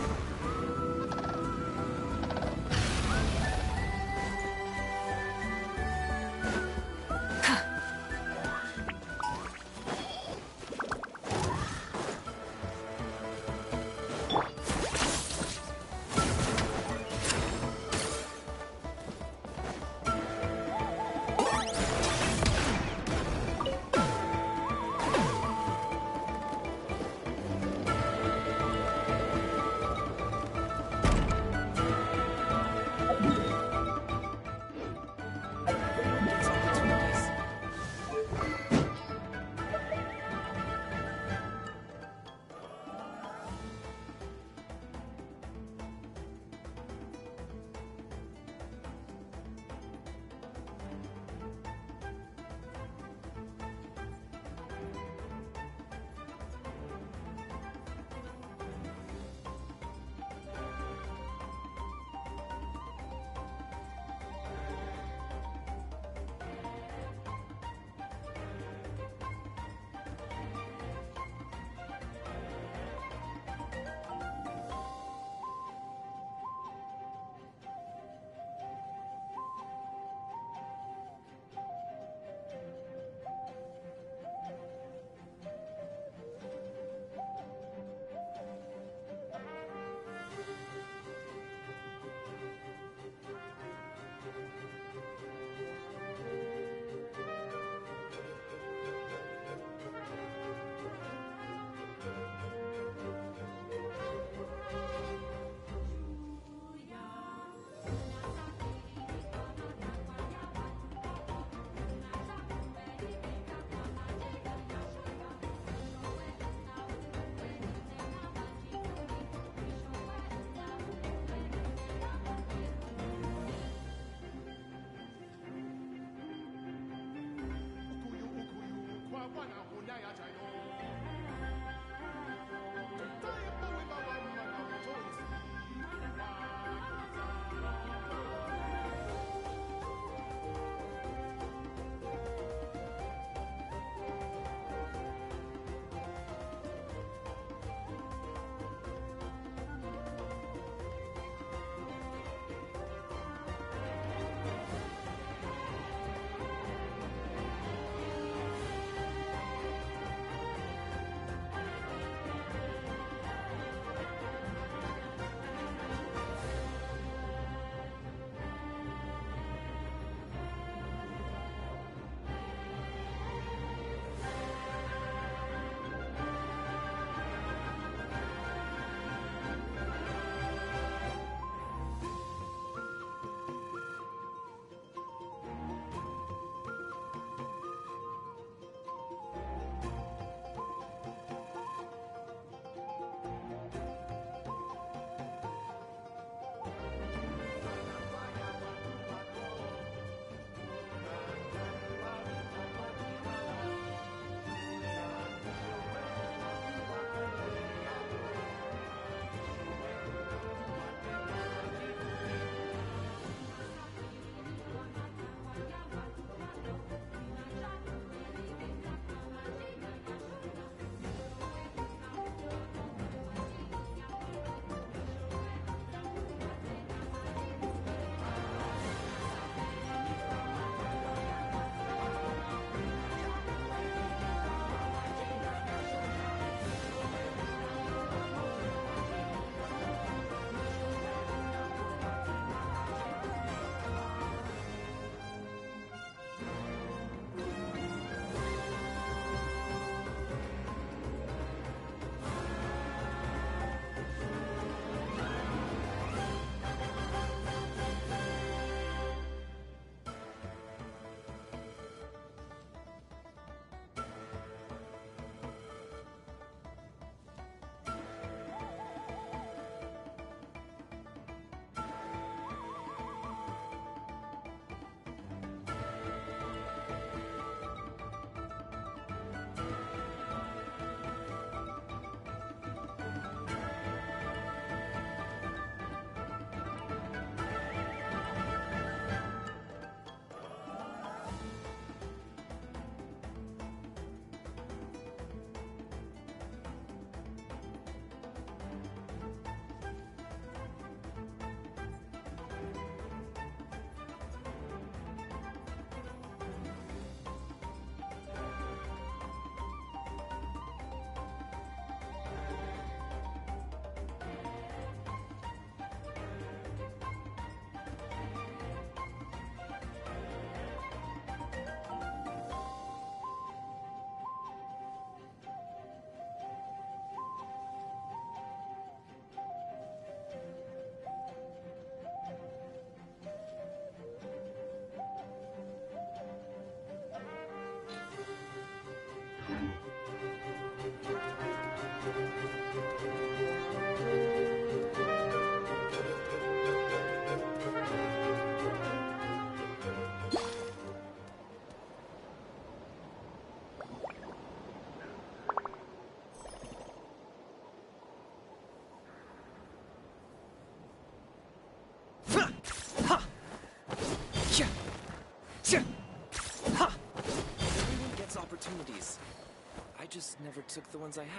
just never took the ones I had.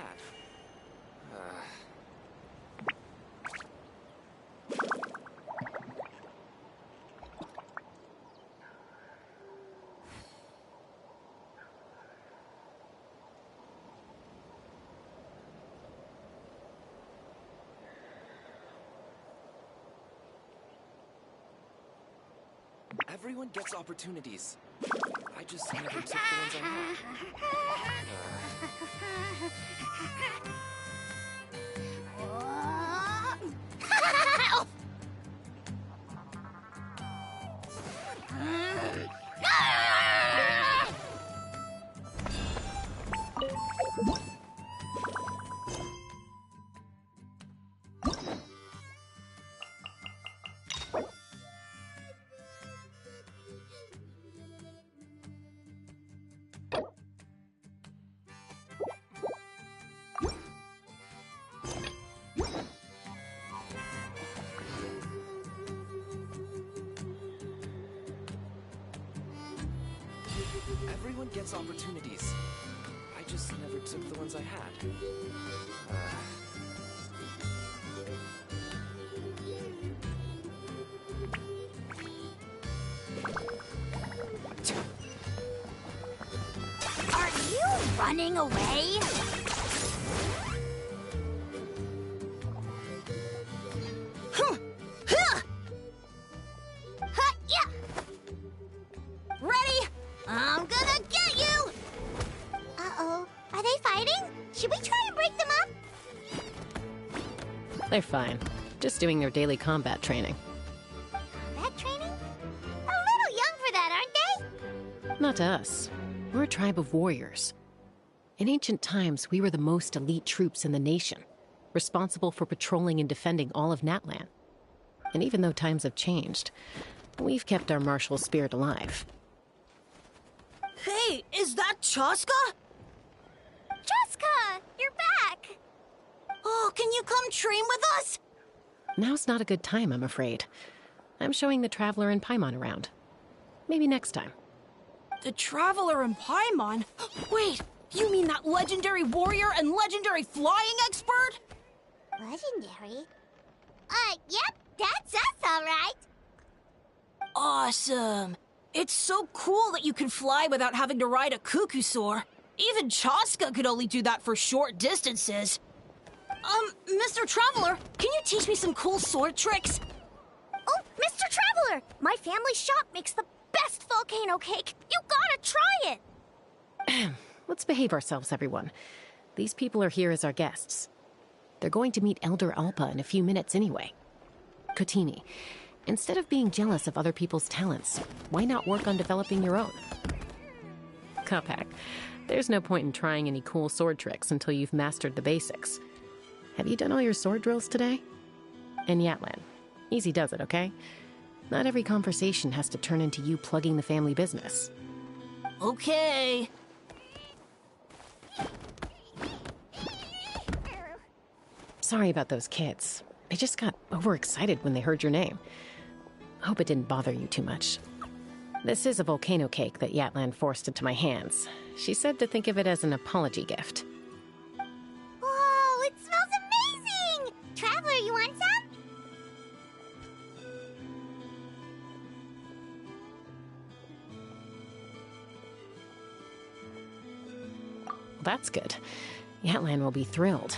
Everyone gets opportunities. I just never took the ones I had. Everyone gets opportunities. I just never took the ones I had. Are you running away? Ready? I'm gonna get you! Uh-oh. Are they fighting? Should we try and break them up? They're fine. Just doing their daily combat training. Combat training? A little young for that, aren't they? Not to us. We're a tribe of warriors. In ancient times, we were the most elite troops in the nation, responsible for patrolling and defending all of Natlan. And even though times have changed, we've kept our martial spirit alive. Hey, is that Chaska? Jessica, you're back! Oh, can you come train with us? Now's not a good time, I'm afraid. I'm showing the Traveler and Paimon around. Maybe next time. The Traveler and Paimon? Wait, you mean that legendary warrior and legendary flying expert? Legendary? Yep, that's us, alright. Awesome. It's so cool that you can fly without having to ride a cuckoo-soar. Even Chaska could only do that for short distances. Mr. Traveler, can you teach me some cool sword tricks? Oh, Mr. Traveler! My family shop makes the best volcano cake! You gotta try it! Let's behave ourselves, everyone. These people are here as our guests. They're going to meet Elder Alpa in a few minutes anyway. Kotini, instead of being jealous of other people's talents, why not work on developing your own? Kapak, there's no point in trying any cool sword tricks until you've mastered the basics. Have you done all your sword drills today? And Yatlan, easy does it, okay? Not every conversation has to turn into you plugging the family business. Okay. Sorry about those kids. They just got overexcited when they heard your name. Hope it didn't bother you too much. This is a volcano cake that Yatlan forced into my hands. She said to think of it as an apology gift. Whoa, it smells amazing! Traveler, you want some? That's good. Yatlan will be thrilled.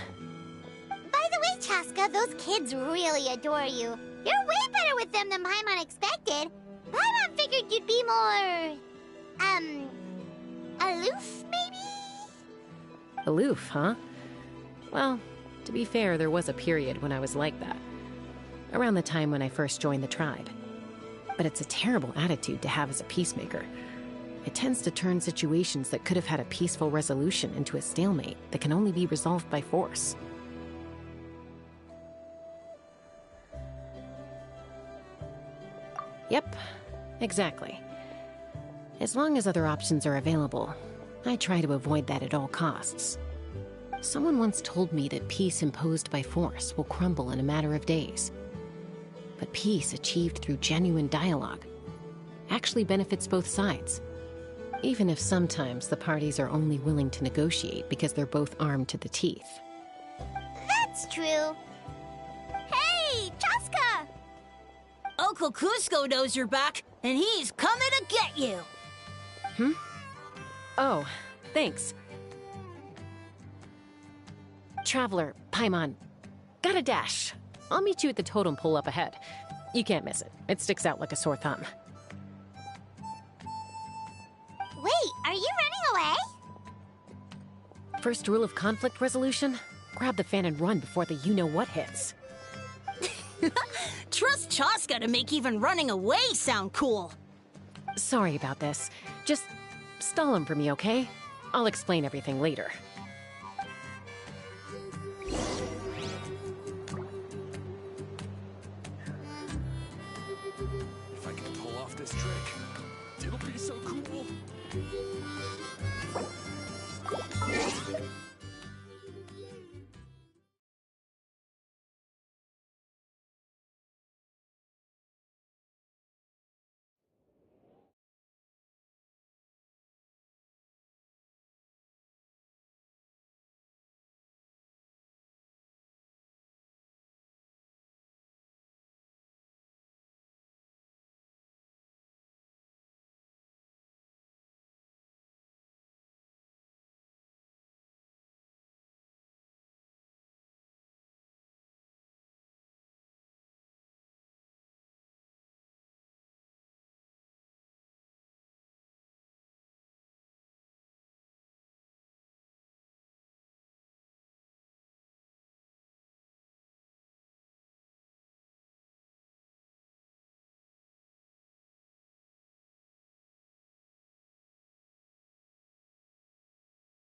By the way, Chaska, those kids really adore you. You're way better with them than Paimon expected. Paimon figured you'd be more... aloof, maybe? Aloof, huh? Well, to be fair, there was a period when I was like that. Around the time when I first joined the tribe. But it's a terrible attitude to have as a peacemaker. It tends to turn situations that could have had a peaceful resolution into a stalemate that can only be resolved by force. Yep, exactly. As long as other options are available, I try to avoid that at all costs. Someone once told me that peace imposed by force will crumble in a matter of days. But peace achieved through genuine dialogue actually benefits both sides. Even if sometimes the parties are only willing to negotiate because they're both armed to the teeth. That's true. Hey, Chaska! Uncle Cusco knows you're back, and he's coming to get you. Oh, thanks. Traveler, Paimon, got a dash. I'll meet you at the totem pole up ahead. You can't miss it. It sticks out like a sore thumb. Wait, are you running away? First rule of conflict resolution? Grab the fan and run before the you-know-what hits. Trust Chaska to make even running away sound cool. Sorry about this. Just stall him for me, okay? I'll explain everything later. If I can pull off this trick, it'll be so cool.